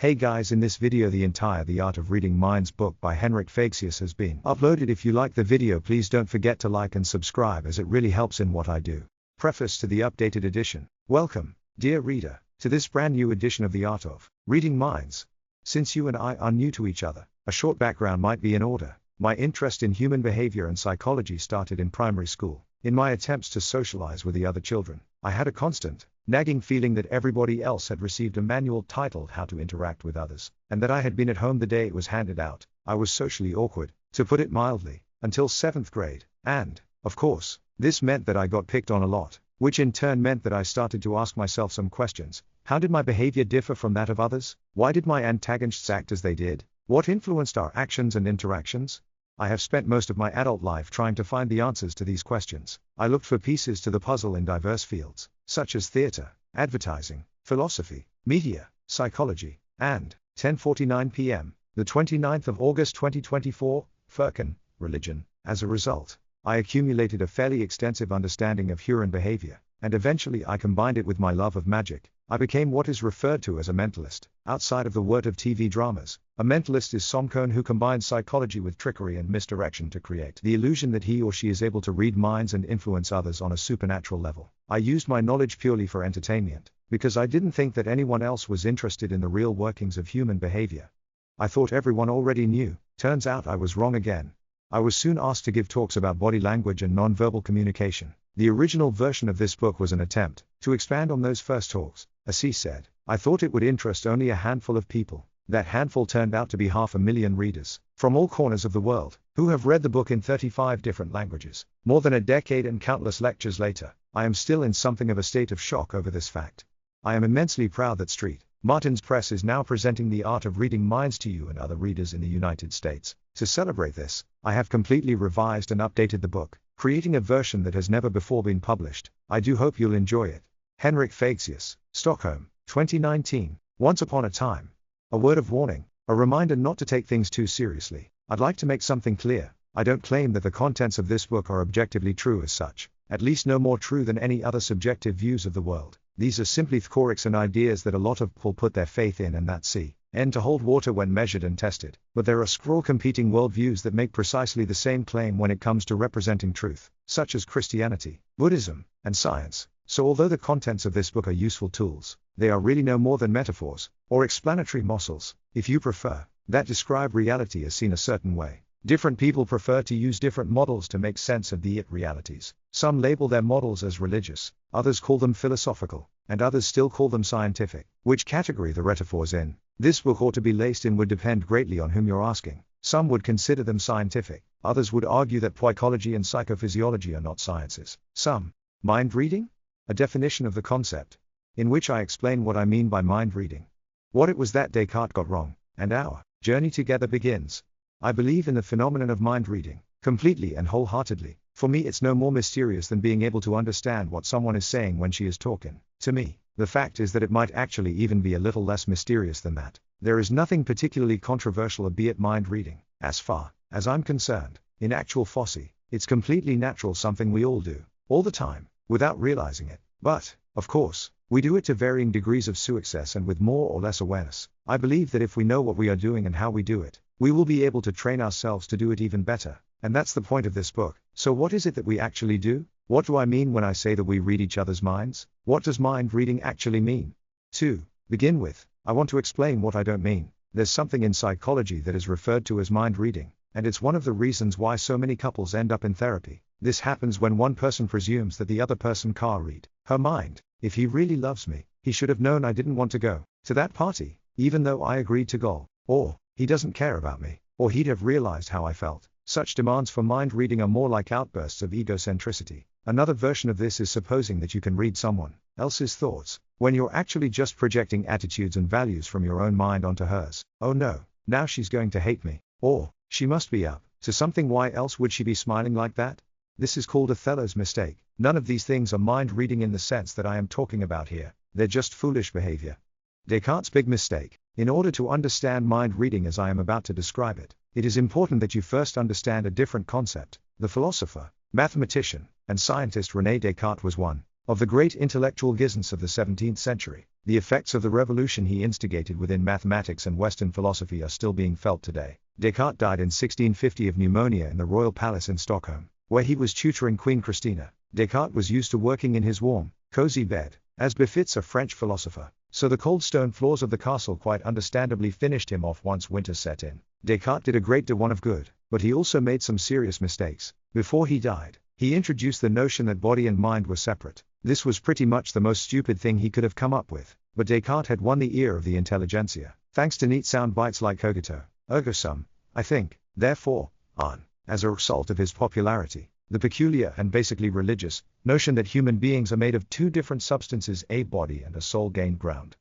Hey guys, in this video the entire The Art of Reading Minds book by Henrik fexeus has been uploaded. If you like the video, please don't forget to like and subscribe, as it really helps in what I do. Preface to the updated edition. Welcome, dear reader, to this brand new edition of The Art of Reading Minds. Since you and I are new to each other, a short background might be in order. My interest in human behavior and psychology started in primary school. In my attempts to socialize with the other children, I had a constant, nagging feeling that everybody else had received a manual titled How to Interact with Others, and that I had been at home the day it was handed out. I was socially awkward, to put it mildly, until 7th grade, and, of course, this meant that I got picked on a lot, which in turn meant that I started to ask myself some questions. How did my behavior differ from that of others? Why did my antagonists act as they did? What influenced our actions and interactions? I have spent most of my adult life trying to find the answers to these questions. I looked for pieces to the puzzle in diverse fields, such as theater, advertising, philosophy, media, psychology, and 10:49 p.m., the 29th of August 2024, Flirting, religion. As a result, I accumulated a fairly extensive understanding of human behavior, and eventually I combined it with my love of magic. I became what is referred to as a mentalist. Outside of the world of TV dramas, a mentalist is someone who combines psychology with trickery and misdirection to create the illusion that he or she is able to read minds and influence others on a supernatural level. I used my knowledge purely for entertainment, because I didn't think that anyone else was interested in the real workings of human behavior. I thought everyone already knew. Turns out I was wrong again. I was soon asked to give talks about body language and nonverbal communication. The original version of this book was an attempt to expand on those first talks. As he said, I thought it would interest only a handful of people. That handful turned out to be 500,000 readers, from all corners of the world, who have read the book in 35 different languages. More than a decade and countless lectures later, I am still in something of a state of shock over this fact. I am immensely proud that St. Martin's Press is now presenting The Art of Reading Minds to you and other readers in the United States. To celebrate this, I have completely revised and updated the book, creating a version that has never before been published. I do hope you'll enjoy it. Henrik fexeus, Stockholm, 2019. Once upon a time. A word of warning, a reminder not to take things too seriously. I'd like to make something clear. I don't claim that the contents of this book are objectively true as such, at least no more true than any other subjective views of the world. These are simply theorics and ideas that a lot of people put their faith in and that to hold water when measured and tested. But there are several competing worldviews that make precisely the same claim when it comes to representing truth, such as Christianity, Buddhism, and science. So although the contents of this book are useful tools, they are really no more than metaphors, or explanatory morsels, if you prefer, that describe reality as seen a certain way. Different people prefer to use different models to make sense of the it realities. Some label their models as religious, others call them philosophical, and others still call them scientific. Which category the metaphors in this book ought to be laced in would depend greatly on whom you're asking. Some would consider them scientific, others would argue that psychology and psychophysiology are not sciences. Some. Mind reading? A definition of the concept, in which I explain what I mean by mind reading. What it was that Descartes got wrong, and our journey together begins. I believe in the phenomenon of mind reading, completely and wholeheartedly. For me it's no more mysterious than being able to understand what someone is saying when she is talking. To me, the fact is that it might actually even be a little less mysterious than that. There is nothing particularly controversial about mind reading, as far as I'm concerned. In actual fossy, it's completely natural, something we all do, all the time, without realizing it. But, of course, we do it to varying degrees of success and with more or less awareness. I believe that if we know what we are doing and how we do it, we will be able to train ourselves to do it even better. And that's the point of this book. So what is it that we actually do? What do I mean when I say that we read each other's minds? What does mind reading actually mean? To begin with, I want to explain what I don't mean. There's something in psychology that is referred to as mind reading, and it's one of the reasons why so many couples end up in therapy. This happens when one person presumes that the other person can't read her mind. If he really loves me, he should have known I didn't want to go to that party, even though I agreed to go. Or, he doesn't care about me, or he'd have realized how I felt. Such demands for mind reading are more like outbursts of egocentricity. Another version of this is supposing that you can read someone else's thoughts, when you're actually just projecting attitudes and values from your own mind onto hers. Oh no, now she's going to hate me. Or, she must be up to something, why else would she be smiling like that? This is called Othello's mistake. None of these things are mind reading in the sense that I am talking about here. They're just foolish behavior. Descartes' big mistake. In order to understand mind reading as I am about to describe it, it is important that you first understand a different concept. The philosopher, mathematician, and scientist René Descartes was one of the great intellectual giants of the 17th century. The effects of the revolution he instigated within mathematics and Western philosophy are still being felt today. Descartes died in 1650 of pneumonia in the royal palace in Stockholm, where he was tutoring Queen Christina. Descartes was used to working in his warm, cozy bed, as befits a French philosopher, so the cold stone floors of the castle quite understandably finished him off once winter set in. Descartes did a great deal of good, but he also made some serious mistakes. Before he died, he introduced the notion that body and mind were separate. This was pretty much the most stupid thing he could have come up with, but Descartes had won the ear of the intelligentsia, thanks to neat sound bites like cogito, ergo sum, I think, therefore, on, as a result of his popularity. The peculiar and basically religious notion that human beings are made of two different substances, a body and a soul, gained ground.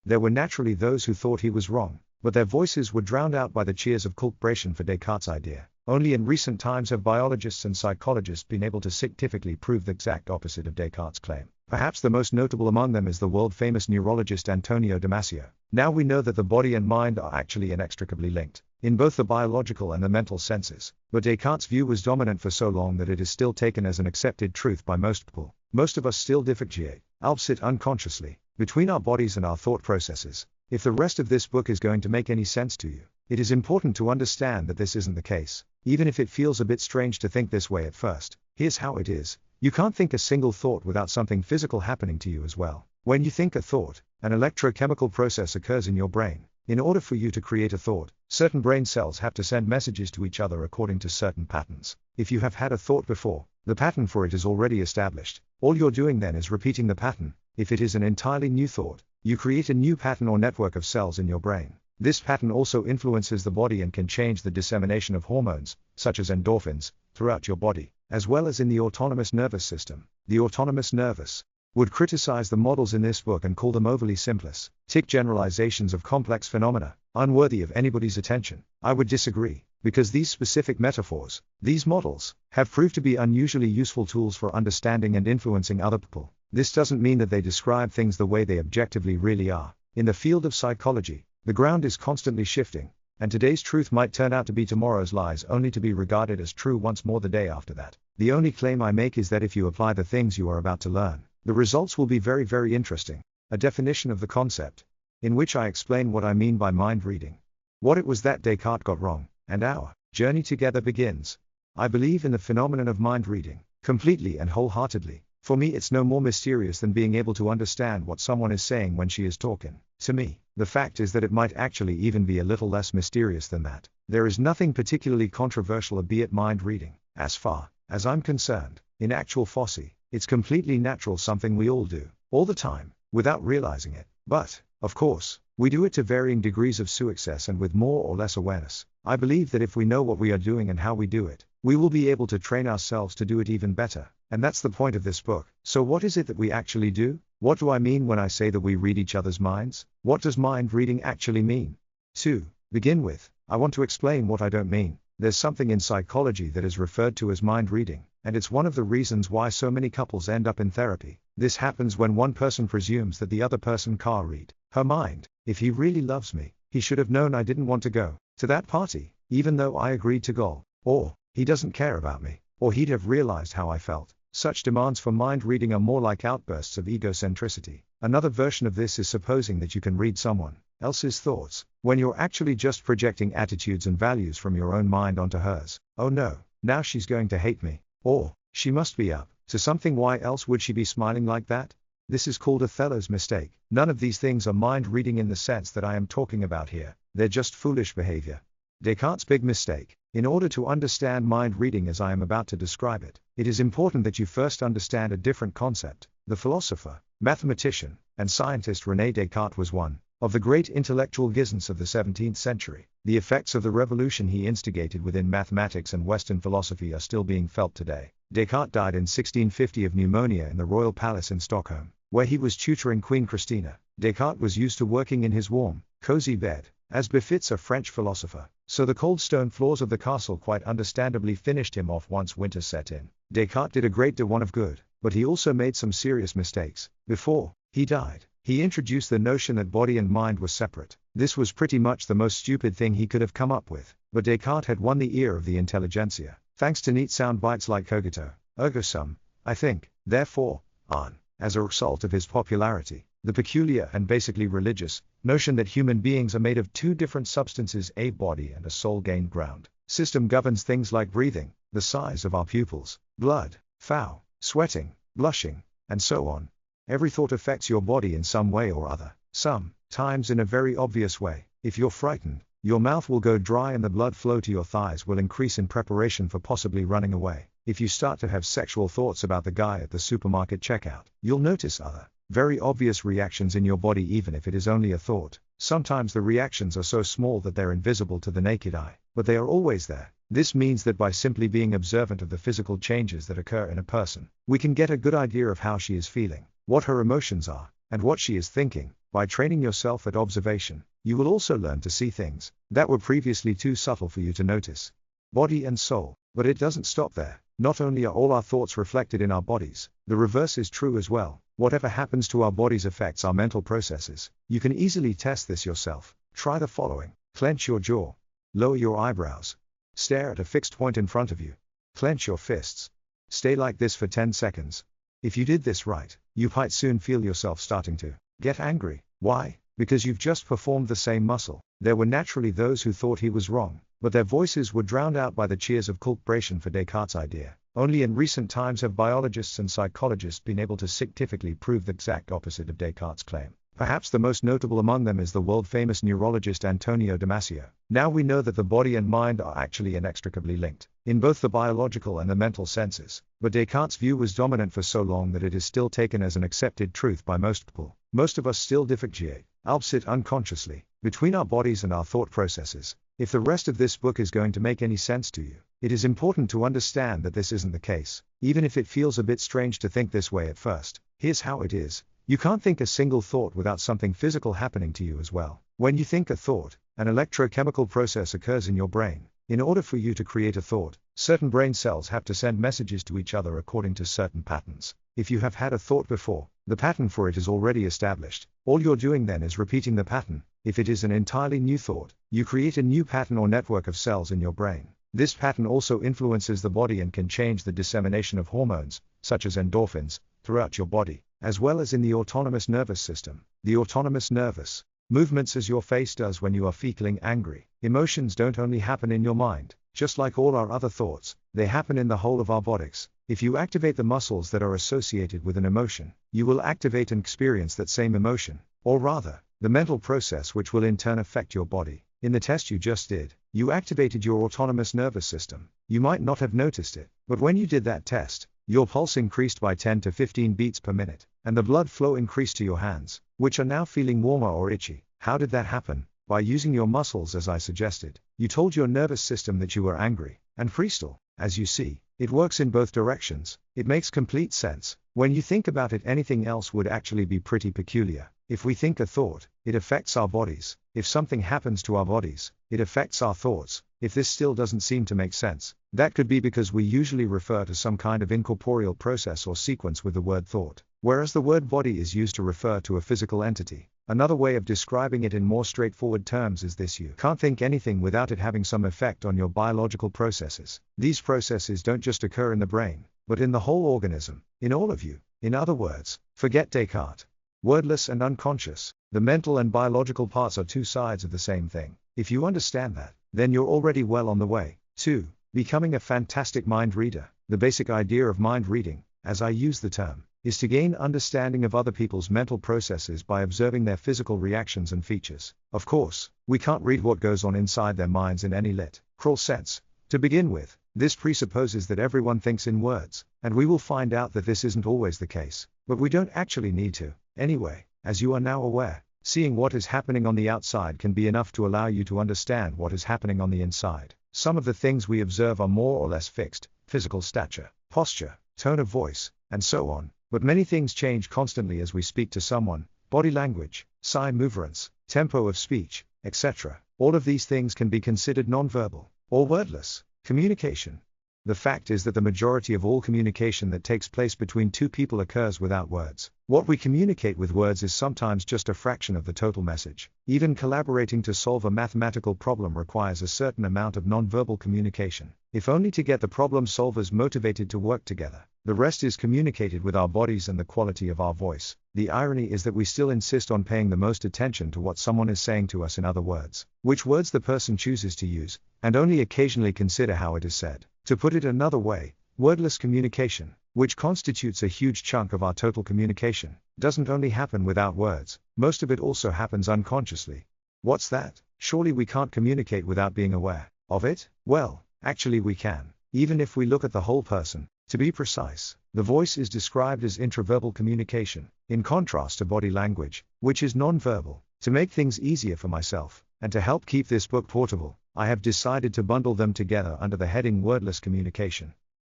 There were naturally those who thought he was wrong, but their voices were drowned out by the cheers of culpration for Descartes' idea. Only in recent times have biologists and psychologists been able to scientifically prove the exact opposite of Descartes' claim. Perhaps the most notable among them is the world-famous neurologist Antonio Damasio. Now we know that the body and mind are actually inextricably linked, in both the biological and the mental senses, but Descartes' view was dominant for so long that it is still taken as an accepted truth by most people. Most of us still differentiate, albeit unconsciously, between our bodies and our thought processes. If the rest of this book is going to make any sense to you, it is important to understand that this isn't the case, even if it feels a bit strange to think this way at first. Here's how it is. You can't think a single thought without something physical happening to you as well. When you think a thought, an electrochemical process occurs in your brain. In order for you to create a thought, certain brain cells have to send messages to each other according to certain patterns. If you have had a thought before, the pattern for it is already established. All you're doing then is repeating the pattern. If it is an entirely new thought, you create a new pattern or network of cells in your brain. This pattern also influences the body and can change the dissemination of hormones, such as endorphins, throughout your body, as well as in the autonomous nervous system. The autonomous nervous would criticize the models in this book and call them overly simplistic generalizations of complex phenomena, unworthy of anybody's attention. I would disagree, because these specific metaphors, these models, have proved to be unusually useful tools for understanding and influencing other people. This doesn't mean that they describe things the way they objectively really are. In the field of psychology, the ground is constantly shifting, and today's truth might turn out to be tomorrow's lies, only to be regarded as true once more the day after that. The only claim I make is that if you apply the things you are about to learn, the results will be very, very interesting. A definition of the concept, in which I explain what I mean by mind reading, what it was that Descartes got wrong, and our journey together begins. I believe in the phenomenon of mind reading, completely and wholeheartedly. For me, it's no more mysterious than being able to understand what someone is saying when she is talking to me. The fact is that it might actually even be a little less mysterious than that. There is nothing particularly controversial about mind reading, as far as I'm concerned. In actual fossy, it's completely natural, something we all do, all the time, without realizing it. But, of course, we do it to varying degrees of success and with more or less awareness. I believe that if we know what we are doing and how we do it, we will be able to train ourselves to do it even better. And that's the point of this book. So what is it that we actually do? What do I mean when I say that we read each other's minds? What does mind reading actually mean? To begin with, I want to explain what I don't mean. There's something in psychology that is referred to as mind reading, and it's one of the reasons why so many couples end up in therapy. This happens when one person presumes that the other person can't read her mind. If he really loves me, he should have known I didn't want to go to that party, even though I agreed to go. Or, he doesn't care about me, or he'd have realized how I felt. Such demands for mind reading are more like outbursts of egocentricity. Another version of this is supposing that you can read someone else's thoughts, when you're actually just projecting attitudes and values from your own mind onto hers. Oh no, now she's going to hate me. Or, she must be up to something, why else would she be smiling like that? This is called Othello's mistake. None of these things are mind reading in the sense that I am talking about here. They're just foolish behavior. Descartes' big mistake. In order to understand mind reading as I am about to describe it, it is important that you first understand a different concept. The philosopher, mathematician, and scientist René Descartes was one of the great intellectual giants of the 17th century. The effects of the revolution he instigated within mathematics and Western philosophy are still being felt today. Descartes died in 1650 of pneumonia in the royal palace in Stockholm, where he was tutoring Queen Christina. Descartes was used to working in his warm, cozy bed, as befits a French philosopher, so the cold stone floors of the castle quite understandably finished him off once winter set in. Descartes did a great deal of good, but he also made some serious mistakes. Before he died, he introduced the notion that body and mind were separate. This was pretty much the most stupid thing he could have come up with, but Descartes had won the ear of the intelligentsia, thanks to neat sound bites like cogito, ergo sum, I think, therefore, on, as a result of his popularity. The peculiar and basically religious notion that human beings are made of two different substances, a body and a soul, gained ground. System governs things like breathing, the size of our pupils, blood flow, sweating, blushing, and so on. Every thought affects your body in some way or other, sometimes in a very obvious way. If you're frightened, your mouth will go dry and the blood flow to your thighs will increase in preparation for possibly running away. If you start to have sexual thoughts about the guy at the supermarket checkout, you'll notice other, very obvious reactions in your body, even if it is only a thought. Sometimes the reactions are so small that they're invisible to the naked eye, but they are always there. This means that by simply being observant of the physical changes that occur in a person, we can get a good idea of how she is feeling, what her emotions are, and what she is thinking. By training yourself at observation, you will also learn to see things that were previously too subtle for you to notice. Body and soul. But it doesn't stop there. Not only are all our thoughts reflected in our bodies, the reverse is true as well. Whatever happens to our bodies affects our mental processes. You can easily test this yourself. Try the following. Clench your jaw. Lower your eyebrows. Stare at a fixed point in front of you. Clench your fists. Stay like this for 10 seconds. If you did this right, you might soon feel yourself starting to get angry. Why? Because you've just performed the same muscle. There were naturally those who thought he was wrong, but their voices were drowned out by the cheers of culpation for Descartes' idea. Only in recent times have biologists and psychologists been able to scientifically prove the exact opposite of Descartes' claim. Perhaps the most notable among them is the world-famous neurologist Antonio Damasio. Now we know that the body and mind are actually inextricably linked, in both the biological and the mental senses, but Descartes' view was dominant for so long that it is still taken as an accepted truth by most people. Most of us still differentiate, albeit unconsciously, between our bodies and our thought processes. If the rest of this book is going to make any sense to you, it is important to understand that this isn't the case, even if it feels a bit strange to think this way at first. Here's how it is. You can't think a single thought without something physical happening to you as well. When you think a thought, an electrochemical process occurs in your brain. In order for you to create a thought, certain brain cells have to send messages to each other according to certain patterns. If you have had a thought before, the pattern for it is already established. All you're doing then is repeating the pattern. If it is an entirely new thought, you create a new pattern or network of cells in your brain. This pattern also influences the body and can change the dissemination of hormones, such as endorphins, throughout your body, as well as in the autonomous nervous system. The autonomous nervous movements as your face does when you are feeling angry. Emotions don't only happen in your mind. Just like all our other thoughts, they happen in the whole of our bodies. If you activate the muscles that are associated with an emotion, you will activate and experience that same emotion, or rather, the mental process which will in turn affect your body. In the test you just did, you activated your autonomous nervous system. You might not have noticed it, but when you did that test, your pulse increased by 10 to 15 beats per minute, and the blood flow increased to your hands, which are now feeling warmer or itchy. How did that happen? By using your muscles as I suggested. You told your nervous system that you were angry, and freestyle. As you see, it works in both directions. It makes complete sense. When you think about it, anything else would actually be pretty peculiar. If we think a thought, it affects our bodies. If something happens to our bodies, it affects our thoughts. If this still doesn't seem to make sense, that could be because we usually refer to some kind of incorporeal process or sequence with the word thought, whereas the word body is used to refer to a physical entity. Another way of describing it in more straightforward terms is this: you can't think anything without it having some effect on your biological processes. These processes don't just occur in the brain, but in the whole organism, in all of you. In other words, forget Descartes. Wordless and unconscious, the mental and biological parts are two sides of the same thing. If you understand that, then you're already well on the way to becoming a fantastic mind reader. The basic idea of mind reading, as I use the term, is to gain understanding of other people's mental processes by observing their physical reactions and features. Of course, we can't read what goes on inside their minds in any literal sense. To begin with, this presupposes that everyone thinks in words, and we will find out that this isn't always the case, but we don't actually need to. Anyway, as you are now aware, seeing what is happening on the outside can be enough to allow you to understand what is happening on the inside. Some of the things we observe are more or less fixed: physical stature, posture, tone of voice, and so on. But many things change constantly as we speak to someone: body language, sign movements, tempo of speech, etc. All of these things can be considered nonverbal or wordless communication. The fact is that the majority of all communication that takes place between two people occurs without words. What we communicate with words is sometimes just a fraction of the total message. Even collaborating to solve a mathematical problem requires a certain amount of nonverbal communication, if only to get the problem solvers motivated to work together. The rest is communicated with our bodies and the quality of our voice. The irony is that we still insist on paying the most attention to what someone is saying to us, in other words, which words the person chooses to use, and only occasionally consider how it is said. To put it another way, wordless communication, which constitutes a huge chunk of our total communication, doesn't only happen without words, most of it also happens unconsciously. What's that? Surely we can't communicate without being aware of it? Well, actually we can, even if we look at the whole person. To be precise, the voice is described as intraverbal communication, in contrast to body language, which is nonverbal. To make things easier for myself, and to help keep this book portable, I have decided to bundle them together under the heading wordless communication.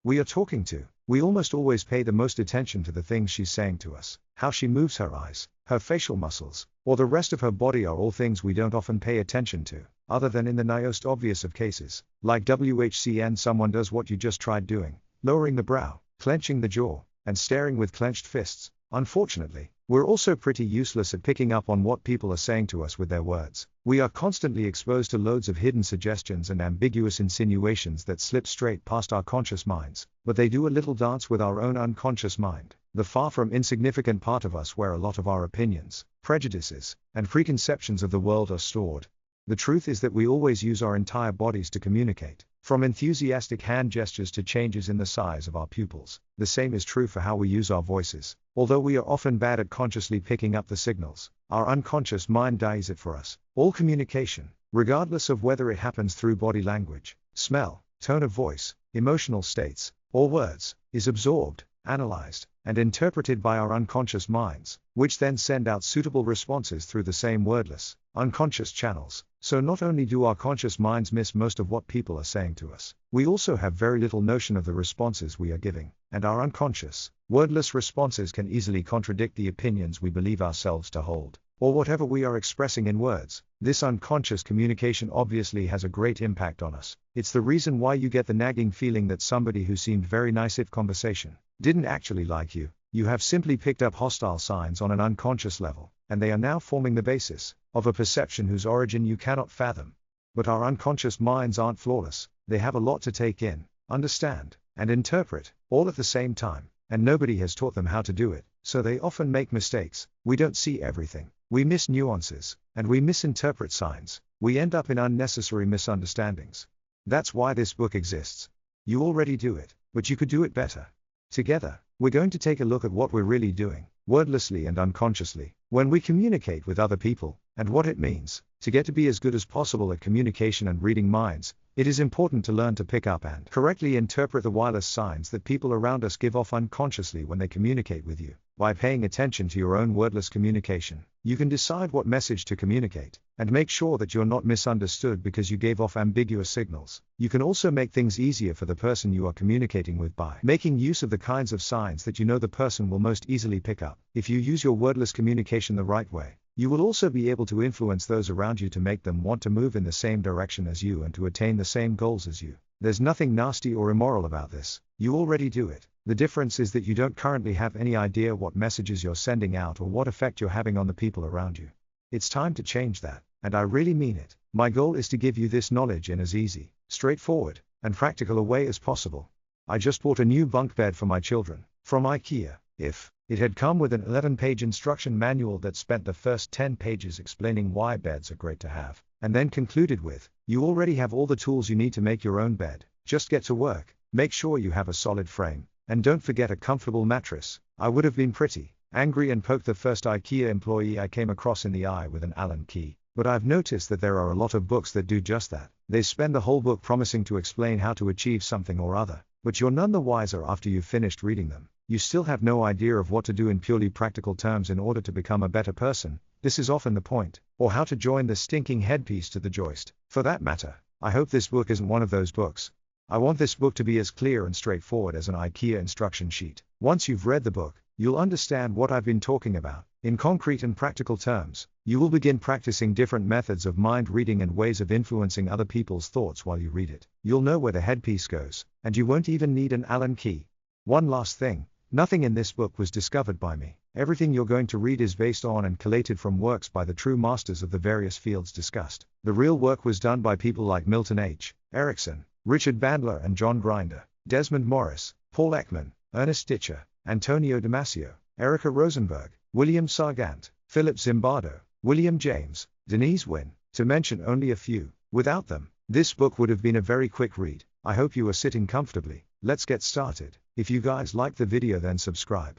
We are talking to. We almost always pay the most attention to the things she's saying to us. How she moves her eyes, her facial muscles, or the rest of her body are all things we don't often pay attention to, other than in the most obvious of cases, like WHCN someone does what you just tried doing, lowering the brow, clenching the jaw, and staring with clenched fists. Unfortunately, we're also pretty useless at picking up on what people are saying to us with their words. We are constantly exposed to loads of hidden suggestions and ambiguous insinuations that slip straight past our conscious minds, but they do a little dance with our own unconscious mind, the far from insignificant part of us where a lot of our opinions, prejudices, and preconceptions of the world are stored. The truth is that we always use our entire bodies to communicate, from enthusiastic hand gestures to changes in the size of our pupils. The same is true for how we use our voices. Although we are often bad at consciously picking up the signals, our unconscious mind dies it for us. All communication, regardless of whether it happens through body language, smell, tone of voice, emotional states, or words, is absorbed, analyzed, and interpreted by our unconscious minds, which then send out suitable responses through the same wordless, unconscious channels. So not only do our conscious minds miss most of what people are saying to us, we also have very little notion of the responses we are giving, and our unconscious, wordless responses can easily contradict the opinions we believe ourselves to hold, or whatever we are expressing in words. This unconscious communication obviously has a great impact on us. It's the reason why you get the nagging feeling that somebody who seemed very nice in conversation didn't actually like you. You have simply picked up hostile signs on an unconscious level, and they are now forming the basis of a perception whose origin you cannot fathom. But our unconscious minds aren't flawless. They have a lot to take in, understand, and interpret, all at the same time, and nobody has taught them how to do it, so they often make mistakes. We don't see everything. We miss nuances, and we misinterpret signs. We end up in unnecessary misunderstandings. That's why this book exists. You already do it, but you could do it better. Together, we're going to take a look at what we're really doing, wordlessly and unconsciously, when we communicate with other people, and what it means. To get to be as good as possible at communication and reading minds, it is important to learn to pick up and correctly interpret the wireless signs that people around us give off unconsciously when they communicate with you. By paying attention to your own wordless communication, you can decide what message to communicate, and make sure that you're not misunderstood because you gave off ambiguous signals. You can also make things easier for the person you are communicating with by making use of the kinds of signs that you know the person will most easily pick up. If you use your wordless communication the right way, you will also be able to influence those around you to make them want to move in the same direction as you and to attain the same goals as you. There's nothing nasty or immoral about this. You already do it. The difference is that you don't currently have any idea what messages you're sending out or what effect you're having on the people around you. It's time to change that, and I really mean it. My goal is to give you this knowledge in as easy, straightforward, and practical a way as possible. I just bought a new bunk bed for my children, from IKEA. If it had come with an 11-page instruction manual that spent the first 10 pages explaining why beds are great to have, and then concluded with, you already have all the tools you need to make your own bed, just get to work, make sure you have a solid frame, and don't forget a comfortable mattress, I would have been pretty angry and poked the first IKEA employee I came across in the eye with an Allen key. But I've noticed that there are a lot of books that do just that. They spend the whole book promising to explain how to achieve something or other, but you're none the wiser after you've finished reading them. You still have no idea of what to do in purely practical terms in order to become a better person. This is often the point. Or how to join the stinking headpiece to the joist. For that matter, I hope this book isn't one of those books. I want this book to be as clear and straightforward as an IKEA instruction sheet. Once you've read the book, you'll understand what I've been talking about. In concrete and practical terms, you will begin practicing different methods of mind reading and ways of influencing other people's thoughts while you read it. You'll know where the headpiece goes, and you won't even need an Allen key. One last thing, nothing in this book was discovered by me. Everything you're going to read is based on and collated from works by the true masters of the various fields discussed. The real work was done by people like Milton H. Erickson, Richard Bandler and John Grinder, Desmond Morris, Paul Ekman, Ernest Ditcher, Antonio Damasio, Erica Rosenberg, William Sargant, Philip Zimbardo, William James, Denise Wynne, to mention only a few. Without them, this book would have been a very quick read. I hope you are sitting comfortably. Let's get started. If you guys like the video, then subscribe.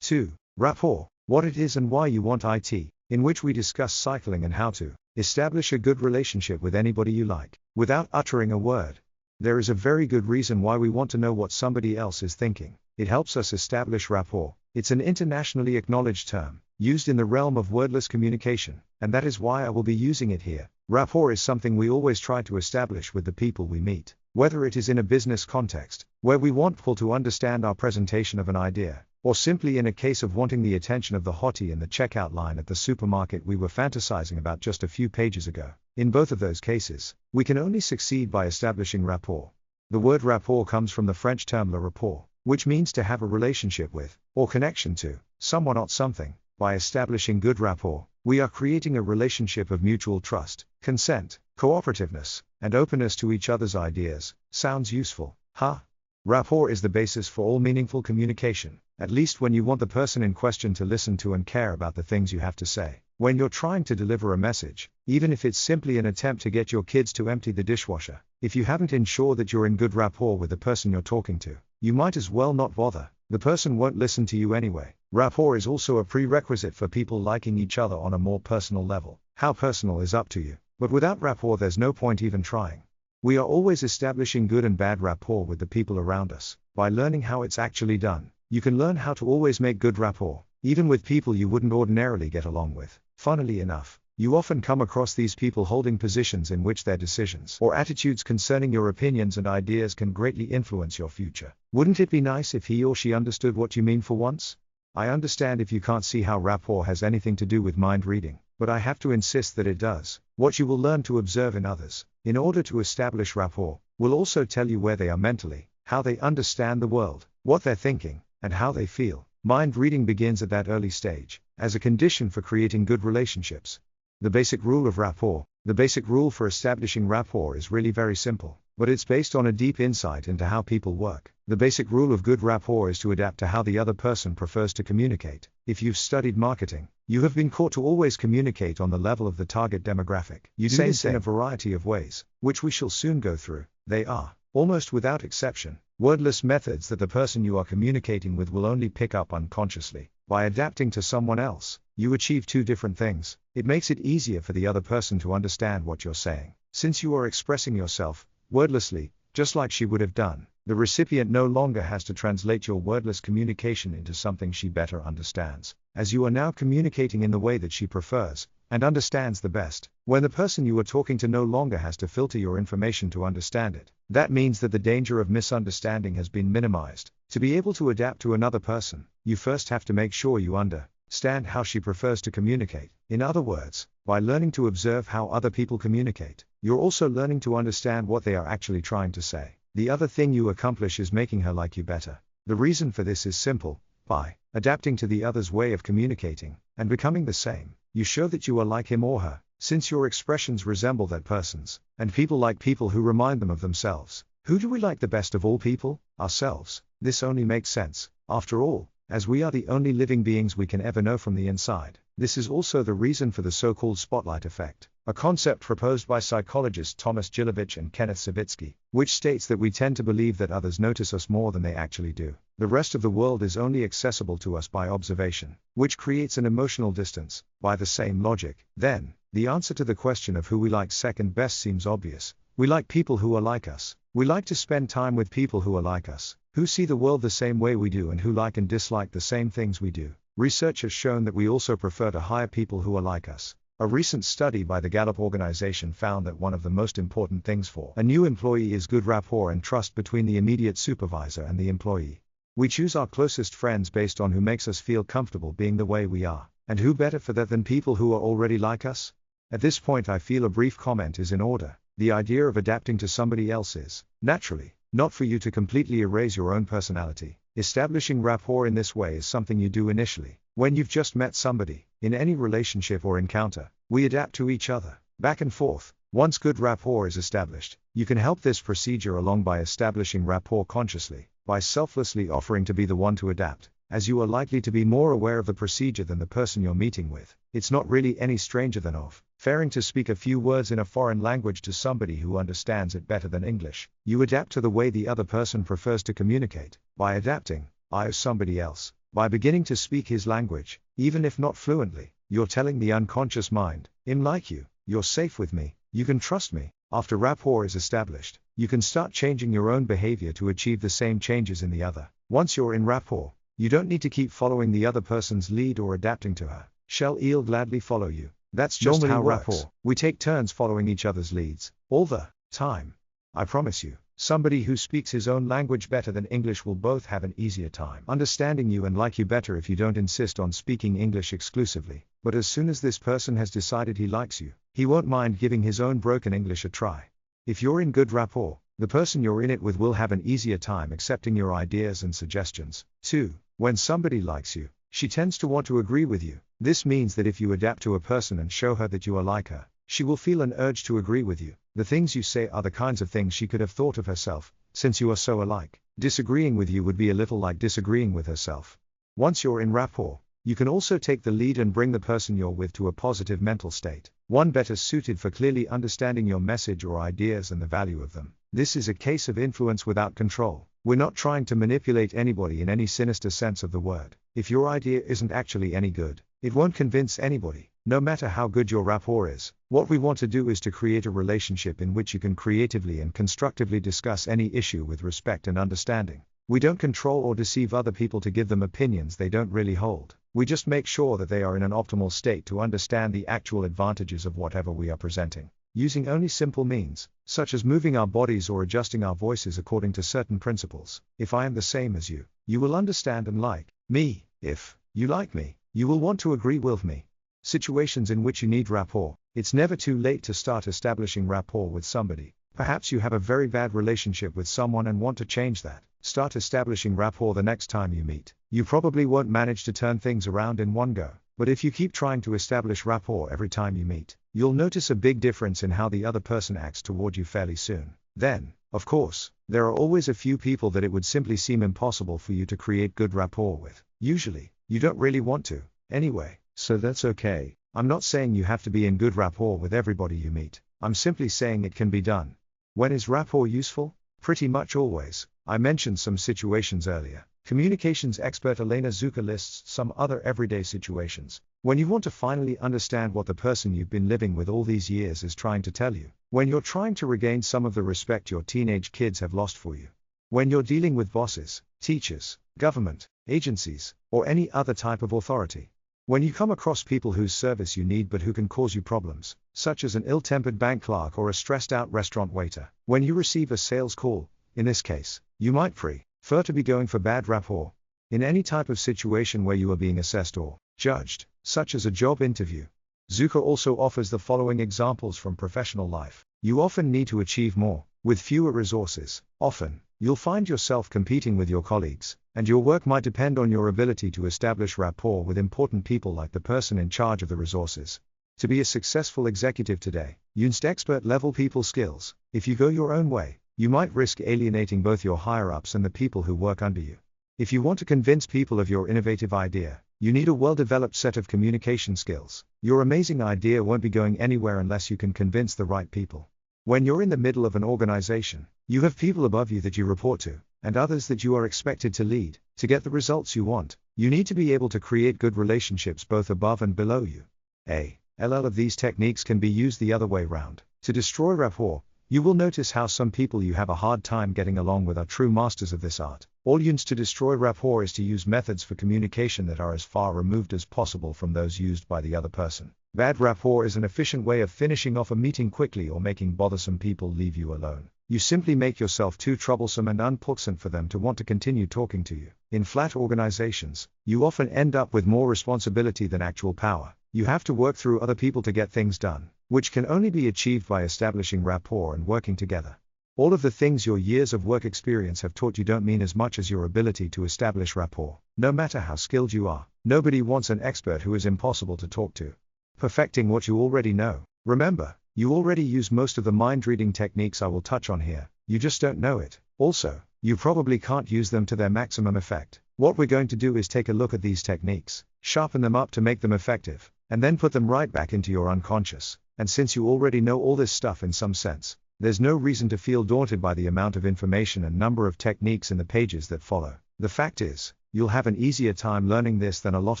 2. Rapport, what it is and why you want it, in which we discuss cycling and how to establish a good relationship with anybody you like, without uttering a word. There is a very good reason why we want to know what somebody else is thinking. It helps us establish rapport. It's an internationally acknowledged term, used in the realm of wordless communication, and that is why I will be using it here. Rapport is something we always try to establish with the people we meet, whether it is in a business context, where we want people to understand our presentation of an idea, or simply in a case of wanting the attention of the hottie in the checkout line at the supermarket we were fantasizing about just a few pages ago. In both of those cases, we can only succeed by establishing rapport. The word rapport comes from the French term le rapport, which means to have a relationship with, or connection to, someone or something. By establishing good rapport, we are creating a relationship of mutual trust, consent, cooperativeness, and openness to each other's ideas. Sounds useful, huh? Rapport is the basis for all meaningful communication, at least when you want the person in question to listen to and care about the things you have to say. When you're trying to deliver a message, even if it's simply an attempt to get your kids to empty the dishwasher, if you haven't ensured that you're in good rapport with the person you're talking to, you might as well not bother. The person won't listen to you anyway. Rapport is also a prerequisite for people liking each other on a more personal level. How personal is up to you, but without rapport there's no point even trying. We are always establishing good and bad rapport with the people around us. By learning how it's actually done, you can learn how to always make good rapport, even with people you wouldn't ordinarily get along with. Funnily enough, you often come across these people holding positions in which their decisions or attitudes concerning your opinions and ideas can greatly influence your future. Wouldn't it be nice if he or she understood what you mean for once? I understand if you can't see how rapport has anything to do with mind reading, but I have to insist that it does. What you will learn to observe in others, in order to establish rapport, will also tell you where they are mentally, how they understand the world, what they're thinking, and how they feel. Mind reading begins at that early stage, as a condition for creating good relationships. The basic rule of rapport. The basic rule for establishing rapport is really very simple, but it's based on a deep insight into how people work. The basic rule of good rapport is to adapt to how the other person prefers to communicate. If you've studied marketing, you have been taught to always communicate on the level of the target demographic. You do this in a variety of ways, which we shall soon go through. They are, almost without exception, wordless methods that the person you are communicating with will only pick up unconsciously. By adapting to someone else, you achieve two different things. It makes it easier for the other person to understand what you're saying. Since you are expressing yourself wordlessly, just like she would have done, the recipient no longer has to translate your wordless communication into something she better understands, as you are now communicating in the way that she prefers and understands the best. When the person you are talking to no longer has to filter your information to understand it, that means that the danger of misunderstanding has been minimized. To be able to adapt to another person, you first have to make sure you understand how she prefers to communicate. In other words, by learning to observe how other people communicate, you're also learning to understand what they are actually trying to say. The other thing you accomplish is making her like you better. The reason for this is simple. By adapting to the other's way of communicating and becoming the same, you show that you are like him or her, since your expressions resemble that person's, and people like people who remind them of themselves. Who do we like the best of all people? Ourselves. This only makes sense, after all, as we are the only living beings we can ever know from the inside. This is also the reason for the so-called spotlight effect, a concept proposed by psychologists Thomas Gilovich and Kenneth Savitsky, which states that we tend to believe that others notice us more than they actually do. The rest of the world is only accessible to us by observation, which creates an emotional distance. By the same logic, then, the answer to the question of who we like second best seems obvious. We like people who are like us. We like to spend time with people who are like us, who see the world the same way we do and who like and dislike the same things we do. Research has shown that we also prefer to hire people who are like us. A recent study by the Gallup organization found that one of the most important things for a new employee is good rapport and trust between the immediate supervisor and the employee. We choose our closest friends based on who makes us feel comfortable being the way we are, and who better for that than people who are already like us? At this point I feel a brief comment is in order. The idea of adapting to somebody else is, naturally, not for you to completely erase your own personality. Establishing rapport in this way is something you do initially. When you've just met somebody, in any relationship or encounter, we adapt to each other, back and forth. Once good rapport is established, you can help this procedure along by establishing rapport consciously, by selflessly offering to be the one to adapt, as you are likely to be more aware of the procedure than the person you're meeting with. It's not really any stranger than offering to speak a few words in a foreign language to somebody who understands it better than English. You adapt to the way the other person prefers to communicate. By adapting, somebody else, by beginning to speak his language, even if not fluently, you're telling the unconscious mind, I'm like you, you're safe with me, you can trust me. After rapport is established, you can start changing your own behavior to achieve the same changes in the other. Once you're in rapport, you don't need to keep following the other person's lead or adapting to her. She'll gladly follow you. That's just how rapport. We take turns following each other's leads, all the time. I promise you, somebody who speaks his own language better than English will both have an easier time understanding you and like you better if you don't insist on speaking English exclusively. But as soon as this person has decided he likes you, he won't mind giving his own broken English a try. If you're in good rapport, the person you're in it with will have an easier time accepting your ideas and suggestions. 2. When somebody likes you, she tends to want to agree with you. This means that if you adapt to a person and show her that you are like her, she will feel an urge to agree with you. The things you say are the kinds of things she could have thought of herself, since you are so alike. Disagreeing with you would be a little like disagreeing with herself. Once you're in rapport, you can also take the lead and bring the person you're with to a positive mental state, one better suited for clearly understanding your message or ideas and the value of them. This is a case of influence without control. We're not trying to manipulate anybody in any sinister sense of the word. If your idea isn't actually any good, it won't convince anybody, no matter how good your rapport is. What we want to do is to create a relationship in which you can creatively and constructively discuss any issue with respect and understanding. We don't control or deceive other people to give them opinions they don't really hold. We just make sure that they are in an optimal state to understand the actual advantages of whatever we are presenting, using only simple means, such as moving our bodies or adjusting our voices according to certain principles. If I am the same as you, you will understand and like me. If you like me, you will want to agree with me. Situations in which you need rapport. It's never too late to start establishing rapport with somebody. Perhaps you have a very bad relationship with someone and want to change that. Start establishing rapport the next time you meet. You probably won't manage to turn things around in one go, but if you keep trying to establish rapport every time you meet, you'll notice a big difference in how the other person acts toward you fairly soon. Then, of course, there are always a few people that it would simply seem impossible for you to create good rapport with. Usually, you don't really want to, anyway, so that's okay. I'm not saying you have to be in good rapport with everybody you meet. I'm simply saying it can be done. When is rapport useful? Pretty much always. I mentioned some situations earlier. Communications expert Elena Zucker lists some other everyday situations. When you want to finally understand what the person you've been living with all these years is trying to tell you. When you're trying to regain some of the respect your teenage kids have lost for you. When you're dealing with bosses, teachers, government, agencies, or any other type of authority. When you come across people whose service you need but who can cause you problems, such as an ill-tempered bank clerk or a stressed-out restaurant waiter. When you receive a sales call, in this case, you might prefer to be going for bad rapport. In any type of situation where you are being assessed or judged, such as a job interview. Zucker also offers the following examples from professional life. You often need to achieve more, with fewer resources. Often, you'll find yourself competing with your colleagues, and your work might depend on your ability to establish rapport with important people like the person in charge of the resources. To be a successful executive today, you need expert-level people skills. If you go your own way, you might risk alienating both your higher-ups and the people who work under you. If you want to convince people of your innovative idea, you need a well-developed set of communication skills. Your amazing idea won't be going anywhere unless you can convince the right people. When you're in the middle of an organization, you have people above you that you report to, and others that you are expected to lead. To get the results you want, you need to be able to create good relationships both above and below you. All of these techniques can be used the other way round. To destroy rapport, you will notice how some people you have a hard time getting along with are true masters of this art. All you need to destroy rapport is to use methods for communication that are as far removed as possible from those used by the other person. Bad rapport is an efficient way of finishing off a meeting quickly or making bothersome people leave you alone. You simply make yourself too troublesome and unpleasant for them to want to continue talking to you. In flat organizations, you often end up with more responsibility than actual power. You have to work through other people to get things done, which can only be achieved by establishing rapport and working together. All of the things your years of work experience have taught you don't mean as much as your ability to establish rapport. No matter how skilled you are, nobody wants an expert who is impossible to talk to. Perfecting what you already know. Remember, you already use most of the mind-reading techniques I will touch on here, you just don't know it. Also, you probably can't use them to their maximum effect. What we're going to do is take a look at these techniques, sharpen them up to make them effective, and then put them right back into your unconscious. And since you already know all this stuff in some sense, there's no reason to feel daunted by the amount of information and number of techniques in the pages that follow. The fact is, you'll have an easier time learning this than a lot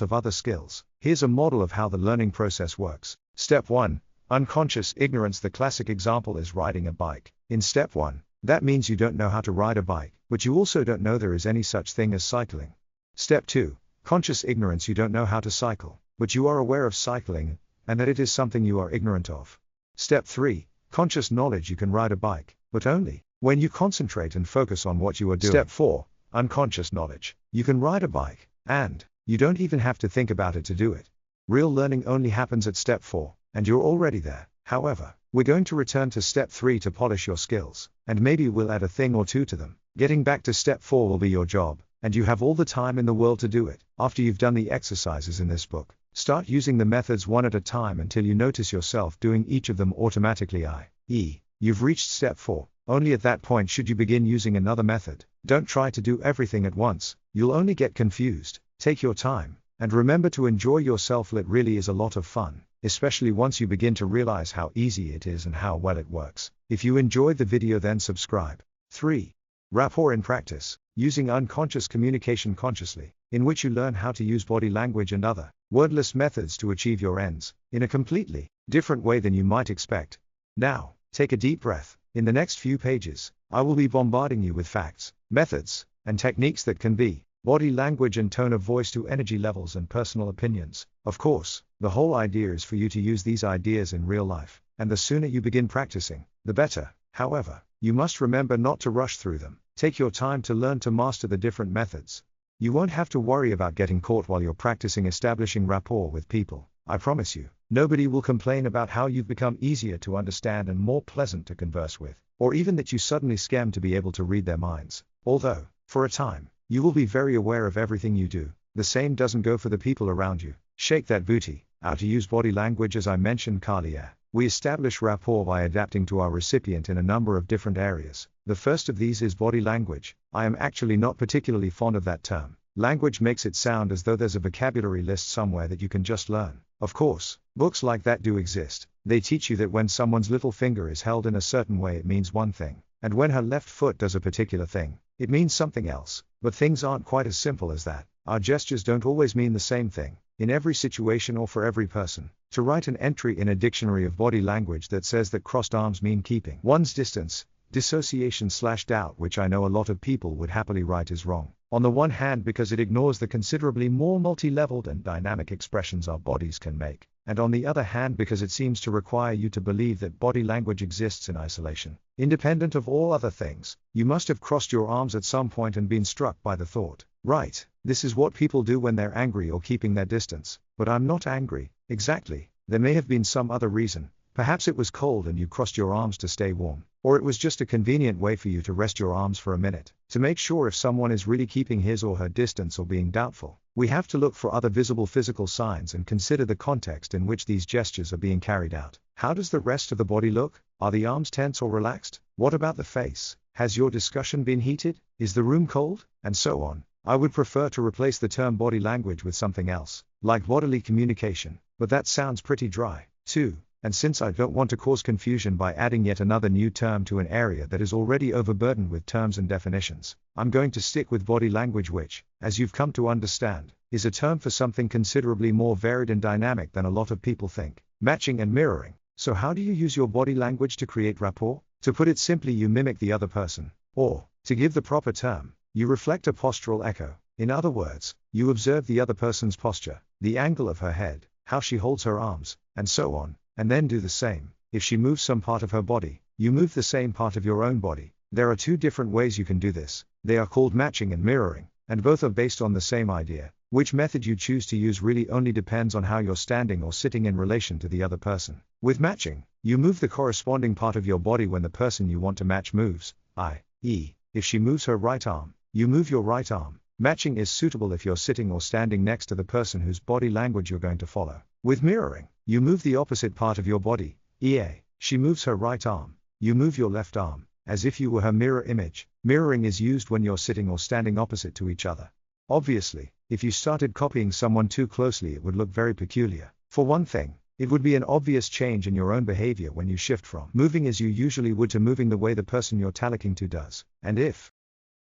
of other skills. Here's a model of how the learning process works. Step 1. Unconscious ignorance. The classic example is riding a bike. In step 1, that means you don't know how to ride a bike, but you also don't know there is any such thing as cycling. Step 2. Conscious ignorance. You don't know how to cycle, but you are aware of cycling, and that it is something you are ignorant of. Step 3. Conscious knowledge. You can ride a bike, but only when you concentrate and focus on what you are doing. Step 4. Unconscious knowledge. You can ride a bike, and you don't even have to think about it to do it. Real learning only happens at step 4, and you're already there. However, we're going to return to step 3 to polish your skills, and maybe we'll add a thing or two to them. Getting back to step 4 will be your job, and you have all the time in the world to do it. After you've done the exercises in this book, start using the methods one at a time until you notice yourself doing each of them automatically, i.e., you've reached step 4. Only at that point should you begin using another method. Don't try to do everything at once, you'll only get confused. Take your time, and remember to enjoy yourself. It really is a lot of fun, especially once you begin to realize how easy it is and how well it works. If you enjoyed the video, then subscribe. 3. Rapport in practice. Using unconscious communication consciously, in which you learn how to use body language and other wordless methods to achieve your ends, in a completely different way than you might expect. Now, take a deep breath. In the next few pages, I will be bombarding you with facts, methods, and techniques that can be body language and tone of voice to energy levels and personal opinions. Of course, the whole idea is for you to use these ideas in real life, and the sooner you begin practicing, the better. However, you must remember not to rush through them. Take your time to learn to master the different methods. You won't have to worry about getting caught while you're practicing establishing rapport with people. I promise you, nobody will complain about how you've become easier to understand and more pleasant to converse with, or even that you suddenly scam to be able to read their minds. Although, for a time, you will be very aware of everything you do. The same doesn't go for the people around you. Shake that booty. How to use body language. As I mentioned earlier, we establish rapport by adapting to our recipient in a number of different areas. The first of these is body language. I am actually not particularly fond of that term. Language makes it sound as though there's a vocabulary list somewhere that you can just learn. Of course, books like that do exist. They teach you that when someone's little finger is held in a certain way it means one thing, and when her left foot does a particular thing, it means something else. But things aren't quite as simple as that. Our gestures don't always mean the same thing, in every situation or for every person. To write an entry in a dictionary of body language that says that crossed arms mean keeping one's distance, dissociation/doubt, which I know a lot of people would happily write, is wrong. On the one hand, because it ignores the considerably more multi-leveled and dynamic expressions our bodies can make, and on the other hand because it seems to require you to believe that body language exists in isolation, independent of all other things. You must have crossed your arms at some point and been struck by the thought, right, this is what people do when they're angry or keeping their distance. But I'm not angry. Exactly. There may have been some other reason. Perhaps it was cold and you crossed your arms to stay warm. Or it was just a convenient way for you to rest your arms for a minute, to make sure if someone is really keeping his or her distance or being doubtful. We have to look for other visible physical signs and consider the context in which these gestures are being carried out. How does the rest of the body look? Are the arms tense or relaxed? What about the face? Has your discussion been heated? Is the room cold? And so on. I would prefer to replace the term body language with something else, like bodily communication, but that sounds pretty dry, too. And since I don't want to cause confusion by adding yet another new term to an area that is already overburdened with terms and definitions, I'm going to stick with body language, which, as you've come to understand, is a term for something considerably more varied and dynamic than a lot of people think. Matching and mirroring. So how do you use your body language to create rapport? To put it simply, you mimic the other person. Or, to give the proper term, you reflect a postural echo. In other words, you observe the other person's posture, the angle of her head, how she holds her arms, and so on. And then do the same. If she moves some part of her body, you move the same part of your own body. There are two different ways you can do this. They are called matching and mirroring, and both are based on the same idea. Which method you choose to use really only depends on how you're standing or sitting in relation to the other person. With matching, you move the corresponding part of your body when the person you want to match moves, i.e., if she moves her right arm, you move your right arm. Matching is suitable if you're sitting or standing next to the person whose body language you're going to follow. With mirroring, you move the opposite part of your body, e.a., she moves her right arm, you move your left arm, as if you were her mirror image. Mirroring is used when you're sitting or standing opposite to each other. Obviously, if you started copying someone too closely, it would look very peculiar. For one thing, it would be an obvious change in your own behavior when you shift from moving as you usually would to moving the way the person you're talking to does. And if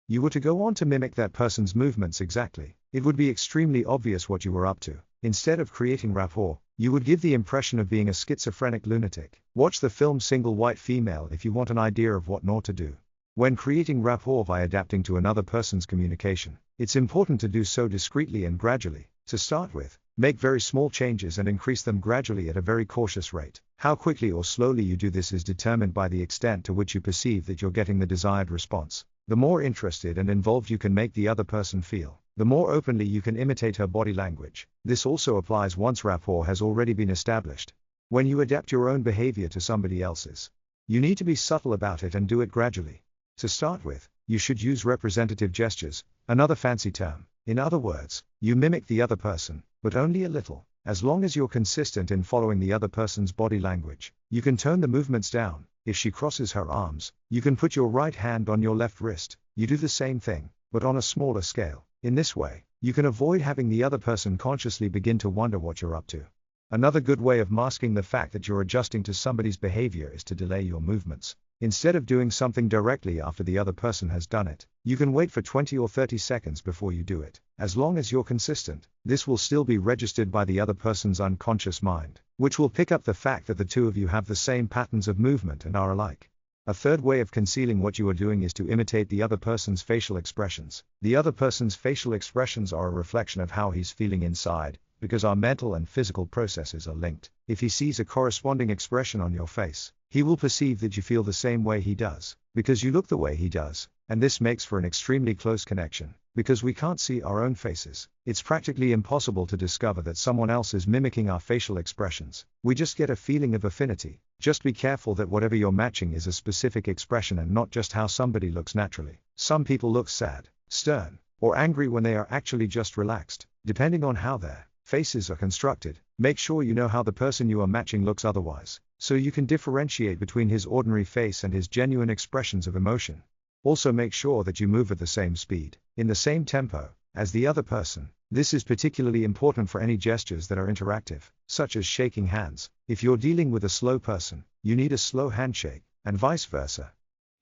you were to go on to mimic that person's movements exactly, it would be extremely obvious what you were up to. Instead of creating rapport, you would give the impression of being a schizophrenic lunatic. Watch the film Single White Female if you want an idea of what not to do. When creating rapport by adapting to another person's communication, it's important to do so discreetly and gradually. To start with, make very small changes and increase them gradually at a very cautious rate. How quickly or slowly you do this is determined by the extent to which you perceive that you're getting the desired response. The more interested and involved you can make the other person feel, the more openly you can imitate her body language. This also applies once rapport has already been established. When you adapt your own behavior to somebody else's, you need to be subtle about it and do it gradually. To start with, you should use representative gestures, another fancy term. In other words, you mimic the other person, but only a little. As long as you're consistent in following the other person's body language, you can tone the movements down. If she crosses her arms, you can put your right hand on your left wrist. You do the same thing, but on a smaller scale. In this way, you can avoid having the other person consciously begin to wonder what you're up to. Another good way of masking the fact that you're adjusting to somebody's behavior is to delay your movements. Instead of doing something directly after the other person has done it, you can wait for 20 or 30 seconds before you do it. As long as you're consistent, this will still be registered by the other person's unconscious mind, which will pick up the fact that the two of you have the same patterns of movement and are alike. A third way of concealing what you are doing is to imitate the other person's facial expressions. The other person's facial expressions are a reflection of how he's feeling inside, because our mental and physical processes are linked. If he sees a corresponding expression on your face, he will perceive that you feel the same way he does, because you look the way he does, and this makes for an extremely close connection. Because we can't see our own faces, it's practically impossible to discover that someone else is mimicking our facial expressions. We just get a feeling of affinity. Just be careful that whatever you're matching is a specific expression and not just how somebody looks naturally. Some people look sad, stern, or angry when they are actually just relaxed, depending on how their faces are constructed. Make sure you know how the person you are matching looks otherwise, so you can differentiate between his ordinary face and his genuine expressions of emotion. Also make sure that you move at the same speed, in the same tempo, as the other person. This is particularly important for any gestures that are interactive, such as shaking hands. If you're dealing with a slow person, you need a slow handshake, and vice versa.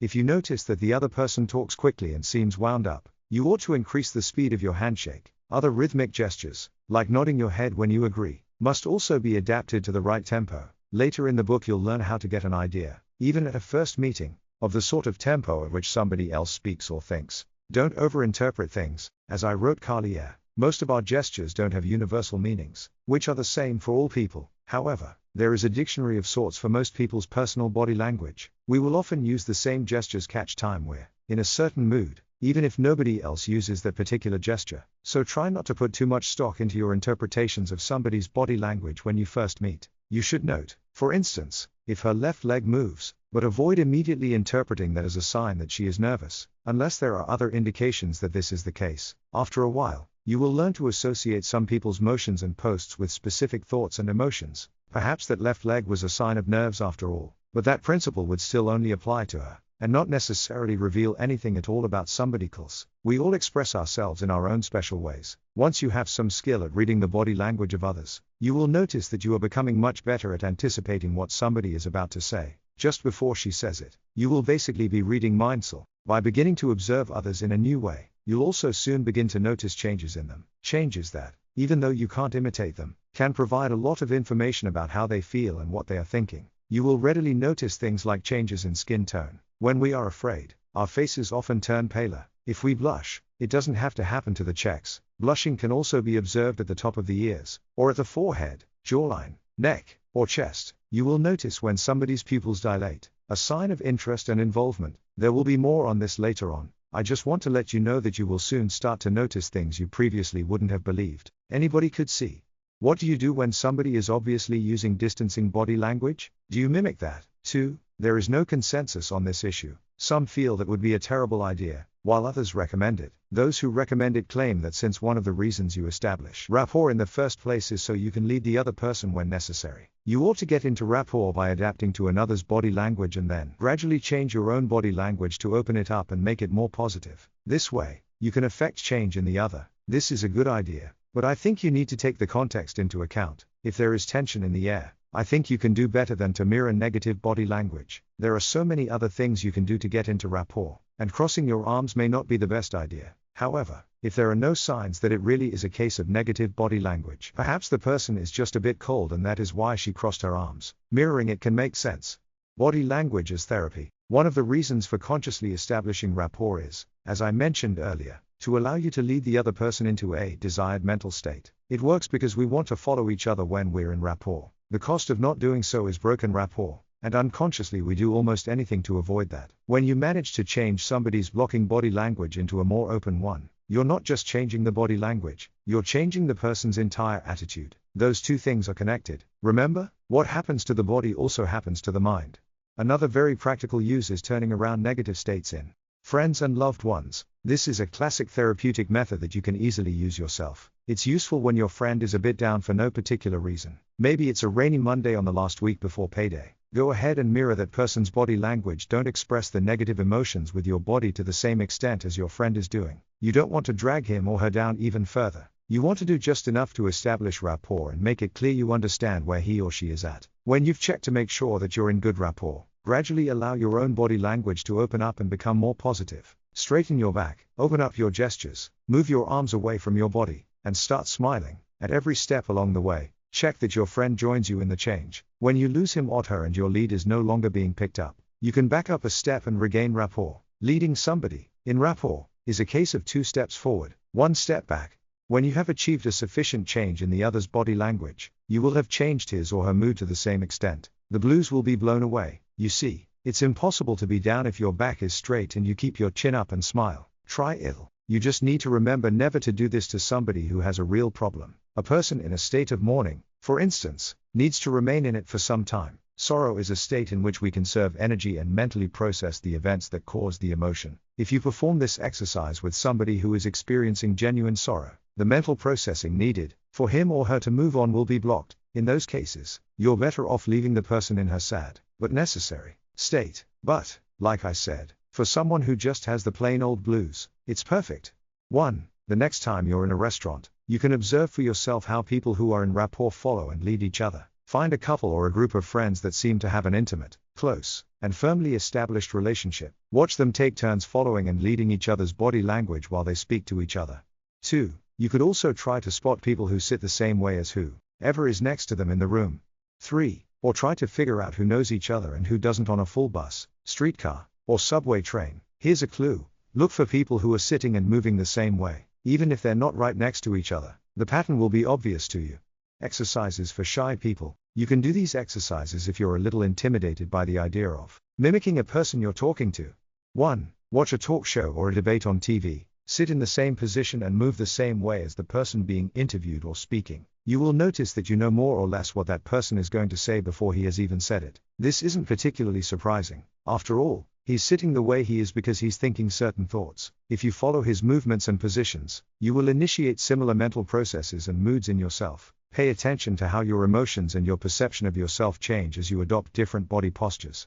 If you notice that the other person talks quickly and seems wound up, you ought to increase the speed of your handshake. Other rhythmic gestures, like nodding your head when you agree, must also be adapted to the right tempo. Later in the book you'll learn how to get an idea, even at a first meeting, of the sort of tempo at which somebody else speaks or thinks. Don't overinterpret things. As I wrote earlier, most of our gestures don't have universal meanings, which are the same for all people. However, there is a dictionary of sorts for most people's personal body language. We will often use the same gestures catch time we're in a certain mood, even if nobody else uses that particular gesture. So try not to put too much stock into your interpretations of somebody's body language when you first meet. You should note, for instance, if her left leg moves, but avoid immediately interpreting that as a sign that she is nervous, unless there are other indications that this is the case. After a while, you will learn to associate some people's motions and posts with specific thoughts and emotions. Perhaps that left leg was a sign of nerves after all, but that principle would still only apply to her, and not necessarily reveal anything at all about somebody else. We all express ourselves in our own special ways. Once you have some skill at reading the body language of others, you will notice that you are becoming much better at anticipating what somebody is about to say, just before she says it. You will basically be reading minds. By beginning to observe others in a new way, you'll also soon begin to notice changes in them. Changes that, even though you can't imitate them, can provide a lot of information about how they feel and what they are thinking. You will readily notice things like changes in skin tone. When we are afraid, our faces often turn paler. If we blush, it doesn't have to happen to the cheeks. Blushing can also be observed at the top of the ears, or at the forehead, jawline, neck, or chest. You will notice when somebody's pupils dilate, a sign of interest and involvement. There will be more on this later on. I just want to let you know that you will soon start to notice things you previously wouldn't have believed anybody could see. What do you do when somebody is obviously using distancing body language? Do you mimic that? 2. There is no consensus on this issue. Some feel that would be a terrible idea, while others recommend it. Those who recommend it claim that since one of the reasons you establish rapport in the first place is so you can lead the other person when necessary, you ought to get into rapport by adapting to another's body language and then gradually change your own body language to open it up and make it more positive. This way, you can affect change in the other. This is a good idea, but I think you need to take the context into account. If there is tension in the air, I think you can do better than to mirror negative body language. There are so many other things you can do to get into rapport, and crossing your arms may not be the best idea. However, if there are no signs that it really is a case of negative body language, perhaps the person is just a bit cold and that is why she crossed her arms. Mirroring it can make sense. Body language as therapy. One of the reasons for consciously establishing rapport is, as I mentioned earlier, to allow you to lead the other person into a desired mental state. It works because we want to follow each other when we're in rapport. The cost of not doing so is broken rapport, and unconsciously we do almost anything to avoid that. When you manage to change somebody's blocking body language into a more open one, you're not just changing the body language, you're changing the person's entire attitude. Those two things are connected. Remember, what happens to the body also happens to the mind. Another very practical use is turning around negative states in friends and loved ones. This is a classic therapeutic method that you can easily use yourself. It's useful when your friend is a bit down for no particular reason. Maybe it's a rainy Monday on the last week before payday. Go ahead and mirror that person's body language. Don't express the negative emotions with your body to the same extent as your friend is doing. You don't want to drag him or her down even further. You want to do just enough to establish rapport and make it clear you understand where he or she is at. When you've checked to make sure that you're in good rapport, gradually allow your own body language to open up and become more positive. Straighten your back, open up your gestures, move your arms away from your body, and start smiling. At every step along the way, check that your friend joins you in the change. When you lose him or her and your lead is no longer being picked up, you can back up a step and regain rapport. Leading somebody in rapport is a case of 2 steps forward, 1 step back. When you have achieved a sufficient change in the other's body language, you will have changed his or her mood to the same extent. The blues will be blown away. You see, it's impossible to be down if your back is straight and you keep your chin up and smile. Try it. You just need to remember never to do this to somebody who has a real problem. A person in a state of mourning, for instance, needs to remain in it for some time. Sorrow is a state in which we conserve energy and mentally process the events that cause the emotion. If you perform this exercise with somebody who is experiencing genuine sorrow, the mental processing needed for him or her to move on will be blocked. In those cases, you're better off leaving the person in her sad, but necessary, state. But, like I said, for someone who just has the plain old blues, it's perfect. 1. The next time you're in a restaurant, you can observe for yourself how people who are in rapport follow and lead each other. Find a couple or a group of friends that seem to have an intimate, close, and firmly established relationship. Watch them take turns following and leading each other's body language while they speak to each other. 2. You could also try to spot people who sit the same way as whoever is next to them in the room. 3. Or try to figure out who knows each other and who doesn't on a full bus, streetcar, or subway train. Here's a clue. Look for people who are sitting and moving the same way, even if they're not right next to each other. The pattern will be obvious to you. Exercises for shy people. You can do these exercises if you're a little intimidated by the idea of mimicking a person you're talking to. 1. Watch a talk show or a debate on TV. Sit in the same position and move the same way as the person being interviewed or speaking. You will notice that you know more or less what that person is going to say before he has even said it. This isn't particularly surprising. After all, he's sitting the way he is because he's thinking certain thoughts. If you follow his movements and positions, you will initiate similar mental processes and moods in yourself. Pay attention to how your emotions and your perception of yourself change as you adopt different body postures.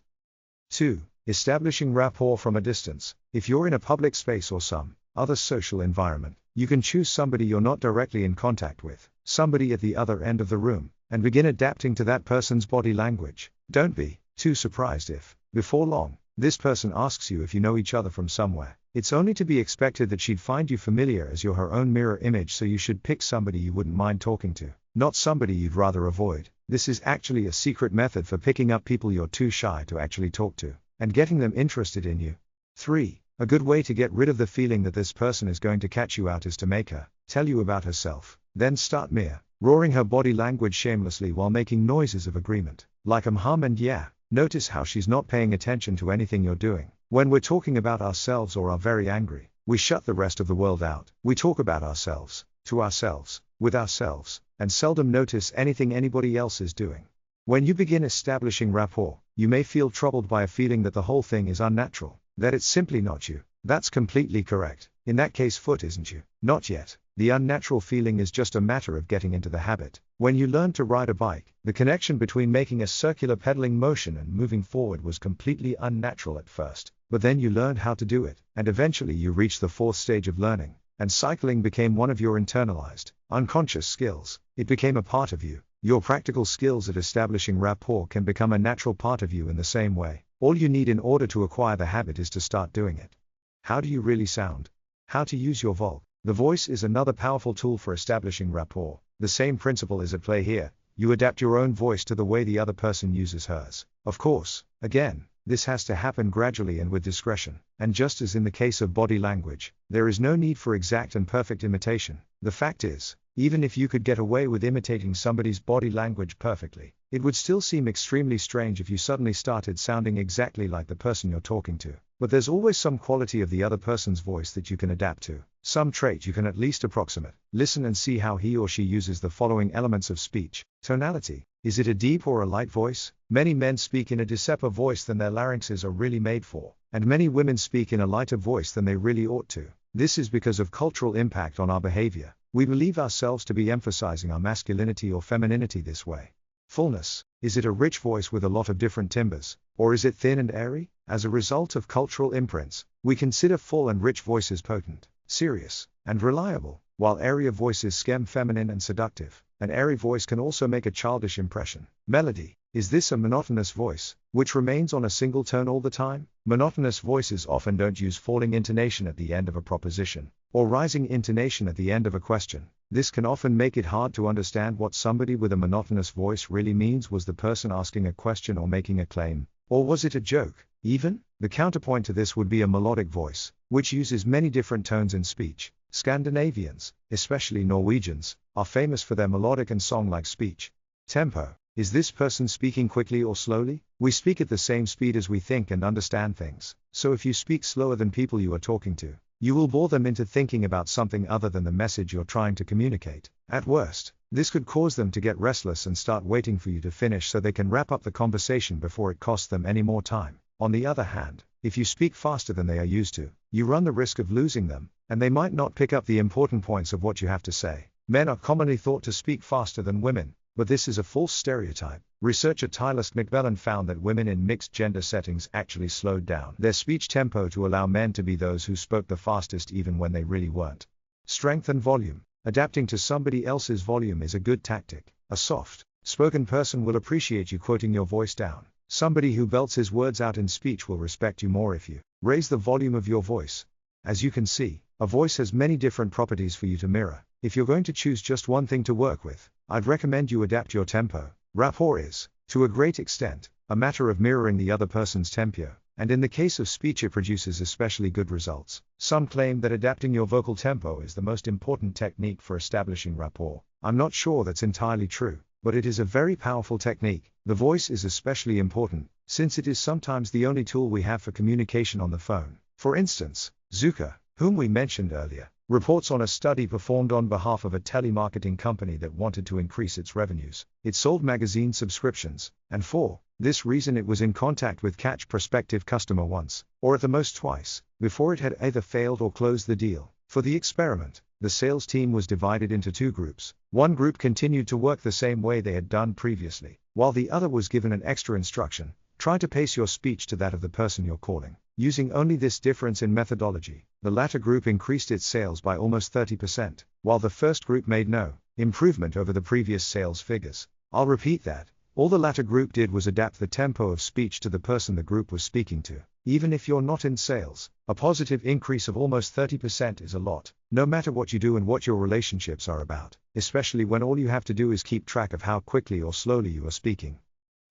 2. Establishing rapport from a distance. If you're in a public space or some other social environment, you can choose somebody you're not directly in contact with, somebody at the other end of the room, and begin adapting to that person's body language. Don't be too surprised if, before long, this person asks you if you know each other from somewhere. It's only to be expected that she'd find you familiar as you're her own mirror image, so you should pick somebody you wouldn't mind talking to, not somebody you'd rather avoid. This is actually a secret method for picking up people you're too shy to actually talk to, and getting them interested in you. 3. A good way to get rid of the feeling that this person is going to catch you out is to make her tell you about herself. Then start roaring her body language shamelessly while making noises of agreement, like hum and yeah. Notice how she's not paying attention to anything you're doing. When we're talking about ourselves or are very angry, we shut the rest of the world out. We talk about ourselves, to ourselves, with ourselves, and seldom notice anything anybody else is doing. When you begin establishing rapport, you may feel troubled by a feeling that the whole thing is unnatural, that it's simply not you. That's completely correct. In that case, foot isn't you. Not yet. The unnatural feeling is just a matter of getting into the habit. When you learned to ride a bike, the connection between making a circular pedaling motion and moving forward was completely unnatural at first. But then you learned how to do it, and eventually you reached the fourth stage of learning, and cycling became one of your internalized, unconscious skills. It became a part of you. Your practical skills at establishing rapport can become a natural part of you in the same way. All you need in order to acquire the habit is to start doing it. How do you really sound? How to use your voice. The voice is another powerful tool for establishing rapport. The same principle is at play here. You adapt your own voice to the way the other person uses hers. Of course, again, this has to happen gradually and with discretion. And just as in the case of body language, there is no need for exact and perfect imitation. The fact is, even if you could get away with imitating somebody's body language perfectly, it would still seem extremely strange if you suddenly started sounding exactly like the person you're talking to. But there's always some quality of the other person's voice that you can adapt to, some trait you can at least approximate. Listen and see how he or she uses the following elements of speech. Tonality. Is it a deep or a light voice? Many men speak in a deeper voice than their larynxes are really made for, and many women speak in a lighter voice than they really ought to. This is because of cultural impact on our behavior. We believe ourselves to be emphasizing our masculinity or femininity this way. Fullness. Is it a rich voice with a lot of different timbres, or is it thin and airy? As a result of cultural imprints, we consider full and rich voices potent, serious, and reliable, while airy voices skim feminine and seductive. An airy voice can also make a childish impression. Melody. Is this a monotonous voice, which remains on a single tone all the time? Monotonous voices often don't use falling intonation at the end of a proposition, or rising intonation at the end of a question. This can often make it hard to understand what somebody with a monotonous voice really means. Was the person asking a question or making a claim? Or was it a joke, even? The counterpoint to this would be a melodic voice, which uses many different tones in speech. Scandinavians, especially Norwegians, are famous for their melodic and song-like speech. Tempo. Is this person speaking quickly or slowly? We speak at the same speed as we think and understand things. So if you speak slower than people you are talking to, you will bore them into thinking about something other than the message you're trying to communicate. At worst, this could cause them to get restless and start waiting for you to finish so they can wrap up the conversation before it costs them any more time. On the other hand, if you speak faster than they are used to, you run the risk of losing them, and they might not pick up the important points of what you have to say. Men are commonly thought to speak faster than women, but this is a false stereotype. Researcher Tylus McMillan found that women in mixed gender settings actually slowed down their speech tempo to allow men to be those who spoke the fastest even when they really weren't. Strength and volume. Adapting to somebody else's volume is a good tactic. A soft-spoken person will appreciate you quoting your voice down. Somebody who belts his words out in speech will respect you more if you raise the volume of your voice. As you can see, a voice has many different properties for you to mirror. If you're going to choose just one thing to work with, I'd recommend you adapt your tempo. Rapport is, to a great extent, a matter of mirroring the other person's tempo, and in the case of speech it produces especially good results. Some claim that adapting your vocal tempo is the most important technique for establishing rapport. I'm not sure that's entirely true, but it is a very powerful technique. The voice is especially important, since it is sometimes the only tool we have for communication on the phone. For instance, Zucker, whom we mentioned earlier, reports on a study performed on behalf of a telemarketing company that wanted to increase its revenues. It sold magazine subscriptions, and for this reason it was in contact with catch prospective customer once, or at the most twice, before it had either failed or closed the deal. For the experiment, the sales team was divided into two groups. One group continued to work the same way they had done previously, while the other was given an extra instruction: try to pace your speech to that of the person you're calling. Using only this difference in methodology, the latter group increased its sales by almost 30%, while the first group made no improvement over the previous sales figures. I'll repeat that. All the latter group did was adapt the tempo of speech to the person the group was speaking to. Even if you're not in sales, a positive increase of almost 30% is a lot, no matter what you do and what your relationships are about, especially when all you have to do is keep track of how quickly or slowly you are speaking.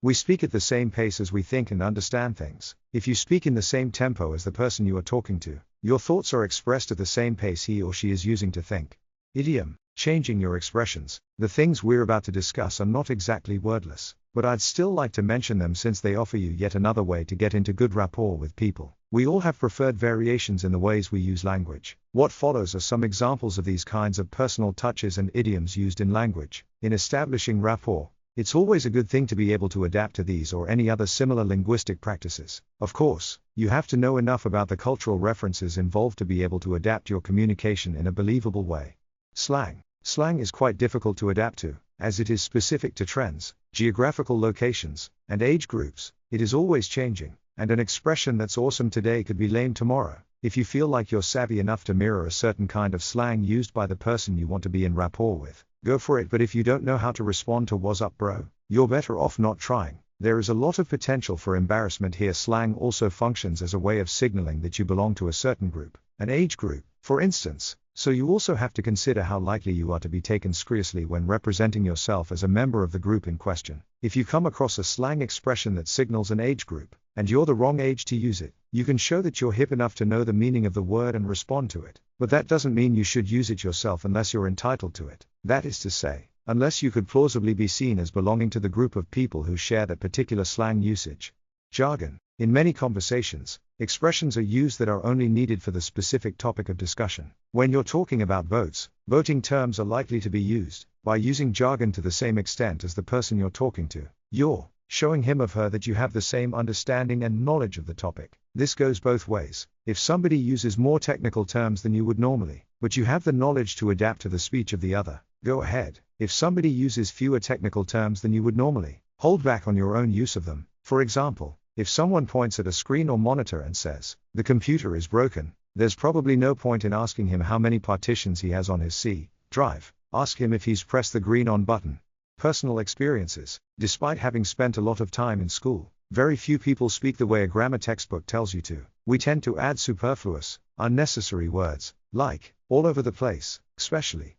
We speak at the same pace as we think and understand things. If you speak in the same tempo as the person you are talking to, your thoughts are expressed at the same pace he or she is using to think. Idiom. Changing your expressions. The things we're about to discuss are not exactly wordless, but I'd still like to mention them since they offer you yet another way to get into good rapport with people. We all have preferred variations in the ways we use language. What follows are some examples of these kinds of personal touches and idioms used in language. In establishing rapport, it's always a good thing to be able to adapt to these or any other similar linguistic practices. Of course, you have to know enough about the cultural references involved to be able to adapt your communication in a believable way. Slang. Slang is quite difficult to adapt to, as it is specific to trends, geographical locations, and age groups. It is always changing, and an expression that's awesome today could be lame tomorrow. If you feel like you're savvy enough to mirror a certain kind of slang used by the person you want to be in rapport with, go for it. But if you don't know how to respond to "what's up, bro," you're better off not trying. There is a lot of potential for embarrassment here. Slang also functions as a way of signaling that you belong to a certain group, an age group, for instance. So you also have to consider how likely you are to be taken seriously when representing yourself as a member of the group in question. If you come across a slang expression that signals an age group, and you're the wrong age to use it, you can show that you're hip enough to know the meaning of the word and respond to it. But that doesn't mean you should use it yourself unless you're entitled to it. That is to say, unless you could plausibly be seen as belonging to the group of people who share that particular slang usage. Jargon. In many conversations, expressions are used that are only needed for the specific topic of discussion. When you're talking about votes, voting terms are likely to be used. By using jargon to the same extent as the person you're talking to, you're showing him or her that you have the same understanding and knowledge of the topic. This goes both ways. If somebody uses more technical terms than you would normally, but you have the knowledge to adapt to the speech of the other, go ahead. If somebody uses fewer technical terms than you would normally, hold back on your own use of them. For example, if someone points at a screen or monitor and says, "The computer is broken," there's probably no point in asking him how many partitions he has on his C drive. Ask him if he's pressed the green on button. Personal experiences. Despite having spent a lot of time in school, very few people speak the way a grammar textbook tells you to. We tend to add superfluous, unnecessary words, like, all over the place, especially,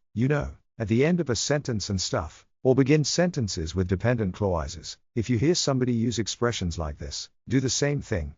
at the end of a sentence and stuff, or begin sentences with dependent clauses. If you hear somebody use expressions like this, do the same thing.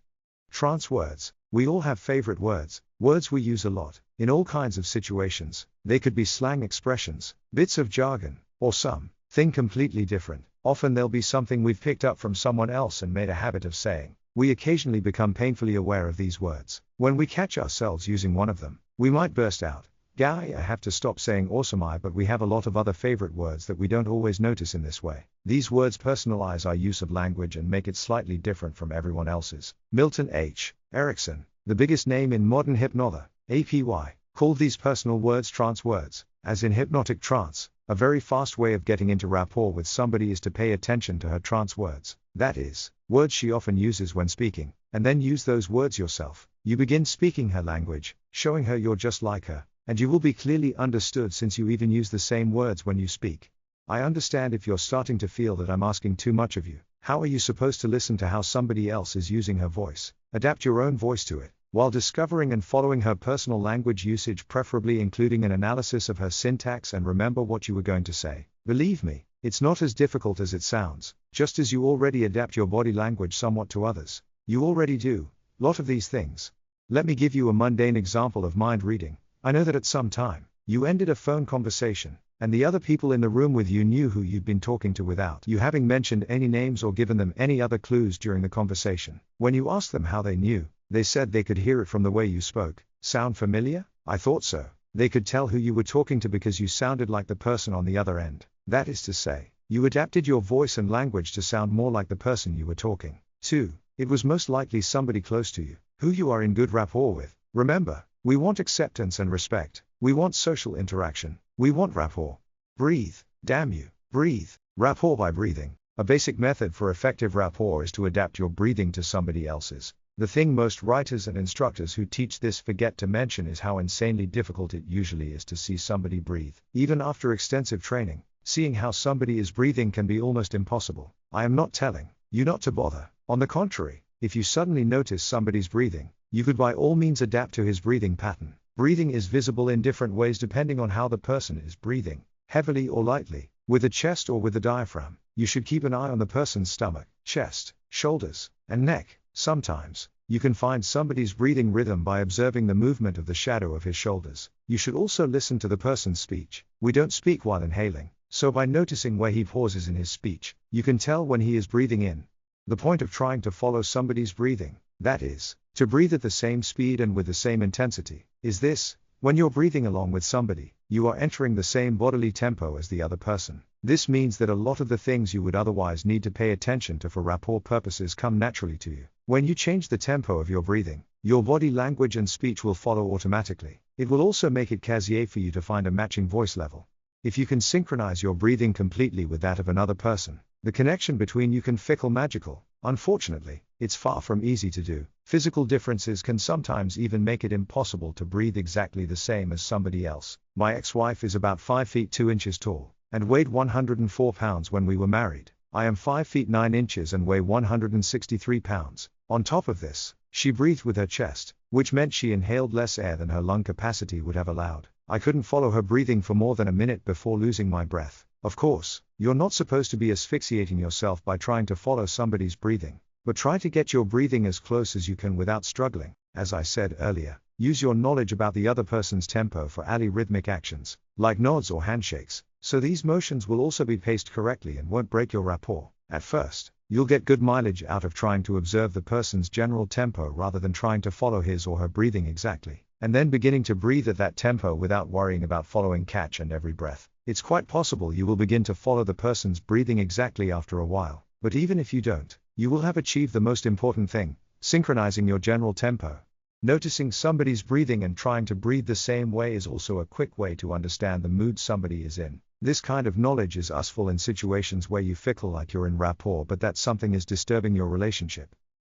Trance words. We all have favorite words, words we use a lot, in all kinds of situations. They could be slang expressions, bits of jargon, or something completely different. Often they'll be something we've picked up from someone else and made a habit of saying. We occasionally become painfully aware of these words. When we catch ourselves using one of them, we might burst out, "Guy, I have to stop saying awesome I," but we have a lot of other favorite words that we don't always notice in this way. These words personalize our use of language and make it slightly different from everyone else's. Milton H. Erickson, the biggest name in modern hypnother, APY, called these personal words trance words, as in hypnotic trance. A very fast way of getting into rapport with somebody is to pay attention to her trance words. That is, words she often uses when speaking, and then use those words yourself. You begin speaking her language, showing her you're just like her, and you will be clearly understood since you even use the same words when you speak. I understand if you're starting to feel that I'm asking too much of you. How are you supposed to listen to how somebody else is using her voice? Adapt your own voice to it, while discovering and following her personal language usage, preferably including an analysis of her syntax, and remember what you were going to say. Believe me, it's not as difficult as it sounds. Just as you already adapt your body language somewhat to others, you already do a lot of these things. Let me give you a mundane example of mind reading. I know that at some time, you ended a phone conversation, and the other people in the room with you knew who you'd been talking to without you having mentioned any names or given them any other clues during the conversation. When you asked them how they knew, they said they could hear it from the way you spoke. Sound familiar? I thought so. They could tell who you were talking to because you sounded like the person on the other end. That is to say, you adapted your voice and language to sound more like the person you were talking to. It was most likely somebody close to you, who you are in good rapport with. Remember, we want acceptance and respect. We want social interaction. We want rapport. Breathe. Damn you. Breathe. Rapport by breathing. A basic method for effective rapport is to adapt your breathing to somebody else's. The thing most writers and instructors who teach this forget to mention is how insanely difficult it usually is to see somebody breathe. Even after extensive training, seeing how somebody is breathing can be almost impossible. I am not telling you not to bother. On the contrary, if you suddenly notice somebody's breathing, you could by all means adapt to his breathing pattern. Breathing is visible in different ways depending on how the person is breathing, heavily or lightly, with the chest or with the diaphragm. You should keep an eye on the person's stomach, chest, shoulders, and neck. Sometimes, you can find somebody's breathing rhythm by observing the movement of the shadow of his shoulders. You should also listen to the person's speech. We don't speak while inhaling, so by noticing where he pauses in his speech, you can tell when he is breathing in. The point of trying to follow somebody's breathing, that is, to breathe at the same speed and with the same intensity, is this: when you're breathing along with somebody, you are entering the same bodily tempo as the other person. This means that a lot of the things you would otherwise need to pay attention to for rapport purposes come naturally to you. When you change the tempo of your breathing, your body language and speech will follow automatically. It will also make it easier for you to find a matching voice level. If you can synchronize your breathing completely with that of another person, the connection between you can fickle magical. Unfortunately, it's far from easy to do. Physical differences can sometimes even make it impossible to breathe exactly the same as somebody else. My ex-wife is about 5 feet 2 inches tall, and weighed 104 pounds when we were married. I am 5 feet 9 inches and weigh 163 pounds. On top of this, she breathed with her chest, which meant she inhaled less air than her lung capacity would have allowed. I couldn't follow her breathing for more than a minute before losing my breath. Of course, you're not supposed to be asphyxiating yourself by trying to follow somebody's breathing, but try to get your breathing as close as you can without struggling. As I said earlier, use your knowledge about the other person's tempo for rhythmic actions, like nods or handshakes, so these motions will also be paced correctly and won't break your rapport. At first, you'll get good mileage out of trying to observe the person's general tempo rather than trying to follow his or her breathing exactly, and then beginning to breathe at that tempo without worrying about following catch and every breath. It's quite possible you will begin to follow the person's breathing exactly after a while, but even if you don't, you will have achieved the most important thing: synchronizing your general tempo. Noticing somebody's breathing and trying to breathe the same way is also a quick way to understand the mood somebody is in. This kind of knowledge is useful in situations where you fickle like you're in rapport but that something is disturbing your relationship.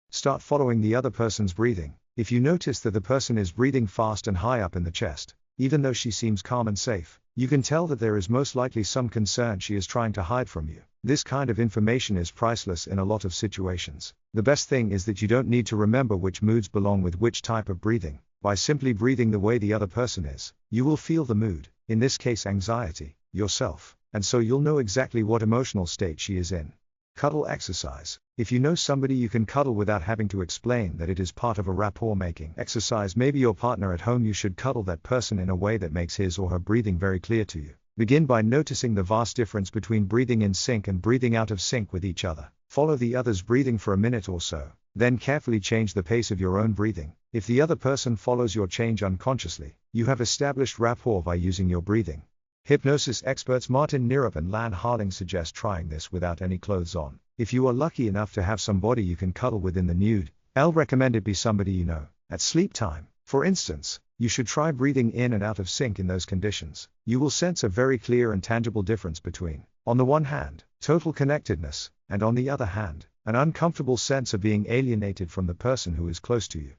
Start following the other person's breathing. If you notice that the person is breathing fast and high up in the chest, even though she seems calm and safe, you can tell that there is most likely some concern she is trying to hide from you. This kind of information is priceless in a lot of situations. The best thing is that you don't need to remember which moods belong with which type of breathing. By simply breathing the way the other person is, you will feel the mood, in this case anxiety, yourself, and so you'll know exactly what emotional state she is in. Cuddle exercise. If you know somebody you can cuddle without having to explain that it is part of a rapport making exercise, maybe your partner at home, you should cuddle that person in a way that makes his or her breathing very clear to you. Begin by noticing the vast difference between breathing in sync and breathing out of sync with each other. Follow the other's breathing for a minute or so, then carefully change the pace of your own breathing. If the other person follows your change unconsciously, you have established rapport by using your breathing. Hypnosis experts Martin Nirup and Lan Harling suggest trying this without any clothes on. If you are lucky enough to have somebody you can cuddle with in the nude, I'll recommend it be somebody you know. At sleep time, for instance, you should try breathing in and out of sync in those conditions. You will sense a very clear and tangible difference between, on the one hand, total connectedness, and on the other hand, an uncomfortable sense of being alienated from the person who is close to you.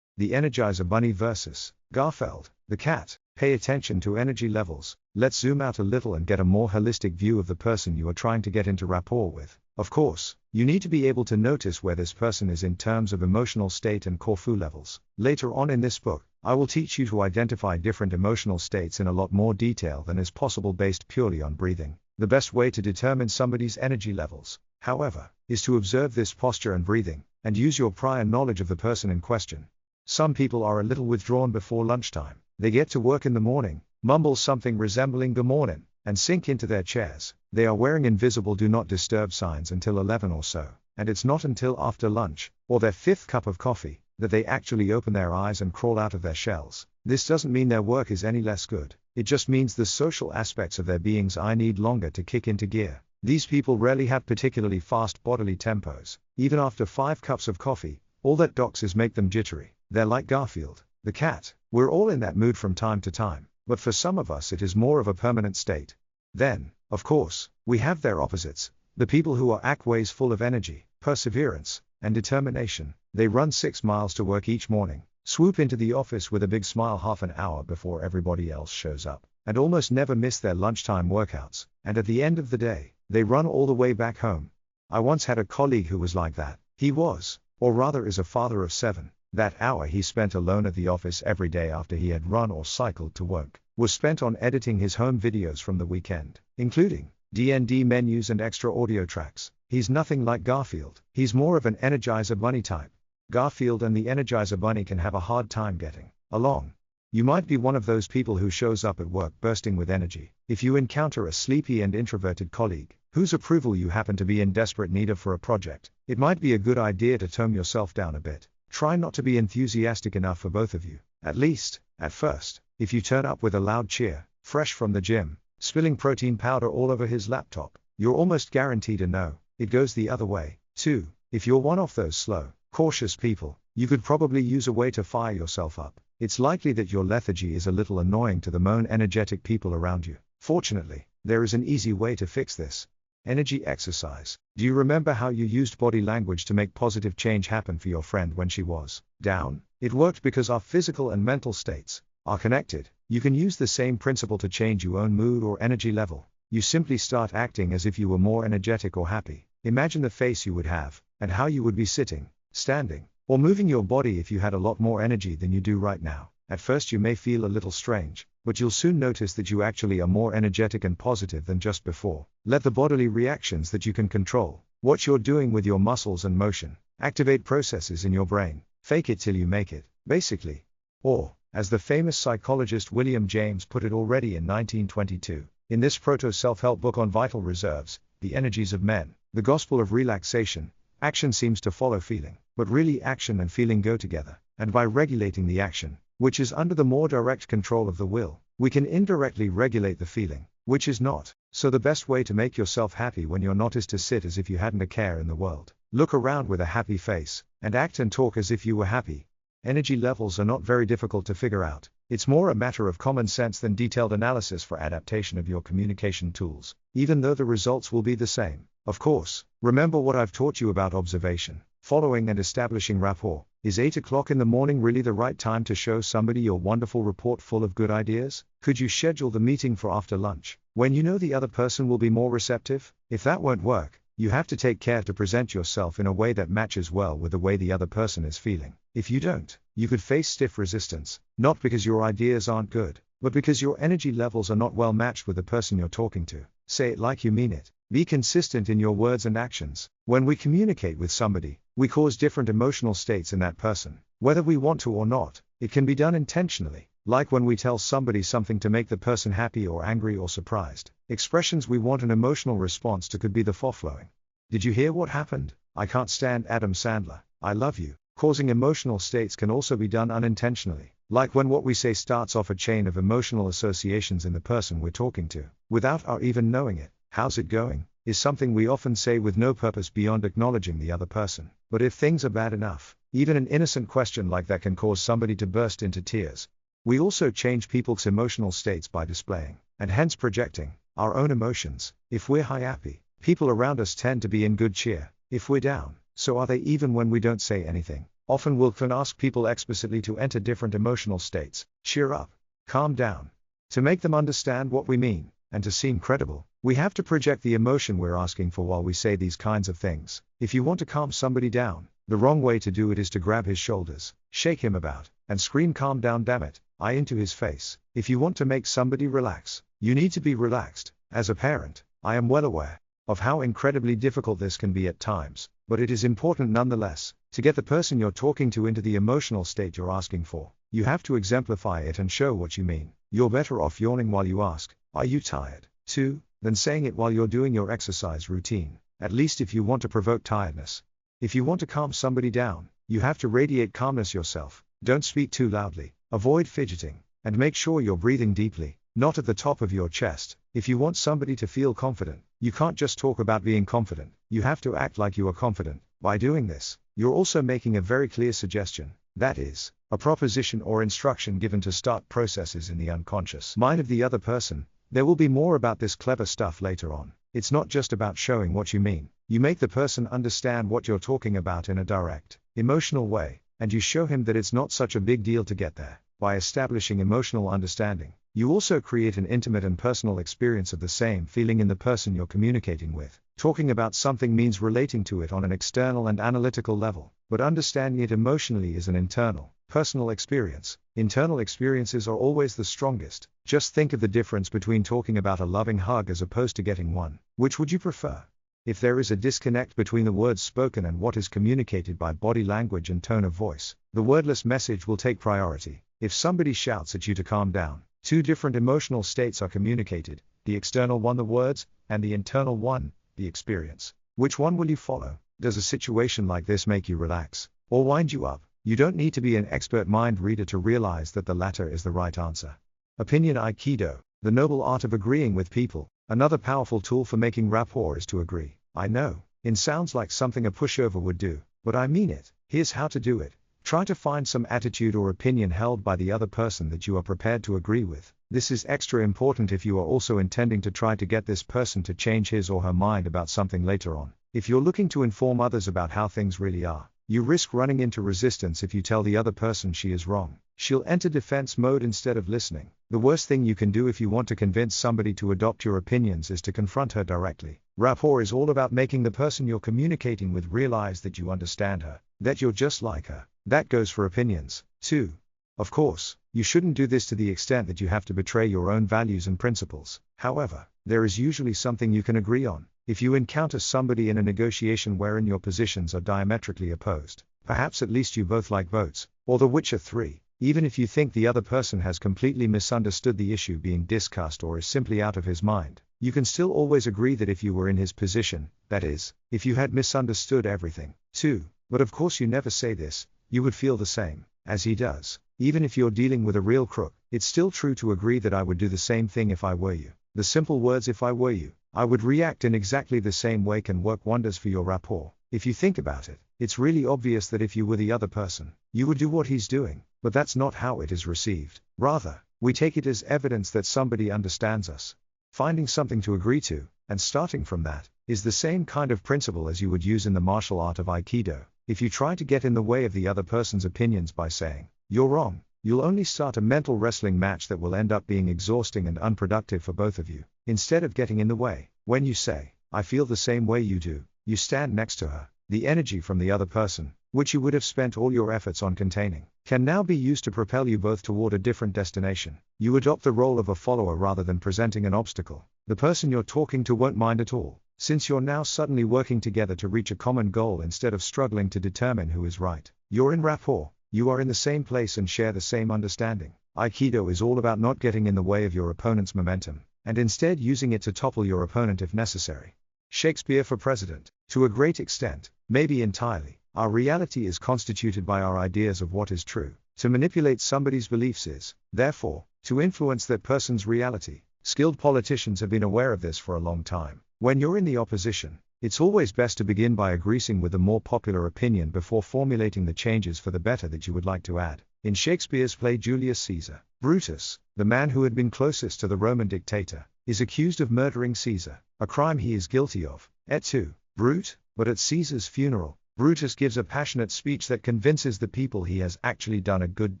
The Energizer Bunny versus Garfield, the cat. Pay attention to energy levels. Let's zoom out a little and get a more holistic view of the person you are trying to get into rapport with. Of course, you need to be able to notice where this person is in terms of emotional state and Corfu levels. Later on in this book, I will teach you to identify different emotional states in a lot more detail than is possible based purely on breathing. The best way to determine somebody's energy levels, however, is to observe this posture and breathing, and use your prior knowledge of the person in question. Some people are a little withdrawn before lunchtime. They get to work in the morning, mumble something resembling "good morning," and sink into their chairs. They are wearing invisible do not disturb signs until 11 or so, and it's not until after lunch, or their 5th cup of coffee, that they actually open their eyes and crawl out of their shells. This doesn't mean their work is any less good. It just means the social aspects of their beings need longer to kick into gear. These people rarely have particularly fast bodily tempos. Even after 5 cups of coffee, all that does is make them jittery. They're like Garfield, the cat. We're all in that mood from time to time, but for some of us it is more of a permanent state. Then, of course, we have their opposites, the people who are always full of energy, perseverance, and determination. They run 6 miles to work each morning, swoop into the office with a big smile half an hour before everybody else shows up, and almost never miss their lunchtime workouts, and at the end of the day, they run all the way back home. I once had a colleague who was like that. He was, or rather is, a father of 7. That hour he spent alone at the office every day after he had run or cycled to work, was spent on editing his home videos from the weekend, including D&D menus and extra audio tracks. He's nothing like Garfield. He's more of an Energizer Bunny type. Garfield and the Energizer Bunny can have a hard time getting along. You might be one of those people who shows up at work bursting with energy. If you encounter a sleepy and introverted colleague, whose approval you happen to be in desperate need of for a project, it might be a good idea to tone yourself down a bit. Try not to be enthusiastic enough for both of you, at least, at first. If you turn up with a loud cheer, fresh from the gym, spilling protein powder all over his laptop, you're almost guaranteed a no. It goes the other way, too. If you're one of those slow, cautious people, you could probably use a way to fire yourself up. It's likely that your lethargy is a little annoying to the more energetic people around you. Fortunately, there is an easy way to fix this. Energy exercise. Do you remember how you used body language to make positive change happen for your friend when she was down? It worked because our physical and mental states are connected. You can use the same principle to change your own mood or energy level. You simply start acting as if you were more energetic or happy. Imagine the face you would have, and how you would be sitting, standing, or moving your body if you had a lot more energy than you do right now. At first you may feel a little strange, but you'll soon notice that you actually are more energetic and positive than just before. Let the bodily reactions that you can control, what you're doing with your muscles and motion, activate processes in your brain. Fake it till you make it, basically. Or, as the famous psychologist William James put it already in 1922, in this proto-self-help book on vital reserves, The Energies of Men, the gospel of relaxation, action seems to follow feeling, but really action and feeling go together, and by regulating the action, which is under the more direct control of the will, we can indirectly regulate the feeling, which is not. So the best way to make yourself happy when you're not is to sit as if you hadn't a care in the world. Look around with a happy face, and act and talk as if you were happy. Energy levels are not very difficult to figure out. It's more a matter of common sense than detailed analysis for adaptation of your communication tools, even though the results will be the same. Of course, remember what I've taught you about observation, following and establishing rapport. Is 8 o'clock in the morning really the right time to show somebody your wonderful report full of good ideas? Could you schedule the meeting for after lunch, when you know the other person will be more receptive? If that won't work, you have to take care to present yourself in a way that matches well with the way the other person is feeling. If you don't, you could face stiff resistance, not because your ideas aren't good, but because your energy levels are not well matched with the person you're talking to. Say it like you mean it. Be consistent in your words and actions. When we communicate with somebody, we cause different emotional states in that person. Whether we want to or not, it can be done intentionally, like when we tell somebody something to make the person happy or angry or surprised. Expressions we want an emotional response to could be the following. Did you hear what happened? I can't stand Adam Sandler. I love you. Causing emotional states can also be done unintentionally, like when what we say starts off a chain of emotional associations in the person we're talking to, without our even knowing it. How's it going? Is something we often say with no purpose beyond acknowledging the other person. But if things are bad enough, even an innocent question like that can cause somebody to burst into tears. We also change people's emotional states by displaying, and hence projecting, our own emotions. If we're happy, people around us tend to be in good cheer. If we're down, so are they, even when we don't say anything. Often we'll can ask people explicitly to enter different emotional states. Cheer up. Calm down. To make them understand what we mean, and to seem credible, we have to project the emotion we're asking for while we say these kinds of things. If you want to calm somebody down, the wrong way to do it is to grab his shoulders, shake him about, and scream calm down dammit, into his face. If you want to make somebody relax, you need to be relaxed. As a parent, I am well aware of how incredibly difficult this can be at times, but it is important nonetheless, to get the person you're talking to into the emotional state you're asking for. You have to exemplify it and show what you mean. You're better off yawning while you ask, "Are you tired?" too, than saying it while you're doing your exercise routine, at least if you want to provoke tiredness. If you want to calm somebody down, you have to radiate calmness yourself. Don't speak too loudly, avoid fidgeting, and make sure you're breathing deeply, not at the top of your chest. If you want somebody to feel confident, you can't just talk about being confident, you have to act like you are confident. By doing this, you're also making a very clear suggestion, that is, a proposition or instruction given to start processes in the unconscious mind of the other person. There will be more about this clever stuff later on. It's not just about showing what you mean. You make the person understand what you're talking about in a direct, emotional way, and you show him that it's not such a big deal to get there. By establishing emotional understanding, you also create an intimate and personal experience of the same feeling in the person you're communicating with. Talking about something means relating to it on an external and analytical level, but understanding it emotionally is an internal, personal experience. Internal experiences are always the strongest. Just think of the difference between talking about a loving hug as opposed to getting one. Which would you prefer? If there is a disconnect between the words spoken and what is communicated by body language and tone of voice, the wordless message will take priority. If somebody shouts at you to calm down, two different emotional states are communicated, the external one the words, and the internal one, the experience. Which one will you follow? Does a situation like this make you relax, or wind you up? You don't need to be an expert mind reader to realize that the latter is the right answer. Opinion Aikido, the noble art of agreeing with people. Another powerful tool for making rapport is to agree. I know, it sounds like something a pushover would do, but I mean it. Here's how to do it. Try to find some attitude or opinion held by the other person that you are prepared to agree with. This is extra important if you are also intending to try to get this person to change his or her mind about something later on. If you're looking to inform others about how things really are, you risk running into resistance if you tell the other person she is wrong. She'll enter defense mode instead of listening. The worst thing you can do if you want to convince somebody to adopt your opinions is to confront her directly. Rapport is all about making the person you're communicating with realize that you understand her, that you're just like her. That goes for opinions, too. Of course, you shouldn't do this to the extent that you have to betray your own values and principles. However, there is usually something you can agree on. If you encounter somebody in a negotiation wherein your positions are diametrically opposed, perhaps at least you both like votes, or the Witcher 3, even if you think the other person has completely misunderstood the issue being discussed or is simply out of his mind, you can still always agree that if you were in his position, that is, if you had misunderstood everything, too. But of course you never say this, you would feel the same, as he does. Even if you're dealing with a real crook, it's still true to agree that I would do the same thing if I were you. The simple words "if I were you, I would react in exactly the same way" can work wonders for your rapport. If you think about it, it's really obvious that if you were the other person, you would do what he's doing, but that's not how it is received. Rather, we take it as evidence that somebody understands us. Finding something to agree to, and starting from that, is the same kind of principle as you would use in the martial art of Aikido. If you try to get in the way of the other person's opinions by saying, "You're wrong," you'll only start a mental wrestling match that will end up being exhausting and unproductive for both of you. Instead of getting in the way, when you say, "I feel the same way you do," you stand next to her. The energy from the other person, which you would have spent all your efforts on containing, can now be used to propel you both toward a different destination. You adopt the role of a follower rather than presenting an obstacle. The person you're talking to won't mind at all, since you're now suddenly working together to reach a common goal instead of struggling to determine who is right. You're in rapport, you are in the same place and share the same understanding. Aikido is all about not getting in the way of your opponent's momentum, and instead using it to topple your opponent if necessary. Shakespeare for president. To a great extent, maybe entirely, our reality is constituted by our ideas of what is true. To manipulate somebody's beliefs is, therefore, to influence that person's reality. Skilled politicians have been aware of this for a long time. When you're in the opposition, it's always best to begin by agreeing with the more popular opinion before formulating the changes for the better that you would like to add. In Shakespeare's play Julius Caesar, Brutus, the man who had been closest to the Roman dictator, is accused of murdering Caesar, a crime he is guilty of. Et tu, Brute? But at Caesar's funeral, Brutus gives a passionate speech that convinces the people he has actually done a good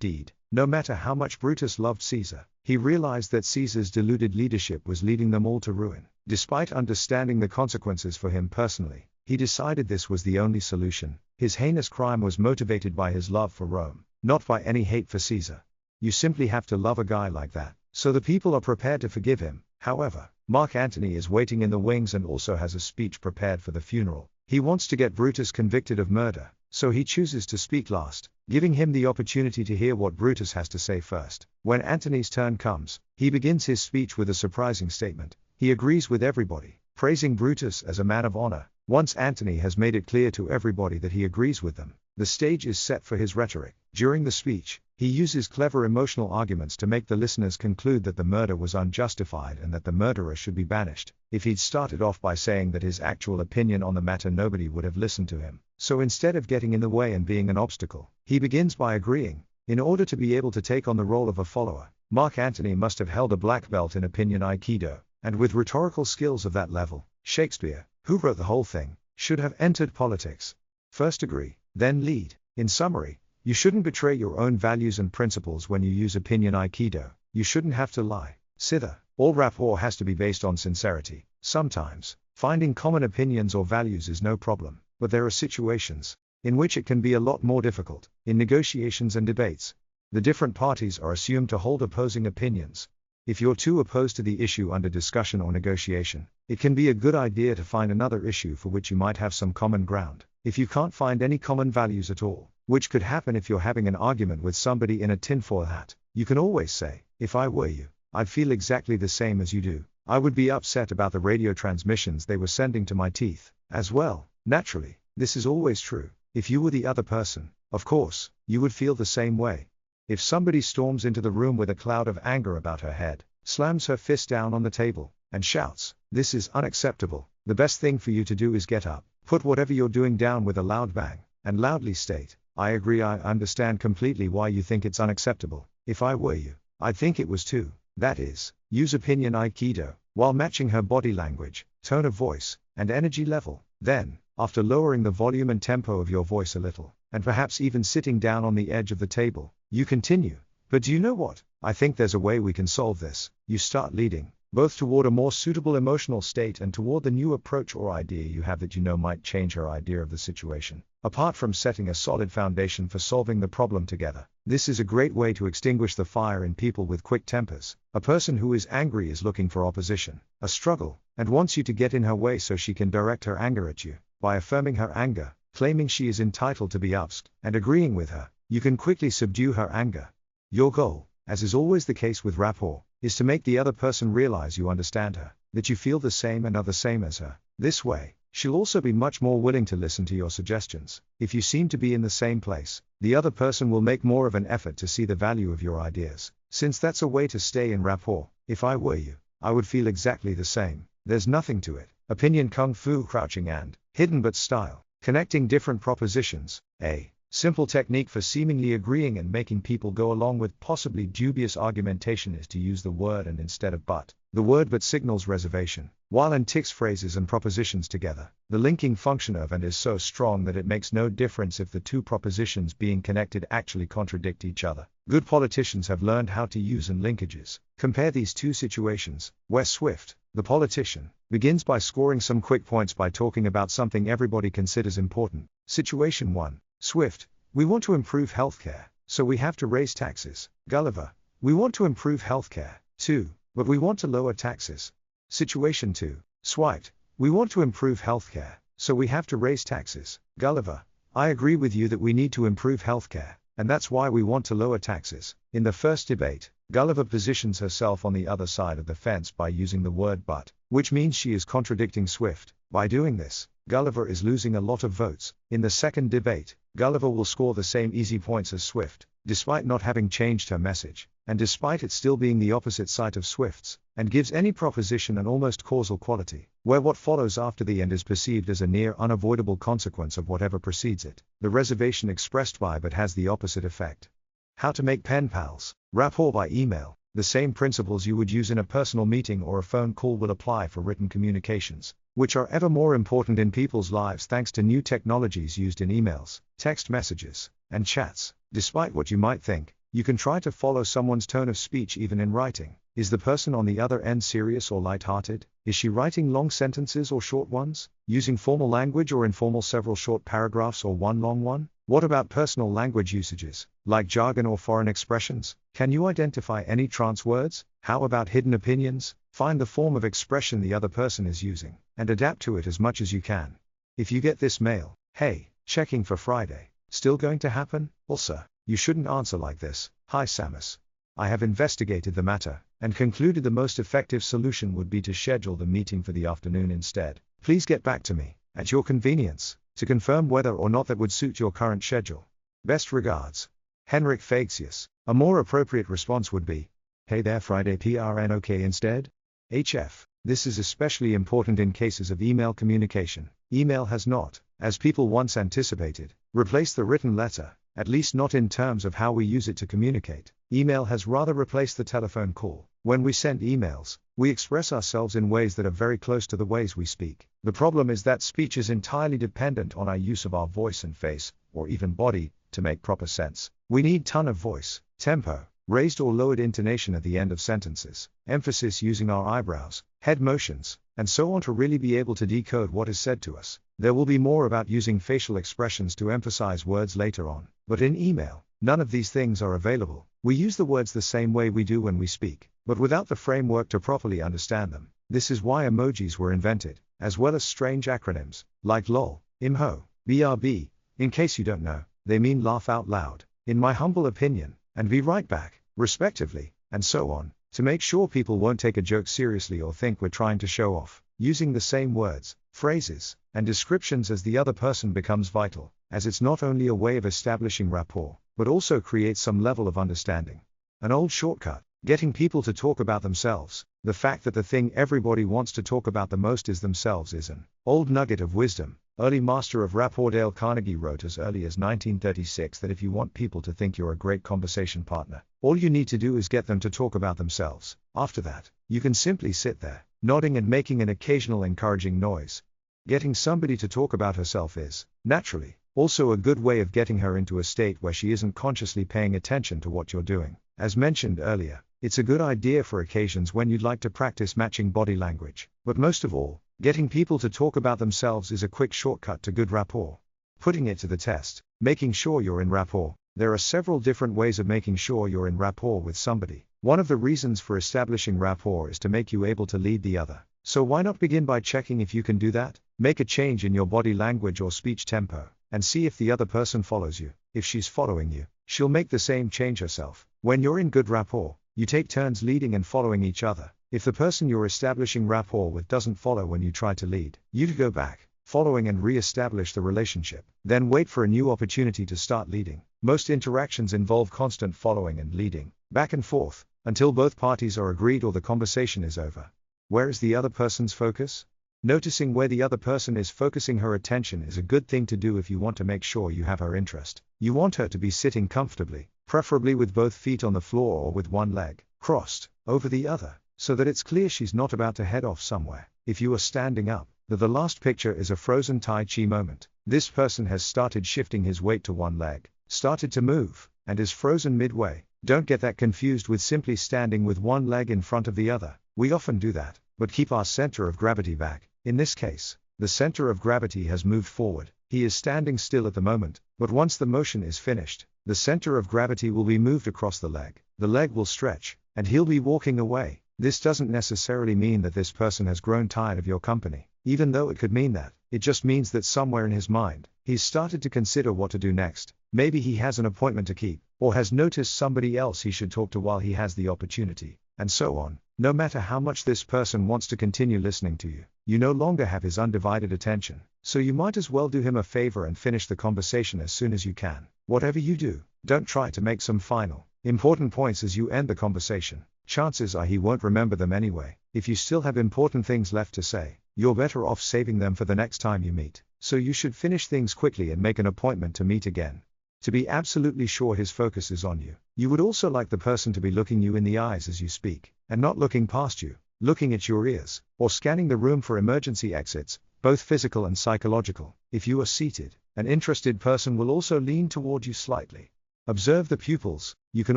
deed. No matter how much Brutus loved Caesar, he realized that Caesar's deluded leadership was leading them all to ruin. Despite understanding the consequences for him personally, he decided this was the only solution. His heinous crime was motivated by his love for Rome, not by any hate for Caesar. You simply have to love a guy like that, so the people are prepared to forgive him. However, Mark Antony is waiting in the wings and also has a speech prepared for the funeral. He wants to get Brutus convicted of murder, so he chooses to speak last, giving him the opportunity to hear what Brutus has to say first. When Antony's turn comes, he begins his speech with a surprising statement. He agrees with everybody, praising Brutus as a man of honor. Once Antony has made it clear to everybody that he agrees with them, the stage is set for his rhetoric. During the speech, he uses clever emotional arguments to make the listeners conclude that the murder was unjustified and that the murderer should be banished. If he'd started off by saying that his actual opinion on the matter, nobody would have listened to him. So instead of getting in the way and being an obstacle, he begins by agreeing. In order to be able to take on the role of a follower, Mark Antony must have held a black belt in opinion Aikido, and with rhetorical skills of that level, Shakespeare, who wrote the whole thing, should have entered politics. First agree, then lead. In summary, you shouldn't betray your own values and principles when you use opinion Aikido. You shouldn't have to lie. Sitha, all rapport has to be based on sincerity. Sometimes, finding common opinions or values is no problem, but there are situations in which it can be a lot more difficult. In negotiations and debates, the different parties are assumed to hold opposing opinions. If you're too opposed to the issue under discussion or negotiation, it can be a good idea to find another issue for which you might have some common ground. If you can't find any common values at all, which could happen if you're having an argument with somebody in a tinfoil hat, You can always say, if I were you, I'd feel exactly the same as you do. I would be upset about the radio transmissions they were sending to my teeth, as well. Naturally, this is always true. If you were the other person, of course, you would feel the same way. If somebody storms into the room with a cloud of anger about her head, slams her fist down on the table, and shouts, "This is unacceptable," the best thing for you to do is get up, put whatever you're doing down with a loud bang, and loudly state, "I agree, I understand completely why you think it's unacceptable. If I were you, I'd think it was too." That is, use opinion iido, while matching her body language, tone of voice, and energy level. Then, after lowering the volume and tempo of your voice a little, and perhaps even sitting down on the edge of the table, you continue, "But do you know what? I think there's a way we can solve this." You start leading, both toward a more suitable emotional state and toward the new approach or idea you have that you know might change her idea of the situation. Apart from setting a solid foundation for solving the problem together, this is a great way to extinguish the fire in people with quick tempers. A person who is angry is looking for opposition, a struggle, and wants you to get in her way so she can direct her anger at you. By affirming her anger, claiming she is entitled to be upset, and agreeing with her, you can quickly subdue her anger. Your goal, as is always the case with rapport, is to make the other person realize you understand her, that you feel the same and are the same as her. This way, she'll also be much more willing to listen to your suggestions. If you seem to be in the same place, the other person will make more of an effort to see the value of your ideas. Since that's a way to stay in rapport, if I were you, I would feel exactly the same. There's nothing to it. Opinion kung fu crouching and hidden but style. Connecting different propositions. A simple technique for seemingly agreeing and making people go along with possibly dubious argumentation is to use the word and instead of but. The word but signals reservation, while and ticks phrases and propositions together. The linking function of and is so strong that it makes no difference if the two propositions being connected actually contradict each other. Good politicians have learned how to use and linkages. Compare these two situations, where Swift, the politician, begins by scoring some quick points by talking about something everybody considers important. Situation 1. Swift, we want to improve healthcare, so we have to raise taxes. Gulliver, we want to improve healthcare, too, but we want to lower taxes. Situation 2. Swift, we want to improve healthcare, so we have to raise taxes. Gulliver, I agree with you that we need to improve healthcare, and that's why we want to lower taxes. In the first debate, Gulliver positions herself on the other side of the fence by using the word but, which means she is contradicting Swift. By doing this, Gulliver is losing a lot of votes. In the second debate, Gulliver will score the same easy points as Swift, despite not having changed her message, and despite it still being the opposite side of Swift's, and gives any proposition an almost causal quality, where what follows after the end is perceived as a near unavoidable consequence of whatever precedes it. The reservation expressed by but has the opposite effect. How to make pen pals. Rapport by email. The same principles you would use in a personal meeting or a phone call will apply for written communications, which are ever more important in people's lives thanks to new technologies used in emails, text messages, and chats. Despite what you might think, you can try to follow someone's tone of speech even in writing. Is the person on the other end serious or light-hearted? Is she writing long sentences or short ones? Using formal language or informal several short paragraphs or one long one? What about personal language usages, like jargon or foreign expressions? Can you identify any trance words? How about hidden opinions? Find the form of expression the other person is using, and adapt to it as much as you can. If you get this mail, "Hey, checking for Friday, still going to happen?" Also, you shouldn't answer like this, "Hi Samus. I have investigated the matter, and concluded the most effective solution would be to schedule the meeting for the afternoon instead. Please get back to me, at your convenience, to confirm whether or not that would suit your current schedule. Best regards, Henrik fexeus." A more appropriate response would be, "Hey there Friday PRN instead?" HF. This is especially important in cases of email communication. Email has not, as people once anticipated, replaced the written letter, at least not in terms of how we use it to communicate. Email has rather replaced the telephone call. When we send emails, we express ourselves in ways that are very close to the ways we speak. The problem is that speech is entirely dependent on our use of our voice and face, or even body, to make proper sense. We need tone of voice, tempo, raised or lowered intonation at the end of sentences, emphasis using our eyebrows, head motions, and so on to really be able to decode what is said to us. There will be more about using facial expressions to emphasize words later on, but in email, none of these things are available. We use the words the same way we do when we speak, but without the framework to properly understand them. This is why emojis were invented, as well as strange acronyms, like LOL, IMHO, BRB. In case you don't know, they mean laugh out loud, in my humble opinion, and be right back. respectively, and so on, to make sure people won't take a joke seriously or think we're trying to show off. Using the same words, phrases, and descriptions as the other person becomes vital, as it's not only a way of establishing rapport, but also creates some level of understanding. An old shortcut, getting people to talk about themselves. The fact that the thing everybody wants to talk about the most is themselves is an old nugget of wisdom. Early master of rapport Dale Carnegie wrote as early as 1936 that if you want people to think you're a great conversation partner, all you need to do is get them to talk about themselves. After that, you can simply sit there, nodding and making an occasional encouraging noise. Getting somebody to talk about herself is, naturally, also a good way of getting her into a state where she isn't consciously paying attention to what you're doing. As mentioned earlier, it's a good idea for occasions when you'd like to practice matching body language. But most of all, getting people to talk about themselves is a quick shortcut to good rapport. Putting it to the test, making sure you're in rapport. There are several different ways of making sure you're in rapport with somebody. One of the reasons for establishing rapport is to make you able to lead the other. So why not begin by checking if you can do that? Make a change in your body language or speech tempo, and see if the other person follows you. If she's following you, she'll make the same change herself. When you're in good rapport, you take turns leading and following each other. If the person you're establishing rapport with doesn't follow when you try to lead, you to go back, following and re-establish the relationship. Then wait for a new opportunity to start leading. Most interactions involve constant following and leading, back and forth, until both parties are agreed or the conversation is over. Where is the other person's focus? Noticing where the other person is focusing her attention is a good thing to do if you want to make sure you have her interest. You want her to be sitting comfortably, preferably with both feet on the floor or with one leg crossed over the other, so that it's clear she's not about to head off somewhere. If you are standing up, the last picture is a frozen Tai Chi moment. This person has started shifting his weight to one leg, started to move, and is frozen midway. Don't get that confused with simply standing with one leg in front of the other. We often do that, but keep our center of gravity back. In this case, the center of gravity has moved forward. He is standing still at the moment, but once the motion is finished, the center of gravity will be moved across the leg will stretch, and he'll be walking away. This doesn't necessarily mean that this person has grown tired of your company, even though it could mean that. It just means that somewhere in his mind, he's started to consider what to do next. Maybe he has an appointment to keep, or has noticed somebody else he should talk to while he has the opportunity, and so on. No matter how much this person wants to continue listening to you, you no longer have his undivided attention, so you might as well do him a favor and finish the conversation as soon as you can. Whatever you do, don't try to make some final, important points as you end the conversation. Chances are he won't remember them anyway. If you still have important things left to say, you're better off saving them for the next time you meet. So you should finish things quickly and make an appointment to meet again. To be absolutely sure his focus is on you, you would also like the person to be looking you in the eyes as you speak, and not looking past you, looking at your ears, or scanning the room for emergency exits, both physical and psychological. If you are seated, an interested person will also lean toward you slightly. Observe the pupils. You can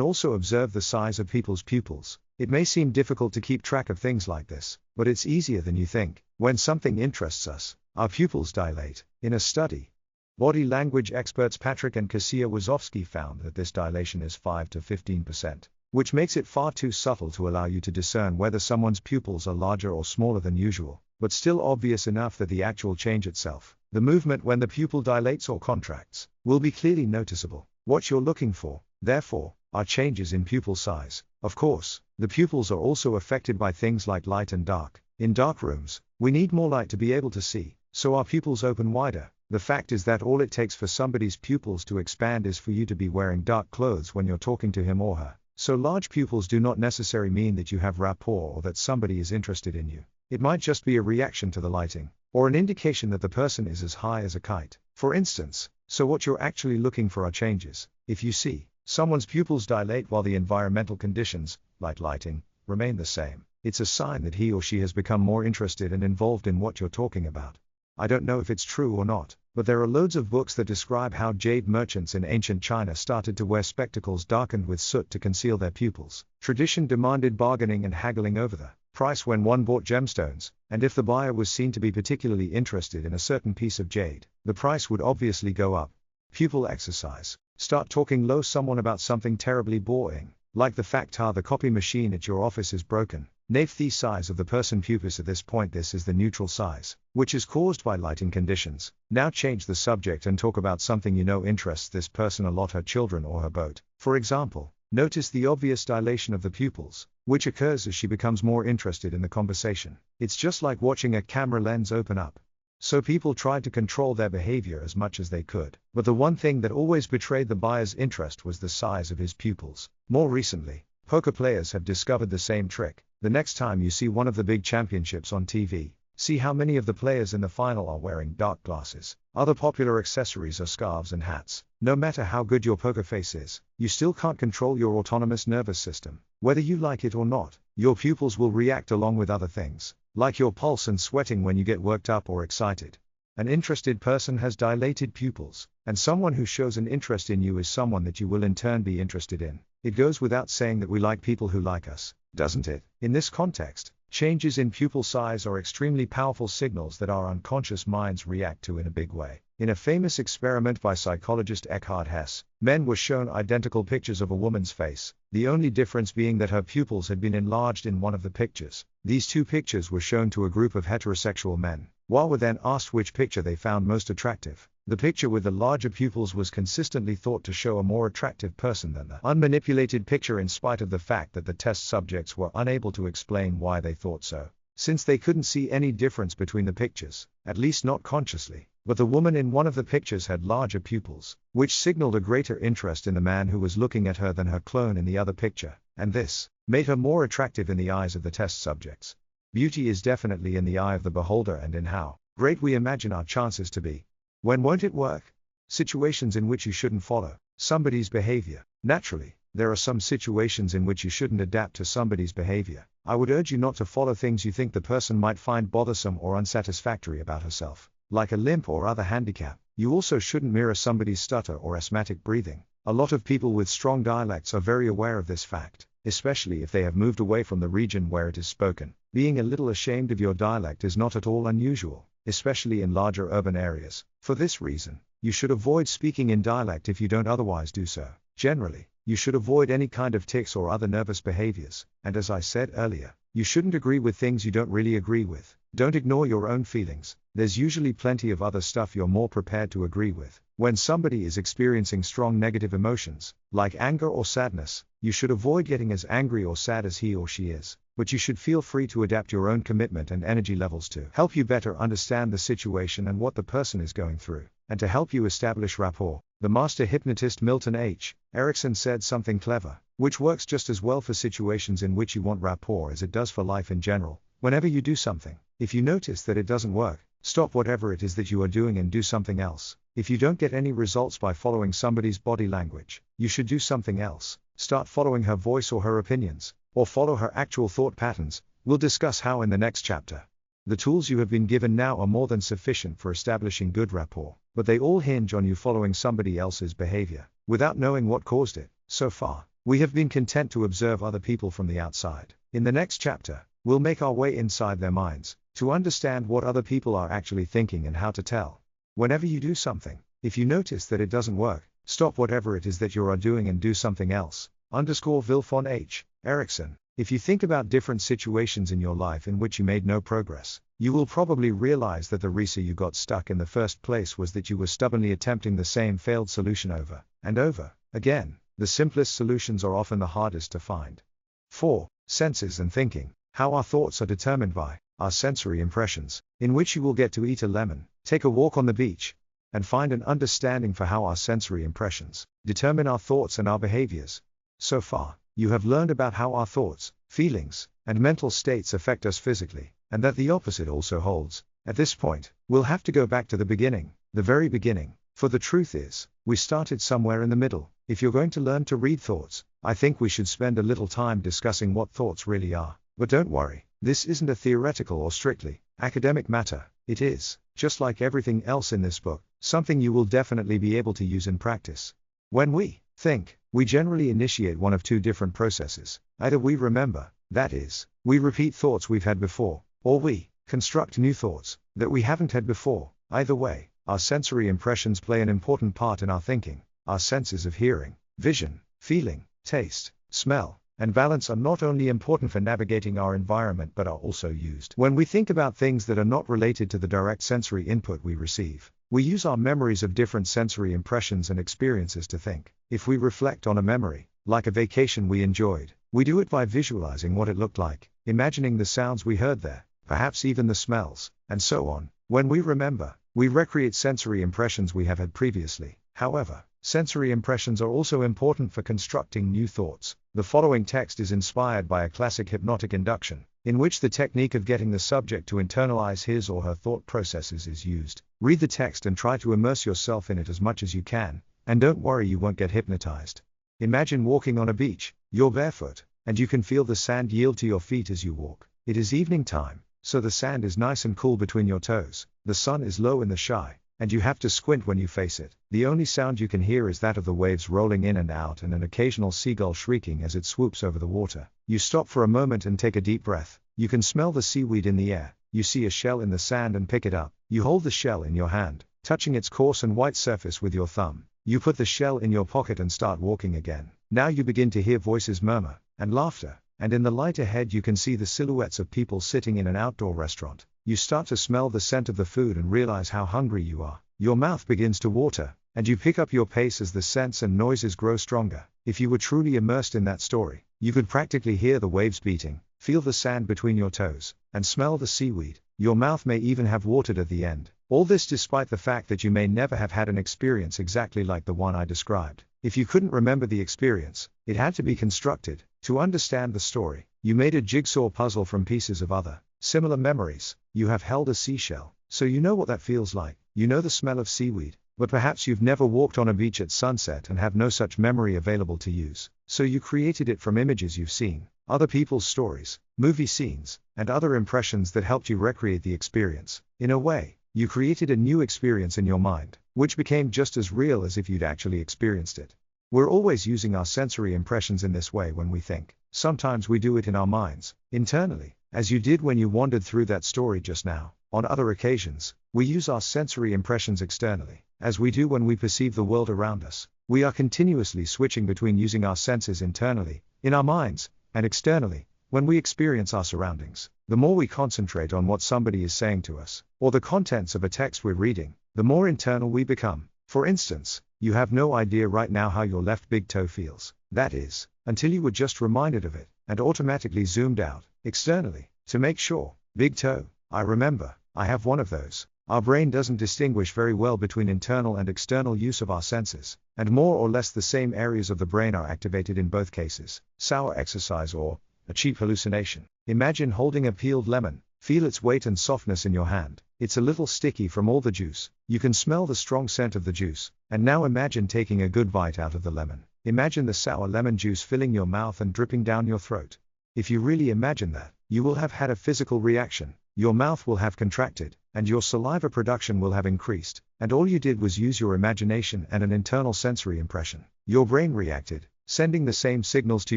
also observe the size of people's pupils. It may seem difficult to keep track of things like this, but it's easier than you think. When something interests us, our pupils dilate. In a study, body language experts Patrick and Kasia Wazowski found that this dilation is 5 to 15%, which makes it far too subtle to allow you to discern whether someone's pupils are larger or smaller than usual, but still obvious enough that the actual change itself, the movement when the pupil dilates or contracts, will be clearly noticeable. What you're looking for, therefore, are changes in pupil size. Of course, the pupils are also affected by things like light and dark. In dark rooms, we need more light to be able to see, so our pupils open wider. The fact is that all it takes for somebody's pupils to expand is for you to be wearing dark clothes when you're talking to him or her. So large pupils do not necessarily mean that you have rapport or that somebody is interested in you. It might just be a reaction to the lighting, or an indication that the person is as high as a kite, for instance. So what you're actually looking for are changes. If you see someone's pupils dilate while the environmental conditions, like lighting, remain the same, it's a sign that he or she has become more interested and involved in what you're talking about. I don't know if it's true or not, but there are loads of books that describe how jade merchants in ancient China started to wear spectacles darkened with soot to conceal their pupils. Tradition demanded bargaining and haggling over the price when one bought gemstones, and if the buyer was seen to be particularly interested in a certain piece of jade, the price would obviously go up. Pupil exercise. Start talking low someone about something terribly boring, like the fact how the copy machine at your office is broken. Name the size of the person pupils at this point. This is the neutral size, which is caused by lighting conditions. Now change the subject and talk about something you know interests this person a lot, her children or her boat. For example, Notice the obvious dilation of the pupils, which occurs as she becomes more interested in the conversation. It's just like watching a camera lens open up. So people tried to control their behavior as much as they could. But the one thing that always betrayed the buyer's interest was the size of his pupils. More recently, poker players have discovered the same trick. The next time you see one of the big championships on TV, see how many of the players in the final are wearing dark glasses. Other popular accessories are scarves and hats. No matter how good your poker face is, you still can't control your autonomous nervous system. Whether you like it or not, your pupils will react along with other things, like your pulse and sweating when you get worked up or excited. An interested person has dilated pupils, and someone who shows an interest in you is someone that you will in turn be interested in. It goes without saying that we like people who like us, doesn't it? In this context, changes in pupil size are extremely powerful signals that our unconscious minds react to in a big way. In a famous experiment by psychologist Eckhart Hess, men were shown identical pictures of a woman's face, the only difference being that her pupils had been enlarged in one of the pictures. These two pictures were shown to a group of heterosexual men, while were then asked which picture they found most attractive. The picture with the larger pupils was consistently thought to show a more attractive person than the unmanipulated picture, in spite of the fact that the test subjects were unable to explain why they thought so, since they couldn't see any difference between the pictures, at least not consciously. But the woman in one of the pictures had larger pupils, which signaled a greater interest in the man who was looking at her than her clone in the other picture, and this made her more attractive in the eyes of the test subjects. Beauty is definitely in the eye of the beholder and in how great we imagine our chances to be. When won't it work? Situations in which you shouldn't follow somebody's behavior. Naturally, there are some situations in which you shouldn't adapt to somebody's behavior. I would urge you not to follow things you think the person might find bothersome or unsatisfactory about herself, like a limp or other handicap. You also shouldn't mirror somebody's stutter or asthmatic breathing. A lot of people with strong dialects are very aware of this fact, especially if they have moved away from the region where it is spoken. Being a little ashamed of your dialect is not at all unusual, especially in larger urban areas. For this reason, you should avoid speaking in dialect if you don't otherwise do so. Generally, you should avoid any kind of tics or other nervous behaviors, and as I said earlier, you shouldn't agree with things you don't really agree with. Don't ignore your own feelings. There's usually plenty of other stuff you're more prepared to agree with. When somebody is experiencing strong negative emotions, like anger or sadness, you should avoid getting as angry or sad as he or she is, but you should feel free to adapt your own commitment and energy levels to help you better understand the situation and what the person is going through, and to help you establish rapport. The master hypnotist Milton H. Erickson said something clever, which works just as well for situations in which you want rapport as it does for life in general. Whenever you do something, if you notice that it doesn't work, stop whatever it is that you are doing and do something else. If you don't get any results by following somebody's body language, you should do something else. Start following her voice or her opinions, or follow her actual thought patterns. We'll discuss how in the next chapter. The tools you have been given now are more than sufficient for establishing good rapport, but they all hinge on you following somebody else's behavior, without knowing what caused it. So far, we have been content to observe other people from the outside. In the next chapter, we'll make our way inside their minds, to understand what other people are actually thinking and how to tell. Whenever you do something, if you notice that it doesn't work, stop whatever it is that you are doing and do something else. Wilfon H. Erickson. If you think about different situations in your life in which you made no progress, you will probably realize that the reason you got stuck in the first place was that you were stubbornly attempting the same failed solution over and over again. The simplest solutions are often the hardest to find. 4. Senses and thinking. How our thoughts are determined by our sensory impressions, in which you will get to eat a lemon, take a walk on the beach, and find an understanding for how our sensory impressions determine our thoughts and our behaviors. So far, you have learned about how our thoughts, feelings, and mental states affect us physically, and that the opposite also holds. At this point, we'll have to go back to the beginning, the very beginning, for the truth is, we started somewhere in the middle. If you're going to learn to read thoughts, I think we should spend a little time discussing what thoughts really are. But don't worry, this isn't a theoretical or strictly academic matter. It is, just like everything else in this book, something you will definitely be able to use in practice. When we think, we generally initiate one of two different processes. Either we remember, that is, we repeat thoughts we've had before, or we construct new thoughts that we haven't had before. Either way, our sensory impressions play an important part in our thinking. Our senses of hearing, vision, feeling, taste, smell, and balance are not only important for navigating our environment but are also used when we think about things that are not related to the direct sensory input we receive. We use our memories of different sensory impressions and experiences to think. If we reflect on a memory, like a vacation we enjoyed. We do it by visualizing what it looked like, imagining the sounds we heard there, perhaps even the smells, and so on. When we remember, we recreate sensory impressions we have had previously. However, sensory impressions are also important for constructing new thoughts. The following text is inspired by a classic hypnotic induction, in which the technique of getting the subject to internalize his or her thought processes is used. Read the text and try to immerse yourself in it as much as you can, and don't worry, you won't get hypnotized. Imagine walking on a beach. You're barefoot, and you can feel the sand yield to your feet as you walk. It is evening time, so the sand is nice and cool between your toes. The sun is low in the sky, and you have to squint when you face it. The only sound you can hear is that of the waves rolling in and out and an occasional seagull shrieking as it swoops over the water. You stop for a moment and take a deep breath. You can smell the seaweed in the air. You see a shell in the sand and pick it up. You hold the shell in your hand, touching its coarse and white surface with your thumb. You put the shell in your pocket and start walking again. Now you begin to hear voices murmur, and laughter, and in the light ahead you can see the silhouettes of people sitting in an outdoor restaurant. You start to smell the scent of the food and realize how hungry you are. Your mouth begins to water, and you pick up your pace as the scents and noises grow stronger. If you were truly immersed in that story, you could practically hear the waves beating, feel the sand between your toes, and smell the seaweed. Your mouth may even have watered at the end. All this despite the fact that you may never have had an experience exactly like the one I described. If you couldn't remember the experience, it had to be constructed. To understand the story, you made a jigsaw puzzle from pieces of other, similar memories. You have held a seashell, so you know what that feels like. You know the smell of seaweed, but perhaps you've never walked on a beach at sunset and have no such memory available to use. So you created it from images you've seen, other people's stories, movie scenes, and other impressions that helped you recreate the experience. In a way, you created a new experience in your mind, which became just as real as if you'd actually experienced it. We're always using our sensory impressions in this way when we think. Sometimes we do it in our minds, internally, as you did when you wandered through that story just now. On other occasions, we use our sensory impressions externally, as we do when we perceive the world around us. We are continuously switching between using our senses internally, in our minds, and externally, when we experience our surroundings. The more we concentrate on what somebody is saying to us, or the contents of a text we're reading, the more internal we become. For instance, you have no idea right now how your left big toe feels. That is, until you were just reminded of it, and automatically zoomed out, externally, to make sure. Big toe, I remember, I have one of those. Our brain doesn't distinguish very well between internal and external use of our senses, and more or less the same areas of the brain are activated in both cases. Sour exercise or a cheap hallucination. Imagine holding a peeled lemon. Feel its weight and softness in your hand. It's a little sticky from all the juice. You can smell the strong scent of the juice. And now imagine taking a good bite out of the lemon. Imagine the sour lemon juice filling your mouth and dripping down your throat. If you really imagine that, you will have had a physical reaction. Your mouth will have contracted, and your saliva production will have increased. And all you did was use your imagination and an internal sensory impression. Your brain reacted, sending the same signals to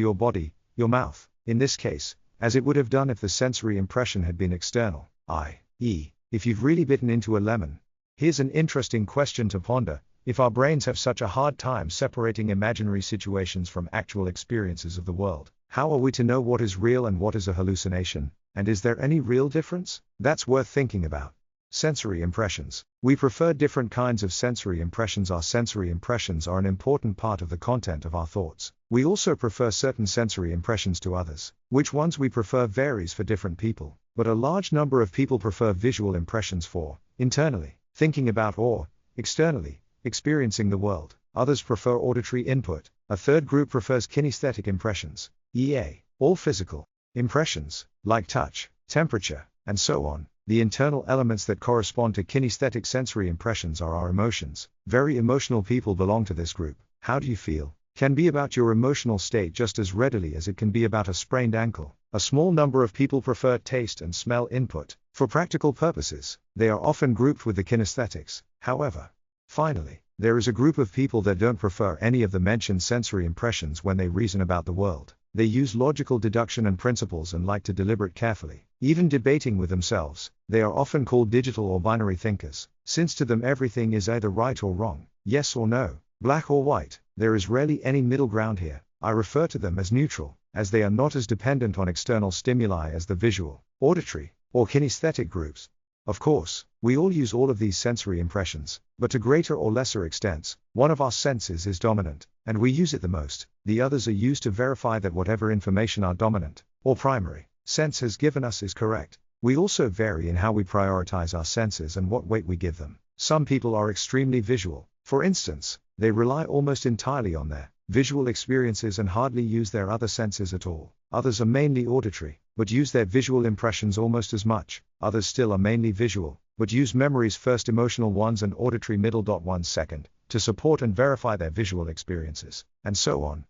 your body, your mouth, in this case, as it would have done if the sensory impression had been external, i.e., if you've really bitten into a lemon. Here's an interesting question to ponder. If our brains have such a hard time separating imaginary situations from actual experiences of the world, how are we to know what is real and what is a hallucination? And is there any real difference? That's worth thinking about. Sensory impressions. We prefer different kinds of sensory impressions. Our sensory impressions are an important part of the content of our thoughts. We also prefer certain sensory impressions to others. Which ones we prefer varies for different people, but a large number of people prefer visual impressions for, internally, thinking about or, externally, experiencing the world. Others prefer auditory input. A third group prefers kinesthetic impressions, e.a., all physical impressions, like touch, temperature, and so on. The internal elements that correspond to kinesthetic sensory impressions are our emotions. Very emotional people belong to this group. How do you feel? Can be about your emotional state just as readily as it can be about a sprained ankle. A small number of people prefer taste and smell input. For practical purposes, they are often grouped with the kinesthetics. However, finally, there is a group of people that don't prefer any of the mentioned sensory impressions when they reason about the world. They use logical deduction and principles and like to deliberate carefully, even debating with themselves. They are often called digital or binary thinkers, since to them everything is either right or wrong, yes or no, black or white. There is rarely any middle ground here. I refer to them as neutral, as they are not as dependent on external stimuli as the visual, auditory, or kinesthetic groups. Of course, we all use all of these sensory impressions, but to greater or lesser extents. One of our senses is dominant, and we use it the most. The others are used to verify that whatever information our dominant, or primary, sense has given us is correct. We also vary in how we prioritize our senses and what weight we give them. Some people are extremely visual. For instance, they rely almost entirely on their visual experiences and hardly use their other senses at all. Others are mainly auditory, but use their visual impressions almost as much. Others still are mainly visual, but use memories first, emotional ones, and auditory middle ones second, to support and verify their visual experiences, and so on.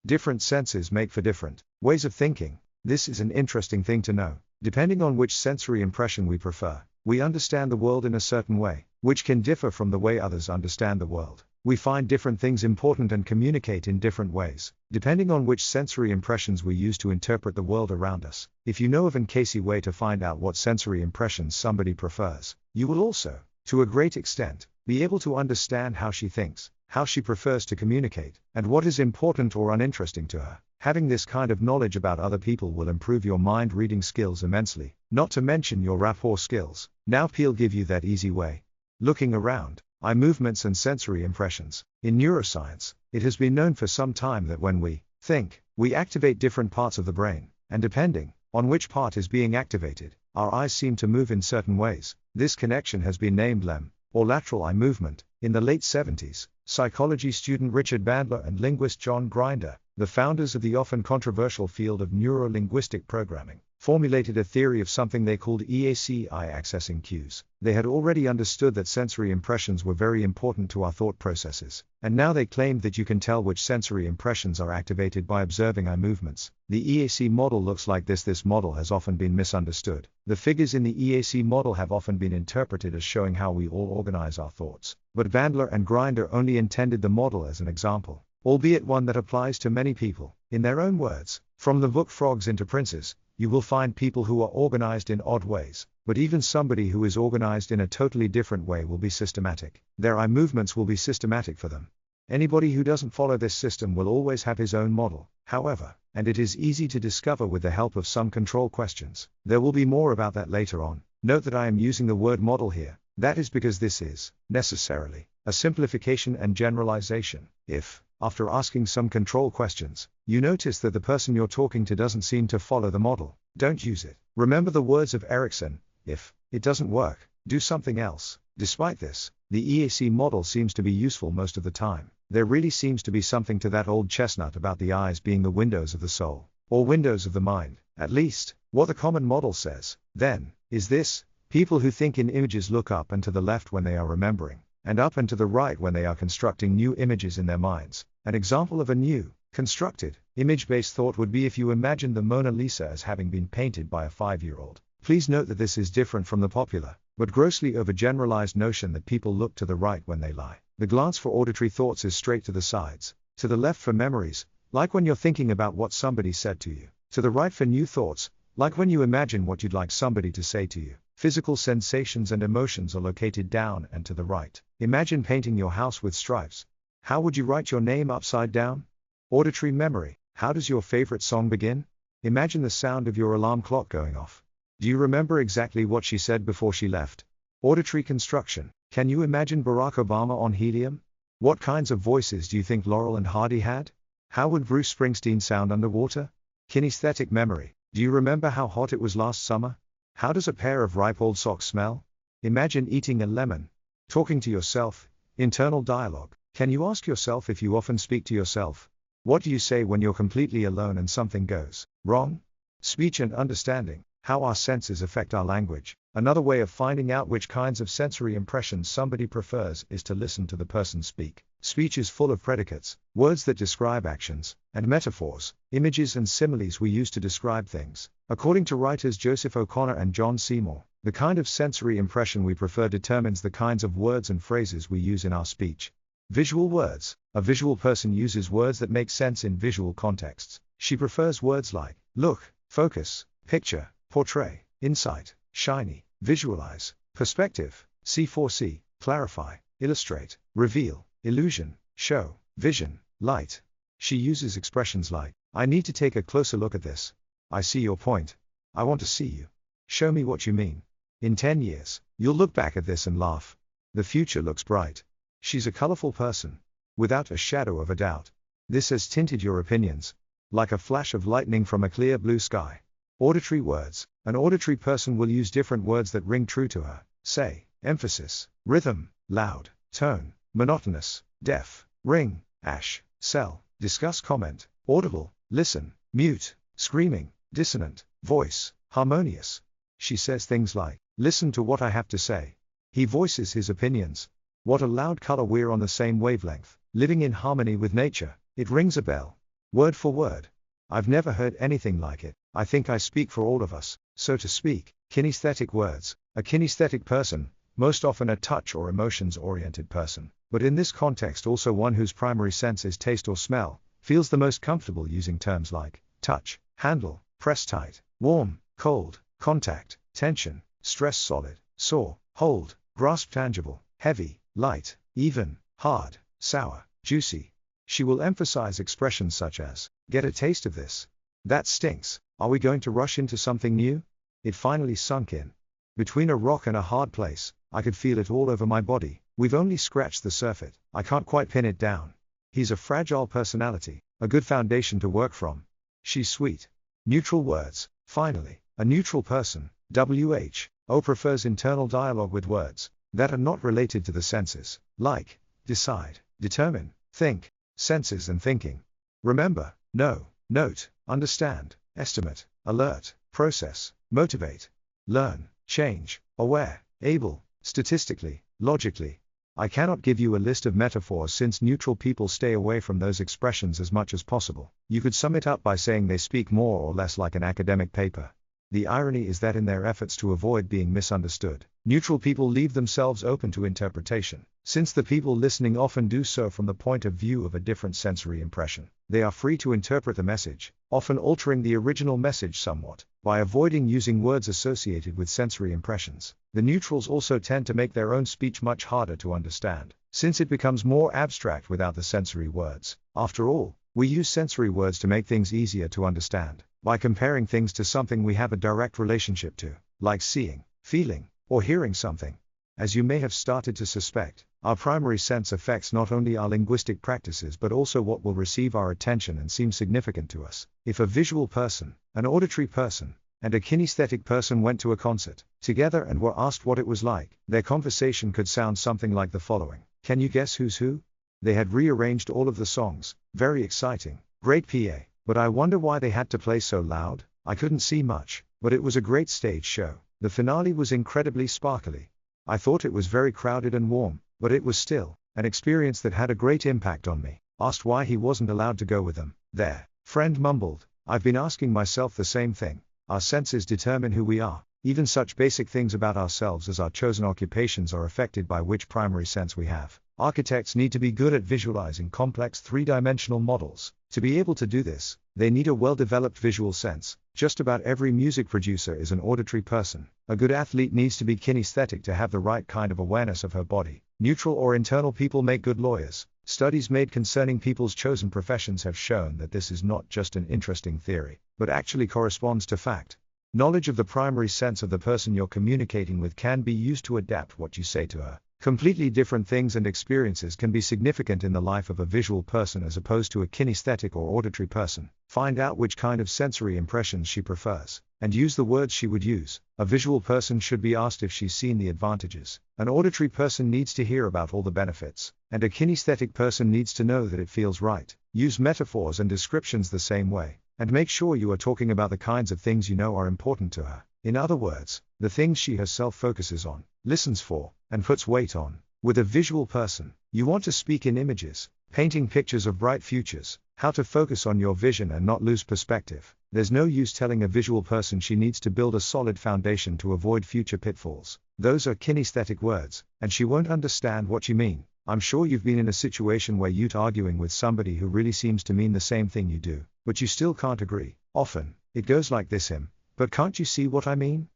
Different senses make for different ways of thinking. This is an interesting thing to know. Depending on which sensory impression we prefer, we understand the world in a certain way, which can differ from the way others understand the world. We find different things important and communicate in different ways, depending on which sensory impressions we use to interpret the world around us. If you know of an easy way to find out what sensory impressions somebody prefers, you will also, to a great extent, be able to understand how she thinks, how she prefers to communicate, and what is important or uninteresting to her. Having this kind of knowledge about other people will improve your mind reading skills immensely, not to mention your rapport skills. Now Peel give you that easy way. Looking around, eye movements and sensory impressions. In neuroscience, it has been known for some time that when we think, we activate different parts of the brain, and depending on which part is being activated, our eyes seem to move in certain ways. This connection has been named LEM, or lateral eye movement. In the late 70s, psychology student Richard Bandler and linguist John Grinder, the founders of the often controversial field of neuro-linguistic programming, formulated a theory of something they called EAC, eye accessing cues. They had already understood that sensory impressions were very important to our thought processes, and now they claimed that you can tell which sensory impressions are activated by observing eye movements. The EAC model looks like this. This model has often been misunderstood. The figures in the EAC model have often been interpreted as showing how we all organize our thoughts, but Bandler and Grinder only intended the model as an example, albeit one that applies to many people. In their own words, from the book Frogs into Princes, you will find people who are organized in odd ways, but even somebody who is organized in a totally different way will be systematic. Their eye movements will be systematic for them. Anybody who doesn't follow this system will always have his own model, however, and it is easy to discover with the help of some control questions. There will be more about that later on. Note that I am using the word model here. That is because this is, necessarily, a simplification and generalization. If, after asking some control questions, you notice that the person you're talking to doesn't seem to follow the model, don't use it. Remember the words of Erickson: if it doesn't work, do something else. Despite this, the EAC model seems to be useful most of the time. There really seems to be something to that old chestnut about the eyes being the windows of the soul, or windows of the mind. At least, what the common model says, then, is this: people who think in images look up and to the left when they are remembering, and up and to the right when they are constructing new images in their minds. An example of a new, constructed, image-based thought would be if you imagine the Mona Lisa as having been painted by a 5-year-old. Please note that this is different from the popular, but grossly overgeneralized notion that people look to the right when they lie. The glance for auditory thoughts is straight to the sides, to the left for memories, like when you're thinking about what somebody said to you, to the right for new thoughts, like when you imagine what you'd like somebody to say to you. Physical sensations and emotions are located down and to the right. Imagine painting your house with stripes. How would you write your name upside down? Auditory memory. How does your favorite song begin? Imagine the sound of your alarm clock going off. Do you remember exactly what she said before she left? Auditory construction. Can you imagine Barack Obama on helium? What kinds of voices do you think Laurel and Hardy had? How would Bruce Springsteen sound underwater? Kinesthetic memory. Do you remember how hot it was last summer? How does a pair of ripe old socks smell? Imagine eating a lemon. Talking to yourself. Internal dialogue. Can you ask yourself if you often speak to yourself? What do you say when you're completely alone and something goes wrong? Speech and understanding. How our senses affect our language. Another way of finding out which kinds of sensory impressions somebody prefers is to listen to the person speak. Speech is full of predicates, words that describe actions, and metaphors, images and similes we use to describe things. According to writers Joseph O'Connor and John Seymour, the kind of sensory impression we prefer determines the kinds of words and phrases we use in our speech. Visual words. A visual person uses words that make sense in visual contexts. She prefers words like look, focus, picture, portray, insight, shiny, visualize, perspective, see, clarify, illustrate, reveal, illusion, show, vision, light. She uses expressions like, I need to take a closer look at this. I see your point. I want to see you. Show me what you mean. In 10 years, You'll look back at this and laugh. The future looks bright. She's a colorful person. Without a shadow of a doubt. This has tinted your opinions. Like a flash of lightning from a clear blue sky. Auditory words. An auditory person will use different words that ring true to her. Say, emphasis, rhythm, loud, tone, monotonous, deaf, ring, ash, sell, discuss, comment, audible, listen, mute, screaming, dissonant, voice, harmonious. She says things like, listen to what I have to say. He voices his opinions. What a loud color, we're on the same wavelength, living in harmony with nature. It rings a bell. Word for word. I've never heard anything like it. I think I speak for all of us, so to speak. Kinesthetic words. A kinesthetic person, most often a touch or emotions-oriented person, but in this context also one whose primary sense is taste or smell, feels the most comfortable using terms like touch, handle, press tight, warm, cold, contact, tension, stress, solid, sore, hold, grasp, tangible, heavy, light, even, hard, sour, juicy. She will emphasize expressions such as, get a taste of this. That stinks. Are we going to rush into something new? It finally sunk in. Between a rock and a hard place, I could feel it all over my body. We've only scratched the surface. I can't quite pin it down. He's a fragile personality, a good foundation to work from. She's sweet. Neutral words. Finally, a neutral person, WHO, prefers internal dialogue with words that are not related to the senses, like decide, determine, think, senses and thinking. Remember, know, note, understand, estimate, alert, process, motivate, learn, change, aware, able, statistically, logically. I cannot give you a list of metaphors since neutral people stay away from those expressions as much as possible. You could sum it up by saying they speak more or less like an academic paper. The irony is that in their efforts to avoid being misunderstood, neutral people leave themselves open to interpretation. Since the people listening often do so from the point of view of a different sensory impression, they are free to interpret the message, often altering the original message somewhat, by avoiding using words associated with sensory impressions. The neutrals also tend to make their own speech much harder to understand, since it becomes more abstract without the sensory words. After all, we use sensory words to make things easier to understand, by comparing things to something we have a direct relationship to, like seeing, feeling, or hearing something. As you may have started to suspect, our primary sense affects not only our linguistic practices but also what will receive our attention and seem significant to us. If a visual person, an auditory person, and a kinesthetic person went to a concert together and were asked what it was like, their conversation could sound something like the following. Can you guess who's who? They had rearranged all of the songs. Very exciting. Great PA. But I wonder why they had to play so loud. I couldn't see much, but it was a great stage show. The finale was incredibly sparkly. I thought it was very crowded and warm, but it was still an experience that had a great impact on me. Asked why he wasn't allowed to go with them. Their friend mumbled, I've been asking myself the same thing. Our senses determine who we are. Even such basic things about ourselves as our chosen occupations are affected by which primary sense we have. Architects need to be good at visualizing complex three-dimensional models. To be able to do this, they need a well-developed visual sense. Just about every music producer is an auditory person. A good athlete needs to be kinesthetic to have the right kind of awareness of her body. Neutral or internal people make good lawyers. Studies made concerning people's chosen professions have shown that this is not just an interesting theory, but actually corresponds to fact. Knowledge of the primary sense of the person you're communicating with can be used to adapt what you say to her. Completely different things and experiences can be significant in the life of a visual person as opposed to a kinesthetic or auditory person. Find out which kind of sensory impressions she prefers, and use the words she would use. A visual person should be asked if she's seen the advantages. An auditory person needs to hear about all the benefits, and a kinesthetic person needs to know that it feels right. Use metaphors and descriptions the same way, and make sure you are talking about the kinds of things you know are important to her. In other words, the things she herself focuses on, listens for, and puts weight on. With a visual person, you want to speak in images, painting pictures of bright futures, how to focus on your vision and not lose perspective. There's no use telling a visual person she needs to build a solid foundation to avoid future pitfalls. Those are kinesthetic words, and she won't understand what you mean. I'm sure you've been in a situation where you're arguing with somebody who really seems to mean the same thing you do, but you still can't agree. Often, it goes like this: but can't you see what I mean?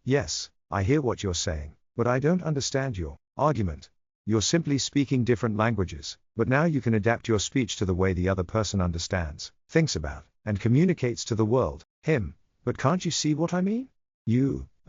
Yes, I hear what you're saying, but I don't understand your argument. You're simply speaking different languages, but now you can adapt your speech to the way the other person understands, thinks about, and communicates to the world. But can't you see what I mean?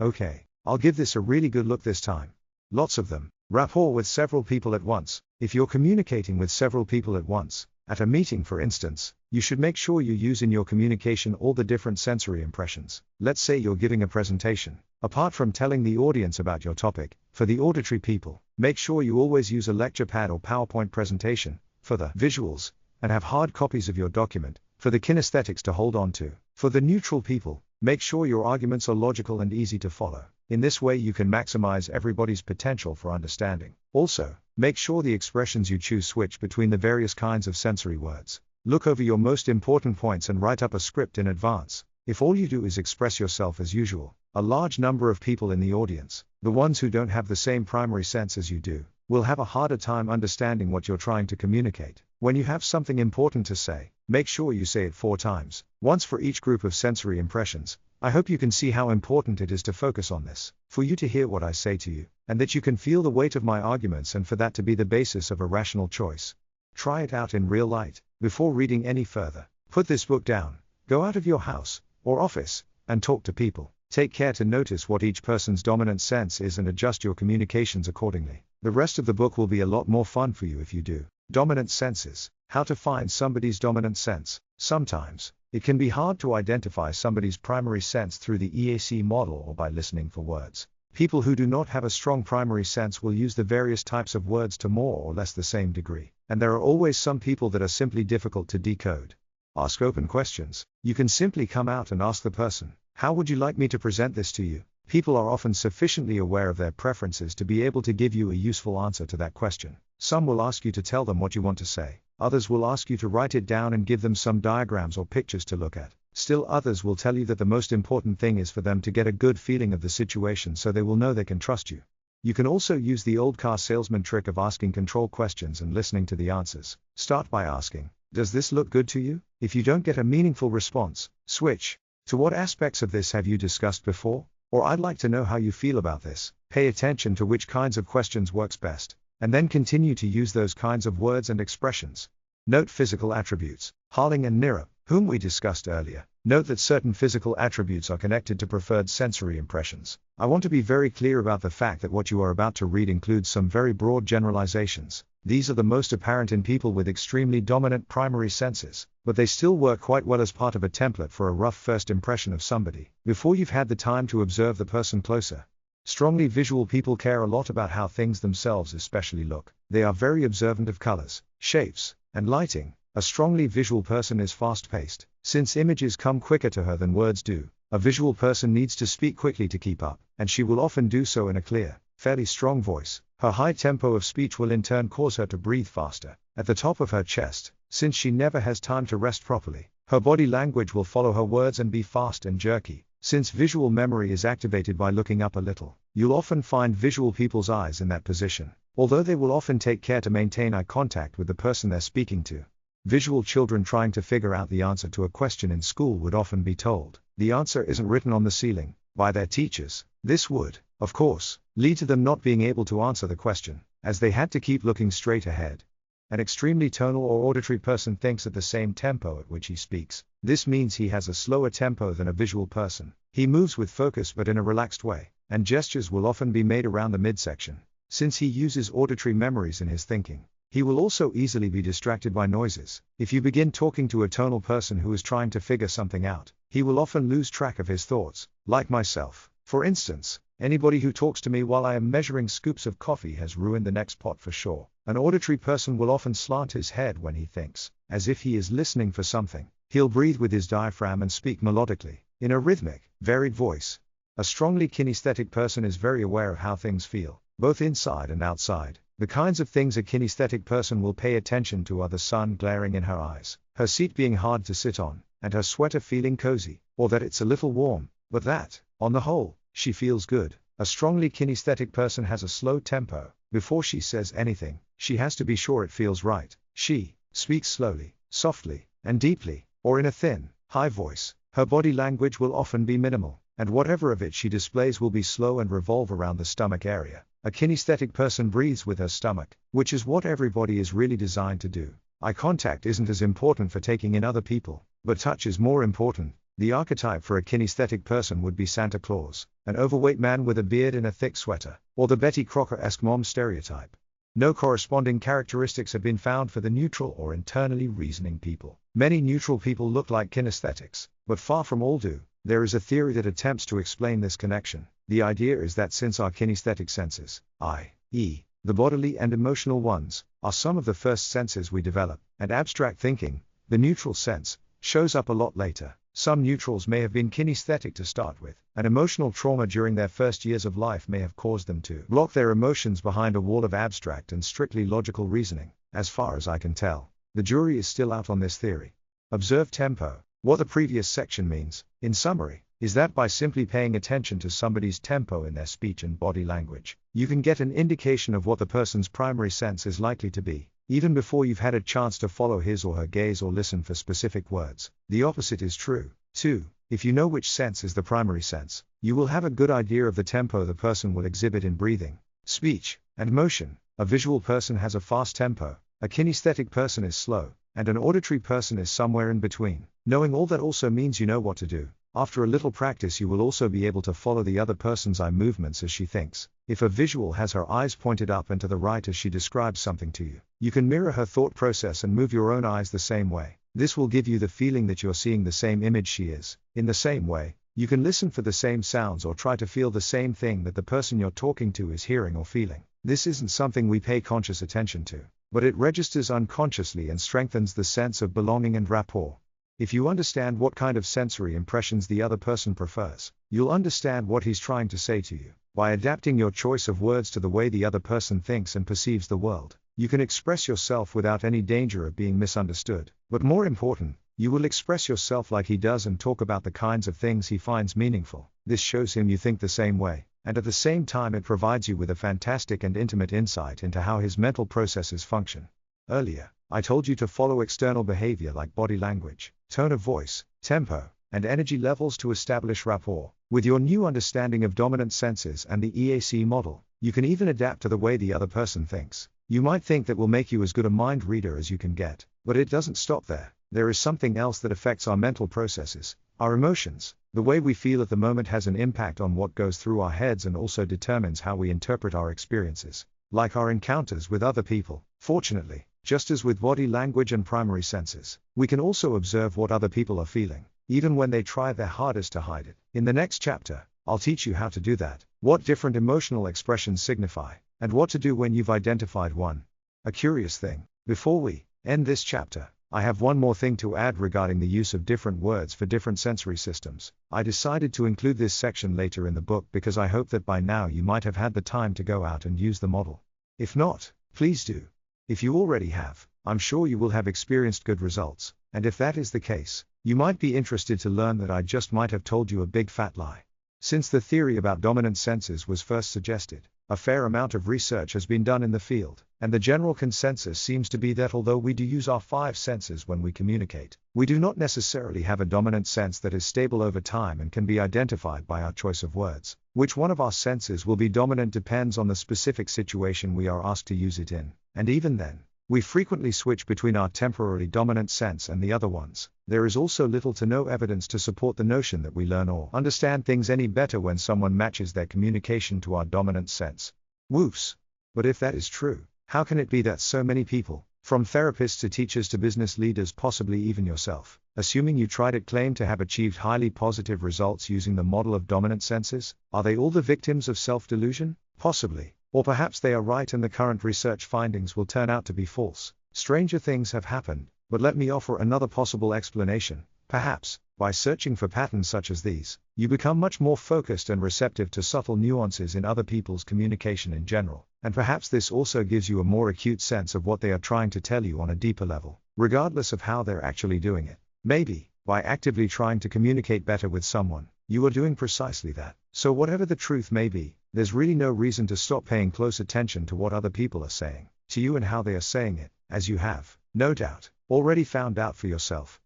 Okay. I'll give this a really good look this time. Lots of them. Rapport with several people at once. If you're communicating with several people at once, at a meeting for instance, you should make sure you use in your communication all the different sensory impressions. Let's say you're giving a presentation. Apart from telling the audience about your topic, for the auditory people, make sure you always use a lecture pad or PowerPoint presentation, for the visuals, and have hard copies of your document, for the kinesthetics to hold on to. For the neutral people, make sure your arguments are logical and easy to follow. In this way you can maximize everybody's potential for understanding. Also, make sure the expressions you choose switch between the various kinds of sensory words. Look over your most important points and write up a script in advance. If all you do is express yourself as usual, a large number of people in the audience, the ones who don't have the same primary sense as you do, will have a harder time understanding what you're trying to communicate. When you have something important to say, make sure you say it 4 times, once for each group of sensory impressions. I hope you can see how important it is to focus on this, for you to hear what I say to you, and that you can feel the weight of my arguments and for that to be the basis of a rational choice. Try it out in real light, before reading any further. Put this book down, go out of your house, or office, and talk to people. Take care to notice what each person's dominant sense is and adjust your communications accordingly. The rest of the book will be a lot more fun for you if you do. Dominant senses. How to find somebody's dominant sense. Sometimes, it can be hard to identify somebody's primary sense through the EAC model or by listening for words. People who do not have a strong primary sense will use the various types of words to more or less the same degree, and there are always some people that are simply difficult to decode. Ask open questions. You can simply come out and ask the person, "How would you like me to present this to you?" People are often sufficiently aware of their preferences to be able to give you a useful answer to that question. Some will ask you to tell them what you want to say. Others will ask you to write it down and give them some diagrams or pictures to look at. Still others will tell you that the most important thing is for them to get a good feeling of the situation so they will know they can trust you. You can also use the old car salesman trick of asking control questions and listening to the answers. Start by asking, "Does this look good to you?" If you don't get a meaningful response, switch to "What aspects of this have you discussed before?" Or "I'd like to know how you feel about this." Pay attention to which kinds of questions works best, and then continue to use those kinds of words and expressions. Note physical attributes. Harling and Nira, whom we discussed earlier, note that certain physical attributes are connected to preferred sensory impressions. I want to be very clear about the fact that what you are about to read includes some very broad generalizations. These are the most apparent in people with extremely dominant primary senses, but they still work quite well as part of a template for a rough first impression of somebody, before you've had the time to observe the person closer. Strongly visual people care a lot about how things themselves especially look. They are very observant of colors, shapes, and lighting. A strongly visual person is fast-paced, since images come quicker to her than words do. A visual person needs to speak quickly to keep up, and she will often do so in a clear, fairly strong voice. Her high tempo of speech will in turn cause her to breathe faster, at the top of her chest, since she never has time to rest properly. Her body language will follow her words and be fast and jerky, since visual memory is activated by looking up a little. You'll often find visual people's eyes in that position, although they will often take care to maintain eye contact with the person they're speaking to. Visual children trying to figure out the answer to a question in school would often be told, "The answer isn't written on the ceiling," by their teachers. This would, of course, lead to them not being able to answer the question, as they had to keep looking straight ahead. An extremely tonal or auditory person thinks at the same tempo at which he speaks. This means he has a slower tempo than a visual person. He moves with focus but in a relaxed way, and gestures will often be made around the midsection. Since he uses auditory memories in his thinking, he will also easily be distracted by noises. If you begin talking to a tonal person who is trying to figure something out, he will often lose track of his thoughts, like myself. For instance, anybody who talks to me while I am measuring scoops of coffee has ruined the next pot for sure. An auditory person will often slant his head when he thinks, as if he is listening for something. He'll breathe with his diaphragm and speak melodically, in a rhythmic, varied voice. A strongly kinesthetic person is very aware of how things feel, both inside and outside. The kinds of things a kinesthetic person will pay attention to are the sun glaring in her eyes, her seat being hard to sit on, and her sweater feeling cozy, or that it's a little warm, but that, on the whole, she feels good. A strongly kinesthetic person has a slow tempo. Before she says anything, she has to be sure it feels right. She speaks slowly, softly, and deeply, or in a thin, high voice. Her body language will often be minimal, and whatever of it she displays will be slow and revolve around the stomach area. A kinesthetic person breathes with her stomach, which is what everybody is really designed to do. Eye contact isn't as important for taking in other people, but touch is more important. The archetype for a kinesthetic person would be Santa Claus, an overweight man with a beard and a thick sweater, or the Betty Crocker-esque mom stereotype. No corresponding characteristics have been found for the neutral or internally reasoning people. Many neutral people look like kinesthetics, but far from all do. There is a theory that attempts to explain this connection. The idea is that since our kinesthetic senses, i.e., the bodily and emotional ones, are some of the first senses we develop, and abstract thinking, the neutral sense, shows up a lot later. Some neutrals may have been kinesthetic to start with. An emotional trauma during their first years of life may have caused them to lock their emotions behind a wall of abstract and strictly logical reasoning. As far as I can tell, the jury is still out on this theory. Observe tempo. What the previous section means, in summary, is that by simply paying attention to somebody's tempo in their speech and body language, you can get an indication of what the person's primary sense is likely to be, even before you've had a chance to follow his or her gaze or listen for specific words. The opposite is true, too. If you know which sense is the primary sense, you will have a good idea of the tempo the person will exhibit in breathing, speech, and motion. A visual person has a fast tempo, a kinesthetic person is slow, and an auditory person is somewhere in between. Knowing all that also means you know what to do. After a little practice you will also be able to follow the other person's eye movements as she thinks. If a visual has her eyes pointed up and to the right as she describes something to you, you can mirror her thought process and move your own eyes the same way. This will give you the feeling that you're seeing the same image she is. In the same way, you can listen for the same sounds or try to feel the same thing that the person you're talking to is hearing or feeling. This isn't something we pay conscious attention to, but it registers unconsciously and strengthens the sense of belonging and rapport. If you understand what kind of sensory impressions the other person prefers, you'll understand what he's trying to say to you. By adapting your choice of words to the way the other person thinks and perceives the world, you can express yourself without any danger of being misunderstood. But more important, you will express yourself like he does and talk about the kinds of things he finds meaningful. This shows him you think the same way, and at the same time it provides you with a fantastic and intimate insight into how his mental processes function. Earlier, I told you to follow external behavior like body language, tone of voice, tempo, and energy levels to establish rapport. With your new understanding of dominant senses and the EAC model, you can even adapt to the way the other person thinks. You might think that will make you as good a mind reader as you can get, but it doesn't stop there. There is something else that affects our mental processes, our emotions. The way we feel at the moment has an impact on what goes through our heads and also determines how we interpret our experiences, like our encounters with other people. Fortunately, just as with body language and primary senses, we can also observe what other people are feeling, even when they try their hardest to hide it. In the next chapter, I'll teach you how to do that, what different emotional expressions signify, and what to do when you've identified one. A curious thing, before we end this chapter, I have one more thing to add regarding the use of different words for different sensory systems. I decided to include this section later in the book because I hope that by now you might have had the time to go out and use the model. If not, please do. If you already have, I'm sure you will have experienced good results, and if that is the case, you might be interested to learn that I just might have told you a big fat lie. Since the theory about dominant senses was first suggested, a fair amount of research has been done in the field, and the general consensus seems to be that although we do use our 5 senses when we communicate, we do not necessarily have a dominant sense that is stable over time and can be identified by our choice of words. Which one of our senses will be dominant depends on the specific situation we are asked to use it in, and even then, we frequently switch between our temporarily dominant sense and the other ones. There is also little to no evidence to support the notion that we learn or understand things any better when someone matches their communication to our dominant sense. Woofs. But if that is true, how can it be that so many people, from therapists to teachers to business leaders, possibly even yourself, assuming you tried it, claim to have achieved highly positive results using the model of dominant senses? Are they all the victims of self-delusion? Possibly. Or perhaps they are right and the current research findings will turn out to be false. Stranger things have happened, but let me offer another possible explanation. Perhaps, by searching for patterns such as these, you become much more focused and receptive to subtle nuances in other people's communication in general, and perhaps this also gives you a more acute sense of what they are trying to tell you on a deeper level, regardless of how they're actually doing it. Maybe, by actively trying to communicate better with someone, you are doing precisely that. So whatever the truth may be, there's really no reason to stop paying close attention to what other people are saying to you and how they are saying it, as you have, no doubt, already found out for yourself.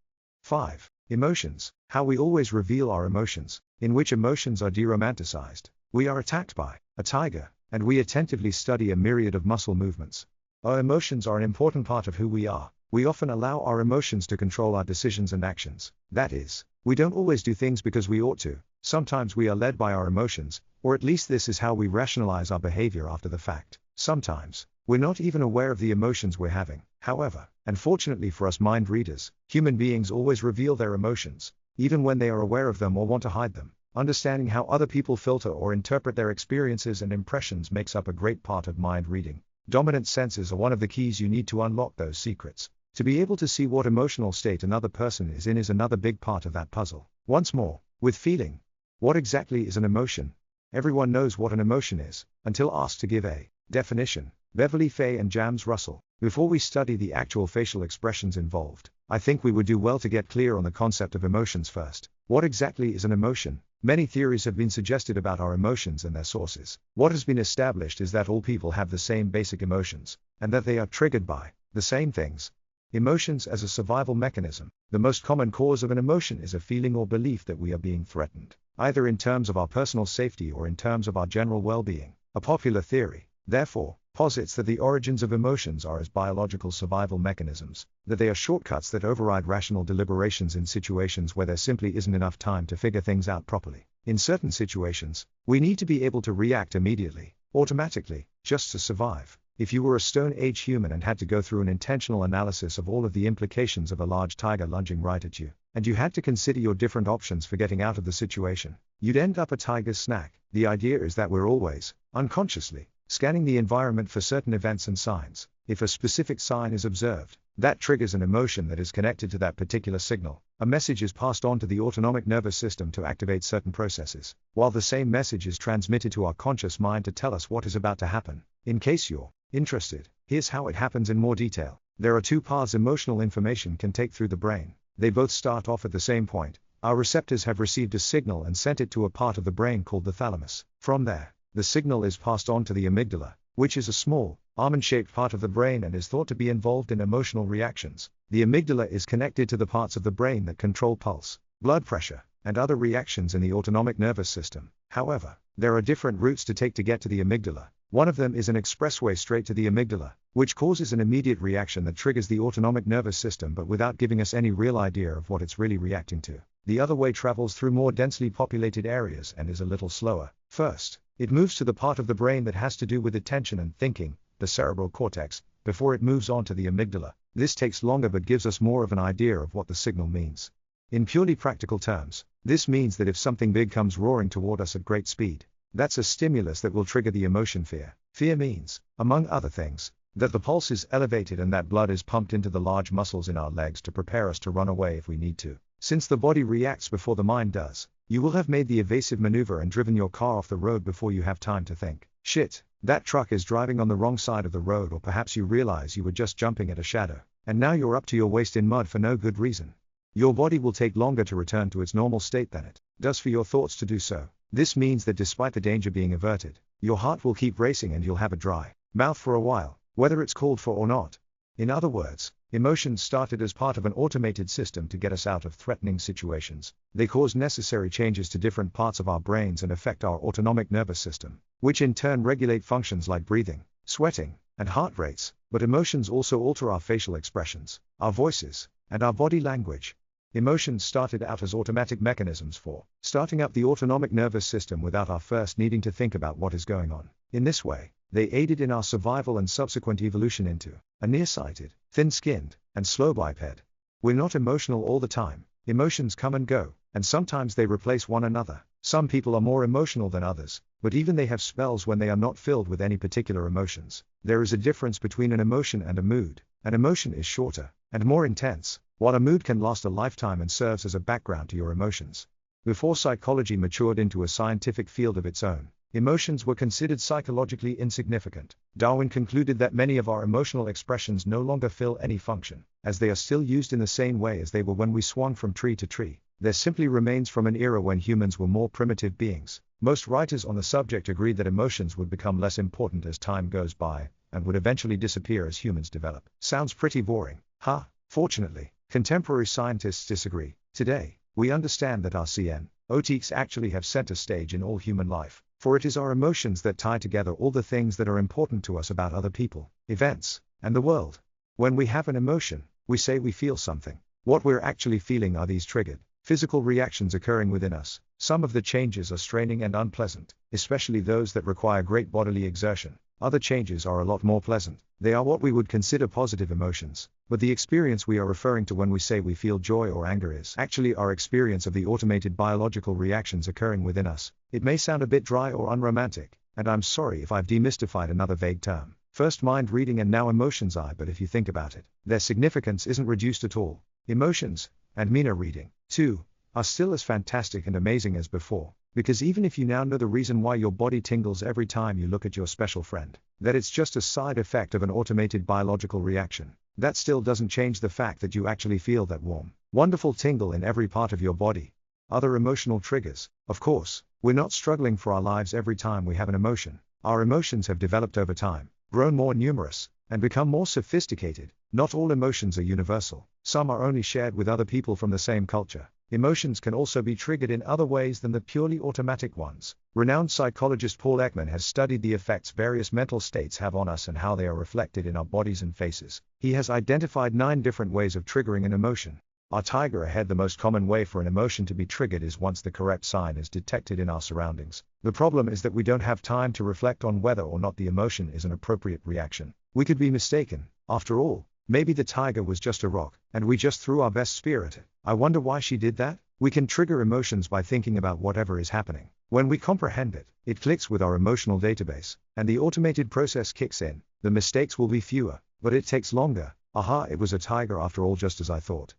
5. Emotions. How we always reveal our emotions, in which emotions are deromanticized. We are attacked by a tiger, and we attentively study a myriad of muscle movements. Our emotions are an important part of who we are. We often allow our emotions to control our decisions and actions. That is, We don't always do things because we ought to. Sometimes we are led by our emotions, or at least this is how we rationalize our behavior after the fact. Sometimes, we're not even aware of the emotions we're having. However, and fortunately for us mind readers, human beings always reveal their emotions, even when they are aware of them or want to hide them. Understanding how other people filter or interpret their experiences and impressions makes up a great part of mind reading. Dominant senses are one of the keys you need to unlock those secrets. To be able to see what emotional state another person is in is another big part of that puzzle. Once more, with feeling. What exactly is an emotion? Everyone knows what an emotion is, until asked to give a definition. Beverly Fay and James Russell. Before we study the actual facial expressions involved, I think we would do well to get clear on the concept of emotions first. What exactly is an emotion? Many theories have been suggested about our emotions and their sources. What has been established is that all people have the same basic emotions, and that they are triggered by the same things. Emotions as a survival mechanism. The most common cause of an emotion is a feeling or belief that we are being threatened, either in terms of our personal safety or in terms of our general well-being. A popular theory, therefore, posits that the origins of emotions are as biological survival mechanisms, that they are shortcuts that override rational deliberations in situations where there simply isn't enough time to figure things out properly. In certain situations, we need to be able to react immediately, automatically, just to survive. If you were a Stone Age human and had to go through an intentional analysis of all of the implications of a large tiger lunging right at you, and you had to consider your different options for getting out of the situation, you'd end up a tiger's snack. The idea is that we're always, unconsciously, scanning the environment for certain events and signs. If a specific sign is observed, that triggers an emotion that is connected to that particular signal. A message is passed on to the autonomic nervous system to activate certain processes, while the same message is transmitted to our conscious mind to tell us what is about to happen. In case you're interested, here's how it happens in more detail. There are two paths emotional information can take through the brain. They both start off at the same point. Our receptors have received a signal and sent it to a part of the brain called the thalamus. From there, the signal is passed on to the amygdala, which is a small, almond-shaped part of the brain and is thought to be involved in emotional reactions. The amygdala is connected to the parts of the brain that control pulse, blood pressure, and other reactions in the autonomic nervous system. However, there are different routes to take to get to the amygdala. One of them is an expressway straight to the amygdala, which causes an immediate reaction that triggers the autonomic nervous system but without giving us any real idea of what it's really reacting to. The other way travels through more densely populated areas and is a little slower. First, it moves to the part of the brain that has to do with attention and thinking, the cerebral cortex, before it moves on to the amygdala. This takes longer but gives us more of an idea of what the signal means. In purely practical terms, this means that if something big comes roaring toward us at great speed, that's a stimulus that will trigger the emotion fear. Fear means, among other things, that the pulse is elevated and that blood is pumped into the large muscles in our legs to prepare us to run away if we need to. Since the body reacts before the mind does, you will have made the evasive maneuver and driven your car off the road before you have time to think, shit, that truck is driving on the wrong side of the road, or perhaps you realize you were just jumping at a shadow, and now you're up to your waist in mud for no good reason. Your body will take longer to return to its normal state than it does for your thoughts to do so. This means that despite the danger being averted, your heart will keep racing and you'll have a dry mouth for a while, whether it's called for or not. In other words, emotions started as part of an automated system to get us out of threatening situations. They cause necessary changes to different parts of our brains and affect our autonomic nervous system, which in turn regulate functions like breathing, sweating, and heart rates. But emotions also alter our facial expressions, our voices, and our body language. Emotions started out as automatic mechanisms for starting up the autonomic nervous system without our first needing to think about what is going on. In this way, they aided in our survival and subsequent evolution into a nearsighted, thin-skinned, and slow biped. We're not emotional all the time. Emotions come and go, and sometimes they replace one another. Some people are more emotional than others, but even they have spells when they are not filled with any particular emotions. There is a difference between an emotion and a mood. An emotion is shorter and more intense, while a mood can last a lifetime and serves as a background to your emotions. Before psychology matured into a scientific field of its own, emotions were considered psychologically insignificant. Darwin concluded that many of our emotional expressions no longer fill any function, as they are still used in the same way as they were when we swung from tree to tree. There simply remains from an era when humans were more primitive beings. Most writers on the subject agreed that emotions would become less important as time goes by, and would eventually disappear as humans develop. Sounds pretty boring, huh? Fortunately, contemporary scientists disagree. Today, we understand that our CNOTs actually have center stage in all human life, for it is our emotions that tie together all the things that are important to us about other people, events, and the world. When we have an emotion, we say we feel something. What we're actually feeling are these triggered Physical reactions occurring within us. Some of the changes are straining and unpleasant, especially those that require great bodily exertion. Other changes are a lot more pleasant. They are what we would consider positive emotions. But the experience we are referring to when we say we feel joy or anger is actually our experience of the automated biological reactions occurring within us. It may sound a bit dry or unromantic, and I'm sorry if I've demystified another vague term. First mind reading and now emotions but if you think about it, their significance isn't reduced at all. Emotions, and Mina reading, too, are still as fantastic and amazing as before. Because even if you now know the reason why your body tingles every time you look at your special friend, that it's just a side effect of an automated biological reaction, that still doesn't change the fact that you actually feel that warm, wonderful tingle in every part of your body. Other emotional triggers. Of course, we're not struggling for our lives every time we have an emotion. Our emotions have developed over time, grown more numerous, and become more sophisticated. Not all emotions are universal. Some are only shared with other people from the same culture. Emotions can also be triggered in other ways than the purely automatic ones. Renowned psychologist Paul Ekman has studied the effects various mental states have on us and how they are reflected in our bodies and faces. He has identified 9 different ways of triggering an emotion. Our tiger ahead. The most common way for an emotion to be triggered is once the correct sign is detected in our surroundings. The problem is that we don't have time to reflect on whether or not the emotion is an appropriate reaction. We could be mistaken. After all, maybe the tiger was just a rock, and we just threw our best spear at it. I wonder why she did that? We can trigger emotions by thinking about whatever is happening. When we comprehend it, it clicks with our emotional database, and the automated process kicks in. The mistakes will be fewer, but it takes longer. Aha, it was a tiger after all, just as I thought.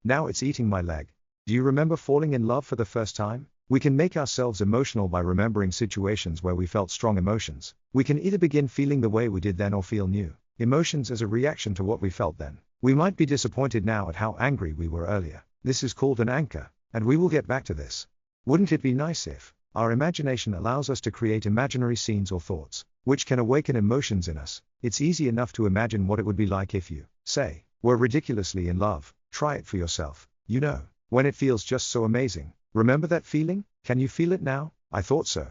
Now it's eating my leg. Do you remember falling in love for the first time? We can make ourselves emotional by remembering situations where we felt strong emotions. We can either begin feeling the way we did then or feel new emotions as a reaction to what we felt then. We might be disappointed now at how angry we were earlier. This is called an anchor, and we will get back to this. Wouldn't it be nice if our imagination allows us to create imaginary scenes or thoughts, which can awaken emotions in us? It's easy enough to imagine what it would be like if you, say, were ridiculously in love. Try it for yourself. You know, when it feels just so amazing. Remember that feeling? Can you feel it now? I thought so.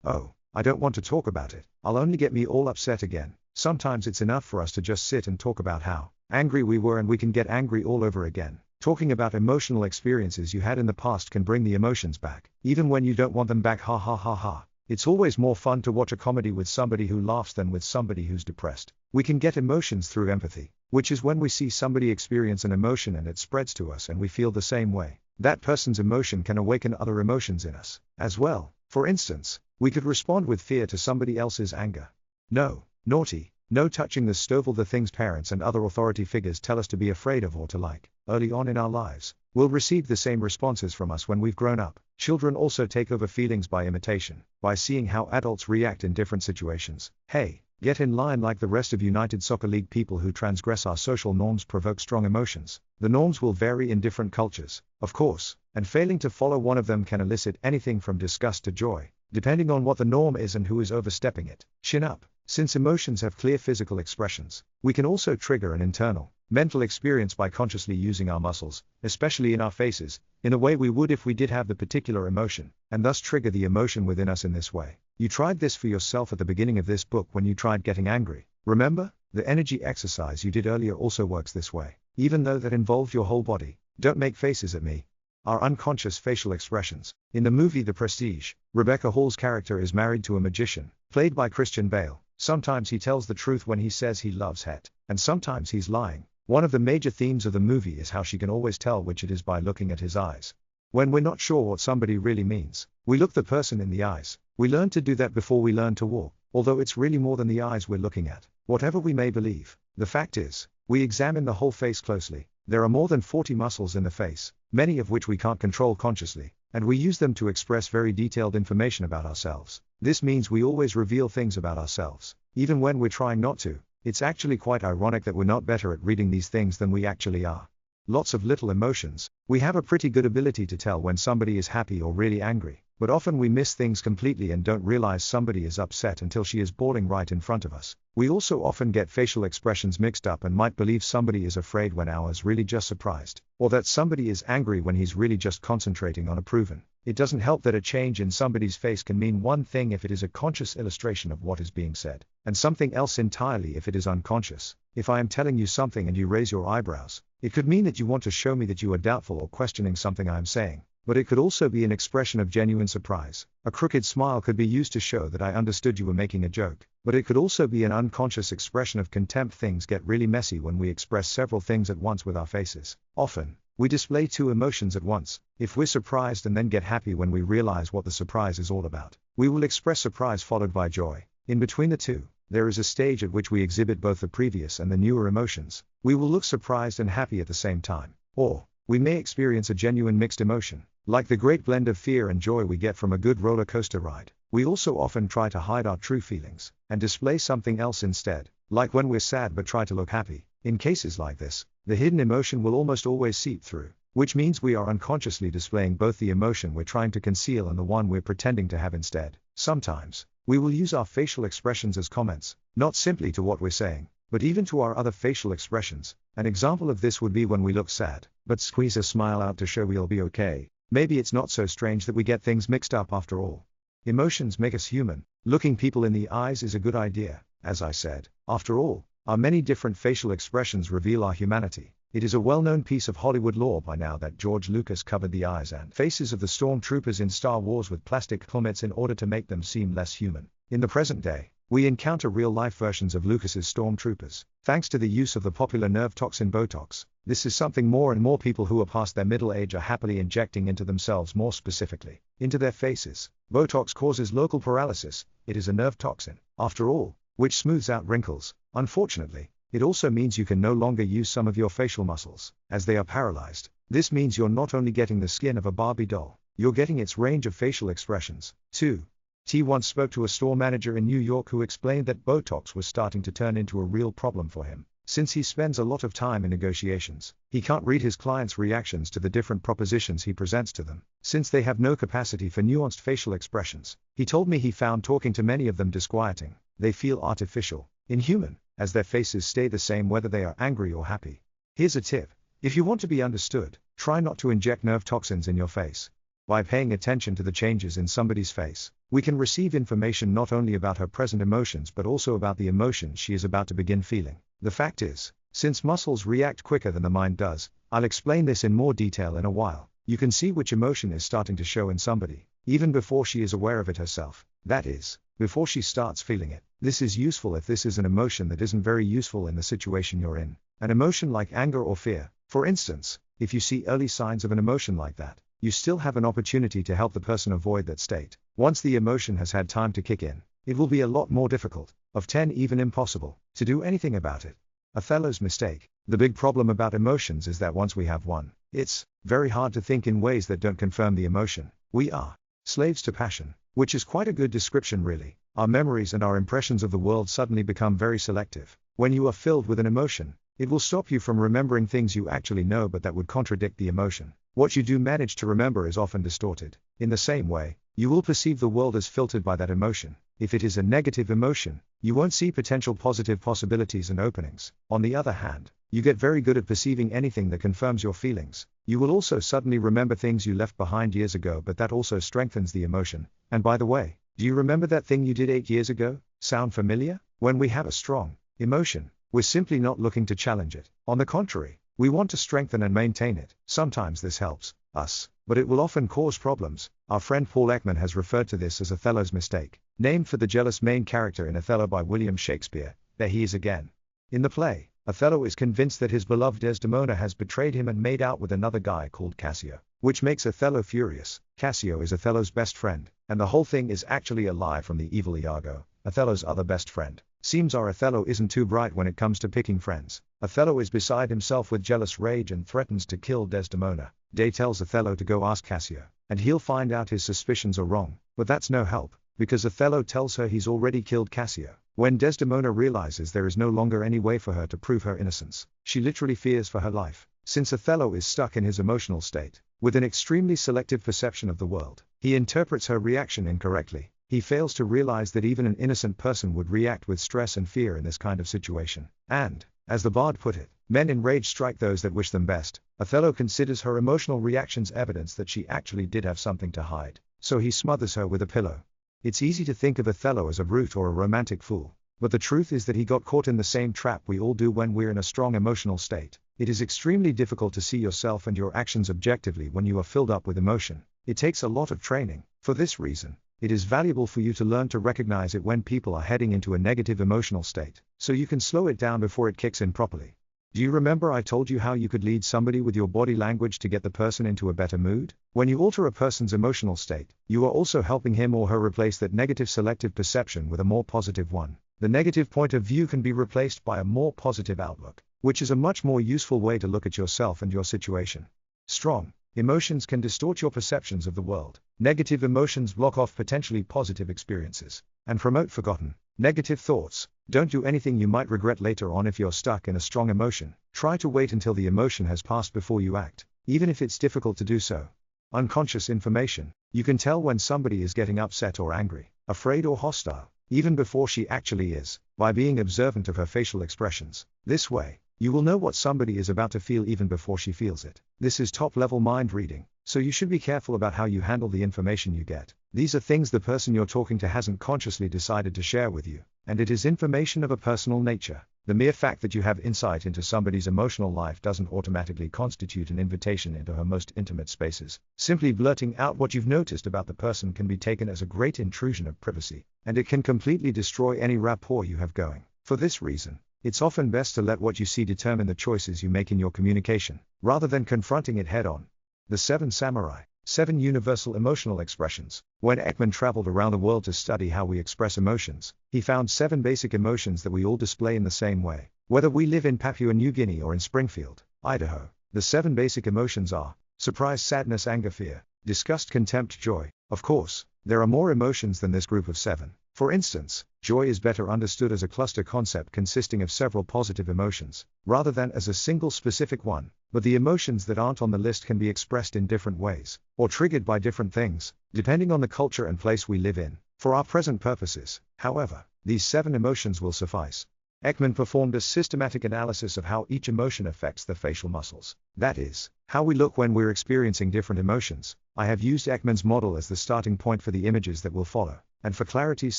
Oh, I don't want to talk about it. I'll only get me all upset again. Sometimes it's enough for us to just sit and talk about how angry we were, and we can get angry all over again. Talking about emotional experiences you had in the past can bring the emotions back, even when you don't want them back. Ha ha ha ha. It's always more fun to watch a comedy with somebody who laughs than with somebody who's depressed. We can get emotions through empathy, which is when we see somebody experience an emotion and it spreads to us and we feel the same way. That person's emotion can awaken other emotions in us as well. For instance, we could respond with fear to somebody else's anger. No, naughty, no touching the stove. All the things parents and other authority figures tell us to be afraid of or to like, early on in our lives, will receive the same responses from us when we've grown up. Children also take over feelings by imitation, by seeing how adults react in different situations. Hey, get in line like the rest of United Soccer League. People who transgress our social norms provoke strong emotions. The norms will vary in different cultures, of course, and failing to follow one of them can elicit anything from disgust to joy, depending on what the norm is and who is overstepping it. Chin up. Since emotions have clear physical expressions, we can also trigger an internal, mental experience by consciously using our muscles, especially in our faces, in a way we would if we did have the particular emotion, and thus trigger the emotion within us in this way. You tried this for yourself at the beginning of this book when you tried getting angry. Remember? The energy exercise you did earlier also works this way, even though that involved your whole body. Don't make faces at me. Our unconscious facial expressions. In the movie The Prestige, Rebecca Hall's character is married to a magician, played by Christian Bale. Sometimes he tells the truth when he says he loves Het, and sometimes he's lying. One of the major themes of the movie is how she can always tell which it is by looking at his eyes. When we're not sure what somebody really means, we look the person in the eyes. We learn to do that before we learn to walk, although it's really more than the eyes we're looking at. Whatever we may believe, the fact is, we examine the whole face closely. There are more than 40 muscles in the face, many of which we can't control consciously, and we use them to express very detailed information about ourselves. This means we always reveal things about ourselves, even when we're trying not to. It's actually quite ironic that we're not better at reading these things than we actually are. Lots of little emotions. We have a pretty good ability to tell when somebody is happy or really angry, but often we miss things completely and don't realize somebody is upset until she is bawling right in front of us. We also often get facial expressions mixed up and might believe somebody is afraid when ours really just surprised, or that somebody is angry when he's really just concentrating on approving. It doesn't help that a change in somebody's face can mean one thing if it is a conscious illustration of what is being said, and something else entirely if it is unconscious. If I am telling you something and you raise your eyebrows, it could mean that you want to show me that you are doubtful or questioning something I am saying, but it could also be an expression of genuine surprise. A crooked smile could be used to show that I understood you were making a joke, but it could also be an unconscious expression of contempt. Things get really messy when we express several things at once with our faces. Often, we display two emotions at once. If we're surprised and then get happy when we realize what the surprise is all about, we will express surprise followed by joy. In between the two, there is a stage at which we exhibit both the previous and the newer emotions. We will look surprised and happy at the same time. Or, we may experience a genuine mixed emotion, like the great blend of fear and joy we get from a good roller coaster ride. We also often try to hide our true feelings, and display something else instead, like when we're sad but try to look happy. In cases like this, the hidden emotion will almost always seep through, which means we are unconsciously displaying both the emotion we're trying to conceal and the one we're pretending to have instead. Sometimes, we will use our facial expressions as comments, not simply to what we're saying, but even to our other facial expressions. An example of this would be when we look sad, but squeeze a smile out to show we'll be okay. Maybe it's not so strange that we get things mixed up after all. Emotions make us human. Looking people in the eyes is a good idea, as I said. After all, our many different facial expressions reveal our humanity. It is a well-known piece of Hollywood lore by now that George Lucas covered the eyes and faces of the stormtroopers in Star Wars with plastic helmets in order to make them seem less human. In the present day, we encounter real-life versions of Lucas's stormtroopers, thanks to the use of the popular nerve toxin Botox. This is something more and more people who are past their middle age are happily injecting into themselves, more specifically, into their faces. Botox causes local paralysis. It is a nerve toxin, after all, which smooths out wrinkles. Unfortunately, it also means you can no longer use some of your facial muscles, as they are paralyzed. This means you're not only getting the skin of a Barbie doll, you're getting its range of facial expressions, too. T once spoke to a store manager in New York who explained that Botox was starting to turn into a real problem for him. Since he spends a lot of time in negotiations, he can't read his clients' reactions to the different propositions he presents to them, since they have no capacity for nuanced facial expressions. He told me he found talking to many of them disquieting. They feel artificial, inhuman, as their faces stay the same whether they are angry or happy. Here's a tip. If you want to be understood, try not to inject nerve toxins in your face. By paying attention to the changes in somebody's face, we can receive information not only about her present emotions but also about the emotions she is about to begin feeling. The fact is, since muscles react quicker than the mind does, I'll explain this in more detail in a while, you can see which emotion is starting to show in somebody, even before she is aware of it herself. That is, before she starts feeling it. This is useful if this is an emotion that isn't very useful in the situation you're in. An emotion like anger or fear, for instance, if you see early signs of an emotion like that, you still have an opportunity to help the person avoid that state. Once the emotion has had time to kick in, it will be a lot more difficult, of 10 even impossible, to do anything about it. Othello's mistake. The big problem about emotions is that once we have one, it's very hard to think in ways that don't confirm the emotion. We are slaves to passion, which is quite a good description really. Our memories and our impressions of the world suddenly become very selective. When you are filled with an emotion, it will stop you from remembering things you actually know but that would contradict the emotion. What you do manage to remember is often distorted. In the same way, you will perceive the world as filtered by that emotion. If it is a negative emotion, you won't see potential positive possibilities and openings. On the other hand, you get very good at perceiving anything that confirms your feelings. You will also suddenly remember things you left behind years ago, but that also strengthens the emotion. And by the way, do you remember that thing you did 8 years ago? Sound familiar? When we have a strong emotion, we're simply not looking to challenge it. On the contrary, we want to strengthen and maintain it. Sometimes this helps us, but it will often cause problems. Our friend Paul Ekman has referred to this as Othello's mistake, named for the jealous main character in Othello by William Shakespeare. There he is again. In the play, Othello is convinced that his beloved Desdemona has betrayed him and made out with another guy called Cassio, which makes Othello furious. Cassio is Othello's best friend, and the whole thing is actually a lie from the evil Iago, Othello's other best friend. Seems our Othello isn't too bright when it comes to picking friends. Othello is beside himself with jealous rage and threatens to kill Desdemona. Day tells Othello to go ask Cassio, and he'll find out his suspicions are wrong. But that's no help, because Othello tells her he's already killed Cassio. When Desdemona realizes there is no longer any way for her to prove her innocence, she literally fears for her life. Since Othello is stuck in his emotional state, with an extremely selective perception of the world, he interprets her reaction incorrectly. He fails to realize that even an innocent person would react with stress and fear in this kind of situation. And, as the bard put it, Men in rage strike those that wish them best. Othello considers her emotional reactions evidence that she actually did have something to hide, so he smothers her with a pillow. It's easy to think of Othello as a brute or a romantic fool, but the truth is that he got caught in the same trap we all do when we're in a strong emotional state. It is extremely difficult to see yourself and your actions objectively when you are filled up with emotion. It takes a lot of training. For this reason, it is valuable for you to learn to recognize it when people are heading into a negative emotional state, so you can slow it down before it kicks in properly. Do you remember I told you how you could lead somebody with your body language to get the person into a better mood? When you alter a person's emotional state, you are also helping him or her replace that negative selective perception with a more positive one. The negative point of view can be replaced by a more positive outlook, which is a much more useful way to look at yourself and your situation. Strong emotions can distort your perceptions of the world. Negative emotions block off potentially positive experiences and promote forgotten, negative thoughts. Don't do anything you might regret later on if you're stuck in a strong emotion. Try to wait until the emotion has passed before you act, even if it's difficult to do so. Unconscious information. You can tell when somebody is getting upset or angry, afraid or hostile, even before she actually is, by being observant of her facial expressions. This way, you will know what somebody is about to feel even before she feels it. This is top-level mind reading, so you should be careful about how you handle the information you get. These are things the person you're talking to hasn't consciously decided to share with you, and it is information of a personal nature. The mere fact that you have insight into somebody's emotional life doesn't automatically constitute an invitation into her most intimate spaces. Simply blurting out what you've noticed about the person can be taken as a great intrusion of privacy, and it can completely destroy any rapport you have going. For this reason, it's often best to let what you see determine the choices you make in your communication, rather than confronting it head-on. The 7 Samurai. 7 Universal Emotional Expressions. When Ekman traveled around the world to study how we express emotions, he found 7 basic emotions that we all display in the same way, whether we live in Papua New Guinea or in Springfield, Idaho. The 7 basic emotions are surprise, sadness, anger, fear, disgust, contempt, joy. Of course, there are more emotions than this group of 7. For instance, joy is better understood as a cluster concept consisting of several positive emotions, rather than as a single specific one. But the emotions that aren't on the list can be expressed in different ways, or triggered by different things, depending on the culture and place we live in. For our present purposes, however, these 7 emotions will suffice. Ekman performed a systematic analysis of how each emotion affects the facial muscles. That is, how we look when we're experiencing different emotions. I have used Ekman's model as the starting point for the images that will follow, and for clarity's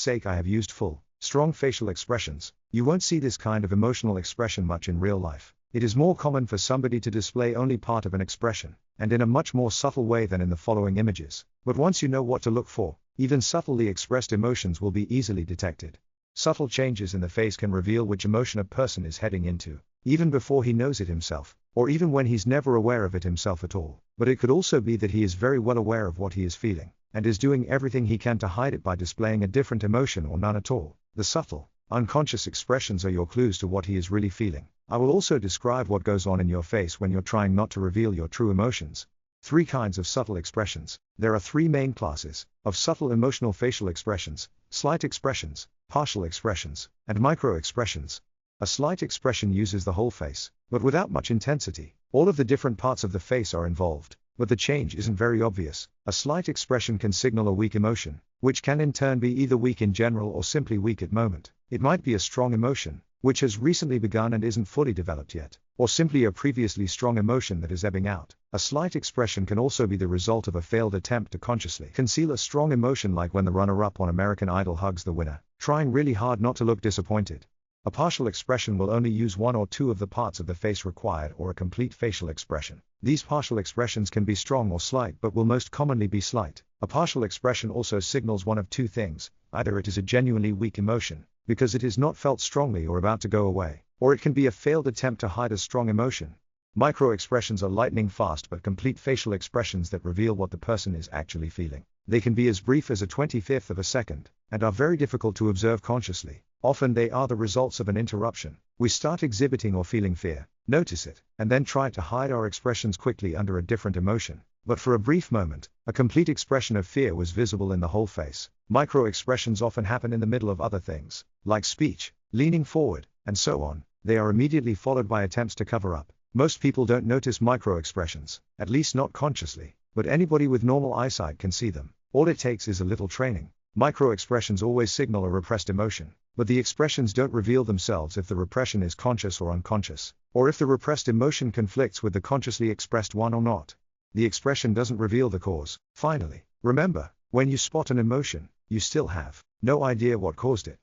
sake I have used full, strong facial expressions. You won't see this kind of emotional expression much in real life. It is more common for somebody to display only part of an expression, and in a much more subtle way than in the following images. But once you know what to look for, even subtly expressed emotions will be easily detected. Subtle changes in the face can reveal which emotion a person is heading into, even before he knows it himself, or even when he's never aware of it himself at all. But it could also be that he is very well aware of what he is feeling, and is doing everything he can to hide it by displaying a different emotion or none at all. The subtle, unconscious expressions are your clues to what he is really feeling. I will also describe what goes on in your face when you're trying not to reveal your true emotions. 3 kinds of subtle expressions. There are 3 main classes of subtle emotional facial expressions: slight expressions, partial expressions, and micro expressions. A slight expression uses the whole face, but without much intensity. All of the different parts of the face are involved, but the change isn't very obvious. A slight expression can signal a weak emotion, which can in turn be either weak in general or simply weak at moment. It might be a strong emotion, which has recently begun and isn't fully developed yet, or simply a previously strong emotion that is ebbing out. A slight expression can also be the result of a failed attempt to consciously conceal a strong emotion, like when the runner-up on American Idol hugs the winner, trying really hard not to look disappointed. A partial expression will only use 1 or 2 of the parts of the face required, or a complete facial expression. These partial expressions can be strong or slight, but will most commonly be slight. A partial expression also signals one of 2 things: either it is a genuinely weak emotion, because it is not felt strongly or about to go away, or it can be a failed attempt to hide a strong emotion. Micro-expressions are lightning fast but complete facial expressions that reveal what the person is actually feeling. They can be as brief as a 25th of a second, and are very difficult to observe consciously. Often they are the results of an interruption. We start exhibiting or feeling fear, notice it, and then try to hide our expressions quickly under a different emotion. But for a brief moment, a complete expression of fear was visible in the whole face. Micro-expressions often happen in the middle of other things, like speech, leaning forward, and so on. They are immediately followed by attempts to cover up. Most people don't notice micro-expressions, at least not consciously, but anybody with normal eyesight can see them. All it takes is a little training. Micro-expressions always signal a repressed emotion. But the expressions don't reveal themselves if the repression is conscious or unconscious, or if the repressed emotion conflicts with the consciously expressed one or not. The expression doesn't reveal the cause. Finally, remember, when you spot an emotion, you still have no idea what caused it.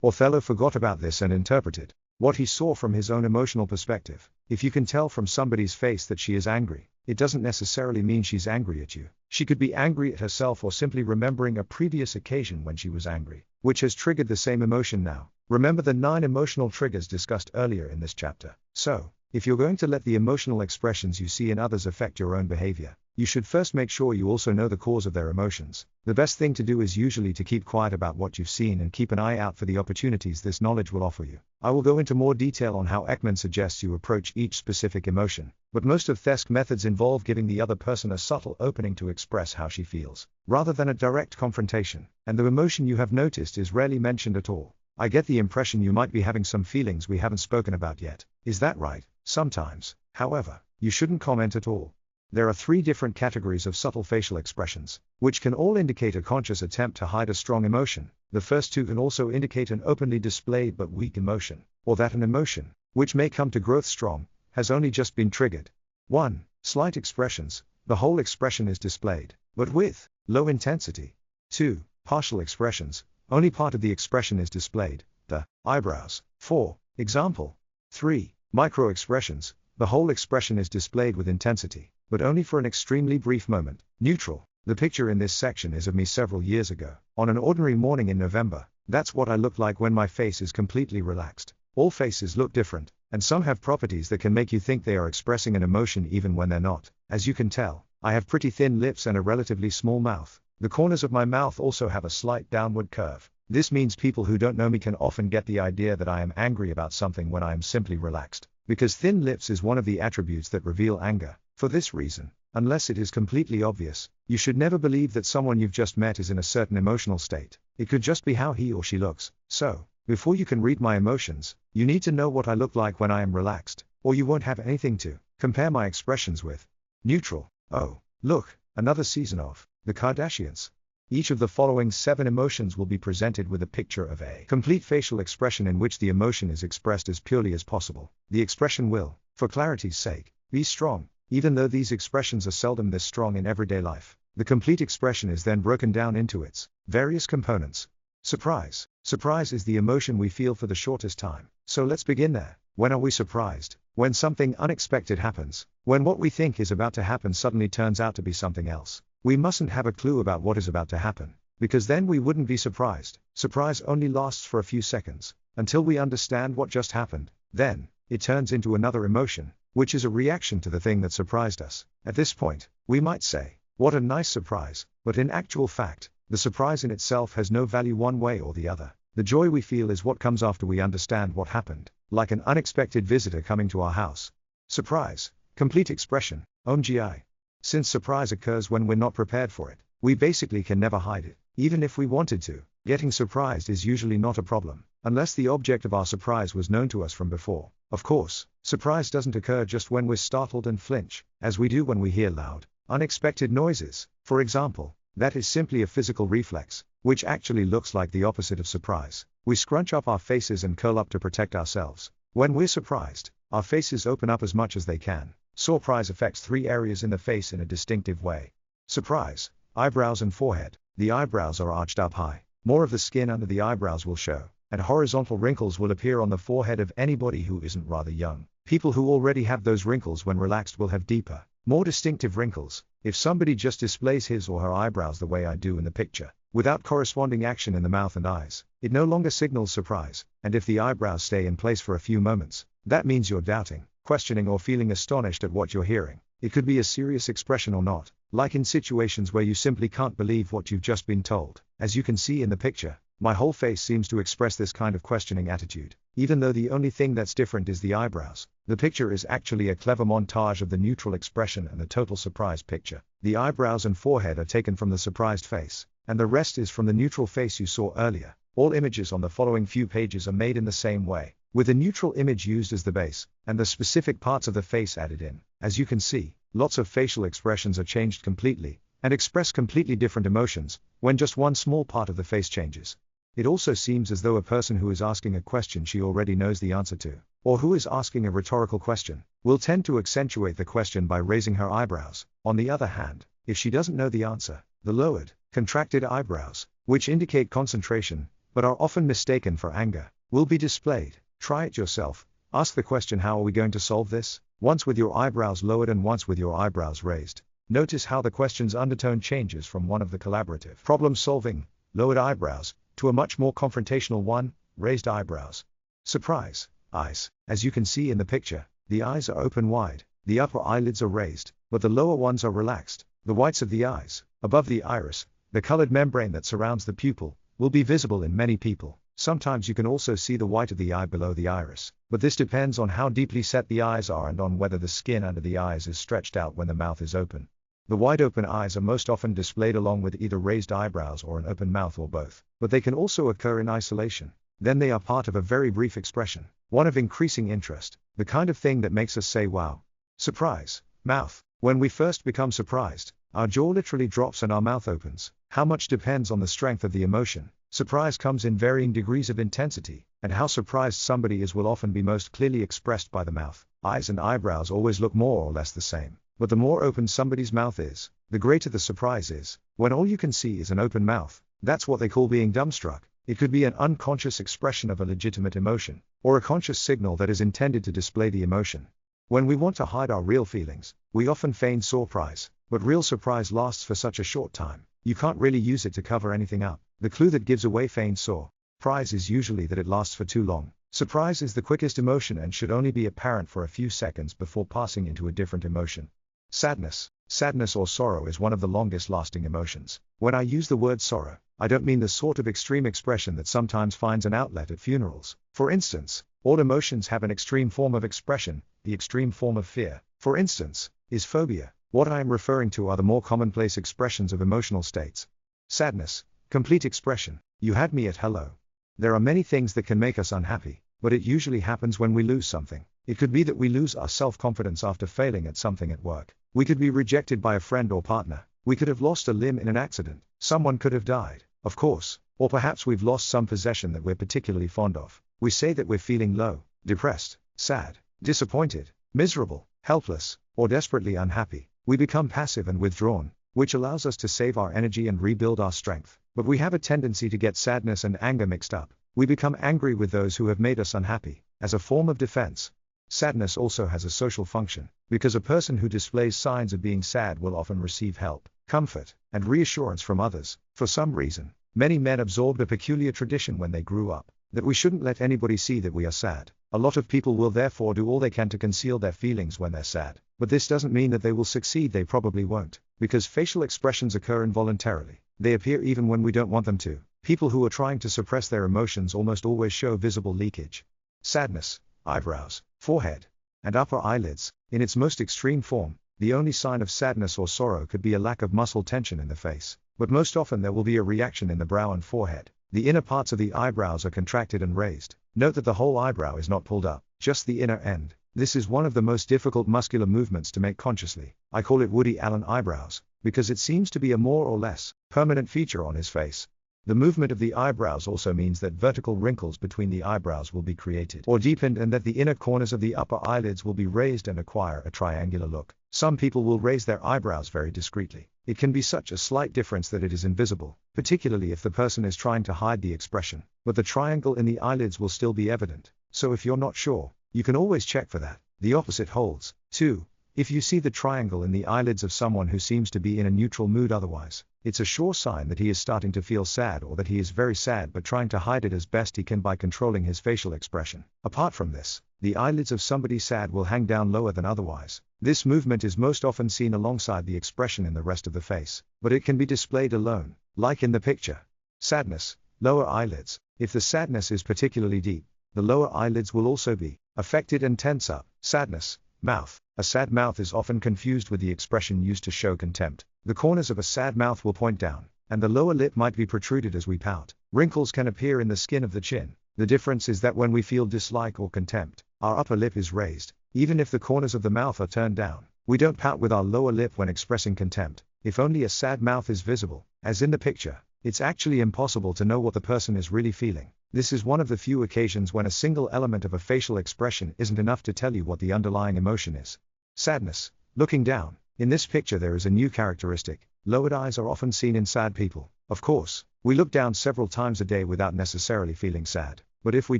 Othello forgot about this and interpreted what he saw from his own emotional perspective. If you can tell from somebody's face that she is angry, it doesn't necessarily mean she's angry at you. She could be angry at herself or simply remembering a previous occasion when she was angry, which has triggered the same emotion now. Remember the 9 emotional triggers discussed earlier in this chapter. So, if you're going to let the emotional expressions you see in others affect your own behavior, you should first make sure you also know the cause of their emotions. The best thing to do is usually to keep quiet about what you've seen and keep an eye out for the opportunities this knowledge will offer you. I will go into more detail on how Ekman suggests you approach each specific emotion, but most of Thesk's methods involve giving the other person a subtle opening to express how she feels, rather than a direct confrontation, and the emotion you have noticed is rarely mentioned at all. I get the impression you might be having some feelings we haven't spoken about yet. Is that right? Sometimes, however, you shouldn't comment at all. There are 3 different categories of subtle facial expressions, which can all indicate a conscious attempt to hide a strong emotion. The first 2 can also indicate an openly displayed but weak emotion, or that an emotion, which may come to growth strong, has only just been triggered. 1. Slight expressions. The whole expression is displayed, but with low intensity. 2. Partial expressions. Only part of the expression is displayed, the eyebrows. 4. Example. 3. Micro expressions. The whole expression is displayed with intensity, but only for an extremely brief moment. Neutral. The picture in this section is of me several years ago, on an ordinary morning in November. That's what I look like when my face is completely relaxed. All faces look different, and some have properties that can make you think they are expressing an emotion even when they're not. As you can tell, I have pretty thin lips and a relatively small mouth. The corners of my mouth also have a slight downward curve. This means people who don't know me can often get the idea that I am angry about something when I am simply relaxed, because thin lips is one of the attributes that reveal anger. For this reason, unless it is completely obvious, you should never believe that someone you've just met is in a certain emotional state. It could just be how he or she looks. So, before you can read my emotions, you need to know what I look like when I am relaxed, or you won't have anything to compare my expressions with. Neutral. Oh, look, another season of The Kardashians. Each of the following 7 emotions will be presented with a picture of a complete facial expression in which the emotion is expressed as purely as possible. The expression will, for clarity's sake, be strong, even though these expressions are seldom this strong in everyday life. The complete expression is then broken down into its various components. Surprise. Surprise is the emotion we feel for the shortest time. So let's begin there. When are we surprised? When something unexpected happens. When what we think is about to happen suddenly turns out to be something else. We mustn't have a clue about what is about to happen, because then we wouldn't be surprised. Surprise only lasts for a few seconds, until we understand what just happened. Then, it turns into another emotion, which is a reaction to the thing that surprised us. At this point, we might say, what a nice surprise, but in actual fact, the surprise in itself has no value one way or the other. The joy we feel is what comes after we understand what happened, like an unexpected visitor coming to our house. Surprise. Complete expression. OMGI. Since surprise occurs when we're not prepared for it, we basically can never hide it, even if we wanted to. Getting surprised is usually not a problem, unless the object of our surprise was known to us from before. Of course, surprise doesn't occur just when we're startled and flinch, as we do when we hear loud, unexpected noises. For example, that is simply a physical reflex, which actually looks like the opposite of surprise. We scrunch up our faces and curl up to protect ourselves. When we're surprised, our faces open up as much as they can. Surprise affects 3 areas in the face in a distinctive way. Surprise. Eyebrows and forehead. The eyebrows are arched up high. More of the skin under the eyebrows will show, and horizontal wrinkles will appear on the forehead of anybody who isn't rather young. People who already have those wrinkles when relaxed will have deeper, more distinctive wrinkles. If somebody just displays his or her eyebrows the way I do in the picture, without corresponding action in the mouth and eyes, it no longer signals surprise. And if the eyebrows stay in place for a few moments, that means you're doubting, questioning or feeling astonished at what you're hearing. It could be a serious expression or not, like in situations where you simply can't believe what you've just been told. As you can see in the picture, my whole face seems to express this kind of questioning attitude, even though the only thing that's different is the eyebrows. The picture is actually a clever montage of the neutral expression and the total surprised picture. The eyebrows and forehead are taken from the surprised face, and the rest is from the neutral face you saw earlier. All images on the following few pages are made in the same way, with the neutral image used as the base, and the specific parts of the face added in. As you can see, lots of facial expressions are changed completely, and express completely different emotions, when just one small part of the face changes. It also seems as though a person who is asking a question she already knows the answer to, or who is asking a rhetorical question, will tend to accentuate the question by raising her eyebrows. On the other hand, if she doesn't know the answer, the lowered, contracted eyebrows, which indicate concentration, but are often mistaken for anger, will be displayed. Try it yourself. Ask the question, how are we going to solve this? Once with your eyebrows lowered and once with your eyebrows raised. Notice how the question's undertone changes from one of the collaborative, problem-solving, lowered eyebrows, to a much more confrontational one, raised eyebrows. Surprise. Eyes. As you can see in the picture, the eyes are open wide, the upper eyelids are raised, but the lower ones are relaxed. The whites of the eyes, above the iris, the colored membrane that surrounds the pupil, will be visible in many people. Sometimes you can also see the white of the eye below the iris, but this depends on how deeply set the eyes are and on whether the skin under the eyes is stretched out when the mouth is open. The wide open eyes are most often displayed along with either raised eyebrows or an open mouth or both, but they can also occur in isolation. Then they are part of a very brief expression, one of increasing interest, the kind of thing that makes us say wow. Surprise. Mouth. When we first become surprised, our jaw literally drops and our mouth opens. How much depends on the strength of the emotion. Surprise comes in varying degrees of intensity, and how surprised somebody is will often be most clearly expressed by the mouth. Eyes and eyebrows always look more or less the same, but the more open somebody's mouth is, the greater the surprise is. When all you can see is an open mouth, that's what they call being dumbstruck. It could be an unconscious expression of a legitimate emotion, or a conscious signal that is intended to display the emotion. When we want to hide our real feelings, we often feign surprise, but real surprise lasts for such a short time, you can't really use it to cover anything up. The clue that gives away feigned surprise is usually that it lasts for too long. Surprise is the quickest emotion and should only be apparent for a few seconds before passing into a different emotion. Sadness. Sadness or sorrow is one of the longest lasting emotions. When I use the word sorrow, I don't mean the sort of extreme expression that sometimes finds an outlet at funerals. For instance, all emotions have an extreme form of expression. The extreme form of fear, for instance, is phobia. What I am referring to are the more commonplace expressions of emotional states. Sadness. Complete expression. You had me at hello. There are many things that can make us unhappy, but it usually happens when we lose something. It could be that we lose our self-confidence after failing at something at work. We could be rejected by a friend or partner. We could have lost a limb in an accident. Someone could have died, of course. Or perhaps we've lost some possession that we're particularly fond of. We say that we're feeling low, depressed, sad, disappointed, miserable, helpless, or desperately unhappy. We become passive and withdrawn, which allows us to save our energy and rebuild our strength. But we have a tendency to get sadness and anger mixed up. We become angry with those who have made us unhappy, as a form of defense. Sadness also has a social function, because a person who displays signs of being sad will often receive help, comfort, and reassurance from others. For some reason, many men absorbed a peculiar tradition when they grew up, that we shouldn't let anybody see that we are sad. A lot of people will therefore do all they can to conceal their feelings when they're sad. But this doesn't mean that they will succeed, they probably won't, because facial expressions occur involuntarily. They appear even when we don't want them to. People who are trying to suppress their emotions almost always show visible leakage. Sadness, eyebrows, forehead, and upper eyelids. In its most extreme form, the only sign of sadness or sorrow could be a lack of muscle tension in the face, but most often there will be a reaction in the brow and forehead. The inner parts of the eyebrows are contracted and raised. Note that the whole eyebrow is not pulled up, just the inner end. This is one of the most difficult muscular movements to make consciously. I call it Woody Allen eyebrows, because it seems to be a more or less permanent feature on his face. The movement of the eyebrows also means that vertical wrinkles between the eyebrows will be created or deepened, and that the inner corners of the upper eyelids will be raised and acquire a triangular look. Some people will raise their eyebrows very discreetly. It can be such a slight difference that it is invisible, particularly if the person is trying to hide the expression, but the triangle in the eyelids will still be evident. So if you're not sure, you can always check for that. The opposite holds, too. If you see the triangle in the eyelids of someone who seems to be in a neutral mood otherwise, it's a sure sign that he is starting to feel sad, or that he is very sad but trying to hide it as best he can by controlling his facial expression. Apart from this, the eyelids of somebody sad will hang down lower than otherwise. This movement is most often seen alongside the expression in the rest of the face, but it can be displayed alone, like in the picture. Sadness, lower eyelids. If the sadness is particularly deep, the lower eyelids will also be affected and tense up. Sadness, mouth. A sad mouth is often confused with the expression used to show contempt. The corners of a sad mouth will point down, and the lower lip might be protruded as we pout. Wrinkles can appear in the skin of the chin. The difference is that when we feel dislike or contempt, our upper lip is raised, even if the corners of the mouth are turned down. We don't pout with our lower lip when expressing contempt. If only a sad mouth is visible, as in the picture, It's actually impossible to know what the person is really feeling. This is one of the few occasions when a single element of a facial expression isn't enough to tell you what the underlying emotion is. Sadness. Looking down. In this picture there is a new characteristic. Lowered eyes are often seen in sad people. Of course, we look down several times a day without necessarily feeling sad. But if we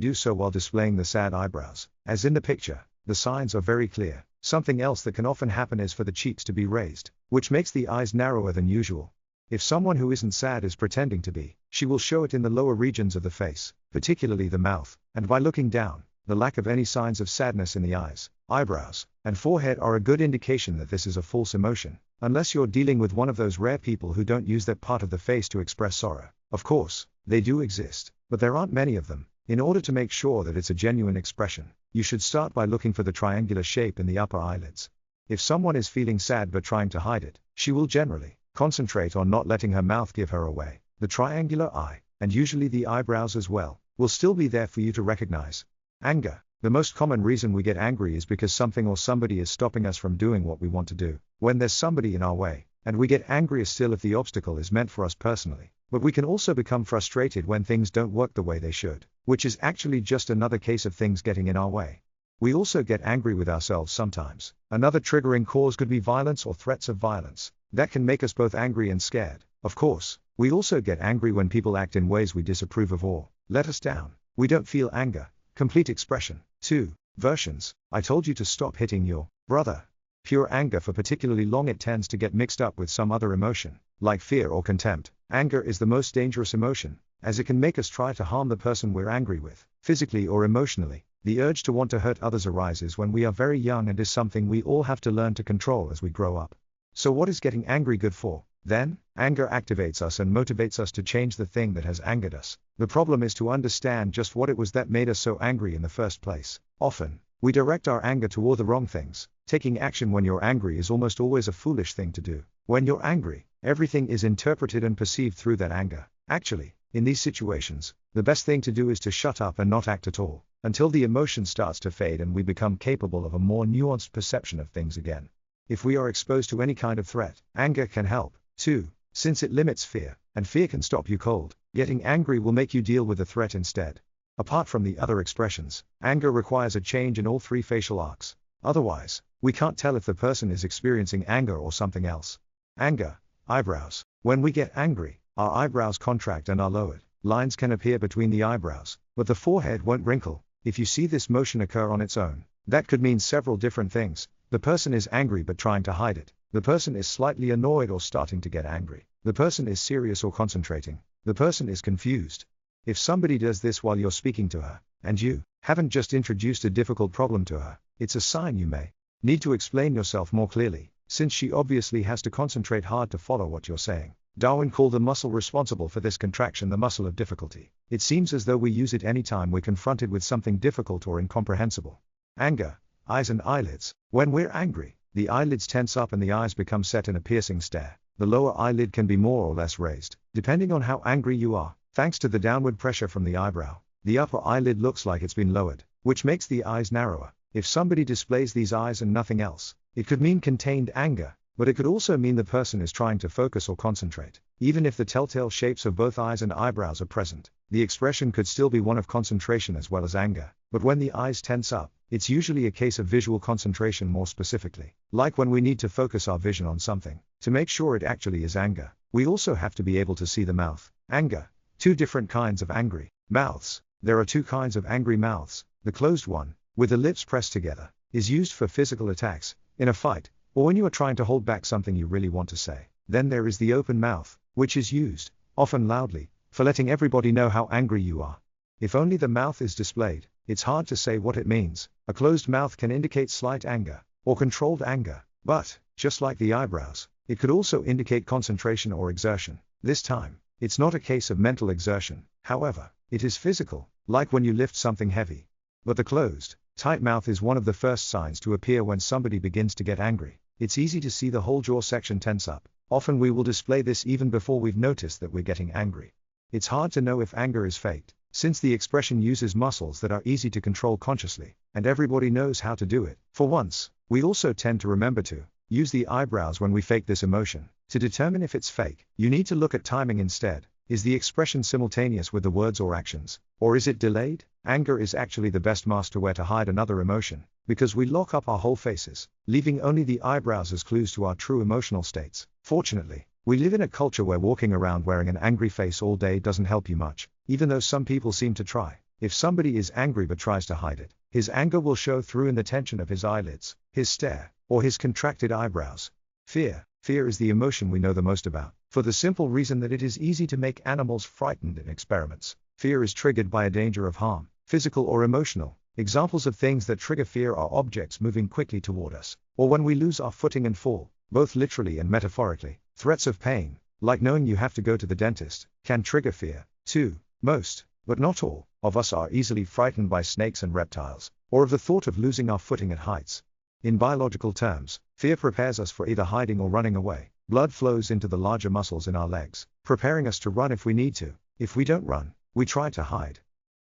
do so while displaying the sad eyebrows, as in the picture, the signs are very clear. Something else that can often happen is for the cheeks to be raised, which makes the eyes narrower than usual. If someone who isn't sad is pretending to be, she will show it in the lower regions of the face, particularly the mouth, and by looking down, the lack of any signs of sadness in the eyes, eyebrows, and forehead are a good indication that this is a false emotion, unless you're dealing with one of those rare people who don't use that part of the face to express sorrow. Of course, they do exist, but there aren't many of them. In order to make sure that it's a genuine expression, you should start by looking for the triangular shape in the upper eyelids. If someone is feeling sad but trying to hide it, she will generally concentrate on not letting her mouth give her away. The triangular eye, and usually the eyebrows as well, will still be there for you to recognize. Anger. The most common reason we get angry is because something or somebody is stopping us from doing what we want to do. When there's somebody in our way, and we get angrier still if the obstacle is meant for us personally. But we can also become frustrated when things don't work the way they should, which is actually just another case of things getting in our way. We also get angry with ourselves sometimes. Another triggering cause could be violence or threats of violence. That can make us both angry and scared. Of course, we also get angry when people act in ways we disapprove of or let us down. We don't feel anger. Complete expression. 2. Versions. I told you to stop hitting your brother. Pure anger for particularly long it tends to get mixed up with some other emotion, like fear or contempt. Anger is the most dangerous emotion, as it can make us try to harm the person we're angry with, physically or emotionally. The urge to want to hurt others arises when we are very young and is something we all have to learn to control as we grow up. So what is getting angry good for? Then, anger activates us and motivates us to change the thing that has angered us. The problem is to understand just what it was that made us so angry in the first place. Often, we direct our anger toward the wrong things. Taking action when you're angry is almost always a foolish thing to do. When you're angry, everything is interpreted and perceived through that anger. Actually, in these situations, the best thing to do is to shut up and not act at all, until the emotion starts to fade and we become capable of a more nuanced perception of things again. If we are exposed to any kind of threat, anger can help, too, since it limits fear, and fear can stop you cold. Getting angry will make you deal with the threat instead. Apart from the other expressions, anger requires a change in all three facial arcs. Otherwise, we can't tell if the person is experiencing anger or something else. Anger. Eyebrows. When we get angry, our eyebrows contract and are lowered. Lines can appear between the eyebrows, but the forehead won't wrinkle. If you see this motion occur on its own, that could mean several different things. The person is angry but trying to hide it. The person is slightly annoyed or starting to get angry. The person is serious or concentrating. The person is confused. If somebody does this while you're speaking to her, and you haven't just introduced a difficult problem to her, it's a sign you may need to explain yourself more clearly, since she obviously has to concentrate hard to follow what you're saying. Darwin called the muscle responsible for this contraction the muscle of difficulty. It seems as though we use it anytime we're confronted with something difficult or incomprehensible. Anger. Eyes and eyelids. When we're angry, the eyelids tense up and the eyes become set in a piercing stare. The lower eyelid can be more or less raised, depending on how angry you are. Thanks to the downward pressure from the eyebrow, the upper eyelid looks like it's been lowered, which makes the eyes narrower. If somebody displays these eyes and nothing else, it could mean contained anger, but it could also mean the person is trying to focus or concentrate. Even if the telltale shapes of both eyes and eyebrows are present, the expression could still be one of concentration as well as anger. But when the eyes tense up, it's usually a case of visual concentration more specifically. Like when we need to focus our vision on something, to make sure it actually is anger. We also have to be able to see the mouth. Anger. Two different kinds of angry mouths. There are two kinds of angry mouths. The closed one, with the lips pressed together, is used for physical attacks, in a fight, or when you are trying to hold back something you really want to say. Then there is the open mouth, which is used, often loudly, for letting everybody know how angry you are. If only the mouth is displayed, it's hard to say what it means. A closed mouth can indicate slight anger, or controlled anger, but, just like the eyebrows, it could also indicate concentration or exertion. This time, it's not a case of mental exertion, however, it is physical, like when you lift something heavy. But the closed, tight mouth is one of the first signs to appear when somebody begins to get angry. It's easy to see the whole jaw section tense up. Often we will display this even before we've noticed that we're getting angry. It's hard to know if anger is faked, since the expression uses muscles that are easy to control consciously, and everybody knows how to do it. For once, we also tend to remember to use the eyebrows when we fake this emotion. To determine if it's fake, you need to look at timing instead. Is the expression simultaneous with the words or actions? Or is it delayed? Anger is actually the best mask to wear to hide another emotion, because we lock up our whole faces, leaving only the eyebrows as clues to our true emotional states. Fortunately, we live in a culture where walking around wearing an angry face all day doesn't help you much, even though some people seem to try. If somebody is angry but tries to hide it, his anger will show through in the tension of his eyelids, his stare, or his contracted eyebrows. Fear. Fear is the emotion we know the most about, for the simple reason that it is easy to make animals frightened in experiments. Fear is triggered by a danger of harm, physical or emotional. Examples of things that trigger fear are objects moving quickly toward us, or when we lose our footing and fall, both literally and metaphorically. Threats of pain, like knowing you have to go to the dentist, can trigger fear, too. Most, but not all, of us are easily frightened by snakes and reptiles, or of the thought of losing our footing at heights. In biological terms, fear prepares us for either hiding or running away. Blood flows into the larger muscles in our legs, preparing us to run if we need to. If we don't run, we try to hide.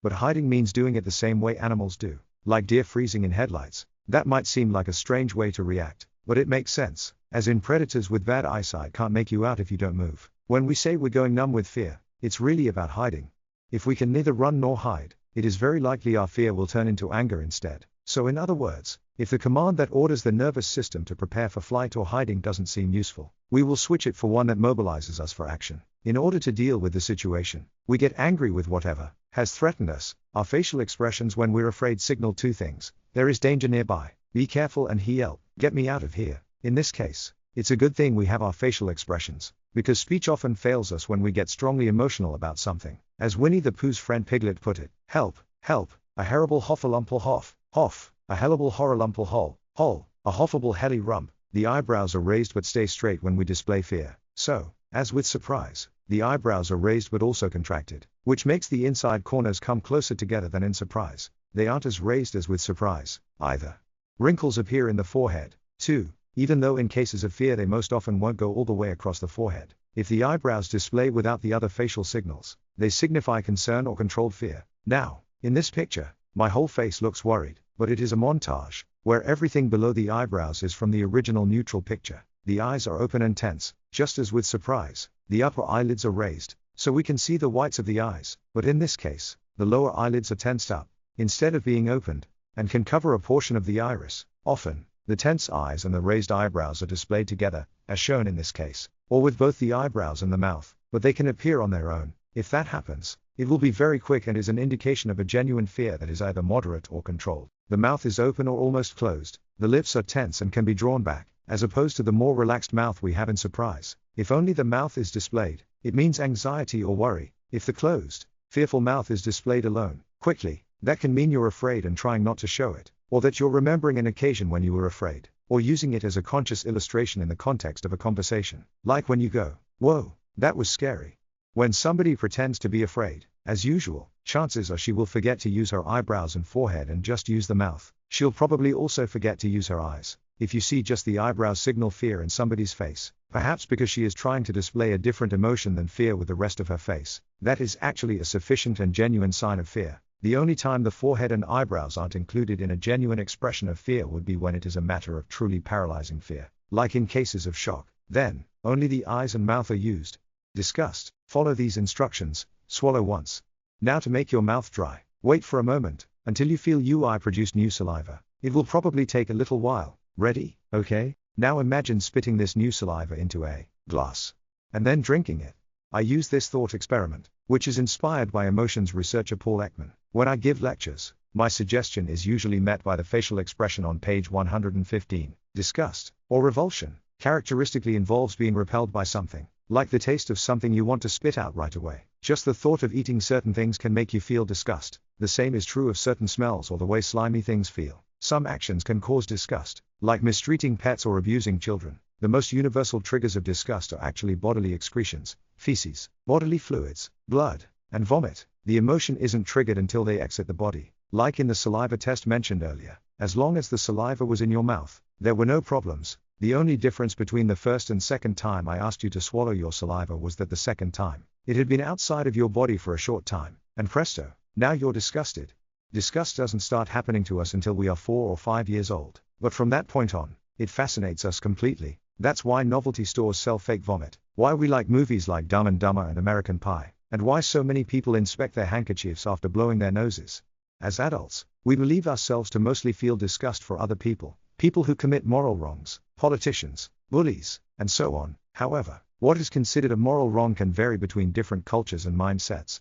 But hiding means doing it the same way animals do, like deer freezing in headlights. That might seem like a strange way to react, but it makes sense, as in predators with bad eyesight can't make you out if you don't move. When we say we're going numb with fear, it's really about hiding. If we can neither run nor hide, it is very likely our fear will turn into anger instead. So in other words, if the command that orders the nervous system to prepare for flight or hiding doesn't seem useful, we will switch it for one that mobilizes us for action. In order to deal with the situation, we get angry with whatever has threatened us. Our facial expressions when we're afraid signal two things: there is danger nearby, be careful, and help, get me out of here. In this case, it's a good thing we have our facial expressions, because speech often fails us when we get strongly emotional about something. As Winnie the Pooh's friend Piglet put it, help, help, a horrible hoffalumple hoff, hoff, a hellable horrorlumple hol, hol, a hoffable helly rump. The eyebrows are raised but stay straight when we display fear. So, as with surprise, the eyebrows are raised but also contracted, which makes the inside corners come closer together than in surprise. They aren't as raised as with surprise, either. Wrinkles appear in the forehead, too, even though in cases of fear they most often won't go all the way across the forehead. If the eyebrows display without the other facial signals, they signify concern or controlled fear. Now, in this picture, my whole face looks worried, but it is a montage, where everything below the eyebrows is from the original neutral picture. The eyes are open and tense, just as with surprise. The upper eyelids are raised, so we can see the whites of the eyes, but in this case, the lower eyelids are tensed up, instead of being opened, and can cover a portion of the iris. Often, the tense eyes and the raised eyebrows are displayed together, as shown in this case, or with both the eyebrows and the mouth, but they can appear on their own. If that happens, it will be very quick and is an indication of a genuine fear that is either moderate or controlled. The mouth is open or almost closed, the lips are tense and can be drawn back, as opposed to the more relaxed mouth we have in surprise. If only the mouth is displayed, it means anxiety or worry. If the closed, fearful mouth is displayed alone, quickly, that can mean you're afraid and trying not to show it, or that you're remembering an occasion when you were afraid, or using it as a conscious illustration in the context of a conversation. Like when you go, "Whoa, that was scary." When somebody pretends to be afraid, as usual, chances are she will forget to use her eyebrows and forehead and just use the mouth. She'll probably also forget to use her eyes. If you see just the eyebrows signal fear in somebody's face, perhaps because she is trying to display a different emotion than fear with the rest of her face, that is actually a sufficient and genuine sign of fear. The only time the forehead and eyebrows aren't included in a genuine expression of fear would be when it is a matter of truly paralyzing fear, like in cases of shock. Then, only the eyes and mouth are used. Disgust. Follow these instructions. Swallow once. Now to make your mouth dry, wait for a moment, until you feel UI produce new saliva. It will probably take a little while. Ready? Okay? Now imagine spitting this new saliva into a glass, and then drinking it. I use this thought experiment, which is inspired by emotions researcher Paul Ekman. When I give lectures, my suggestion is usually met by the facial expression on page 115. Disgust, or revulsion, characteristically involves being repelled by something, like the taste of something you want to spit out right away. Just the thought of eating certain things can make you feel disgust. The same is true of certain smells or the way slimy things feel. Some actions can cause disgust, like mistreating pets or abusing children. The most universal triggers of disgust are actually bodily excretions, feces, bodily fluids, blood, and vomit. The emotion isn't triggered until they exit the body. Like in the saliva test mentioned earlier, as long as the saliva was in your mouth, there were no problems. The only difference between the first and second time I asked you to swallow your saliva was that the second time, it had been outside of your body for a short time, and presto, now you're disgusted. Disgust doesn't start happening to us until we are 4 or 5 years old, but from that point on, it fascinates us completely. That's why novelty stores sell fake vomit, why we like movies like Dumb and Dumber and American Pie, and why so many people inspect their handkerchiefs after blowing their noses. As adults, we believe ourselves to mostly feel disgust for other people, people who commit moral wrongs, politicians, bullies, and so on. However, what is considered a moral wrong can vary between different cultures and mindsets.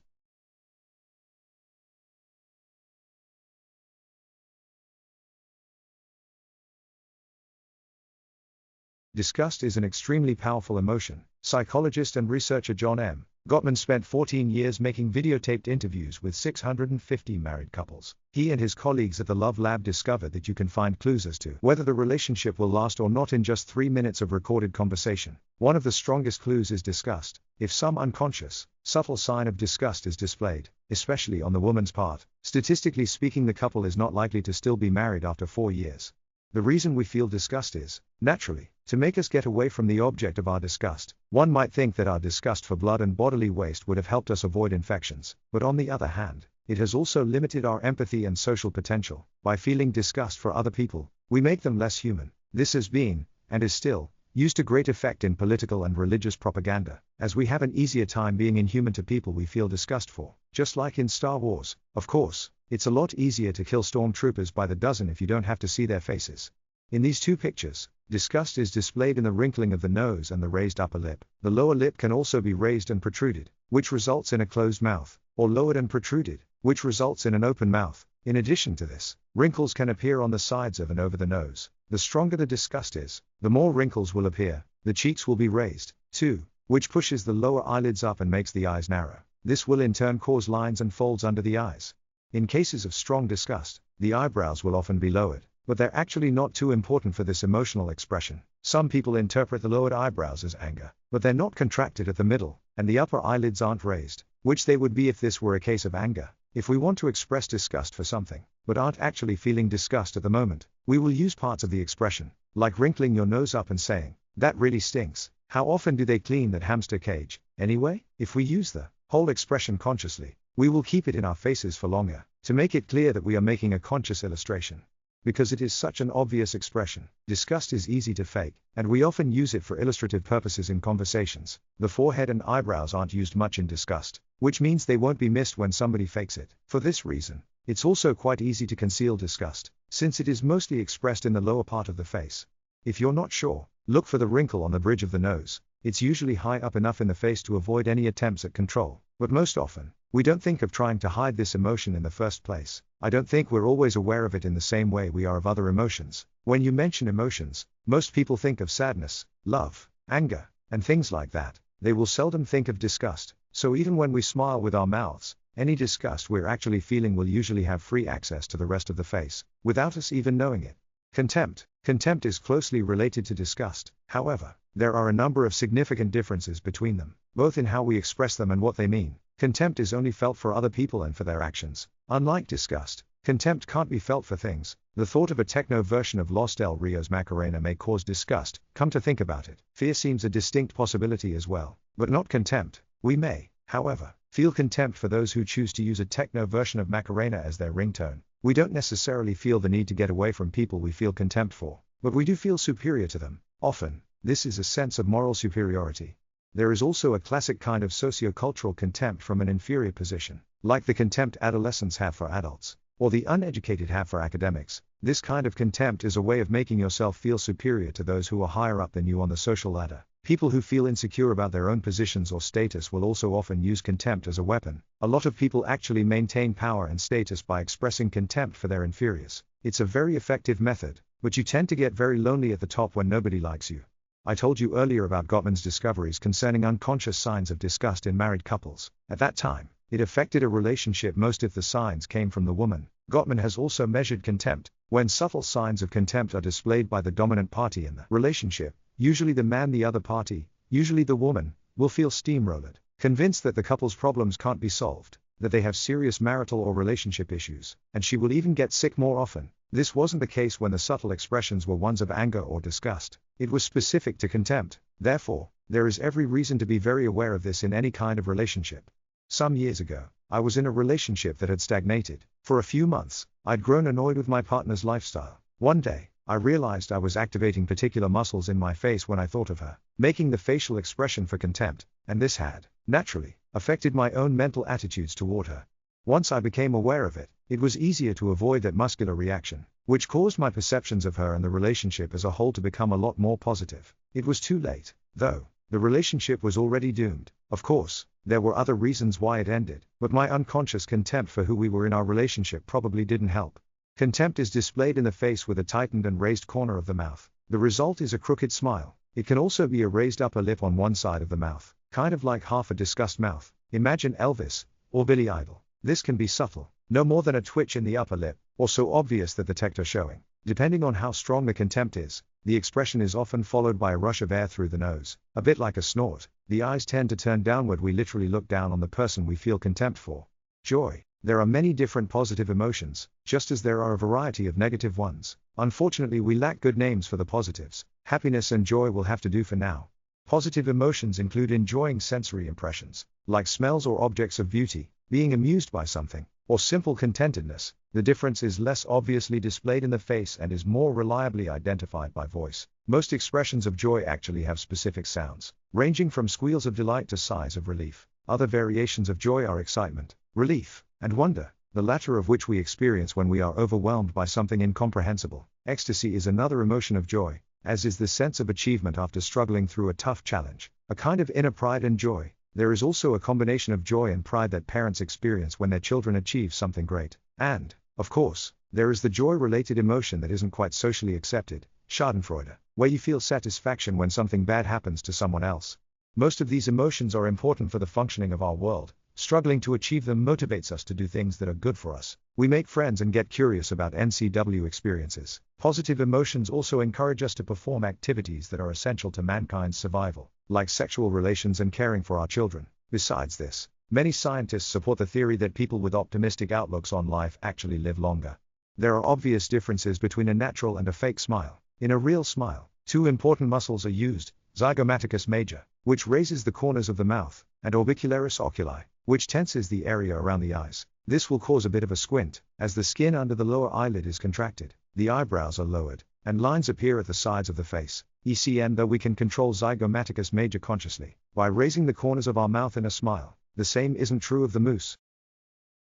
Disgust is an extremely powerful emotion. Psychologist and researcher John M. Gottman spent 14 years making videotaped interviews with 650 married couples. He and his colleagues at the Love Lab discovered that you can find clues as to whether the relationship will last or not in just 3 minutes of recorded conversation. One of the strongest clues is disgust. If some unconscious, subtle sign of disgust is displayed, especially on the woman's part, statistically speaking, the couple is not likely to still be married after 4 years. The reason we feel disgust is, naturally, to make us get away from the object of our disgust. One might think that our disgust for blood and bodily waste would have helped us avoid infections, but on the other hand, it has also limited our empathy and social potential. By feeling disgust for other people, we make them less human. This has been, and is still, used to great effect in political and religious propaganda, as we have an easier time being inhuman to people we feel disgust for. Just like in Star Wars, of course, it's a lot easier to kill stormtroopers by the dozen if you don't have to see their faces. In these two pictures, disgust is displayed in the wrinkling of the nose and the raised upper lip. The lower lip can also be raised and protruded, which results in a closed mouth, or lowered and protruded, which results in an open mouth. In addition to this, wrinkles can appear on the sides of and over the nose. The stronger the disgust is, the more wrinkles will appear. The cheeks will be raised, too, which pushes the lower eyelids up and makes the eyes narrow. This will in turn cause lines and folds under the eyes. In cases of strong disgust, the eyebrows will often be lowered, but they're actually not too important for this emotional expression. Some people interpret the lowered eyebrows as anger, but they're not contracted at the middle, and the upper eyelids aren't raised, which they would be if this were a case of anger. If we want to express disgust for something, but aren't actually feeling disgust at the moment, we will use parts of the expression, like wrinkling your nose up and saying, "That really stinks. How often do they clean that hamster cage, anyway?" If we use the whole expression consciously, we will keep it in our faces for longer, to make it clear that we are making a conscious illustration. Because it is such an obvious expression, disgust is easy to fake, and we often use it for illustrative purposes in conversations. The forehead and eyebrows aren't used much in disgust, which means they won't be missed when somebody fakes it. For this reason, it's also quite easy to conceal disgust, since it is mostly expressed in the lower part of the face. If you're not sure, look for the wrinkle on the bridge of the nose. It's usually high up enough in the face to avoid any attempts at control, but most often, we don't think of trying to hide this emotion in the first place. I don't think we're always aware of it in the same way we are of other emotions. When you mention emotions, most people think of sadness, love, anger, and things like that. They will seldom think of disgust. So even when we smile with our mouths, any disgust we're actually feeling will usually have free access to the rest of the face, without us even knowing it. Contempt. Contempt is closely related to disgust. However, there are a number of significant differences between them, both in how we express them and what they mean. Contempt is only felt for other people and for their actions. Unlike disgust, contempt can't be felt for things. The thought of a techno version of Los Del Rios Macarena may cause disgust. Come to think about it, fear seems a distinct possibility as well, but not contempt. We may, however, feel contempt for those who choose to use a techno version of Macarena as their ringtone. We don't necessarily feel the need to get away from people we feel contempt for, but we do feel superior to them. Often, this is a sense of moral superiority. There is also a classic kind of socio-cultural contempt from an inferior position, like the contempt adolescents have for adults, or the uneducated have for academics. This kind of contempt is a way of making yourself feel superior to those who are higher up than you on the social ladder. People who feel insecure about their own positions or status will also often use contempt as a weapon. A lot of people actually maintain power and status by expressing contempt for their inferiors. It's a very effective method, but you tend to get very lonely at the top when nobody likes you. I told you earlier about Gottman's discoveries concerning unconscious signs of disgust in married couples. At that time, it affected a relationship most if the signs came from the woman. Gottman has also measured contempt. When subtle signs of contempt are displayed by the dominant party in the relationship, usually the man, the other party, usually the woman, will feel steamrolled, convinced that the couple's problems can't be solved, that they have serious marital or relationship issues, and she will even get sick more often. This wasn't the case when the subtle expressions were ones of anger or disgust. It was specific to contempt. Therefore, there is every reason to be very aware of this in any kind of relationship. Some years ago, I was in a relationship that had stagnated. For a few months, I'd grown annoyed with my partner's lifestyle. One day, I realized I was activating particular muscles in my face when I thought of her, making the facial expression for contempt, and this had, naturally, affected my own mental attitudes toward her. Once I became aware of it, it was easier to avoid that muscular reaction, which caused my perceptions of her and the relationship as a whole to become a lot more positive. It was too late, though. The relationship was already doomed. Of course, there were other reasons why it ended, but my unconscious contempt for who we were in our relationship probably didn't help. Contempt is displayed in the face with a tightened and raised corner of the mouth. The result is a crooked smile. It can also be a raised upper lip on one side of the mouth, kind of like half a disgust mouth. Imagine Elvis, or Billy Idol. This can be subtle, no more than a twitch in the upper lip, or so obvious that the teeth are showing. Depending on how strong the contempt is, the expression is often followed by a rush of air through the nose, a bit like a snort. The eyes tend to turn downward. We literally look down on the person we feel contempt for. Joy. There are many different positive emotions, just as there are a variety of negative ones. Unfortunately, we lack good names for the positives. Happiness and joy will have to do for now. Positive emotions include enjoying sensory impressions, like smells or objects of beauty, being amused by something, or simple contentedness. The difference is less obviously displayed in the face and is more reliably identified by voice. Most expressions of joy actually have specific sounds, ranging from squeals of delight to sighs of relief. Other variations of joy are excitement, relief, and wonder, the latter of which we experience when we are overwhelmed by something incomprehensible. Ecstasy is another emotion of joy, as is the sense of achievement after struggling through a tough challenge, a kind of inner pride and joy. There is also a combination of joy and pride that parents experience when their children achieve something great. And, of course, there is the joy-related emotion that isn't quite socially accepted, Schadenfreude, where you feel satisfaction when something bad happens to someone else. Most of these emotions are important for the functioning of our world. Struggling to achieve them motivates us to do things that are good for us. We make friends and get curious about NCW experiences. Positive emotions also encourage us to perform activities that are essential to mankind's survival, like sexual relations and caring for our children. Besides this, many scientists support the theory that people with optimistic outlooks on life actually live longer. There are obvious differences between a natural and a fake smile. In a real smile, two important muscles are used, zygomaticus major, which raises the corners of the mouth, and orbicularis oculi, which tenses the area around the eyes. This will cause a bit of a squint, as the skin under the lower eyelid is contracted, the eyebrows are lowered, and lines appear at the sides of the face. ECM. Though we can control zygomaticus major consciously, by raising the corners of our mouth in a smile, the same isn't true of the moose.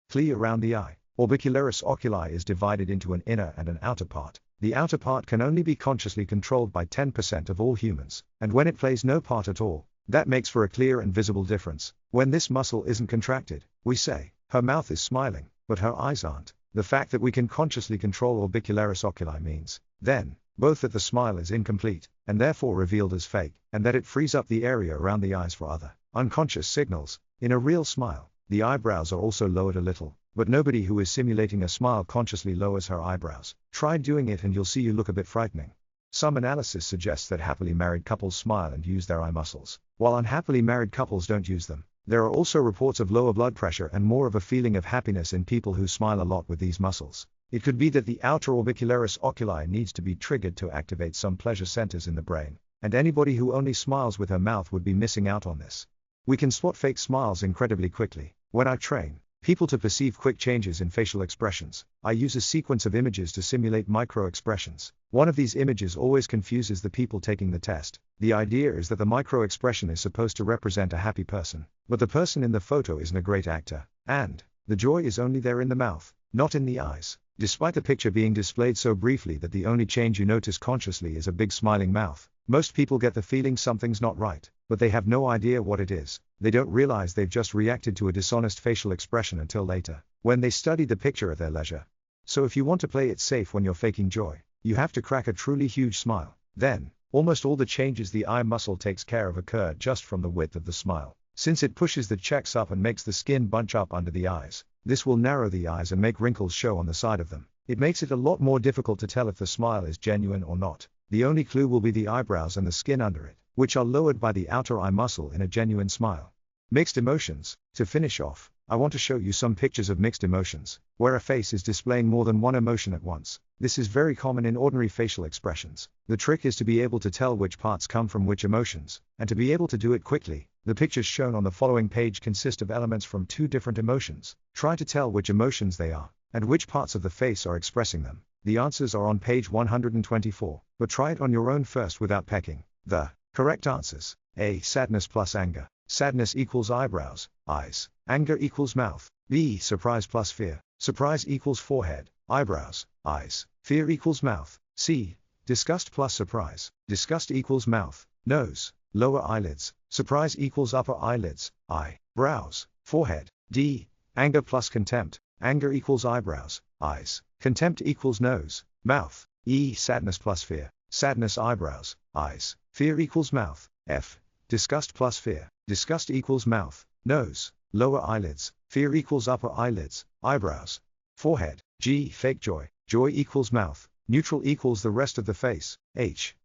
Clea around the eye. Orbicularis oculi is divided into an inner and an outer part. The outer part can only be consciously controlled by 10% of all humans, and when it plays no part at all, that makes for a clear and visible difference. When this muscle isn't contracted, we say, her mouth is smiling, but her eyes aren't. The fact that we can consciously control orbicularis oculi means, then, both that the smile is incomplete, and therefore revealed as fake, and that it frees up the area around the eyes for other, unconscious signals. In a real smile, the eyebrows are also lowered a little, but nobody who is simulating a smile consciously lowers her eyebrows. Try doing it and you'll see you look a bit frightening. Some analysis suggests that happily married couples smile and use their eye muscles, while unhappily married couples don't use them. There are also reports of lower blood pressure and more of a feeling of happiness in people who smile a lot with these muscles. It could be that the outer orbicularis oculi needs to be triggered to activate some pleasure centers in the brain, and anybody who only smiles with her mouth would be missing out on this. We can spot fake smiles incredibly quickly. When I train people to perceive quick changes in facial expressions, I use a sequence of images to simulate micro-expressions. One of these images always confuses the people taking the test. The idea is that the micro-expression is supposed to represent a happy person, but the person in the photo isn't a great actor, and the joy is only there in the mouth, not in the eyes. Despite the picture being displayed so briefly that the only change you notice consciously is a big smiling mouth, most people get the feeling something's not right, but they have no idea what it is. They don't realize they've just reacted to a dishonest facial expression until later, when they study the picture at their leisure. So if you want to play it safe when you're faking joy, you have to crack a truly huge smile. Then, almost all the changes the eye muscle takes care of occur just from the width of the smile. Since it pushes the checks up and makes the skin bunch up under the eyes, this will narrow the eyes and make wrinkles show on the side of them. It makes it a lot more difficult to tell if the smile is genuine or not. The only clue will be the eyebrows and the skin under it, which are lowered by the outer eye muscle in a genuine smile. Mixed emotions. To finish off, I want to show you some pictures of mixed emotions, where a face is displaying more than one emotion at once. This is very common in ordinary facial expressions. The trick is to be able to tell which parts come from which emotions, and to be able to do it quickly. The pictures shown on the following page consist of elements from two different emotions. Try to tell which emotions they are, and which parts of the face are expressing them. The answers are on page 124, but try it on your own first without pecking. The correct answers: A. Sadness plus anger. Sadness equals eyebrows, eyes. Anger equals mouth. B. Surprise plus fear. Surprise equals forehead, eyebrows, eyes. Fear equals mouth. C. Disgust plus surprise. Disgust equals mouth, nose, lower eyelids. Surprise equals upper eyelids, eye, brows, forehead. D. Anger plus contempt. Anger equals eyebrows, eyes. Contempt equals nose, mouth. E. Sadness plus fear. Sadness eyebrows, eyes. Fear equals mouth. F. Disgust plus fear. Disgust equals mouth, nose, lower eyelids. Fear equals upper eyelids, eyebrows, forehead. G. Fake joy. Joy equals mouth. Neutral equals the rest of the face. H.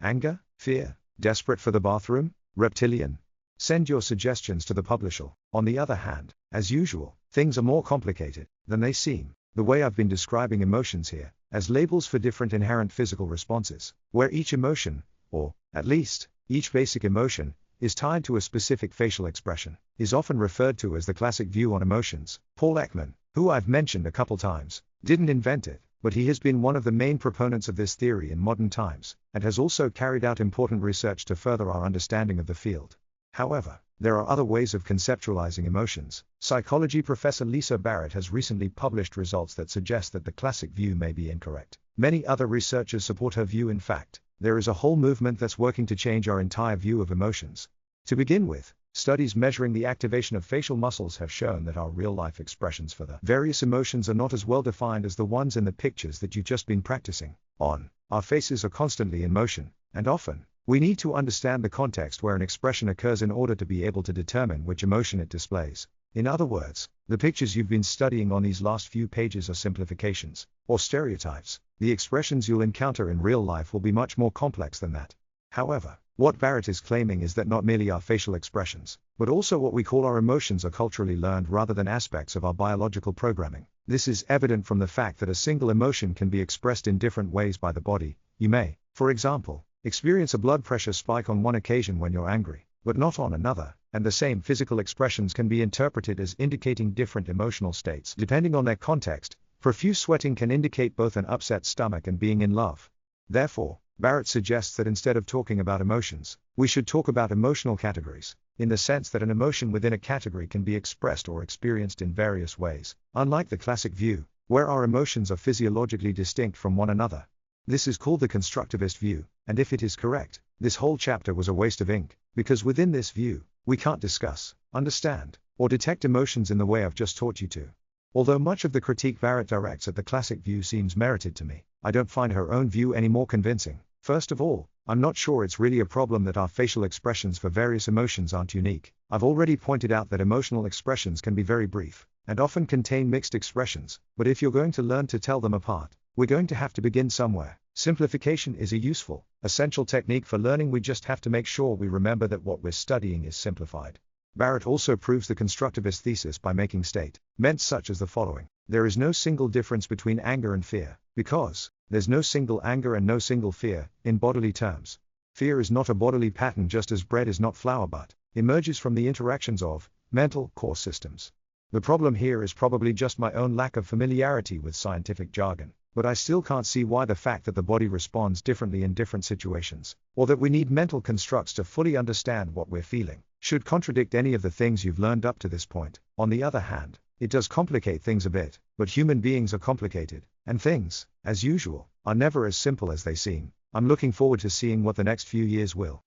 Anger, fear, desperate for the bathroom, reptilian. Send your suggestions to the publisher. On the other hand, as usual, things are more complicated than they seem. The way I've been describing emotions here, as labels for different inherent physical responses, where each emotion, or, at least, each basic emotion, is tied to a specific facial expression, is often referred to as the classic view on emotions. Paul Ekman, who I've mentioned a couple times, didn't invent it, but he has been one of the main proponents of this theory in modern times, and has also carried out important research to further our understanding of the field. However, there are other ways of conceptualizing emotions. Psychology professor Lisa Barrett has recently published results that suggest that the classic view may be incorrect. Many other researchers support her view. In fact, there is a whole movement that's working to change our entire view of emotions. To begin with, studies measuring the activation of facial muscles have shown that our real-life expressions for the various emotions are not as well defined as the ones in the pictures that you've just been practicing on. Our faces are constantly in motion, and often, we need to understand the context where an expression occurs in order to be able to determine which emotion it displays. In other words, the pictures you've been studying on these last few pages are simplifications, or stereotypes. The expressions you'll encounter in real life will be much more complex than that. However, what Barrett is claiming is that not merely our facial expressions, but also what we call our emotions are culturally learned rather than aspects of our biological programming. This is evident from the fact that a single emotion can be expressed in different ways by the body. You may, for example, experience a blood pressure spike on one occasion when you're angry, but not on another, and the same physical expressions can be interpreted as indicating different emotional states depending on their context. Profuse sweating can indicate both an upset stomach and being in love. Therefore, Barrett suggests that instead of talking about emotions, we should talk about emotional categories, in the sense that an emotion within a category can be expressed or experienced in various ways, unlike the classic view, where our emotions are physiologically distinct from one another. This is called the constructivist view, and if it is correct, this whole chapter was a waste of ink, because within this view, we can't discuss, understand, or detect emotions in the way I've just taught you to. Although much of the critique Barrett directs at the classic view seems merited to me, I don't find her own view any more convincing. First of all, I'm not sure it's really a problem that our facial expressions for various emotions aren't unique. I've already pointed out that emotional expressions can be very brief, and often contain mixed expressions, but if you're going to learn to tell them apart, we're going to have to begin somewhere. Simplification is a useful, essential technique for learning. We just have to make sure we remember that what we're studying is simplified. Barrett also proves the constructivist thesis by making statements such as the following: there is no single difference between anger and fear, because there's no single anger and no single fear, in bodily terms. Fear is not a bodily pattern, just as bread is not flour, but emerges from the interactions of mental core systems. The problem here is probably just my own lack of familiarity with scientific jargon, but I still can't see why the fact that the body responds differently in different situations, or that we need mental constructs to fully understand what we're feeling, should contradict any of the things you've learned up to this point. On the other hand, it does complicate things a bit, but human beings are complicated, and things, as usual, are never as simple as they seem. I'm looking forward to seeing what the next few years will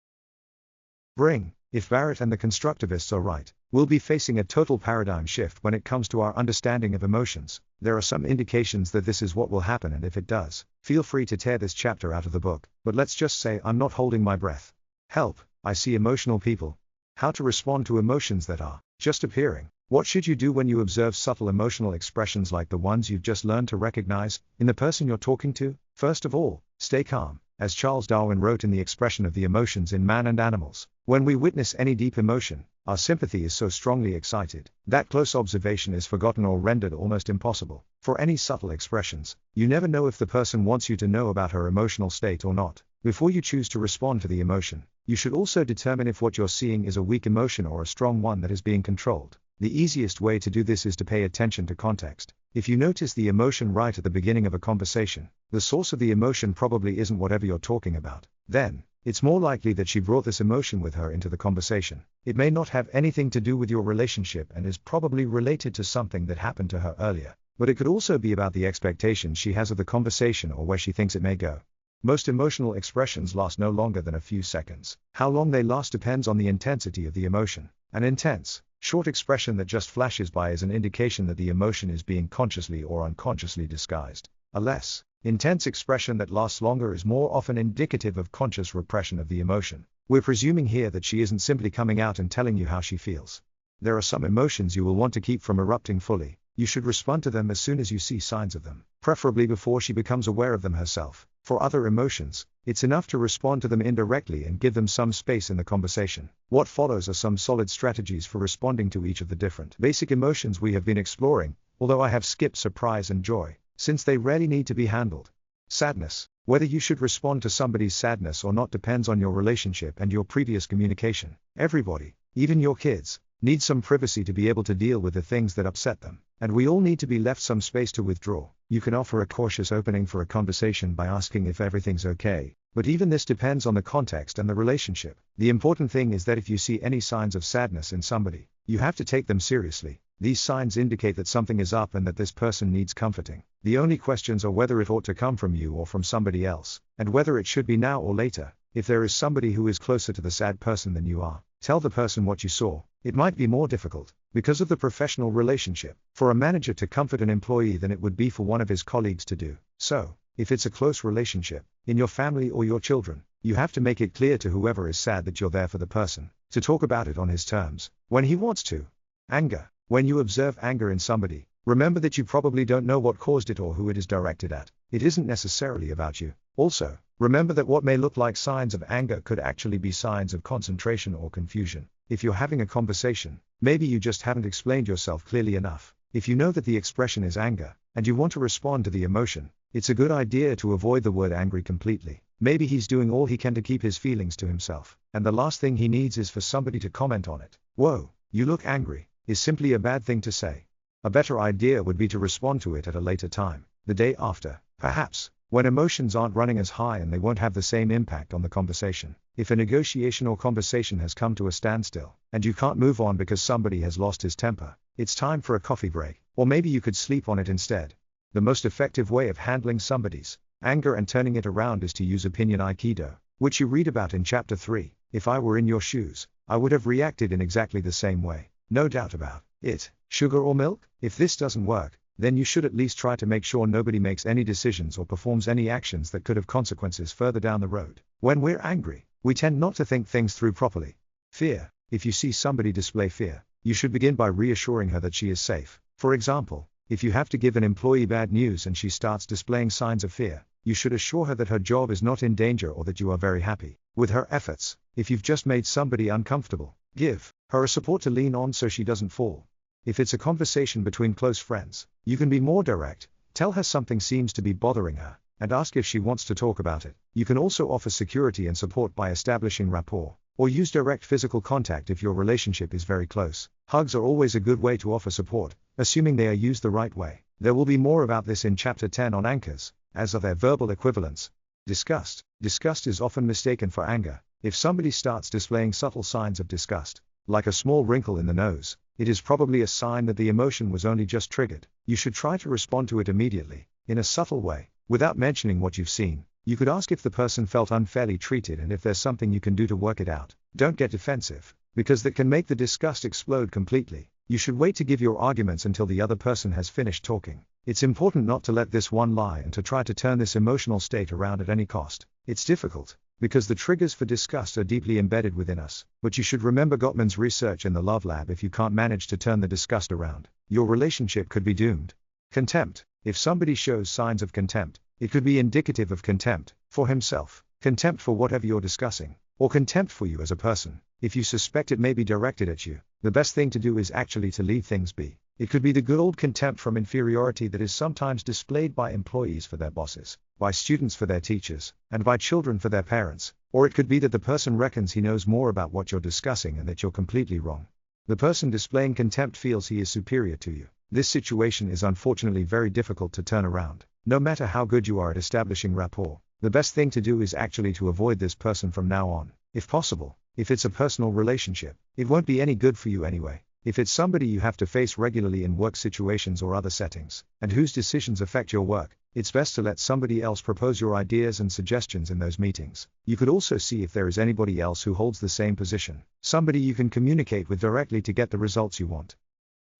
bring. If Barrett and the constructivists are right, we'll be facing a total paradigm shift when it comes to our understanding of emotions. There are some indications that this is what will happen, and if it does, feel free to tear this chapter out of the book, but let's just say I'm not holding my breath. Help, I see emotional people. How to respond to emotions that are just appearing. What should you do when you observe subtle emotional expressions like the ones you've just learned to recognize in the person you're talking to? First of all, stay calm. As Charles Darwin wrote in The Expression of the Emotions in Man and Animals, when we witness any deep emotion, our sympathy is so strongly excited that close observation is forgotten or rendered almost impossible. For any subtle expressions, you never know if the person wants you to know about her emotional state or not. Before you choose to respond to the emotion, you should also determine if what you're seeing is a weak emotion or a strong one that is being controlled. The easiest way to do this is to pay attention to context. If you notice the emotion right at the beginning of a conversation, the source of the emotion probably isn't whatever you're talking about. Then, it's more likely that she brought this emotion with her into the conversation. It may not have anything to do with your relationship and is probably related to something that happened to her earlier. But it could also be about the expectations she has of the conversation or where she thinks it may go. Most emotional expressions last no longer than a few seconds. How long they last depends on the intensity of the emotion. An intense, short expression that just flashes by is an indication that the emotion is being consciously or unconsciously disguised. A less intense expression that lasts longer is more often indicative of conscious repression of the emotion. We're presuming here that she isn't simply coming out and telling you how she feels. There are some emotions you will want to keep from erupting fully. You should respond to them as soon as you see signs of them, preferably before she becomes aware of them herself. For other emotions, it's enough to respond to them indirectly and give them some space in the conversation. What follows are some solid strategies for responding to each of the different basic emotions we have been exploring, although I have skipped surprise and joy, since they rarely need to be handled. Sadness. Whether you should respond to somebody's sadness or not depends on your relationship and your previous communication. Everybody, even your kids, needs some privacy to be able to deal with the things that upset them, and we all need to be left some space to withdraw. You can offer a cautious opening for a conversation by asking if everything's okay, but even this depends on the context and the relationship. The important thing is that if you see any signs of sadness in somebody, you have to take them seriously. These signs indicate that something is up and that this person needs comforting. The only questions are whether it ought to come from you or from somebody else, and whether it should be now or later. If there is somebody who is closer to the sad person than you are, tell the person what you saw. It might be more difficult, because of the professional relationship, for a manager to comfort an employee than it would be for one of his colleagues to do. So, if it's a close relationship, in your family or your children, you have to make it clear to whoever is sad that you're there for the person, to talk about it on his terms, when he wants to. Anger. When you observe anger in somebody, remember that you probably don't know what caused it or who it is directed at. It isn't necessarily about you. Also, remember that what may look like signs of anger could actually be signs of concentration or confusion. If you're having a conversation, maybe you just haven't explained yourself clearly enough. If you know that the expression is anger, and you want to respond to the emotion, it's a good idea to avoid the word angry completely. Maybe he's doing all he can to keep his feelings to himself, and the last thing he needs is for somebody to comment on it. "Whoa, you look angry," is simply a bad thing to say. A better idea would be to respond to it at a later time, the day after, perhaps, when emotions aren't running as high and they won't have the same impact on the conversation. If a negotiation or conversation has come to a standstill, and you can't move on because somebody has lost his temper, it's time for a coffee break, or maybe you could sleep on it instead. The most effective way of handling somebody's anger and turning it around is to use opinion iido, which you read about in chapter 3. If I were in your shoes, I would have reacted in exactly the same way. No doubt about it. Sugar or milk? If this doesn't work, then you should at least try to make sure nobody makes any decisions or performs any actions that could have consequences further down the road. When we're angry, we tend not to think things through properly. Fear. If you see somebody display fear, you should begin by reassuring her that she is safe. For example, if you have to give an employee bad news and she starts displaying signs of fear, you should assure her that her job is not in danger or that you are very happy with her efforts. If you've just made somebody uncomfortable, give her a support to lean on so she doesn't fall. If it's a conversation between close friends, you can be more direct. Tell her something seems to be bothering her, and ask if she wants to talk about it. You can also offer security and support by establishing rapport, or use direct physical contact if your relationship is very close. Hugs are always a good way to offer support, assuming they are used the right way. There will be more about this in chapter 10 on anchors, as are their verbal equivalents. Disgust. Disgust is often mistaken for anger. If somebody starts displaying subtle signs of disgust, like a small wrinkle in the nose, it is probably a sign that the emotion was only just triggered. You should try to respond to it immediately, in a subtle way, without mentioning what you've seen. You could ask if the person felt unfairly treated and if there's something you can do to work it out. Don't get defensive, because that can make the disgust explode completely. You should wait to give your arguments until the other person has finished talking. It's important not to let this one lie and to try to turn this emotional state around at any cost. It's difficult, because the triggers for disgust are deeply embedded within us, but you should remember Gottman's research in the Love Lab. If you can't manage to turn the disgust around, your relationship could be doomed. Contempt. If somebody shows signs of contempt, it could be indicative of contempt for himself, contempt for whatever you're discussing, or contempt for you as a person. If you suspect it may be directed at you, the best thing to do is actually to leave things be. It could be the good old contempt from inferiority that is sometimes displayed by employees for their bosses, by students for their teachers, and by children for their parents. Or it could be that the person reckons he knows more about what you're discussing and that you're completely wrong. The person displaying contempt feels he is superior to you. This situation is unfortunately very difficult to turn around. No matter how good you are at establishing rapport, the best thing to do is actually to avoid this person from now on, if possible. If it's a personal relationship, it won't be any good for you anyway. If it's somebody you have to face regularly in work situations or other settings, and whose decisions affect your work, it's best to let somebody else propose your ideas and suggestions in those meetings. You could also see if there is anybody else who holds the same position, somebody you can communicate with directly to get the results you want.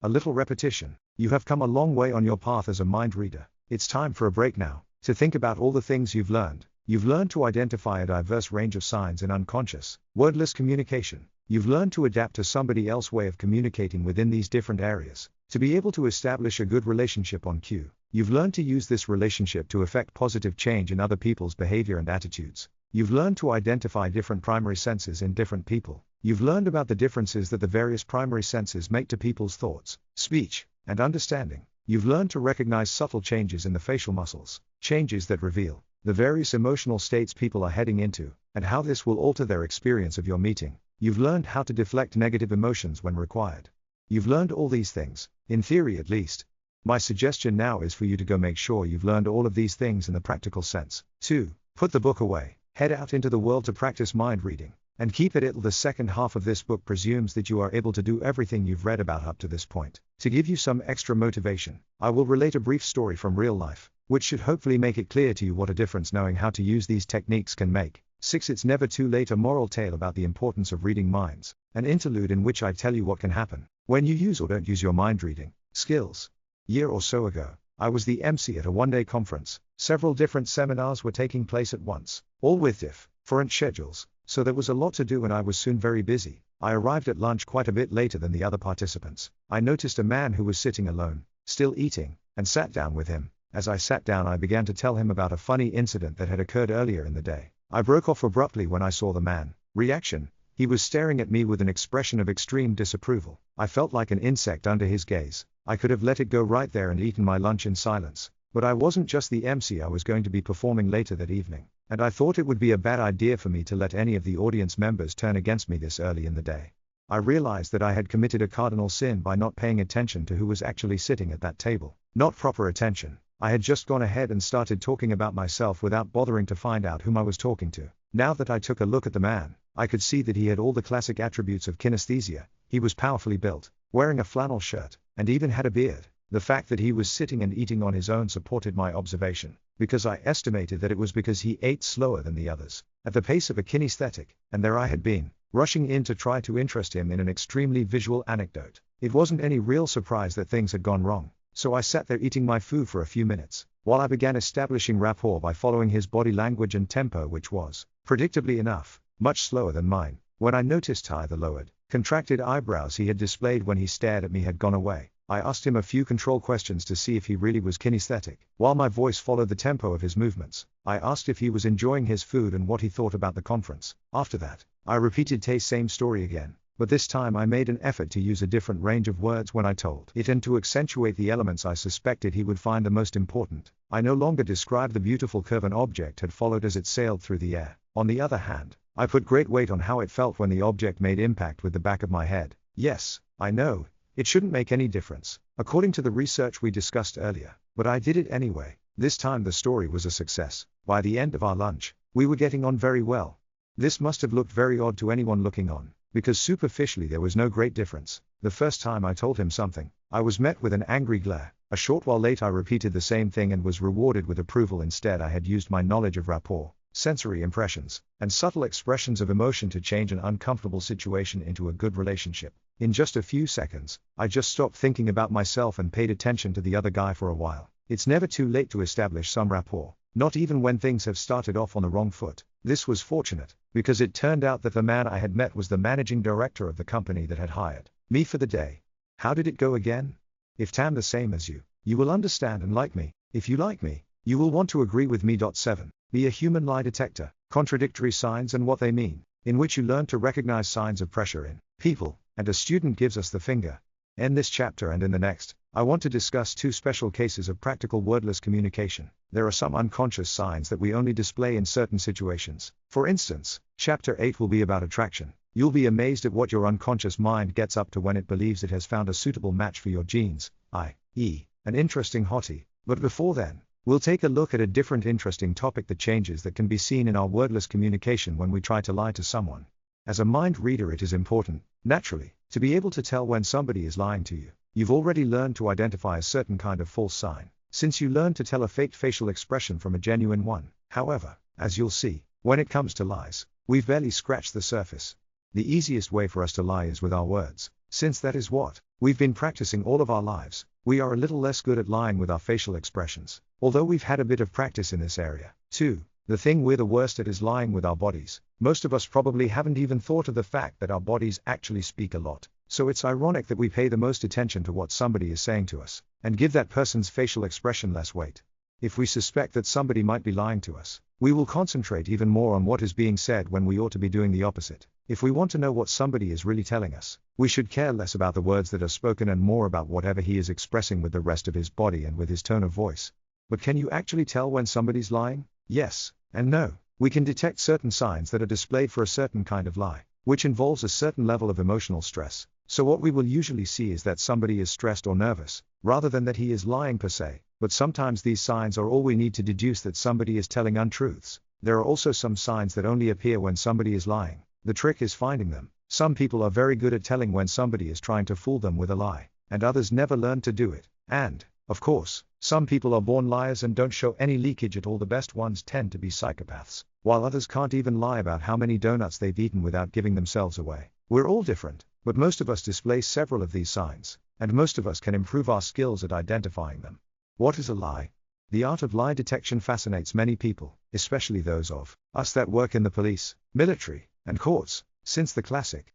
A little repetition. You have come a long way on your path as a mind reader. It's time for a break now, to think about all the things you've learned. You've learned to identify a diverse range of signs in unconscious, wordless communication. You've learned to adapt to somebody else's way of communicating within these different areas, to be able to establish a good relationship on cue. You've learned to use this relationship to effect positive change in other people's behavior and attitudes. You've learned to identify different primary senses in different people. You've learned about the differences that the various primary senses make to people's thoughts, speech, and understanding. You've learned to recognize subtle changes in the facial muscles, changes that reveal the various emotional states people are heading into, and how this will alter their experience of your meeting. You've learned how to deflect negative emotions when required. You've learned all these things, in theory at least. My suggestion now is for you to go make sure you've learned all of these things in the practical sense. 2. Put the book away. Head out into the world to practice mind reading, and keep it. The second half of this book presumes that you are able to do everything you've read about up to this point. To give you some extra motivation, I will relate a brief story from real life, which should hopefully make it clear to you what a difference knowing how to use these techniques can make. 6. It's never too late. A moral tale about the importance of reading minds, an interlude in which I tell you what can happen when you use or don't use your mind reading skills. Year or so ago, I was the MC at a one-day conference. Several different seminars were taking place at once, all with different schedules, so there was a lot to do and I was soon very busy. I arrived at lunch quite a bit later than the other participants. I noticed a man who was sitting alone, still eating, and sat down with him. As I sat down, I began to tell him about a funny incident that had occurred earlier in the day. I broke off abruptly when I saw the man. Reaction: he was staring at me with an expression of extreme disapproval. I felt like an insect under his gaze. I could have let it go right there and eaten my lunch in silence. But I wasn't just the MC, I was going to be performing later that evening, and I thought it would be a bad idea for me to let any of the audience members turn against me this early in the day. I realized that I had committed a cardinal sin by not paying attention to who was actually sitting at that table. Not proper attention. I had just gone ahead and started talking about myself without bothering to find out whom I was talking to. Now that I took a look at the man, I could see that he had all the classic attributes of kinesthesia. He was powerfully built, wearing a flannel shirt, and even had a beard. The fact that he was sitting and eating on his own supported my observation, because I estimated that it was because he ate slower than the others, at the pace of a kinesthetic, and there I had been, rushing in to try to interest him in an extremely visual anecdote. It wasn't any real surprise that things had gone wrong. So I sat there eating my food for a few minutes, while I began establishing rapport by following his body language and tempo, which was, predictably enough, much slower than mine. When I noticed the lowered, contracted eyebrows he had displayed when he stared at me had gone away, I asked him a few control questions to see if he really was kinesthetic. While my voice followed the tempo of his movements, I asked if he was enjoying his food and what he thought about the conference. After that, I repeated the same story again. But this time I made an effort to use a different range of words when I told it and to accentuate the elements I suspected he would find the most important. I no longer described the beautiful curve an object had followed as it sailed through the air. On the other hand, I put great weight on how it felt when the object made impact with the back of my head. Yes, I know, it shouldn't make any difference, according to the research we discussed earlier, but I did it anyway. This time the story was a success. By the end of our lunch, we were getting on very well. This must have looked very odd to anyone looking on, because superficially there was no great difference. The first time I told him something, I was met with an angry glare. A short while later I repeated the same thing and was rewarded with approval. Instead I had used my knowledge of rapport, sensory impressions, and subtle expressions of emotion to change an uncomfortable situation into a good relationship. In just a few seconds, I just stopped thinking about myself and paid attention to the other guy for a while. It's never too late to establish some rapport, not even when things have started off on the wrong foot. This was fortunate, because it turned out that the man I had met was the managing director of the company that had hired me for the day. How did it go again? If I'm the same as you, you will understand and like me. If you like me, you will want to agree with me. 7. Be a human lie detector, contradictory signs and what they mean, in which you learn to recognize signs of pressure in people, and a student gives us the finger. In this chapter and in the next, I want to discuss two special cases of practical wordless communication. There are some unconscious signs that we only display in certain situations. For instance, Chapter 8 will be about attraction. You'll be amazed at what your unconscious mind gets up to when it believes it has found a suitable match for your genes, i.e., an interesting hottie. But before then, we'll take a look at a different interesting topic: the changes that can be seen in our wordless communication when we try to lie to someone. As a mind reader, it is important, naturally, to be able to tell when somebody is lying to you. You've already learned to identify a certain kind of false sign, since you learned to tell a faked facial expression from a genuine one. However, as you'll see, when it comes to lies, we've barely scratched the surface. The easiest way for us to lie is with our words, since that is what we've been practicing all of our lives. We are a little less good at lying with our facial expressions, although we've had a bit of practice in this area, too. The thing we're the worst at is lying with our bodies. Most of us probably haven't even thought of the fact that our bodies actually speak a lot, so it's ironic that we pay the most attention to what somebody is saying to us, and give that person's facial expression less weight. If we suspect that somebody might be lying to us, we will concentrate even more on what is being said when we ought to be doing the opposite. If we want to know what somebody is really telling us, we should care less about the words that are spoken and more about whatever he is expressing with the rest of his body and with his tone of voice. But can you actually tell when somebody's lying? Yes and no. We can detect certain signs that are displayed for a certain kind of lie, which involves a certain level of emotional stress. So what we will usually see is that somebody is stressed or nervous, rather than that he is lying per se. But sometimes these signs are all we need to deduce that somebody is telling untruths. There are also some signs that only appear when somebody is lying. The trick is finding them. Some people are very good at telling when somebody is trying to fool them with a lie, and others never learn to do it. And, of course, some people are born liars and don't show any leakage at all. The best ones tend to be psychopaths, while others can't even lie about how many donuts they've eaten without giving themselves away. We're all different, but most of us display several of these signs, and most of us can improve our skills at identifying them. What is a lie? The art of lie detection fascinates many people, especially those of us that work in the police, military, and courts, since the classic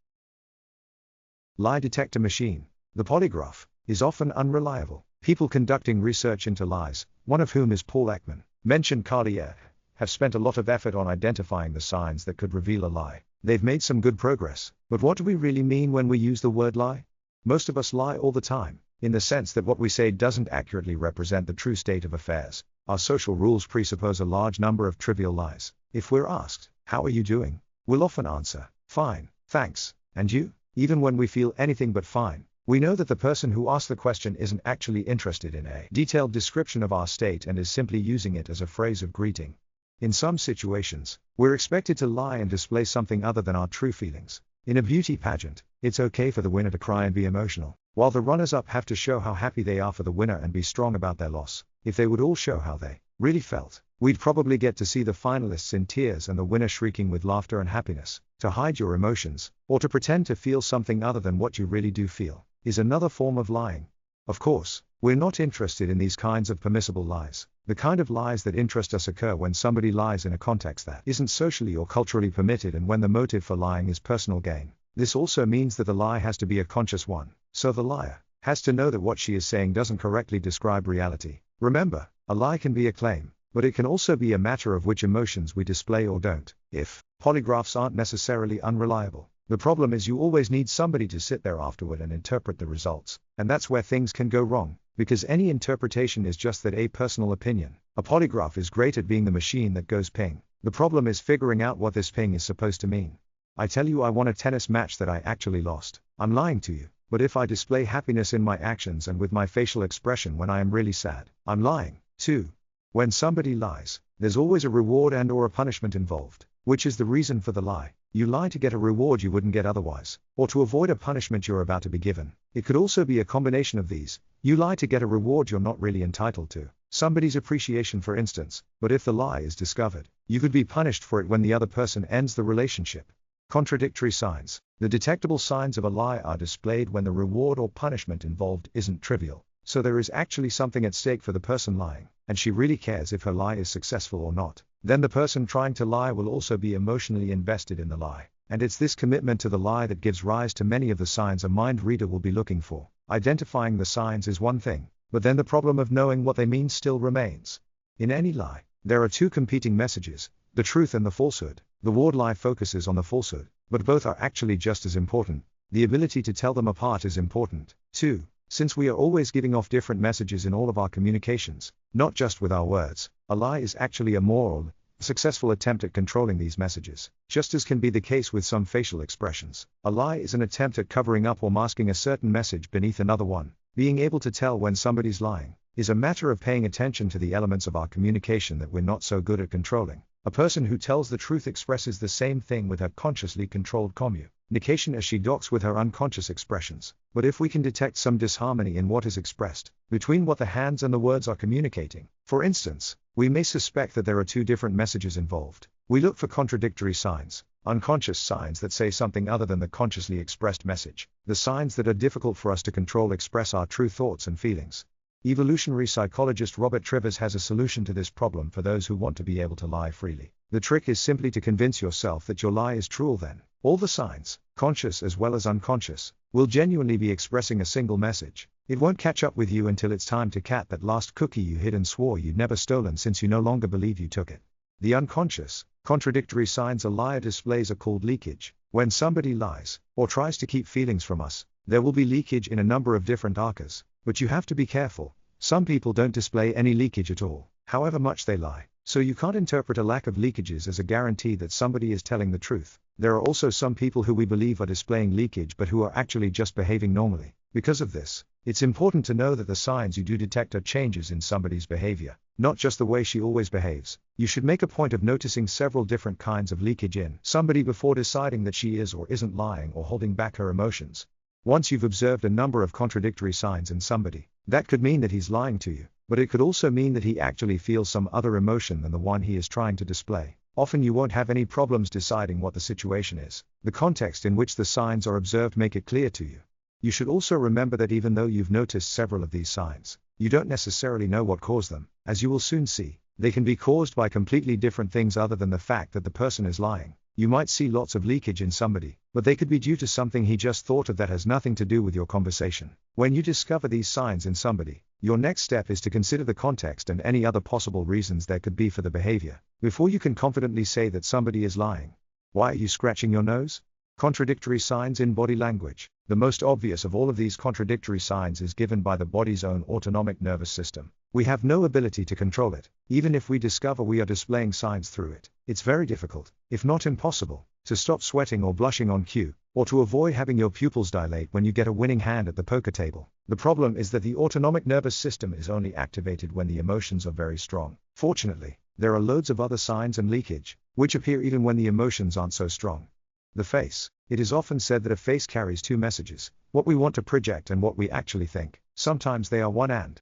lie detector machine, the polygraph, is often unreliable. People conducting research into lies, one of whom is Paul Ekman, mentioned earlier, have spent a lot of effort on identifying the signs that could reveal a lie. They've made some good progress, but what do we really mean when we use the word lie? Most of us lie all the time, in the sense that what we say doesn't accurately represent the true state of affairs. Our social rules presuppose a large number of trivial lies. If we're asked, "How are you doing?" we'll often answer, "Fine, thanks, and you?" Even when we feel anything but fine. We know that the person who asked the question isn't actually interested in a detailed description of our state and is simply using it as a phrase of greeting. In some situations, we're expected to lie and display something other than our true feelings. In a beauty pageant, it's okay for the winner to cry and be emotional, while the runners-up have to show how happy they are for the winner and be strong about their loss. If they would all show how they really felt, we'd probably get to see the finalists in tears and the winner shrieking with laughter and happiness. To hide your emotions, or to pretend to feel something other than what you really do feel, is another form of lying. Of course, we're not interested in these kinds of permissible lies. The kind of lies that interest us occur when somebody lies in a context that isn't socially or culturally permitted and when the motive for lying is personal gain. This also means that the lie has to be a conscious one, so the liar has to know that what she is saying doesn't correctly describe reality. Remember, a lie can be a claim, but it can also be a matter of which emotions we display or don't. If polygraphs aren't necessarily unreliable, the problem is you always need somebody to sit there afterward and interpret the results, and that's where things can go wrong, because any interpretation is just that, a personal opinion. A polygraph is great at being the machine that goes ping. The problem is figuring out what this ping is supposed to mean. I tell you I won a tennis match that I actually lost. I'm lying to you. But if I display happiness in my actions and with my facial expression when I am really sad, I'm lying, too. When somebody lies, there's always a reward and or a punishment involved, which is the reason for the lie. You lie to get a reward you wouldn't get otherwise, or to avoid a punishment you're about to be given. It could also be a combination of these. You lie to get a reward you're not really entitled to, somebody's appreciation for instance, but if the lie is discovered, you could be punished for it when the other person ends the relationship. Contradictory signs. The detectable signs of a lie are displayed when the reward or punishment involved isn't trivial, so there is actually something at stake for the person lying, and she really cares if her lie is successful or not. Then the person trying to lie will also be emotionally invested in the lie, and it's this commitment to the lie that gives rise to many of the signs a mind reader will be looking for. Identifying the signs is one thing, but then the problem of knowing what they mean still remains. In any lie, there are two competing messages, the truth and the falsehood. The word lie focuses on the falsehood, but both are actually just as important. The ability to tell them apart is important, too, since we are always giving off different messages in all of our communications, not just with our words. A lie is actually a moral, a successful attempt at controlling these messages, just as can be the case with some facial expressions. A lie is an attempt at covering up or masking a certain message beneath another one. Being able to tell when somebody's lying is a matter of paying attention to the elements of our communication that we're not so good at controlling. A person who tells the truth expresses the same thing with her consciously controlled communication as she docks with her unconscious expressions. But if we can detect some disharmony in what is expressed, between what the hands and the words are communicating, for instance, we may suspect that there are two different messages involved. We look for contradictory signs, unconscious signs that say something other than the consciously expressed message. The signs that are difficult for us to control express our true thoughts and feelings. Evolutionary psychologist Robert Trivers has a solution to this problem for those who want to be able to lie freely. The trick is simply to convince yourself that your lie is true. Then, all the signs, conscious as well as unconscious, will genuinely be expressing a single message. It won't catch up with you until it's time to cat that last cookie you hid and swore you'd never stolen, since you no longer believe you took it. The unconscious, contradictory signs a liar displays are called leakage. When somebody lies, or tries to keep feelings from us, there will be leakage in a number of different arcas. But you have to be careful. Some people don't display any leakage at all, however much they lie. So you can't interpret a lack of leakages as a guarantee that somebody is telling the truth. There are also some people who we believe are displaying leakage but who are actually just behaving normally. Because of this, it's important to know that the signs you do detect are changes in somebody's behavior, not just the way she always behaves. You should make a point of noticing several different kinds of leakage in somebody before deciding that she is or isn't lying or holding back her emotions. Once you've observed a number of contradictory signs in somebody, that could mean that he's lying to you, but it could also mean that he actually feels some other emotion than the one he is trying to display. Often you won't have any problems deciding what the situation is. The context in which the signs are observed make it clear to you. You should also remember that even though you've noticed several of these signs, you don't necessarily know what caused them. As you will soon see, they can be caused by completely different things other than the fact that the person is lying. You might see lots of leakage in somebody, but they could be due to something he just thought of that has nothing to do with your conversation. When you discover these signs in somebody, your next step is to consider the context and any other possible reasons there could be for the behavior, before you can confidently say that somebody is lying. Why are you scratching your nose? Contradictory signs in body language. The most obvious of all of these contradictory signs is given by the body's own autonomic nervous system. We have no ability to control it. Even if we discover we are displaying signs through it, it's very difficult, if not impossible, to stop sweating or blushing on cue, or to avoid having your pupils dilate when you get a winning hand at the poker table. The problem is that the autonomic nervous system is only activated when the emotions are very strong. Fortunately, there are loads of other signs and leakage, which appear even when the emotions aren't so strong. The face. It is often said that a face carries two messages, what we want to project and what we actually think. Sometimes they are one and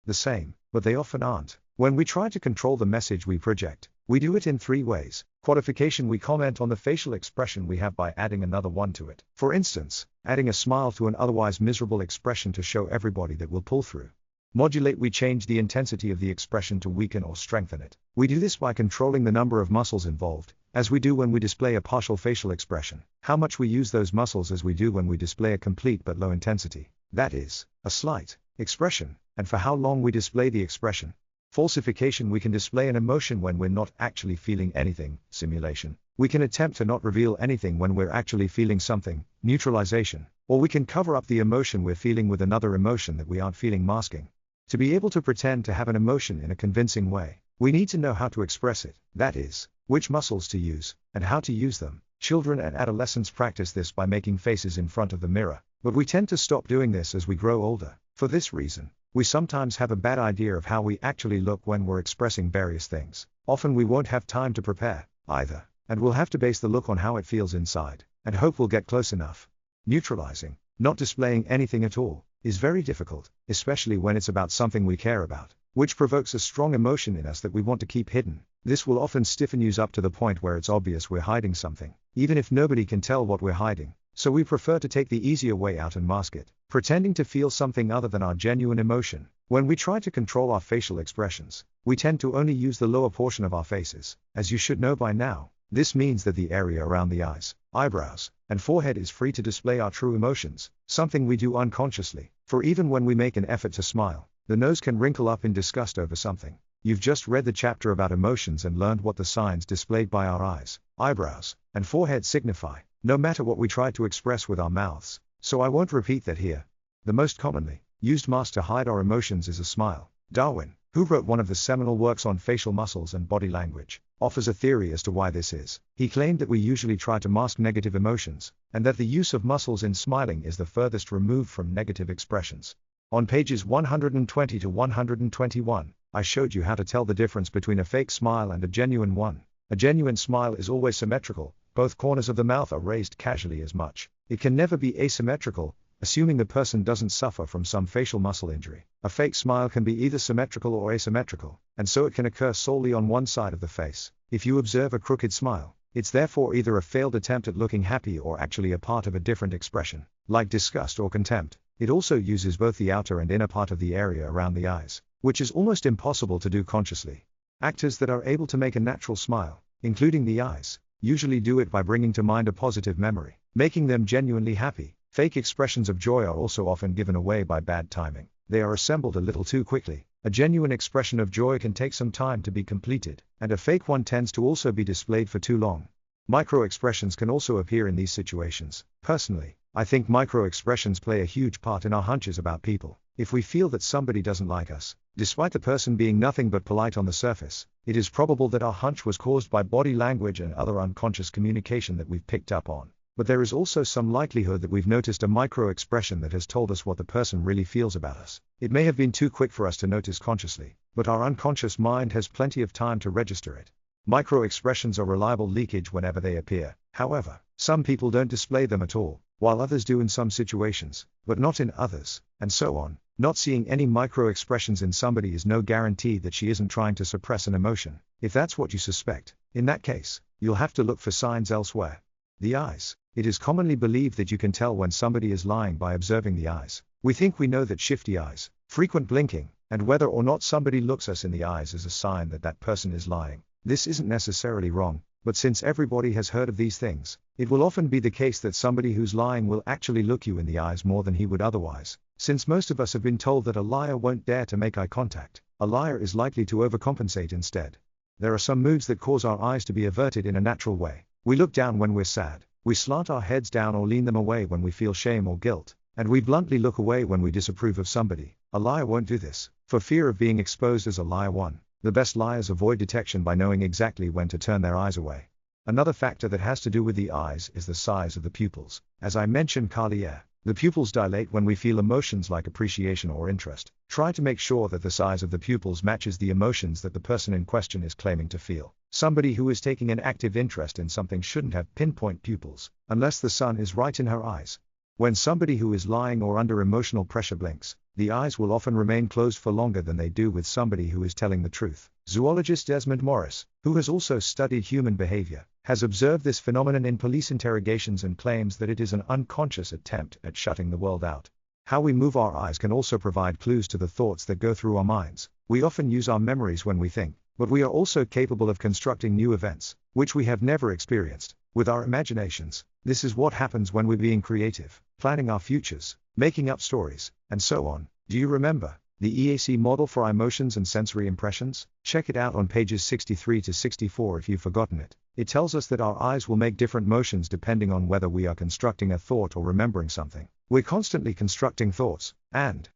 the same, but they often aren't. When we try to control the message we project, we do it in three ways. Qualification: we comment on the facial expression we have by adding another one to it. For instance, adding a smile to an otherwise miserable expression to show everybody that we'll pull through. Modulate: we change the intensity of the expression to weaken or strengthen it. We do this by controlling the number of muscles involved, as we do when we display a partial facial expression. How much we use those muscles as we do when we display a complete but low intensity, that is, a slight expression, and for how long we display the expression. Falsification: we can display an emotion when we're not actually feeling anything. Simulation: we can attempt to not reveal anything when we're actually feeling something. Neutralization: or we can cover up the emotion we're feeling with another emotion that we aren't feeling. Masking: to be able to pretend to have an emotion in a convincing way, we need to know how to express it, that is, which muscles to use, and how to use them. Children and adolescents practice this by making faces in front of the mirror, but we tend to stop doing this as we grow older. For this reason, we sometimes have a bad idea of how we actually look when we're expressing various things. Often we won't have time to prepare, either, and we'll have to base the look on how it feels inside, and hope we'll get close enough. Neutralizing, not displaying anything at all, is very difficult, especially when it's about something we care about, which provokes a strong emotion in us that we want to keep hidden. This will often stiffen you up to the point where it's obvious we're hiding something, even if nobody can tell what we're hiding. So we prefer to take the easier way out and mask it, pretending to feel something other than our genuine emotion. When we try to control our facial expressions, we tend to only use the lower portion of our faces. As you should know by now, this means that the area around the eyes, eyebrows, and forehead is free to display our true emotions, something we do unconsciously. For even when we make an effort to smile, the nose can wrinkle up in disgust over something. You've just read the chapter about emotions and learned what the signs displayed by our eyes, eyebrows, and forehead signify, no matter what we try to express with our mouths, so I won't repeat that here. The most commonly used mask to hide our emotions is a smile. Darwin, who wrote one of the seminal works on facial muscles and body language, offers a theory as to why this is. He claimed that we usually try to mask negative emotions, and that the use of muscles in smiling is the furthest removed from negative expressions. On pages 120 to 121, I showed you how to tell the difference between a fake smile and a genuine one. A genuine smile is always symmetrical, both corners of the mouth are raised casually as much. It can never be asymmetrical, assuming the person doesn't suffer from some facial muscle injury. A fake smile can be either symmetrical or asymmetrical, and so it can occur solely on one side of the face. If you observe a crooked smile, it's therefore either a failed attempt at looking happy or actually a part of a different expression, like disgust or contempt. It also uses both the outer and inner part of the area around the eyes, which is almost impossible to do consciously. Actors that are able to make a natural smile, including the eyes, usually do it by bringing to mind a positive memory, making them genuinely happy. Fake expressions of joy are also often given away by bad timing. They are assembled a little too quickly. A genuine expression of joy can take some time to be completed, and a fake one tends to also be displayed for too long. Micro-expressions can also appear in these situations. Personally, I think micro-expressions play a huge part in our hunches about people. If we feel that somebody doesn't like us, despite the person being nothing but polite on the surface, it is probable that our hunch was caused by body language and other unconscious communication that we've picked up on. But there is also some likelihood that we've noticed a micro-expression that has told us what the person really feels about us. It may have been too quick for us to notice consciously, but our unconscious mind has plenty of time to register it. Micro-expressions are reliable leakage whenever they appear. However, some people don't display them at all, while others do in some situations, but not in others, and so on. Not seeing any micro-expressions in somebody is no guarantee that she isn't trying to suppress an emotion. If that's what you suspect, in that case, you'll have to look for signs elsewhere. The eyes. It is commonly believed that you can tell when somebody is lying by observing the eyes. We think we know that shifty eyes, frequent blinking, and whether or not somebody looks us in the eyes is a sign that that person is lying. This isn't necessarily wrong, but since everybody has heard of these things, it will often be the case that somebody who's lying will actually look you in the eyes more than he would otherwise. Since most of us have been told that a liar won't dare to make eye contact, a liar is likely to overcompensate instead. There are some moods that cause our eyes to be averted in a natural way. We look down when we're sad. We slant our heads down or lean them away when we feel shame or guilt, and we bluntly look away when we disapprove of somebody. A liar won't do this, for fear of being exposed as a liar one. The best liars avoid detection by knowing exactly when to turn their eyes away. Another factor that has to do with the eyes is the size of the pupils. As I mentioned earlier, the pupils dilate when we feel emotions like appreciation or interest. Try to make sure that the size of the pupils matches the emotions that the person in question is claiming to feel. Somebody who is taking an active interest in something shouldn't have pinpoint pupils, unless the sun is right in her eyes. When somebody who is lying or under emotional pressure blinks, the eyes will often remain closed for longer than they do with somebody who is telling the truth. Zoologist Desmond Morris, who has also studied human behavior, has observed this phenomenon in police interrogations and claims that it is an unconscious attempt at shutting the world out. How we move our eyes can also provide clues to the thoughts that go through our minds. We often use our memories when we think, but we are also capable of constructing new events, which we have never experienced, with our imaginations. This is what happens when we're being creative, planning our futures, making up stories, and so on. Do you remember the EAC model for emotions and sensory impressions? Check it out on pages 63 to 64 if you've forgotten it. It tells us that our eyes will make different motions depending on whether we are constructing a thought or remembering something. We're constantly constructing thoughts, and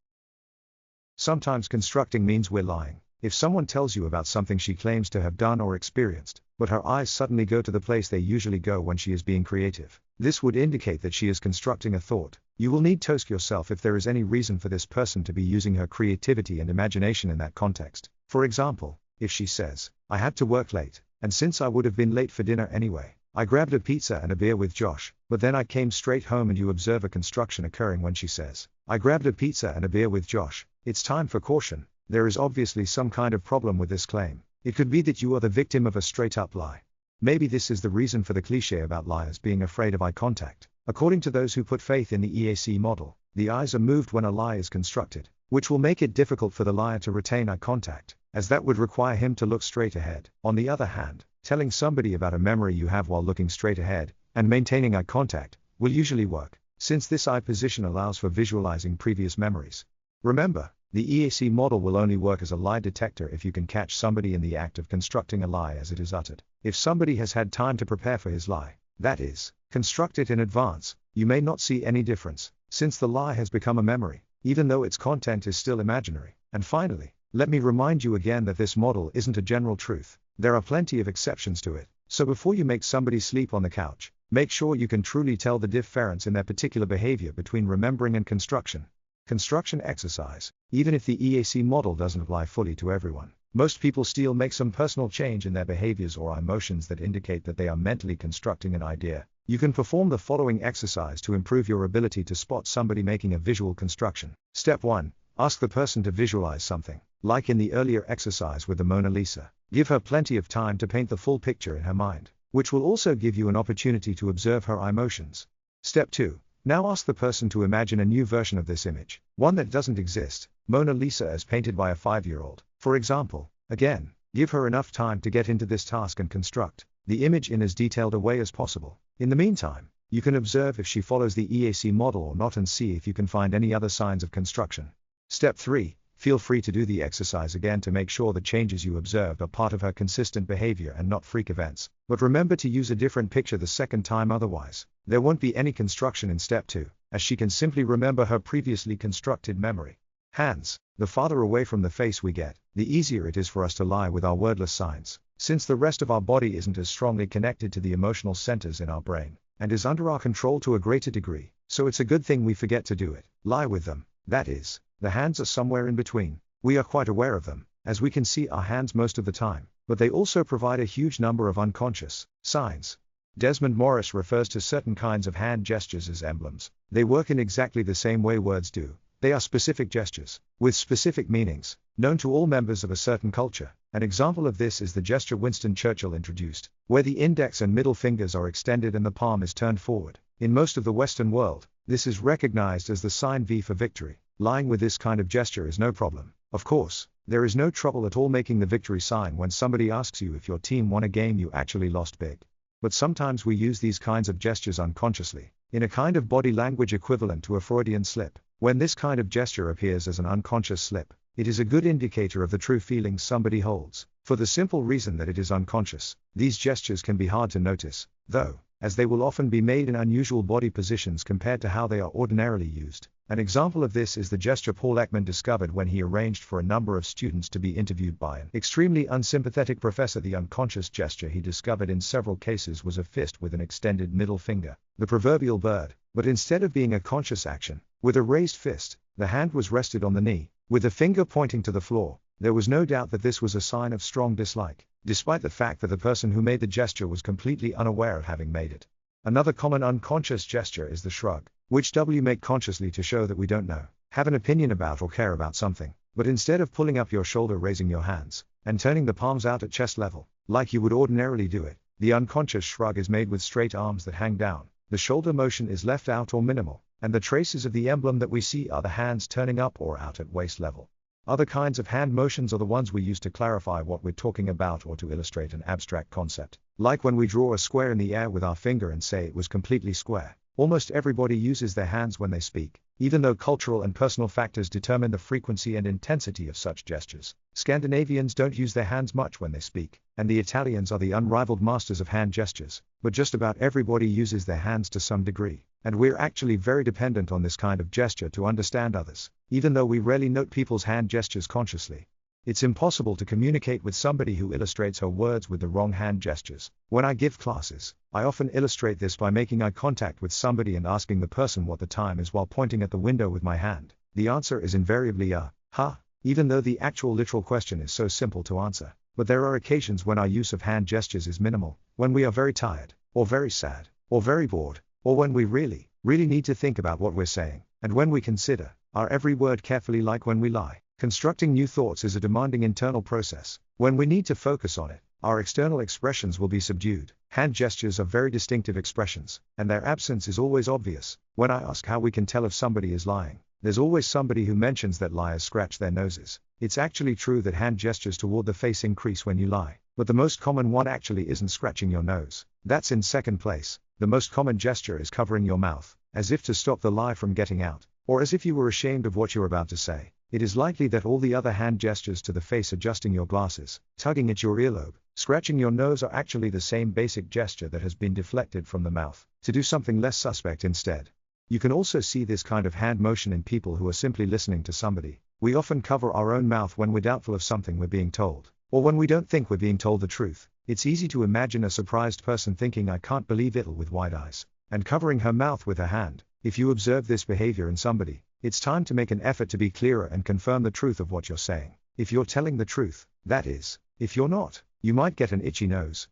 sometimes constructing means we're lying. If someone tells you about something she claims to have done or experienced, but her eyes suddenly go to the place they usually go when she is being creative, this would indicate that she is constructing a thought. You will need to ask yourself if there is any reason for this person to be using her creativity and imagination in that context. For example, if she says, "I had to work late, and since I would have been late for dinner anyway, I grabbed a pizza and a beer with Josh, but then I came straight home," and you observe a construction occurring when she says, "I grabbed a pizza and a beer with Josh," it's time for caution. There is obviously some kind of problem with this claim. It could be that you are the victim of a straight-up lie. Maybe this is the reason for the cliché about liars being afraid of eye contact. According to those who put faith in the EAC model, the eyes are moved when a lie is constructed, which will make it difficult for the liar to retain eye contact, as that would require him to look straight ahead. On the other hand, telling somebody about a memory you have while looking straight ahead, and maintaining eye contact, will usually work, since this eye position allows for visualizing previous memories. Remember, the EAC model will only work as a lie detector if you can catch somebody in the act of constructing a lie as it is uttered. If somebody has had time to prepare for his lie, that is, construct it in advance, you may not see any difference, since the lie has become a memory, even though its content is still imaginary. And finally, Let me remind you again that this model isn't a general truth. There are plenty of exceptions to it. So before you make somebody sleep on the couch, make sure you can truly tell the difference in their particular behavior between remembering and construction. Construction exercise. Even if the EAC model doesn't apply fully to everyone, most people still make some personal change in their behaviors or emotions that indicate that they are mentally constructing an idea. You can perform the following exercise to improve your ability to spot somebody making a visual construction. Step 1. Ask the person to visualize something. Like in the earlier exercise with the Mona Lisa, give her plenty of time to paint the full picture in her mind, which will also give you an opportunity to observe her emotions. Step 2. Now ask the person to imagine a new version of this image, one that doesn't exist, Mona Lisa as painted by a 5-year-old, for example. Again, give her enough time to get into this task and construct the image in as detailed a way as possible. In the meantime, you can observe if she follows the EAC model or not and see if you can find any other signs of construction. Step 3. Feel free to do the exercise again to make sure the changes you observed are part of her consistent behavior and not freak events. But remember to use a different picture the second time, otherwise there won't be any construction in step 2, as she can simply remember her previously constructed memory. Hands. The farther away from the face we get, the easier it is for us to lie with our wordless signs, since the rest of our body isn't as strongly connected to the emotional centers in our brain, and is under our control to a greater degree, so it's a good thing we forget to do it. Lie with them. That is, the hands are somewhere in between. We are quite aware of them, as we can see our hands most of the time, but they also provide a huge number of unconscious signs. Desmond Morris refers to certain kinds of hand gestures as emblems. They work in exactly the same way words do. They are specific gestures, with specific meanings, known to all members of a certain culture. An example of this is the gesture Winston Churchill introduced, where the index and middle fingers are extended and the palm is turned forward. In most of the Western world, this is recognized as the sign V for victory. Lying with this kind of gesture is no problem. Of course, there is no trouble at all making the victory sign when somebody asks you if your team won a game you actually lost big. But sometimes we use these kinds of gestures unconsciously, in a kind of body language equivalent to a Freudian slip. When this kind of gesture appears as an unconscious slip, it is a good indicator of the true feelings somebody holds. For the simple reason that it is unconscious, these gestures can be hard to notice, though, as they will often be made in unusual body positions compared to how they are ordinarily used. An example of this is the gesture Paul Ekman discovered when he arranged for a number of students to be interviewed by an extremely unsympathetic professor. The unconscious gesture he discovered in several cases was a fist with an extended middle finger, the proverbial bird, but instead of being a conscious action, with a raised fist, the hand was rested on the knee, with the finger pointing to the floor. There was no doubt that this was a sign of strong dislike, despite the fact that the person who made the gesture was completely unaware of having made it. Another common unconscious gesture is the shrug, which we make consciously to show that we don't know, have an opinion about or care about something, but instead of pulling up your shoulder, raising your hands, and turning the palms out at chest level, like you would ordinarily do it, the unconscious shrug is made with straight arms that hang down, the shoulder motion is left out or minimal, and the traces of the emblem that we see are the hands turning up or out at waist level. Other kinds of hand motions are the ones we use to clarify what we're talking about or to illustrate an abstract concept, like when we draw a square in the air with our finger and say it was completely square. Almost everybody uses their hands when they speak, even though cultural and personal factors determine the frequency and intensity of such gestures. Scandinavians don't use their hands much when they speak, and the Italians are the unrivaled masters of hand gestures, but just about everybody uses their hands to some degree, and we're actually very dependent on this kind of gesture to understand others, even though we rarely note people's hand gestures consciously. It's impossible to communicate with somebody who illustrates her words with the wrong hand gestures. When I give classes, I often illustrate this by making eye contact with somebody and asking the person what the time is while pointing at the window with my hand. The answer is invariably even though the actual literal question is so simple to answer. But there are occasions when our use of hand gestures is minimal, when we are very tired, or very sad, or very bored, or when we really need to think about what we're saying, and when we consider our every word carefully, like when we lie. Constructing new thoughts is a demanding internal process. When we need to focus on it, our external expressions will be subdued. Hand gestures are very distinctive expressions, and their absence is always obvious. When I ask how we can tell if somebody is lying, there's always somebody who mentions that liars scratch their noses. It's actually true that hand gestures toward the face increase when you lie, but the most common one actually isn't scratching your nose. That's in second place. The most common gesture is covering your mouth, as if to stop the lie from getting out, or as if you were ashamed of what you're about to say. It is likely that all the other hand gestures to the face, adjusting your glasses, tugging at your earlobe, scratching your nose, are actually the same basic gesture that has been deflected from the mouth, to do something less suspect instead. You can also see this kind of hand motion in people who are simply listening to somebody, We often cover our own mouth when we're doubtful of something we're being told, or when we don't think we're being told the truth. It's easy to imagine a surprised person thinking "I can't believe it" with wide eyes, and covering her mouth with her hand. If you observe this behavior in somebody, it's time to make an effort to be clearer and confirm the truth of what you're saying. If you're telling the truth, that is. If you're not, you might get an itchy nose.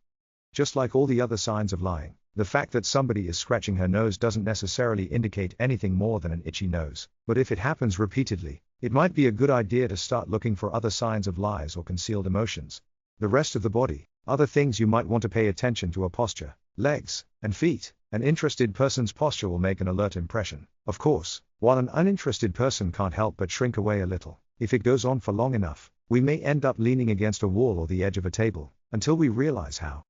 Just like all the other signs of lying, the fact that somebody is scratching her nose doesn't necessarily indicate anything more than an itchy nose. But if it happens repeatedly, it might be a good idea to start looking for other signs of lies or concealed emotions. The rest of the body, other things you might want to pay attention to are posture, legs, and feet. An interested person's posture will make an alert impression. Of course, while an uninterested person can't help but shrink away a little, if it goes on for long enough, we may end up leaning against a wall or the edge of a table, until we realize how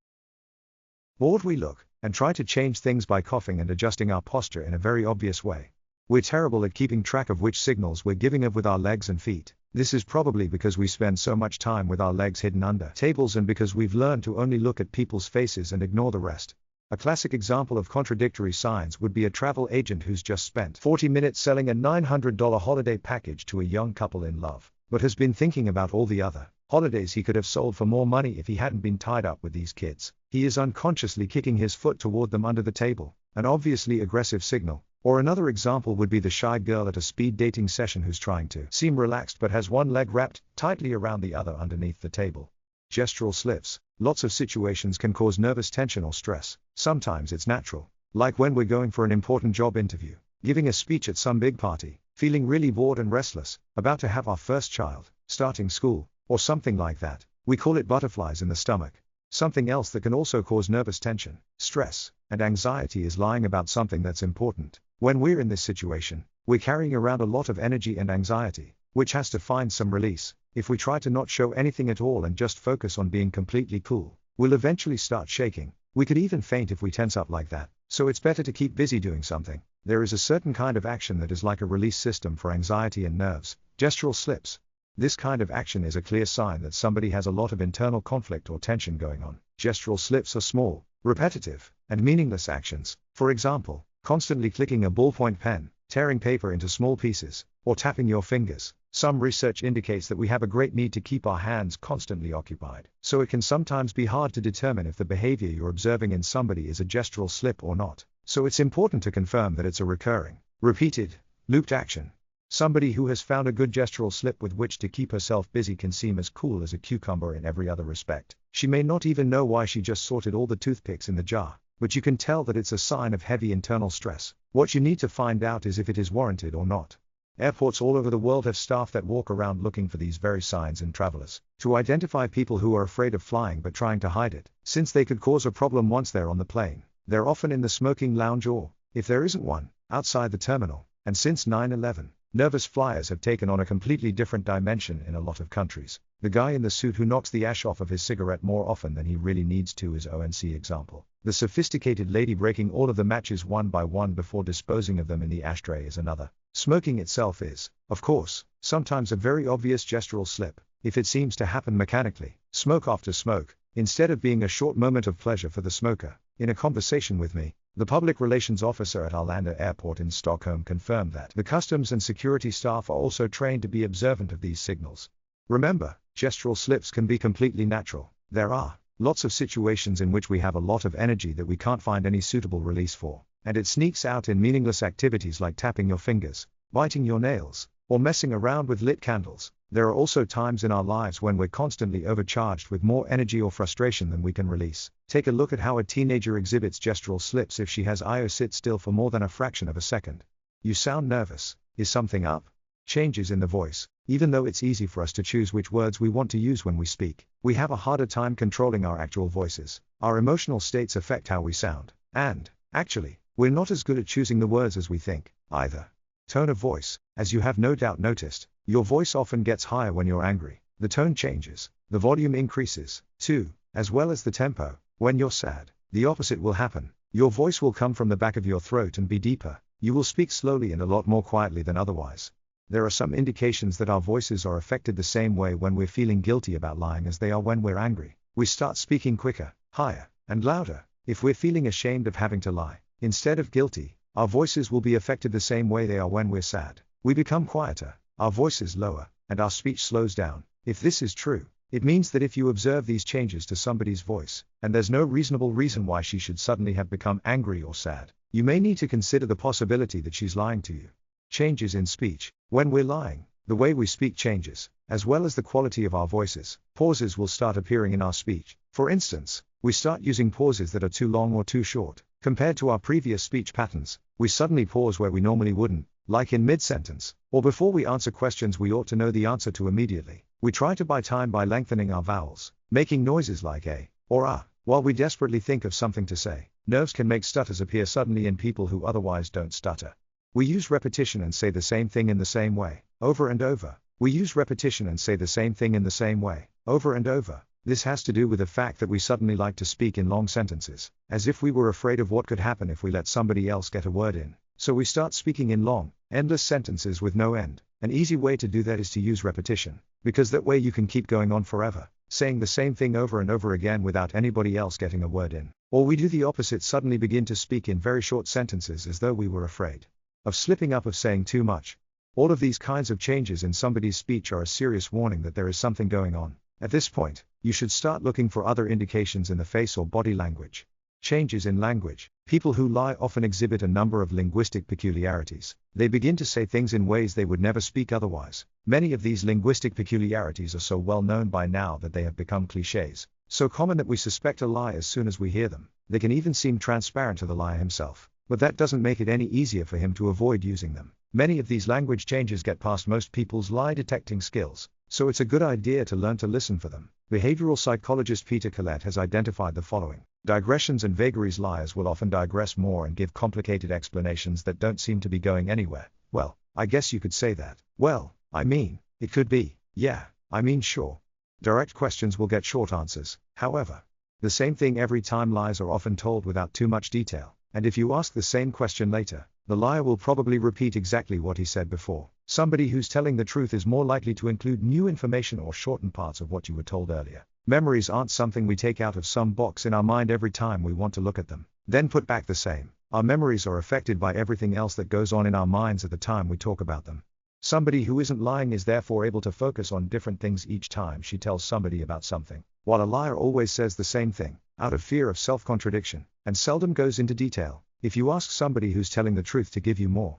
bored we look, and try to change things by coughing and adjusting our posture in a very obvious way. We're terrible at keeping track of which signals we're giving of with our legs and feet. This is probably because we spend so much time with our legs hidden under tables and because we've learned to only look at people's faces and ignore the rest. A classic example of contradictory signs would be a travel agent who's just spent 40 minutes selling a $900 holiday package to a young couple in love, but has been thinking about all the other holidays he could have sold for more money if he hadn't been tied up with these kids. He is unconsciously kicking his foot toward them under the table, an obviously aggressive signal. Or another example would be the shy girl at a speed dating session who's trying to seem relaxed but has one leg wrapped tightly around the other underneath the table. Gestural slips. Lots of situations can cause nervous tension or stress. Sometimes it's natural, like when we're going for an important job interview, giving a speech at some big party, feeling really bored and restless, about to have our first child, starting school, or something like that. We call it butterflies in the stomach. Something else that can also cause nervous tension, stress, and anxiety is lying about something that's important. When we're in this situation, we're carrying around a lot of energy and anxiety, which has to find some release. If we try to not show anything at all and just focus on being completely cool, we'll eventually start shaking. We could even faint if we tense up like that. So it's better to keep busy doing something. There is a certain kind of action that is like a release system for anxiety and nerves. Gestural slips. This kind of action is a clear sign that somebody has a lot of internal conflict or tension going on. Gestural slips are small, repetitive, and meaningless actions. For example, constantly clicking a ballpoint pen, tearing paper into small pieces, or tapping your fingers. Some research indicates that we have a great need to keep our hands constantly occupied, so it can sometimes be hard to determine if the behavior you're observing in somebody is a gestural slip or not. So it's important to confirm that it's a recurring, repeated, looped action. Somebody who has found a good gestural slip with which to keep herself busy can seem as cool as a cucumber in every other respect. She may not even know why she just sorted all the toothpicks in the jar, but you can tell that it's a sign of heavy internal stress. What you need to find out is if it is warranted or not. Airports all over the world have staff that walk around looking for these very signs in travelers, to identify people who are afraid of flying but trying to hide it, since they could cause a problem once they're on the plane. They're often in the smoking lounge or, if there isn't one, outside the terminal. And since 9/11, nervous flyers have taken on a completely different dimension in a lot of countries. The guy in the suit who knocks the ash off of his cigarette more often than he really needs to is ONC example. The sophisticated lady breaking all of the matches one by one before disposing of them in the ashtray is another. Smoking itself is, of course, sometimes a very obvious gestural slip, if it seems to happen mechanically, smoke after smoke, instead of being a short moment of pleasure for the smoker. In a conversation with me, the public relations officer at Arlanda Airport in Stockholm confirmed that the customs and security staff are also trained to be observant of these signals. Remember, gestural slips can be completely natural. There are lots of situations in which we have a lot of energy that we can't find any suitable release for, and it sneaks out in meaningless activities like tapping your fingers, biting your nails, or messing around with lit candles. There are also times in our lives when we're constantly overcharged with more energy or frustration than we can release. Take a look at how a teenager exhibits gestural slips if she has iido sit still for more than a fraction of a second. You sound nervous. Is something up? Changes in the voice. Even though it's easy for us to choose which words we want to use when we speak, we have a harder time controlling our actual voices. Our emotional states affect how we sound. And, actually, we're not as good at choosing the words as we think, either. Tone of voice. As you have no doubt noticed, your voice often gets higher when you're angry. The tone changes. The volume increases, too, as well as the tempo. When you're sad, the opposite will happen. Your voice will come from the back of your throat and be deeper. You will speak slowly and a lot more quietly than otherwise. There are some indications that our voices are affected the same way when we're feeling guilty about lying as they are when we're angry. We start speaking quicker, higher, and louder. If we're feeling ashamed of having to lie, instead of guilty, our voices will be affected the same way they are when we're sad. We become quieter. our voices lower, and our speech slows down. If this is true, it means that if you observe these changes to somebody's voice, and there's no reasonable reason why she should suddenly have become angry or sad, you may need to consider the possibility that she's lying to you. Changes in speech. When we're lying, the way we speak changes, as well as the quality of our voices. Pauses will start appearing in our speech. For instance, we start using pauses that are too long or too short. Compared to our previous speech patterns, we suddenly pause where we normally wouldn't, like in mid-sentence, or before we answer questions we ought to know the answer to immediately. We try to buy time by lengthening our vowels, making noises like a or ah, while we desperately think of something to say. Nerves can make stutters appear suddenly in people who otherwise don't stutter. We use repetition and say the same thing in the same way, over and over. We use repetition and say the same thing in the same way, over and over. This has to do with the fact that we suddenly like to speak in long sentences, as if we were afraid of what could happen if we let somebody else get a word in. So we start speaking in long, endless sentences with no end. An easy way to do that is to use repetition, because that way you can keep going on forever, saying the same thing over and over again without anybody else getting a word in. Or we do the opposite, suddenly begin to speak in very short sentences as though we were afraid of slipping up, of saying too much. All of these kinds of changes in somebody's speech are a serious warning that there is something going on. At this point, you should start looking for other indications in the face or body language. Changes in language. People who lie often exhibit a number of linguistic peculiarities. They begin to say things in ways they would never speak otherwise. Many of these linguistic peculiarities are so well known by now that they have become clichés, so common that we suspect a lie as soon as we hear them. They can even seem transparent to the liar himself, but that doesn't make it any easier for him to avoid using them. Many of these language changes get past most people's lie detecting skills, so it's a good idea to learn to listen for them. Behavioral psychologist Peter Collette has identified the following. Digressions and vagaries. Liars will often digress more and give complicated explanations that don't seem to be going anywhere. Well, I guess you could say that. Well, I mean, it could be. Yeah, I mean, sure. Direct questions will get short answers, however. The same thing every time. Lies are often told without too much detail, and if you ask the same question later, the liar will probably repeat exactly what he said before. Somebody who's telling the truth is more likely to include new information or shorten parts of what you were told earlier. Memories aren't something we take out of some box in our mind every time we want to look at them, then put back the same. Our memories are affected by everything else that goes on in our minds at the time we talk about them. Somebody who isn't lying is therefore able to focus on different things each time she tells somebody about something, while a liar always says the same thing, out of fear of self-contradiction, and seldom goes into detail. If you ask somebody who's telling the truth to give you more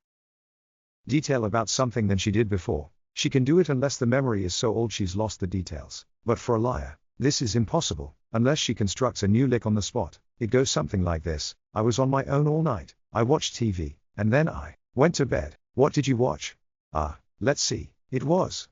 detail about something than she did before, she can do it unless the memory is so old she's lost the details. But for a liar, this is impossible, unless she constructs a new lick on the spot. It goes something like this. I was on my own all night. I watched TV, and then I went to bed. What did you watch? Let's see. It was,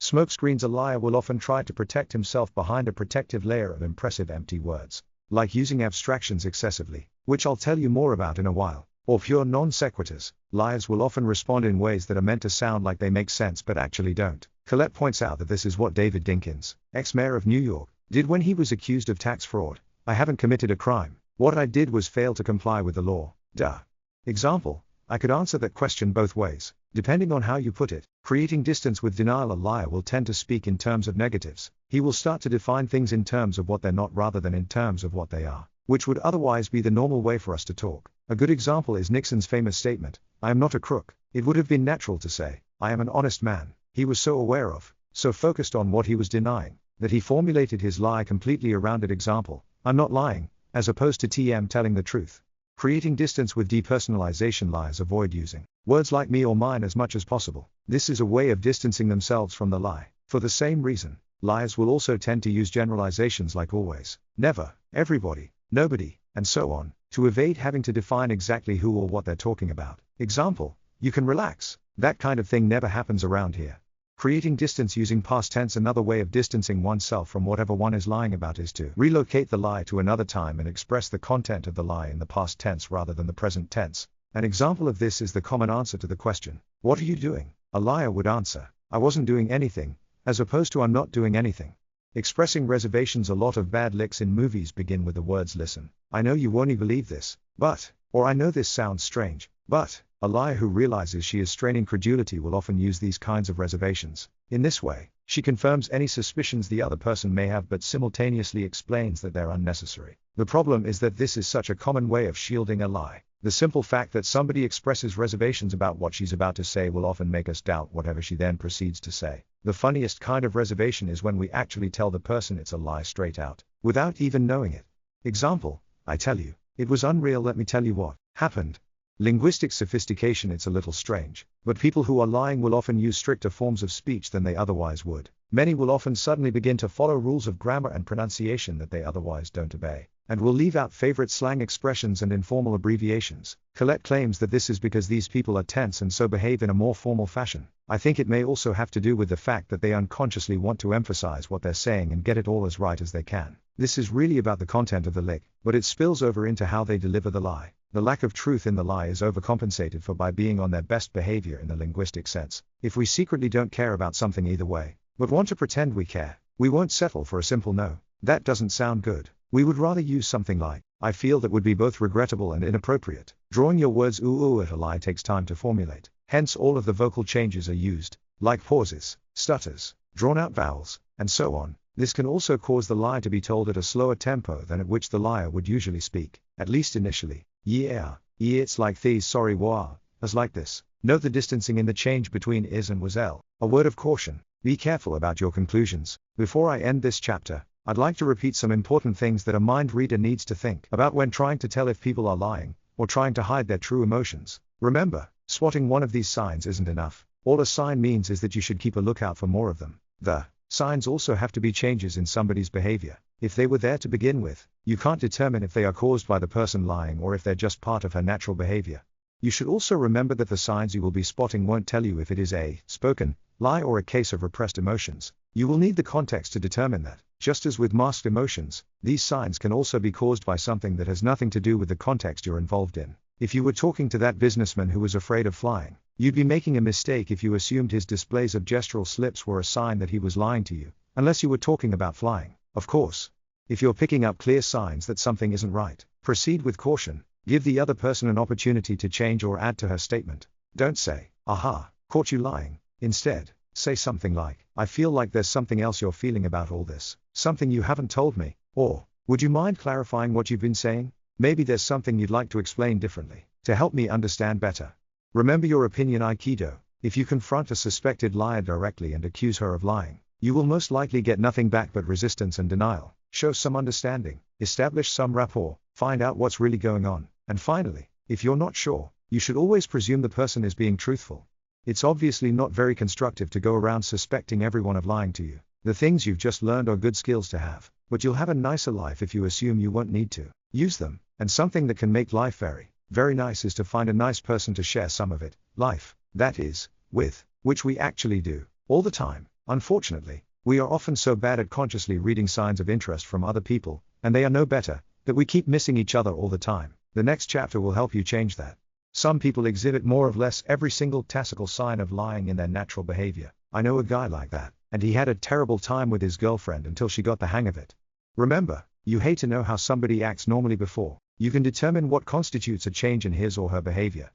smokescreens. A liar will often try to protect himself behind a protective layer of impressive empty words, like using abstractions excessively, which I'll tell you more about in a while, or pure non sequiturs. Liars will often respond in ways that are meant to sound like they make sense but actually don't. Collette points out that this is what David Dinkins, ex-mayor of New York, did when he was accused of tax fraud. I haven't committed a crime. What I did was fail to comply with the law. Duh. Example. I could answer that question both ways, depending on how you put it. Creating distance with denial. A liar will tend to speak in terms of negatives. He will start to define things in terms of what they're not rather than in terms of what they are, which would otherwise be the normal way for us to talk. A good example is Nixon's famous statement, I am not a crook. It would have been natural to say, I am an honest man. He was so aware of, so focused on what he was denying, that he formulated his lie completely around it. Example, I'm not lying, as opposed to telling the truth. Creating distance with depersonalization. Liars avoid using words like me or mine as much as possible. This is a way of distancing themselves from the lie. For the same reason, liars will also tend to use generalizations like always, never, everybody, nobody, and so on, to evade having to define exactly who or what they're talking about. Example, you can relax. That kind of thing never happens around here. Creating distance using past tense. Another way of distancing oneself from whatever one is lying about is to relocate the lie to another time and express the content of the lie in the past tense rather than the present tense. An example of this is the common answer to the question, what are you doing? A liar would answer, I wasn't doing anything, as opposed to I'm not doing anything. Expressing reservations. A lot of bad licks in movies begin with the words listen, I know you won't believe this, but, or I know this sounds strange, but. A liar who realizes she is straining credulity will often use these kinds of reservations. In this way, she confirms any suspicions the other person may have but simultaneously explains that they're unnecessary. The problem is that this is such a common way of shielding a lie. The simple fact that somebody expresses reservations about what she's about to say will often make us doubt whatever she then proceeds to say. The funniest kind of reservation is when we actually tell the person it's a lie straight out, without even knowing it. Example, I tell you, it was unreal, let me tell you what happened. Linguistic sophistication, it's a little strange, but people who are lying will often use stricter forms of speech than they otherwise would. Many will often suddenly begin to follow rules of grammar and pronunciation that they otherwise don't obey, and will leave out favorite slang expressions and informal abbreviations. Colette claims that this is because these people are tense and so behave in a more formal fashion. I think it may also have to do with the fact that they unconsciously want to emphasize what they're saying and get it all as right as they can. This is really about the content of the lick, but it spills over into how they deliver the lie. The lack of truth in the lie is overcompensated for by being on their best behavior in the linguistic sense. If we secretly don't care about something either way, but want to pretend we care, we won't settle for a simple no. That doesn't sound good. We would rather use something like, I feel, that would be both regrettable and inappropriate. Drawing your words ooh at a lie takes time to formulate. Hence all of the vocal changes are used, like pauses, stutters, drawn out vowels, and so on. This can also cause the lie to be told at a slower tempo than at which the liar would usually speak, at least initially. Yeah, it's like these, sorry, wah, as like this. Note the distancing in the change between is and was l. A word of caution. Be careful about your conclusions. Before I end this chapter, I'd like to repeat some important things that a mind reader needs to think about when trying to tell if people are lying, or trying to hide their true emotions. Remember, spotting one of these signs isn't enough. All a sign means is that you should keep a lookout for more of them. The signs also have to be changes in somebody's behavior. If they were there to begin with, you can't determine if they are caused by the person lying or if they're just part of her natural behavior. You should also remember that the signs you will be spotting won't tell you if it is a spoken lie or a case of repressed emotions. You will need the context to determine that. Just as with masked emotions, these signs can also be caused by something that has nothing to do with the context you're involved in. If you were talking to that businessman who was afraid of flying, you'd be making a mistake if you assumed his displays of gestural slips were a sign that he was lying to you, unless you were talking about flying. Of course, if you're picking up clear signs that something isn't right, proceed with caution. Give the other person an opportunity to change or add to her statement. Don't say, aha, caught you lying. Instead, say something like, I feel like there's something else you're feeling about all this, something you haven't told me, or, would you mind clarifying what you've been saying? Maybe there's something you'd like to explain differently, to help me understand better. Remember your opinion Aikido. If you confront a suspected liar directly and accuse her of lying, you will most likely get nothing back but resistance and denial. Show some understanding, establish some rapport, find out what's really going on. And finally, if you're not sure, you should always presume the person is being truthful. It's obviously not very constructive to go around suspecting everyone of lying to you. The things you've just learned are good skills to have, but you'll have a nicer life if you assume you won't need to use them. And something that can make life very, very nice is to find a nice person to share some of it, life, that is, with, which we actually do, all the time. Unfortunately, we are often so bad at consciously reading signs of interest from other people, and they are no better, that we keep missing each other all the time. The next chapter will help you change that. Some people exhibit more or less every single tactical sign of lying in their natural behavior. I know a guy like that, and he had a terrible time with his girlfriend until she got the hang of it. Remember, you hate to know how somebody acts normally before you can determine what constitutes a change in his or her behavior.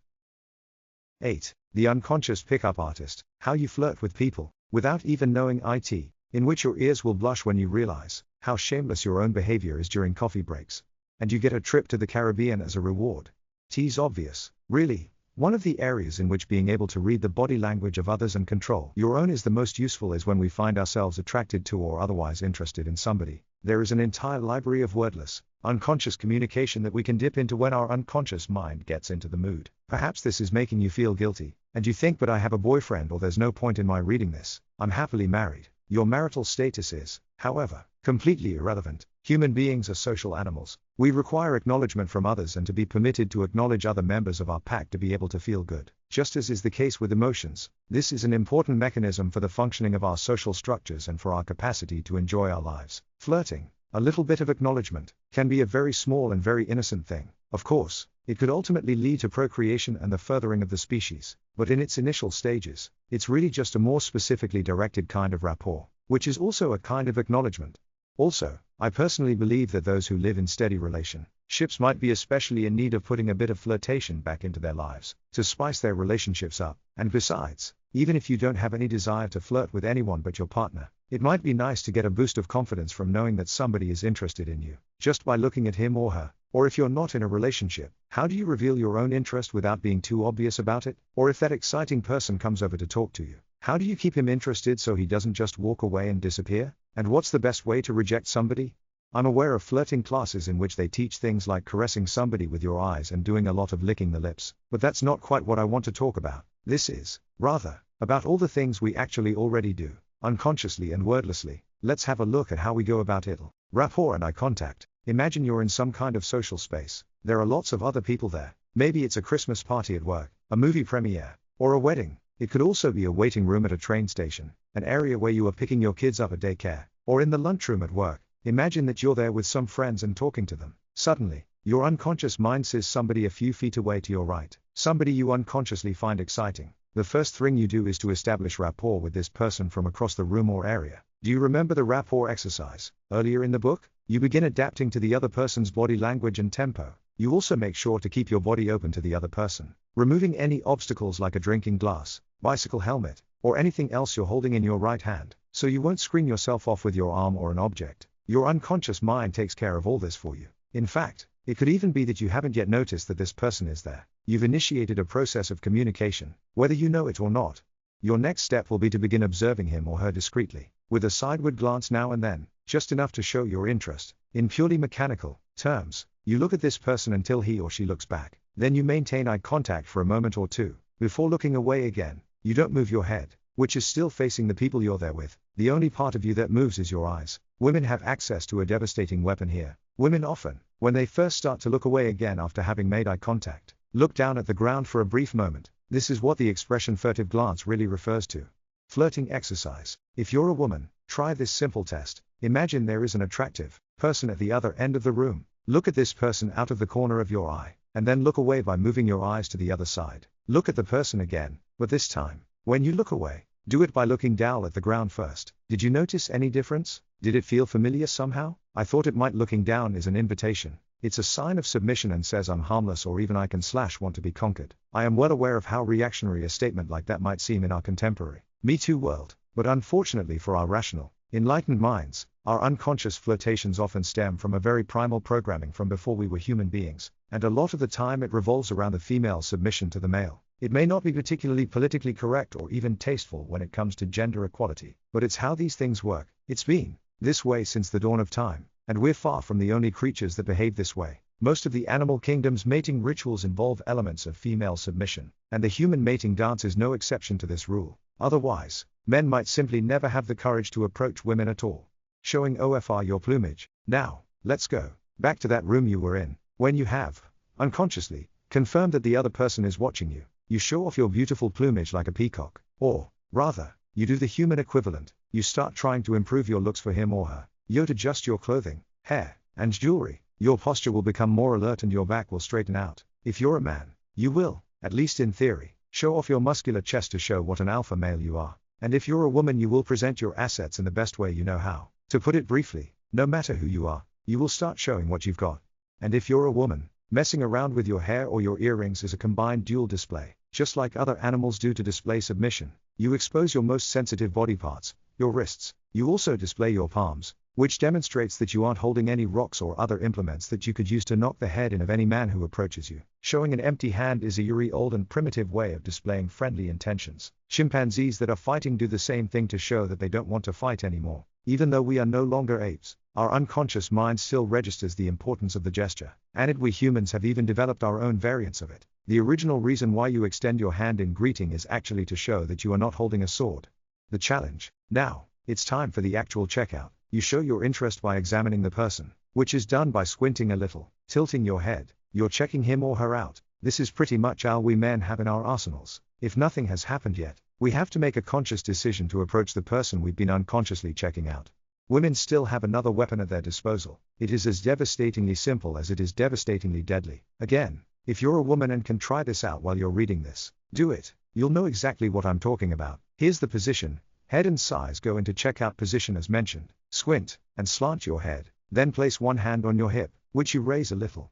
8. The unconscious pickup artist. How you flirt with people, without even knowing it, in which your ears will blush when you realize how shameless your own behavior is during coffee breaks. And you get a trip to the Caribbean as a reward. T's obvious. Really, one of the areas in which being able to read the body language of others and control your own is the most useful is when we find ourselves attracted to or otherwise interested in somebody. There is an entire library of wordless, unconscious communication that we can dip into when our unconscious mind gets into the mood. Perhaps this is making you feel guilty, and you think, but I have a boyfriend, or there's no point in my reading this. I'm happily married. Your marital status is, however, completely irrelevant. Human beings are social animals. We require acknowledgement from others and to be permitted to acknowledge other members of our pack to be able to feel good. Just as is the case with emotions, this is an important mechanism for the functioning of our social structures and for our capacity to enjoy our lives. Flirting, a little bit of acknowledgement, can be a very small and very innocent thing. Of course, it could ultimately lead to procreation and the furthering of the species, but in its initial stages, it's really just a more specifically directed kind of rapport, which is also a kind of acknowledgement. Also, I personally believe that those who live in steady relationships might be especially in need of putting a bit of flirtation back into their lives, to spice their relationships up. And besides, even if you don't have any desire to flirt with anyone but your partner, it might be nice to get a boost of confidence from knowing that somebody is interested in you, just by looking at him or her. Or if you're not in a relationship, how do you reveal your own interest without being too obvious about it? Or if that exciting person comes over to talk to you, how do you keep him interested so he doesn't just walk away and disappear? And what's the best way to reject somebody? I'm aware of flirting classes in which they teach things like caressing somebody with your eyes and doing a lot of licking the lips, but that's not quite what I want to talk about. This is, rather, about all the things we actually already do, unconsciously and wordlessly. Let's have a look at how we go about it. Rapport and eye contact. Imagine you're in some kind of social space. There are lots of other people there. Maybe it's a Christmas party at work, a movie premiere, or a wedding. It could also be a waiting room at a train station, an area where you are picking your kids up at daycare, or in the lunchroom at work. Imagine that you're there with some friends and talking to them. Suddenly, your unconscious mind sees somebody a few feet away to your right, somebody you unconsciously find exciting. The first thing you do is to establish rapport with this person from across the room or area. Do you remember the rapport exercise earlier in the book? You begin adapting to the other person's body language and tempo. You also make sure to keep your body open to the other person, removing any obstacles like a drinking glass, bicycle helmet, or anything else you're holding in your right hand, so you won't screen yourself off with your arm or an object. Your unconscious mind takes care of all this for you. In fact, it could even be that you haven't yet noticed that this person is there. You've initiated a process of communication, whether you know it or not. Your next step will be to begin observing him or her discreetly, with a sideward glance now and then, just enough to show your interest. In purely mechanical terms, you look at this person until he or she looks back. Then you maintain eye contact for a moment or two, before looking away again. You don't move your head, which is still facing the people you're there with. The only part of you that moves is your eyes. Women have access to a devastating weapon here. Women often, when they first start to look away again after having made eye contact, look down at the ground for a brief moment. This is what the expression furtive glance really refers to. Flirting exercise. If you're a woman, try this simple test. Imagine there is an attractive person at the other end of the room. Look at this person out of the corner of your eye, and then look away by moving your eyes to the other side. Look at the person again, but this time, when you look away, do it by looking down at the ground first. Did you notice any difference? Did it feel familiar somehow? I thought it might. Looking down is an invitation. It's a sign of submission and says I'm harmless, or even I can / want to be conquered. I am well aware of how reactionary a statement like that might seem in our contemporary Me Too world, but unfortunately for our rational, enlightened minds, our unconscious flirtations often stem from a very primal programming from before we were human beings, and a lot of the time it revolves around the female's submission to the male. It may not be particularly politically correct or even tasteful when it comes to gender equality, but it's how these things work. It's been this way since the dawn of time, and we're far from the only creatures that behave this way. Most of the animal kingdom's mating rituals involve elements of female submission, and the human mating dance is no exception to this rule. Otherwise, men might simply never have the courage to approach women at all. Showing OFR your plumage. Now, let's go back to that room you were in. When you have, unconsciously, confirmed that the other person is watching you, you show off your beautiful plumage like a peacock. Or, rather, you do the human equivalent. You start trying to improve your looks for him or her. You'd adjust your clothing, hair, and jewelry. Your posture will become more alert and your back will straighten out. If you're a man, you will, at least in theory, show off your muscular chest to show what an alpha male you are. And if you're a woman, you will present your assets in the best way you know how. To put it briefly, no matter who you are, you will start showing what you've got. And if you're a woman, messing around with your hair or your earrings is a combined dual display. Just like other animals do to display submission, you expose your most sensitive body parts, your wrists. You also display your palms, which demonstrates that you aren't holding any rocks or other implements that you could use to knock the head in of any man who approaches you. Showing an empty hand is a very old and primitive way of displaying friendly intentions. Chimpanzees that are fighting do the same thing to show that they don't want to fight anymore. Even though we are no longer apes, our unconscious mind still registers the importance of the gesture, and we humans have even developed our own variants of it. The original reason why you extend your hand in greeting is actually to show that you are not holding a sword. The challenge. Now, it's time for the actual checkout. You show your interest by examining the person, which is done by squinting a little, tilting your head. You're checking him or her out. This is pretty much all we men have in our arsenals. If nothing has happened yet, we have to make a conscious decision to approach the person we've been unconsciously checking out. Women still have another weapon at their disposal. It is as devastatingly simple as it is devastatingly deadly. Again, if you're a woman and can try this out while you're reading this, do it. You'll know exactly what I'm talking about. Here's the position. Head and size go into checkout position as mentioned. Squint, and slant your head. Then place one hand on your hip, which you raise a little.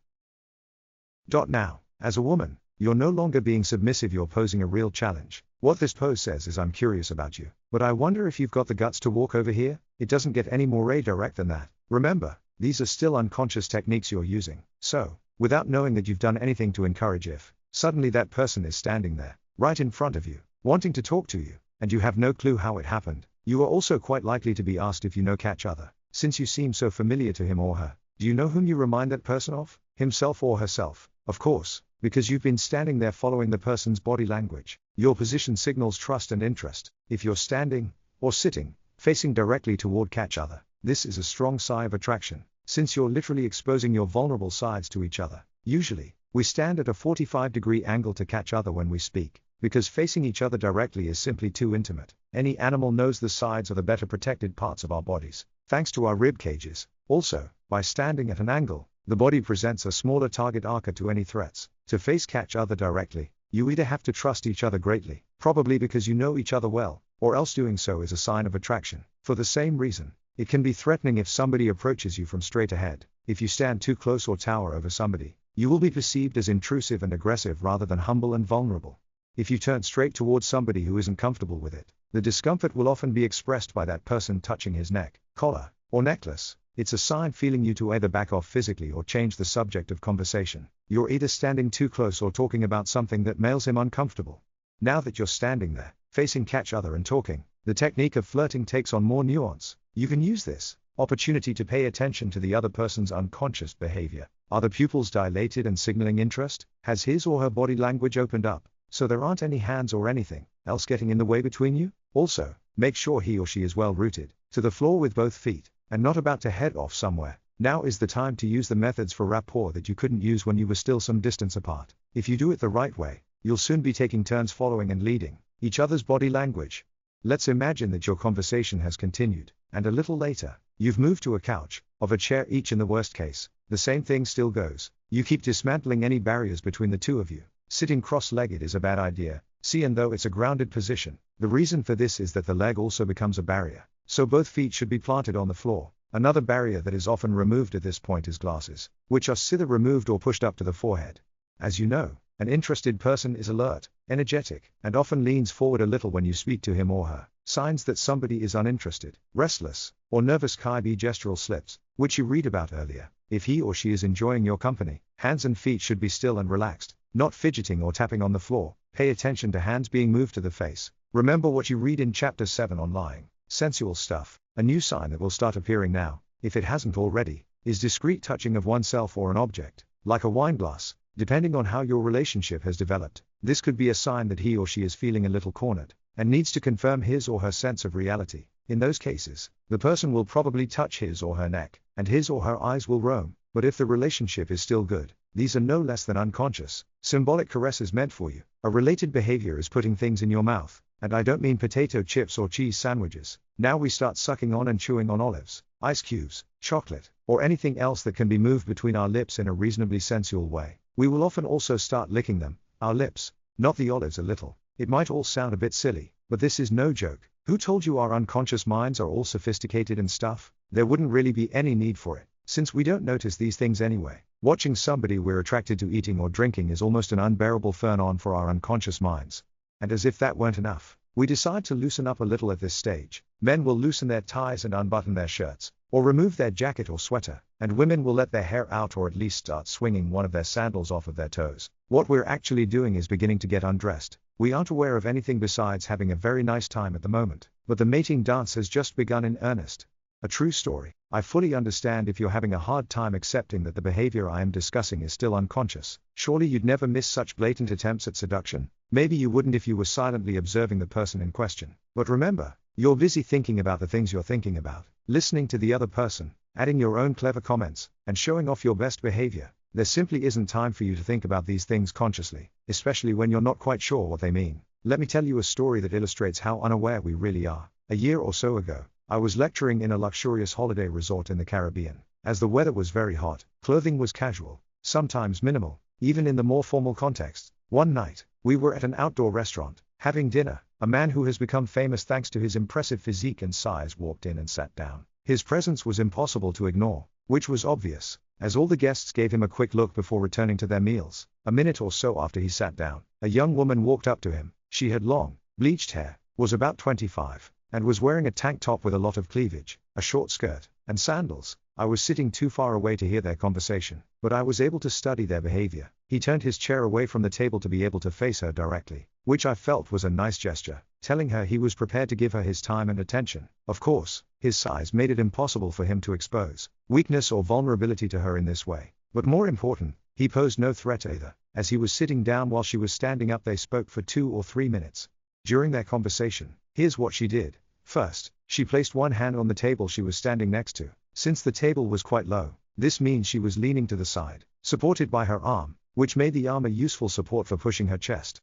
Now, as a woman, you're no longer being submissive, you're posing a real challenge. What this pose says is I'm curious about you, but I wonder if you've got the guts to walk over here. It doesn't get any more direct than that. Remember, these are still unconscious techniques you're using. So, without knowing that you've done anything to encourage, if suddenly that person is standing there, right in front of you, wanting to talk to you, and you have no clue how it happened, you are also quite likely to be asked if you know catch other, since you seem so familiar to him or her. Do you know whom you remind that person of? Himself or herself? Of course, because you've been standing there following the person's body language. Your position signals trust and interest. If you're standing, or sitting, facing directly toward catch other, this is a strong sign of attraction, since you're literally exposing your vulnerable sides to each other. Usually, we stand at a 45-degree angle to catch other when we speak, because facing each other directly is simply too intimate. Any animal knows the sides are the better protected parts of our bodies, thanks to our rib cages. Also, by standing at an angle, the body presents a smaller target arc to any threats. To face catch other directly, you either have to trust each other greatly, probably because you know each other well, or else doing so is a sign of attraction. For the same reason, it can be threatening if somebody approaches you from straight ahead. If you stand too close or tower over somebody, you will be perceived as intrusive and aggressive rather than humble and vulnerable. If you turn straight towards somebody who isn't comfortable with it, the discomfort will often be expressed by that person touching his neck, collar, or necklace. It's a sign feeling you to either back off physically or change the subject of conversation. You're either standing too close or talking about something that makes him uncomfortable. Now that you're standing there, facing catch other and talking, the technique of flirting takes on more nuance. You can use this opportunity to pay attention to the other person's unconscious behavior. Are the pupils dilated and signaling interest? Has his or her body language opened up, so there aren't any hands or anything else getting in the way between you? Also, make sure he or she is well rooted to the floor with both feet, and not about to head off somewhere. Now is the time to use the methods for rapport that you couldn't use when you were still some distance apart. If you do it the right way, you'll soon be taking turns following and leading each other's body language. Let's imagine that your conversation has continued, and a little later, you've moved to a couch, of a chair each in the worst case. The same thing still goes. You keep dismantling any barriers between the two of you. Sitting cross-legged is a bad idea, and though it's a grounded position, the reason for this is that the leg also becomes a barrier. So both feet should be planted on the floor. Another barrier that is often removed at this point is glasses, which are either removed or pushed up to the forehead. As you know, an interested person is alert, energetic, and often leans forward a little when you speak to him or her. Signs that somebody is uninterested, restless, or nervous can be gestural slips, which you read about earlier. If he or she is enjoying your company, hands and feet should be still and relaxed, not fidgeting or tapping on the floor. Pay attention to hands being moved to the face. Remember what you read in Chapter 7 on lying. Sensual stuff. A new sign that will start appearing now, if it hasn't already, is discreet touching of oneself or an object, like a wine glass. Depending on how your relationship has developed, this could be a sign that he or she is feeling a little cornered, and needs to confirm his or her sense of reality. In those cases, the person will probably touch his or her neck, and his or her eyes will roam. But if the relationship is still good, these are no less than unconscious, symbolic caresses meant for you. A related behavior is putting things in your mouth, and I don't mean potato chips or cheese sandwiches. Now we start sucking on and chewing on olives, ice cubes, chocolate, or anything else that can be moved between our lips in a reasonably sensual way. We will often also start licking them, our lips, not the olives a little. It might all sound a bit silly, but this is no joke. Who told you our unconscious minds are all sophisticated and stuff? There wouldn't really be any need for it, since we don't notice these things anyway. Watching somebody we're attracted to eating or drinking is almost an unbearable turn-on for our unconscious minds. And as if that weren't enough, we decide to loosen up a little at this stage. Men will loosen their ties and unbutton their shirts, or remove their jacket or sweater, and women will let their hair out or at least start swinging one of their sandals off of their toes. What we're actually doing is beginning to get undressed. We aren't aware of anything besides having a very nice time at the moment, but the mating dance has just begun in earnest. A true story. I fully understand if you're having a hard time accepting that the behavior I am discussing is still unconscious. Surely you'd never miss such blatant attempts at seduction. Maybe you wouldn't if you were silently observing the person in question. But remember, you're busy thinking about the things you're thinking about, listening to the other person, adding your own clever comments, and showing off your best behavior. There simply isn't time for you to think about these things consciously, especially when you're not quite sure what they mean. Let me tell you a story that illustrates how unaware we really are. A year or so ago, I was lecturing in a luxurious holiday resort in the Caribbean. As the weather was very hot, clothing was casual, sometimes minimal, even in the more formal context. One night, we were at an outdoor restaurant, having dinner. A man who has become famous thanks to his impressive physique and size walked in and sat down. His presence was impossible to ignore, which was obvious, as all the guests gave him a quick look before returning to their meals. A minute or so after he sat down, a young woman walked up to him. She had long, bleached hair, was about 25, and was wearing a tank top with a lot of cleavage, a short skirt, and sandals. I was sitting too far away to hear their conversation, but I was able to study their behavior. He turned his chair away from the table to be able to face her directly, which I felt was a nice gesture, telling her he was prepared to give her his time and attention. Of course, his size made it impossible for him to expose weakness or vulnerability to her in this way. But more important, he posed no threat either. As he was sitting down while she was standing up, they spoke for 2 or 3 minutes. During their conversation, here's what she did. First, she placed one hand on the table she was standing next to. Since the table was quite low, this means she was leaning to the side, supported by her arm, which made the arm a useful support for pushing her chest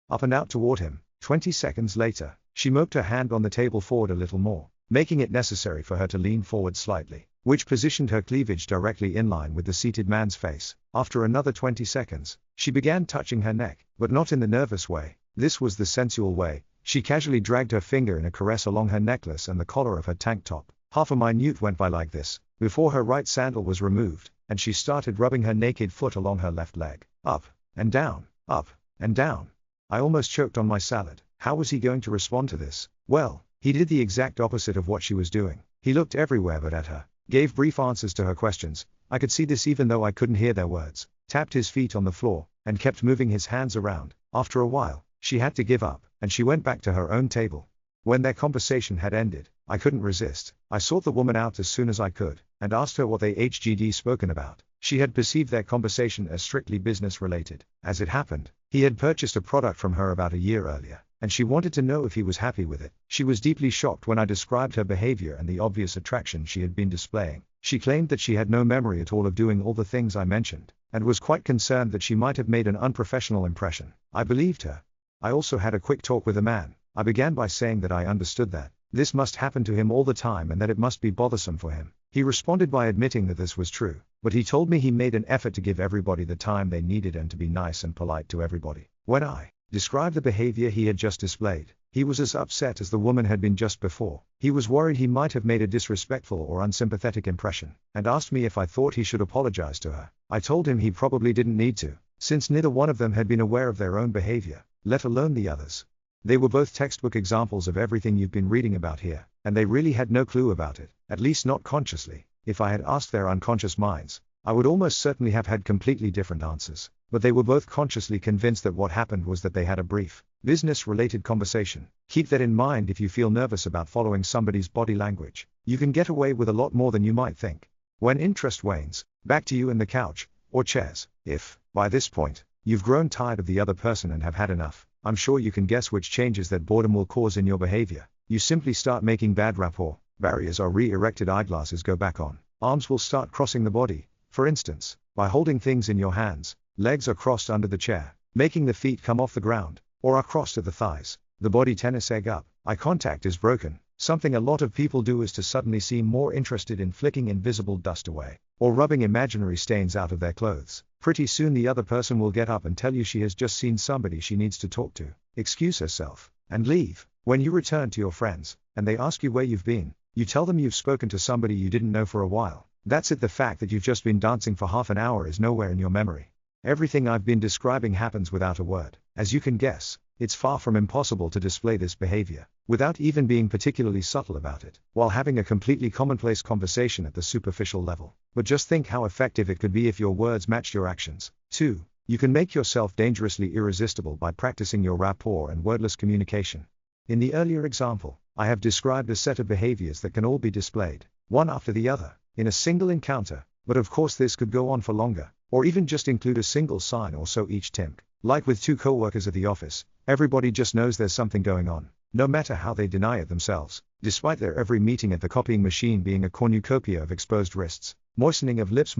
up and out toward him. 20 seconds later, she moved her hand on the table forward a little more, making it necessary for her to lean forward slightly, which positioned her cleavage directly in line with the seated man's face. After another 20 seconds, she began touching her neck, but not in the nervous way. This was the sensual way. She casually dragged her finger in a caress along her necklace and the collar of her tank top. Half a minute went by like this, before her right sandal was removed, and she started rubbing her naked foot along her left leg. Up, and down, up, and down. I almost choked on my salad. How was he going to respond to this? Well, he did the exact opposite of what she was doing. He looked everywhere but at her, gave brief answers to her questions. I could see this even though I couldn't hear their words, tapped his feet on the floor, and kept moving his hands around. After a while, she had to give up, and she went back to her own table. When their conversation had ended, I couldn't resist. I sought the woman out as soon as I could, and asked her what they had spoken about. She had perceived their conversation as strictly business-related. As it happened, he had purchased a product from her about a year earlier, and she wanted to know if he was happy with it. She was deeply shocked when I described her behavior and the obvious attraction she had been displaying. She claimed that she had no memory at all of doing all the things I mentioned, and was quite concerned that she might have made an unprofessional impression. I believed her. I also had a quick talk with a man. I began by saying that I understood that this must happen to him all the time and that it must be bothersome for him. He responded by admitting that this was true, but he told me he made an effort to give everybody the time they needed and to be nice and polite to everybody. When I described the behavior he had just displayed, he was as upset as the woman had been just before. He was worried he might have made a disrespectful or unsympathetic impression, and asked me if I thought he should apologize to her. I told him he probably didn't need to, since neither one of them had been aware of their own behavior, let alone the others. They were both textbook examples of everything you've been reading about here, and they really had no clue about it, at least not consciously. If I had asked their unconscious minds, I would almost certainly have had completely different answers, but they were both consciously convinced that what happened was that they had a brief, business-related conversation. Keep that in mind if you feel nervous about following somebody's body language. You can get away with a lot more than you might think. When interest wanes, back to you in the couch, or chairs. If, by this point, you've grown tired of the other person and have had enough, I'm sure you can guess which changes that boredom will cause in your behavior. You simply start making bad rapport. Barriers are re-erected, eyeglasses go back on. Arms will start crossing the body, for instance, by holding things in your hands. Legs are crossed under the chair, making the feet come off the ground, or are crossed at the thighs. The body tennis egg up. Eye contact is broken. Something a lot of people do is to suddenly seem more interested in flicking invisible dust away, or rubbing imaginary stains out of their clothes. Pretty soon the other person will get up and tell you she has just seen somebody she needs to talk to, excuse herself, and leave. When you return to your friends, and they ask you where you've been, you tell them you've spoken to somebody you didn't know for a while. That's it. The fact that you've just been dancing for half an hour is nowhere in your memory. Everything I've been describing happens without a word. As you can guess, it's far from impossible to display this behavior, without even being particularly subtle about it, while having a completely commonplace conversation at the superficial level. But just think how effective it could be if your words matched your actions. 2. You can make yourself dangerously irresistible by practicing your rapport and wordless communication. In the earlier example, I have described a set of behaviors that can all be displayed, one after the other, in a single encounter, but of course this could go on for longer, or even just include a single sign or so each timp. Like with two co-workers at the office, everybody just knows there's something going on, no matter how they deny it themselves, despite their every meeting at the copying machine being a cornucopia of exposed wrists, moistening of lips,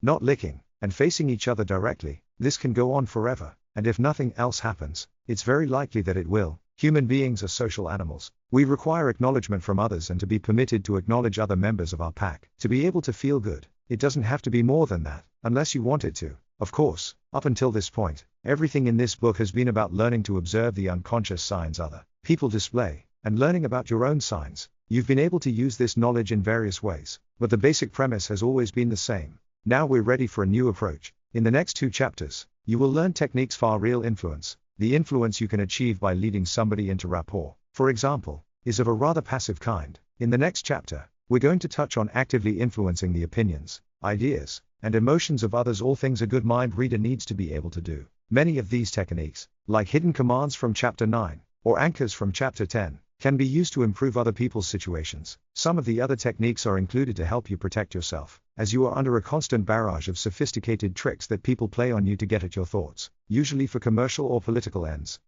not licking, and facing each other directly. This can go on forever, and if nothing else happens, it's very likely that it will. Human beings are social animals. We require acknowledgement from others and to be permitted to acknowledge other members of our pack. To be able to feel good, it doesn't have to be more than that, unless you want it to. Of course, up until this point, everything in this book has been about learning to observe the unconscious signs other people display, and learning about your own signs. You've been able to use this knowledge in various ways, but the basic premise has always been the same. Now we're ready for a new approach. In the next 2 chapters, you will learn techniques for real influence. The influence you can achieve by leading somebody into rapport, for example, is of a rather passive kind. In the next chapter, we're going to touch on actively influencing the opinions, ideas, and emotions of others, all things a good mind reader needs to be able to do. Many of these techniques, like hidden commands from Chapter 9, or anchors from Chapter 10, can be used to improve other people's situations. Some of the other techniques are included to help you protect yourself, as you are under a constant barrage of sophisticated tricks that people play on you to get at your thoughts, usually for commercial or political ends.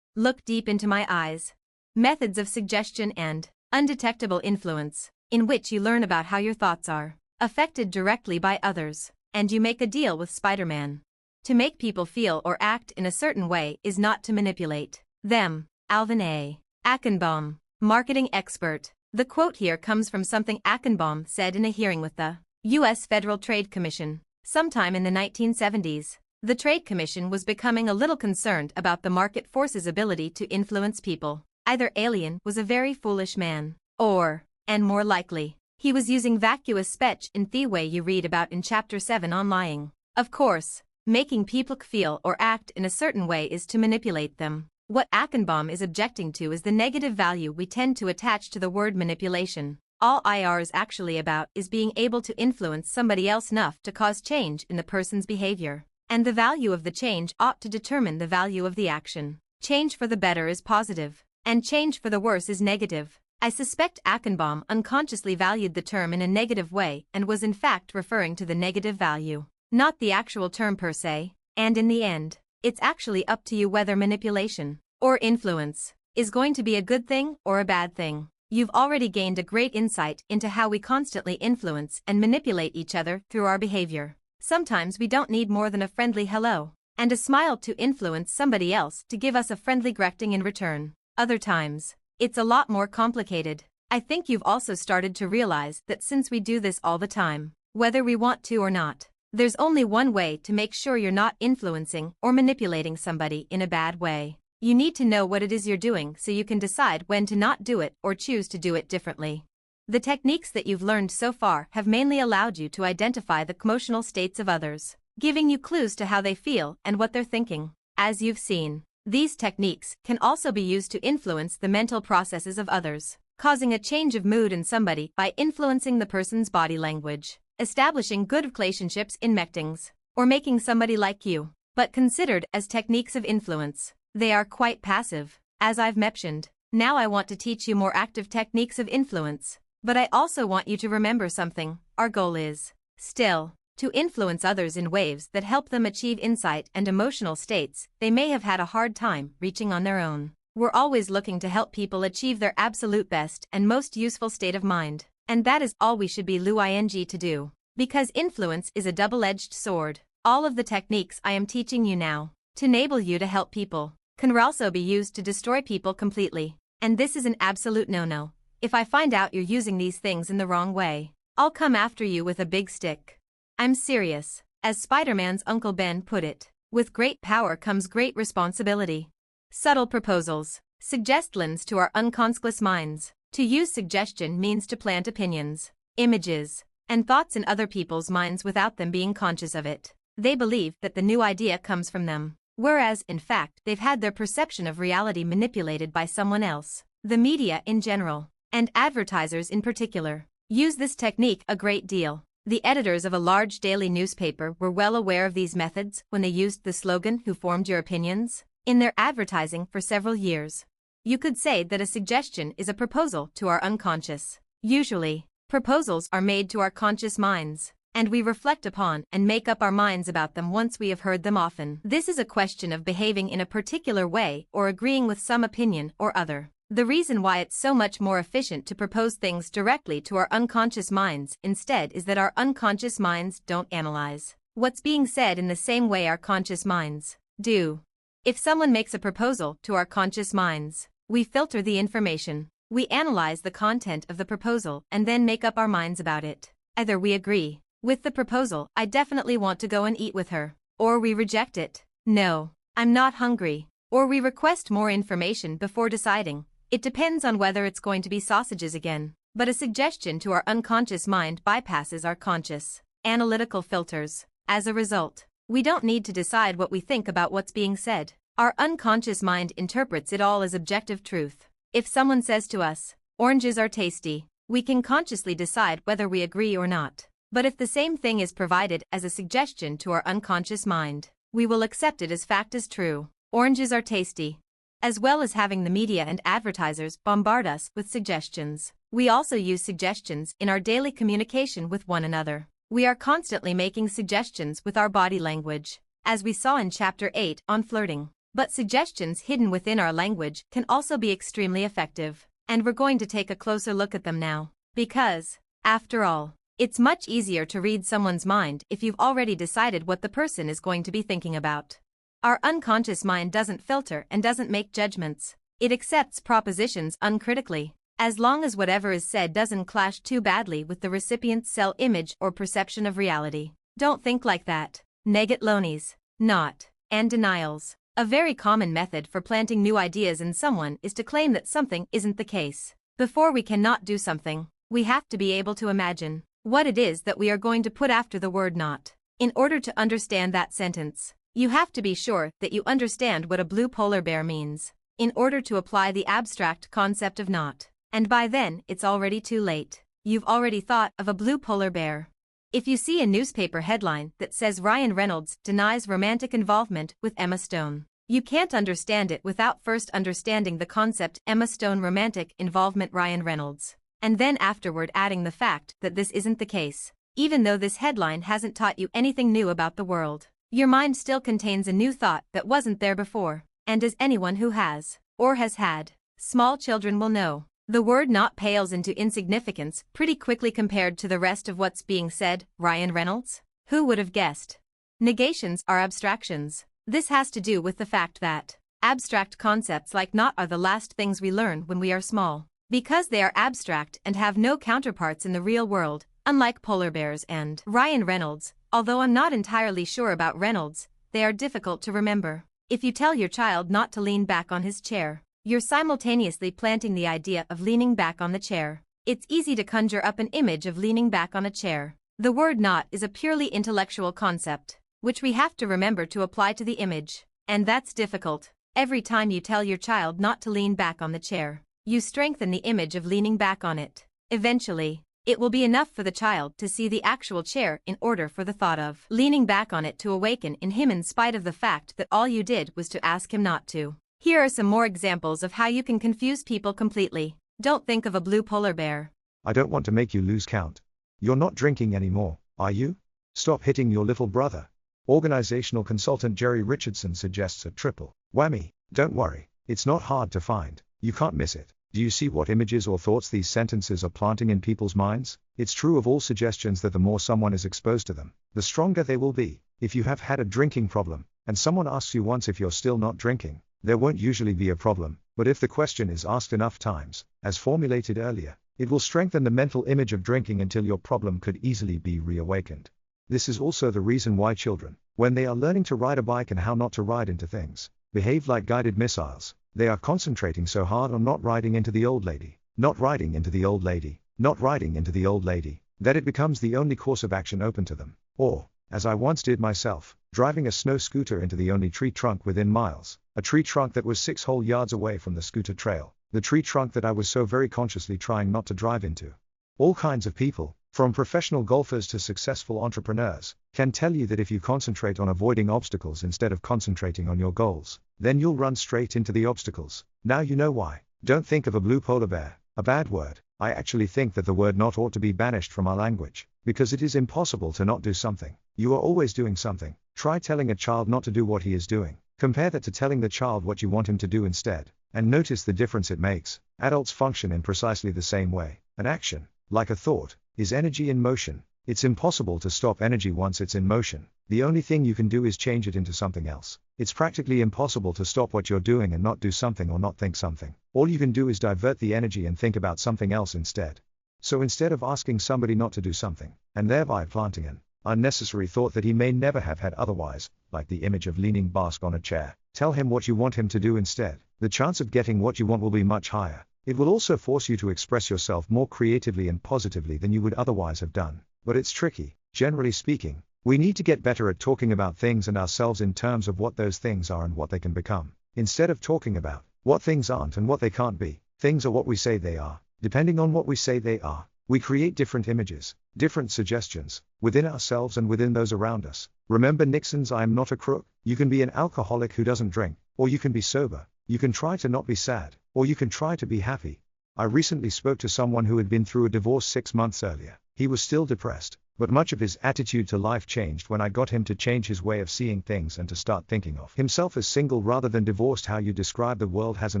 Look deep into my eyes. Methods of suggestion and undetectable influence, in which you learn about how your thoughts are affected directly by others, and you make a deal with Spider-Man. To make people feel or act in a certain way is not to manipulate them. Alvin A. Achenbaum, marketing expert. The quote here comes from something Achenbaum said in a hearing with the U.S. Federal Trade Commission, sometime in the 1970s. The Trade Commission was becoming a little concerned about the market force's ability to influence people. Either Alien was a very foolish man, or, and more likely, he was using vacuous speech in the way you read about in Chapter 7 on lying. Of course, making people feel or act in a certain way is to manipulate them. What Achenbaum is objecting to is the negative value we tend to attach to the word manipulation. All IR is actually about is being able to influence somebody else enough to cause change in the person's behavior. And the value of the change ought to determine the value of the action. Change for the better is positive, and change for the worse is negative. I suspect Achenbaum unconsciously valued the term in a negative way and was in fact referring to the negative value, not the actual term per se, and in the end, it's actually up to you whether manipulation, or influence, is going to be a good thing or a bad thing. You've already gained a great insight into how we constantly influence and manipulate each other through our behavior. Sometimes we don't need more than a friendly hello and a smile to influence somebody else to give us a friendly greeting in return. Other times, it's a lot more complicated. I think you've also started to realize that since we do this all the time, whether we want to or not, there's only one way to make sure you're not influencing or manipulating somebody in a bad way. You need to know what it is you're doing so you can decide when to not do it or choose to do it differently. The techniques that you've learned so far have mainly allowed you to identify the emotional states of others, giving you clues to how they feel and what they're thinking. As you've seen, these techniques can also be used to influence the mental processes of others, causing a change of mood in somebody by influencing the person's body language, establishing good relationships in meetings, or making somebody like you. But considered as techniques of influence, they are quite passive, as I've mentioned. Now I want to teach you more active techniques of influence. But I also want you to remember something. Our goal is, still, to influence others in ways that help them achieve insight and emotional states they may have had a hard time reaching on their own. We're always looking to help people achieve their absolute best and most useful state of mind. And that is all we should be to do. Because influence is a double-edged sword. All of the techniques I am teaching you now, to enable you to help people, can also be used to destroy people completely. And this is an absolute no-no. If I find out you're using these things in the wrong way, I'll come after you with a big stick. I'm serious. As Spider-Man's Uncle Ben put it, with great power comes great responsibility. Subtle proposals, suggestions to our unconscious minds. To use suggestion means to plant opinions, images, and thoughts in other people's minds without them being conscious of it. They believe that the new idea comes from them, whereas, in fact, they've had their perception of reality manipulated by someone else. The media in general, and advertisers in particular, use this technique a great deal. The editors of a large daily newspaper were well aware of these methods when they used the slogan "Who formed your opinions?" in their advertising for several years. You could say that a suggestion is a proposal to our unconscious. Usually, proposals are made to our conscious minds, and we reflect upon and make up our minds about them once we have heard them often. This is a question of behaving in a particular way or agreeing with some opinion or other. The reason why it's so much more efficient to propose things directly to our unconscious minds instead is that our unconscious minds don't analyze what's being said in the same way our conscious minds do. If someone makes a proposal to our conscious minds, we filter the information, we analyze the content of the proposal and then make up our minds about it. Either we agree with the proposal, I definitely want to go and eat with her, or we reject it, no, I'm not hungry, or we request more information before deciding. It depends on whether it's going to be sausages again. But a suggestion to our unconscious mind bypasses our conscious, analytical filters. As a result, we don't need to decide what we think about what's being said. Our unconscious mind interprets it all as objective truth. If someone says to us, "Oranges are tasty," we can consciously decide whether we agree or not. But if the same thing is provided as a suggestion to our unconscious mind, we will accept it as fact as true. Oranges are tasty. As well as having the media and advertisers bombard us with suggestions, we also use suggestions in our daily communication with one another. We are constantly making suggestions with our body language, as we saw in Chapter 8 on flirting. But suggestions hidden within our language can also be extremely effective, and we're going to take a closer look at them now. Because, after all, it's much easier to read someone's mind if you've already decided what the person is going to be thinking about. Our unconscious mind doesn't filter and doesn't make judgments. It accepts propositions uncritically, as long as whatever is said doesn't clash too badly with the recipient's self-image or perception of reality. Don't think like that. Negatlonies, not, and denials. A very common method for planting new ideas in someone is to claim that something isn't the case. Before we cannot do something, we have to be able to imagine what it is that we are going to put after the word not. In order to understand that sentence, you have to be sure that you understand what a blue polar bear means, in order to apply the abstract concept of not. And by then, it's already too late. You've already thought of a blue polar bear. If you see a newspaper headline that says Ryan Reynolds denies romantic involvement with Emma Stone, you can't understand it without first understanding the concept Emma Stone romantic involvement Ryan Reynolds, and then afterward adding the fact that this isn't the case. Even though this headline hasn't taught you anything new about the world, your mind still contains a new thought that wasn't there before, and as anyone who has, or has had, small children will know, the word not pales into insignificance pretty quickly compared to the rest of what's being said. Ryan Reynolds? Who would have guessed? Negations are abstractions. This has to do with the fact that abstract concepts like not are the last things we learn when we are small. Because they are abstract and have no counterparts in the real world, unlike polar bears and Ryan Reynolds, although I'm not entirely sure about Reynolds, they are difficult to remember. If you tell your child not to lean back on his chair, you're simultaneously planting the idea of leaning back on the chair. It's easy to conjure up an image of leaning back on a chair. The word not is a purely intellectual concept, which we have to remember to apply to the image. And that's difficult. Every time you tell your child not to lean back on the chair, you strengthen the image of leaning back on it. Eventually, it will be enough for the child to see the actual chair in order for the thought of leaning back on it to awaken in him in spite of the fact that all you did was to ask him not to. Here are some more examples of how you can confuse people completely. Don't think of a blue polar bear. I don't want to make you lose count. You're not drinking anymore, are you? Stop hitting your little brother. Organizational consultant Jerry Richardson suggests a triple whammy. Don't worry, it's not hard to find. You can't miss it. Do you see what images or thoughts these sentences are planting in people's minds? It's true of all suggestions that the more someone is exposed to them, the stronger they will be. If you have had a drinking problem, and someone asks you once if you're still not drinking, there won't usually be a problem, but if the question is asked enough times, as formulated earlier, it will strengthen the mental image of drinking until your problem could easily be reawakened. This is also the reason why children, when they are learning to ride a bike and how not to ride into things, behave like guided missiles. They are concentrating so hard on not riding into the old lady, not riding into the old lady, not riding into the old lady, that it becomes the only course of action open to them. Or, as I once did myself, driving a snow scooter into the only tree trunk within miles, a tree trunk that was 6 whole yards away from the scooter trail, the tree trunk that I was so very consciously trying not to drive into. All kinds of people, from professional golfers to successful entrepreneurs, can tell you that if you concentrate on avoiding obstacles instead of concentrating on your goals, then you'll run straight into the obstacles. Now you know why. Don't think of a blue polar bear, a bad word. I actually think that the word not ought to be banished from our language, because it is impossible to not do something. You are always doing something. Try telling a child not to do what he is doing. Compare that to telling the child what you want him to do instead, and notice the difference it makes. Adults function in precisely the same way. An action, like a thought, is energy in motion. It's impossible to stop energy once it's in motion. The only thing you can do is change it into something else. It's practically impossible to stop what you're doing and not do something or not think something. All you can do is divert the energy and think about something else instead. So instead of asking somebody not to do something, and thereby planting an unnecessary thought that he may never have had otherwise, like the image of leaning back on a chair, tell him what you want him to do instead. The chance of getting what you want will be much higher. It will also force you to express yourself more creatively and positively than you would otherwise have done. But it's tricky. Generally speaking, we need to get better at talking about things and ourselves in terms of what those things are and what they can become. Instead of talking about what things aren't and what they can't be, things are what we say they are. Depending on what we say they are, we create different images, different suggestions, within ourselves and within those around us. Remember Nixon's "I am not a crook"? You can be an alcoholic who doesn't drink, or you can be sober. You can try to not be sad, or you can try to be happy. I recently spoke to someone who had been through a divorce 6 months earlier. He was still depressed, but much of his attitude to life changed when I got him to change his way of seeing things and to start thinking of himself as single rather than divorced. How you describe the world has an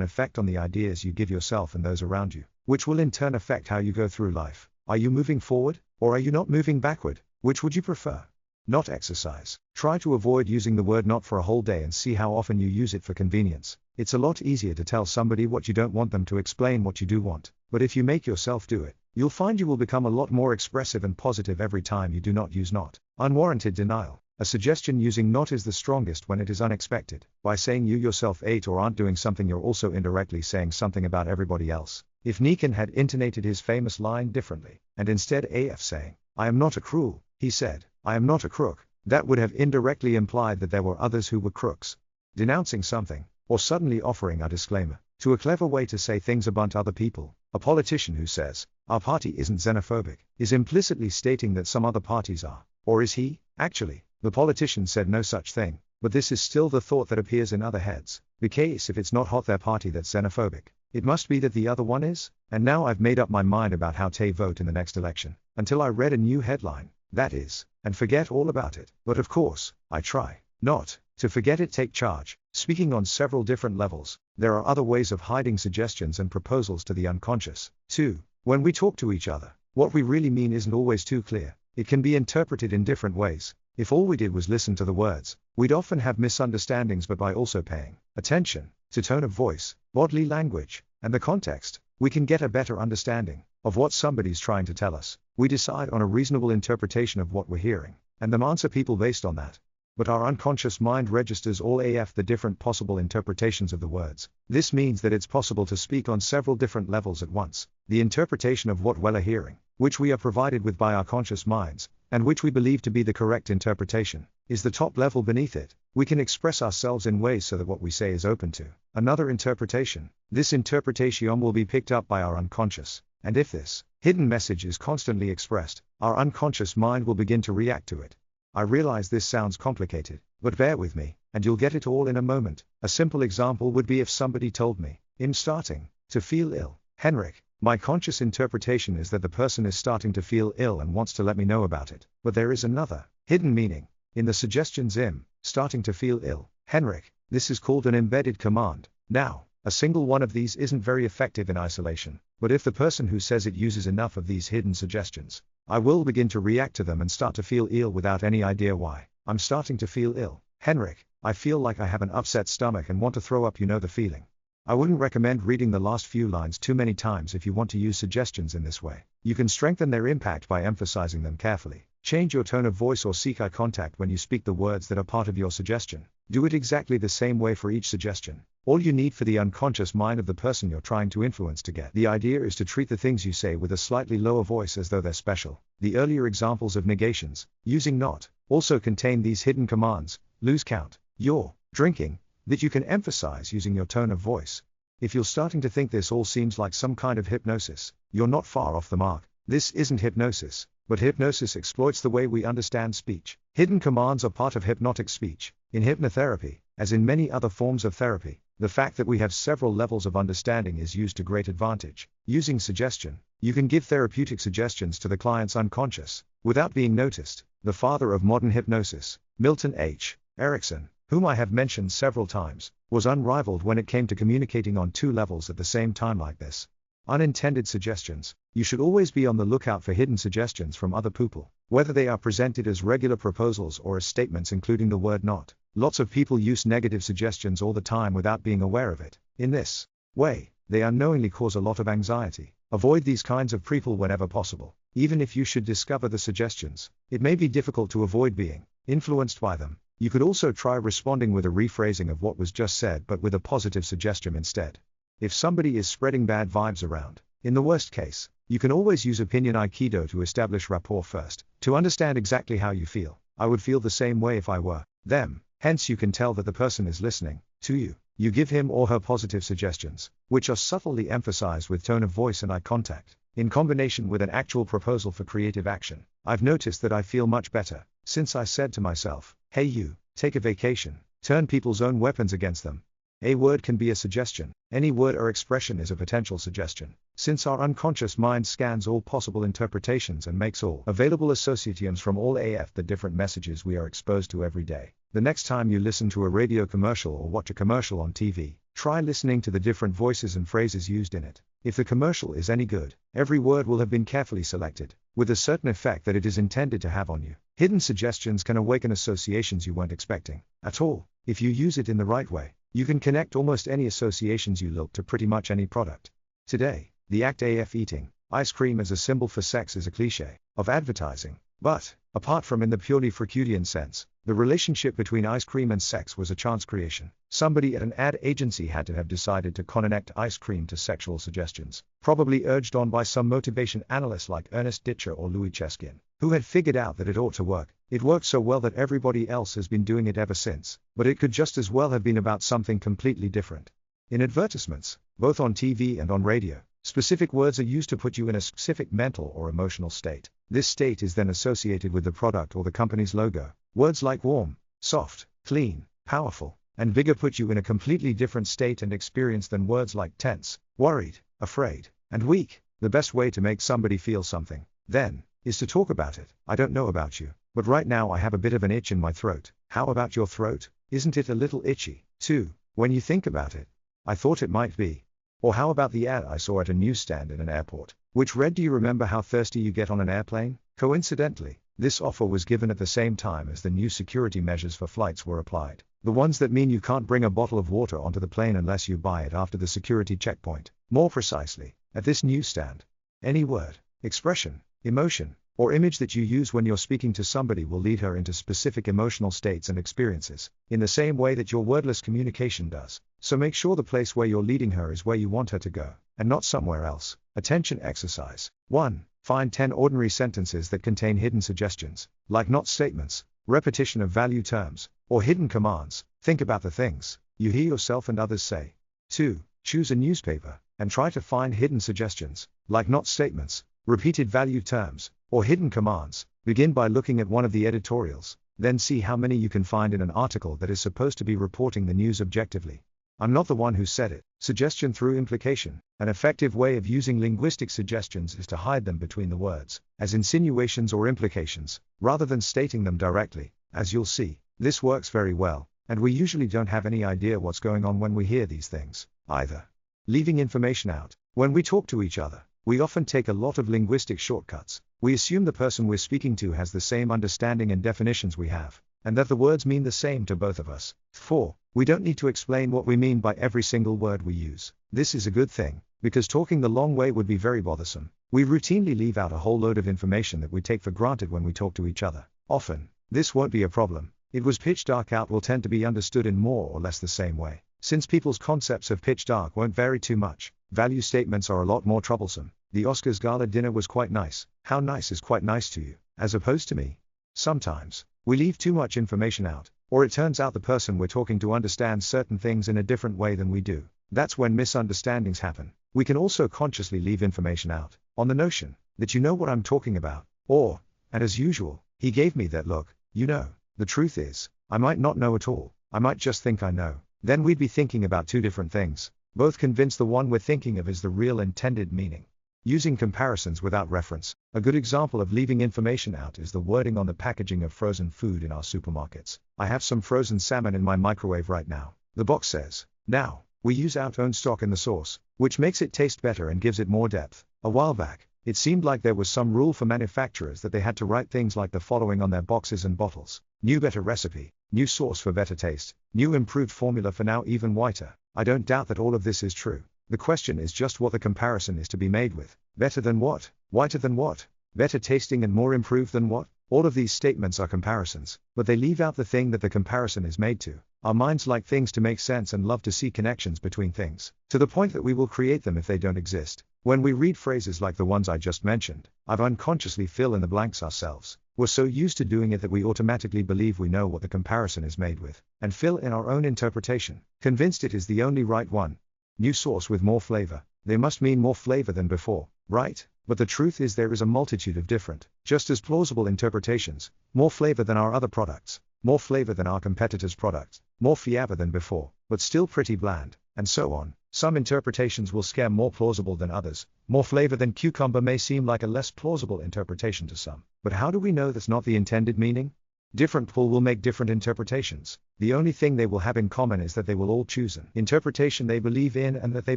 effect on the ideas you give yourself and those around you, which will in turn affect how you go through life. Are you moving forward, or are you not moving backward? Which would you prefer? Not exercise. Try to avoid using the word not for a whole day and see how often you use it for convenience. It's a lot easier to tell somebody what you don't want them to explain what you do want. But if you make yourself do it, you'll find you will become a lot more expressive and positive every time you do not use not. Unwarranted denial. A suggestion using not is the strongest when it is unexpected. By saying you yourself ate or aren't doing something, you're also indirectly saying something about everybody else. If Nikan had intonated his famous line differently, and instead af saying, "I am not a cruel," he said, "I am not a crook," that would have indirectly implied that there were others who were crooks. Denouncing something, or suddenly offering a disclaimer, to a clever way to say things about other people. A politician who says, "Our party isn't xenophobic," is implicitly stating that some other parties are. Or is he? Actually, the politician said no such thing, but this is still the thought that appears in other heads. Because if it's not hot their party that's xenophobic, it must be that the other one is. And now I've made up my mind about how to vote in the next election, until I read a new headline, that is, and forget all about it. But of course, I try not to forget it. Take charge. Speaking on several different levels, there are other ways of hiding suggestions and proposals to the unconscious. 2. When we talk to each other, what we really mean isn't always too clear. It can be interpreted in different ways. If all we did was listen to the words, we'd often have misunderstandings, but by also paying attention to tone of voice, bodily language, and the context, we can get a better understanding of what somebody's trying to tell us. We decide on a reasonable interpretation of what we're hearing, and then answer people based on that. But our unconscious mind registers all the different possible interpretations of the words. This means that it's possible to speak on several different levels at once. The interpretation of what we're hearing, which we are provided with by our conscious minds, and which we believe to be the correct interpretation, is the top level. Beneath it, we can express ourselves in ways so that what we say is open to another interpretation. This interpretation will be picked up by our unconscious, and if this hidden message is constantly expressed, our unconscious mind will begin to react to it. I realize this sounds complicated, but bear with me, and you'll get it all in a moment. A simple example would be if somebody told me, "I'm starting to feel ill, Henrik." My conscious interpretation is that the person is starting to feel ill and wants to let me know about it. But there is another hidden meaning in the suggestions. "I'm starting to feel ill, Henrik." This is called an embedded command. Now, a single one of these isn't very effective in isolation, but if the person who says it uses enough of these hidden suggestions, I will begin to react to them and start to feel ill without any idea why. "I'm starting to feel ill, Henrik. I feel like I have an upset stomach and want to throw up." You know the feeling. I wouldn't recommend reading the last few lines too many times if you want to use suggestions in this way. You can strengthen their impact by emphasizing them carefully. Change your tone of voice or seek eye contact when you speak the words that are part of your suggestion. Do it exactly the same way for each suggestion. All you need for the unconscious mind of the person you're trying to influence to get the idea is to treat the things you say with a slightly lower voice as though they're special. The earlier examples of negations, using not, also contain these hidden commands. Lose count. You're drinking, that you can emphasize using your tone of voice. If you're starting to think this all seems like some kind of hypnosis, you're not far off the mark. This isn't hypnosis, but hypnosis exploits the way we understand speech. Hidden commands are part of hypnotic speech. In hypnotherapy, as in many other forms of therapy, the fact that we have several levels of understanding is used to great advantage. Using suggestion, you can give therapeutic suggestions to the client's unconscious, without being noticed. The father of modern hypnosis, Milton H. Erickson, whom I have mentioned several times, was unrivaled when it came to communicating on two levels at the same time like this. Unintended suggestions. You should always be on the lookout for hidden suggestions from other people, whether they are presented as regular proposals or as statements including the word not. Lots of people use negative suggestions all the time without being aware of it. In this way, they unknowingly cause a lot of anxiety. Avoid these kinds of people whenever possible. Even if you should discover the suggestions, it may be difficult to avoid being influenced by them. You could also try responding with a rephrasing of what was just said but with a positive suggestion instead. If somebody is spreading bad vibes around, in the worst case, you can always use opinion aikido to establish rapport first, to understand exactly how you feel. I would feel the same way if I were them. Hence you can tell that the person is listening to you. You give him or her positive suggestions, which are subtly emphasized with tone of voice and eye contact, in combination with an actual proposal for creative action. I've noticed that I feel much better, since I said to myself, hey you, take a vacation, turn people's own weapons against them. A word can be a suggestion. Any word or expression is a potential suggestion, since our unconscious mind scans all possible interpretations and makes all available associations from all the different messages we are exposed to every day. The next time you listen to a radio commercial or watch a commercial on TV, try listening to the different voices and phrases used in it. If the commercial is any good, every word will have been carefully selected, with a certain effect that it is intended to have on you. Hidden suggestions can awaken associations you weren't expecting at all. If you use it in the right way, you can connect almost any associations you look to pretty much any product. Today, the act of eating ice cream as a symbol for sex is a cliché of advertising. But, apart from in the purely Freudian sense, the relationship between ice cream and sex was a chance creation. Somebody at an ad agency had to have decided to connect ice cream to sexual suggestions, probably urged on by some motivation analyst like Ernest Ditcher or Louis Cheskin, who had figured out that it ought to work. It worked so well that everybody else has been doing it ever since, but it could just as well have been about something completely different. In advertisements, both on TV and on radio, specific words are used to put you in a specific mental or emotional state. This state is then associated with the product or the company's logo. Words like warm, soft, clean, powerful, and bigger put you in a completely different state and experience than words like tense, worried, afraid, and weak. The best way to make somebody feel something, then, is to talk about it. I don't know about you, but right now I have a bit of an itch in my throat. How about your throat? Isn't it a little itchy, too, when you think about it? I thought it might be. Or how about the ad I saw at a newsstand in an airport, which read, "Do you remember how thirsty you get on an airplane?" Coincidentally, this offer was given at the same time as the new security measures for flights were applied. The ones that mean you can't bring a bottle of water onto the plane unless you buy it after the security checkpoint. More precisely, at this newsstand, any word, expression, emotion, or image that you use when you're speaking to somebody will lead her into specific emotional states and experiences, in the same way that your wordless communication does. So make sure the place where you're leading her is where you want her to go, and not somewhere else. Attention exercise. 1. Find 10 ordinary sentences that contain hidden suggestions, like not statements, repetition of value terms, or hidden commands. Think about the things you hear yourself and others say. 2. Choose a newspaper, and try to find hidden suggestions, like not statements, repeated value terms, or hidden commands. Begin by looking at one of the editorials, then see how many you can find in an article that is supposed to be reporting the news objectively. I'm not the one who said it. Suggestion through implication. An effective way of using linguistic suggestions is to hide them between the words, as insinuations or implications, rather than stating them directly. As you'll see, this works very well, and we usually don't have any idea what's going on when we hear these things, either. Leaving information out. When we talk to each other, we often take a lot of linguistic shortcuts. We assume the person we're speaking to has the same understanding and definitions we have, and that the words mean the same to both of us. 4. We don't need to explain what we mean by every single word we use. This is a good thing, because talking the long way would be very bothersome. We routinely leave out a whole load of information that we take for granted when we talk to each other. Often, this won't be a problem. It was pitch dark out will tend to be understood in more or less the same way. Since people's concepts of pitch dark won't vary too much, value statements are a lot more troublesome. The Oscars gala dinner was quite nice. How nice is quite nice to you, as opposed to me? Sometimes, we leave too much information out, or it turns out the person we're talking to understands certain things in a different way than we do. That's when misunderstandings happen. We can also consciously leave information out, on the notion that you know what I'm talking about, or, and as usual, he gave me that look, you know. The truth is, I might not know at all, I might just think I know. Then we'd be thinking about two different things, both convinced the one we're thinking of is the real intended meaning. Using comparisons without reference. A good example of leaving information out is the wording on the packaging of frozen food in our supermarkets. I have some frozen salmon in my microwave right now. The box says, "Now, we use our own stock in the sauce," which makes it taste better and gives it more depth. A while back, it seemed like there was some rule for manufacturers that they had to write things like the following on their boxes and bottles. New better recipe, new sauce for better taste, new improved formula for now even whiter. I don't doubt that all of this is true. The question is just what the comparison is to be made with. Better than what? Whiter than what? Better tasting and more improved than what? All of these statements are comparisons, but they leave out the thing that the comparison is made to. Our minds like things to make sense and love to see connections between things, to the point that we will create them if they don't exist. When we read phrases like the ones I just mentioned, I've unconsciously fill in the blanks ourselves. We're so used to doing it that we automatically believe we know what the comparison is made with, and fill in our own interpretation, convinced it is the only right one. New source with more flavor. They must mean more flavor than before, right? But the truth is there is a multitude of different, just as plausible interpretations, more flavor than our other products, more flavor than our competitors' products, more flavor than before, but still pretty bland, and so on. Some interpretations will scare more plausible than others. More flavor than cucumber may seem like a less plausible interpretation to some. But how do we know that's not the intended meaning? Different people will make different interpretations. The only thing they will have in common is that they will all choose an interpretation they believe in and that they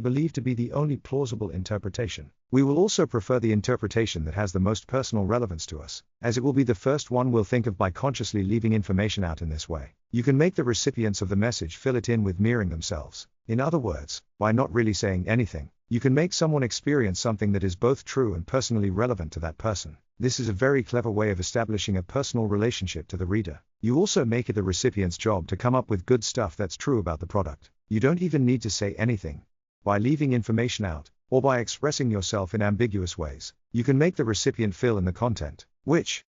believe to be the only plausible interpretation. We will also prefer the interpretation that has the most personal relevance to us, as it will be the first one we'll think of by consciously leaving information out in this way. You can make the recipients of the message fill it in with mirroring themselves. In other words, by not really saying anything, you can make someone experience something that is both true and personally relevant to that person. This is a very clever way of establishing a personal relationship to the reader. You also make it the recipient's job to come up with good stuff that's true about the product. You don't even need to say anything. By leaving information out, or by expressing yourself in ambiguous ways, you can make the recipient fill in the content, which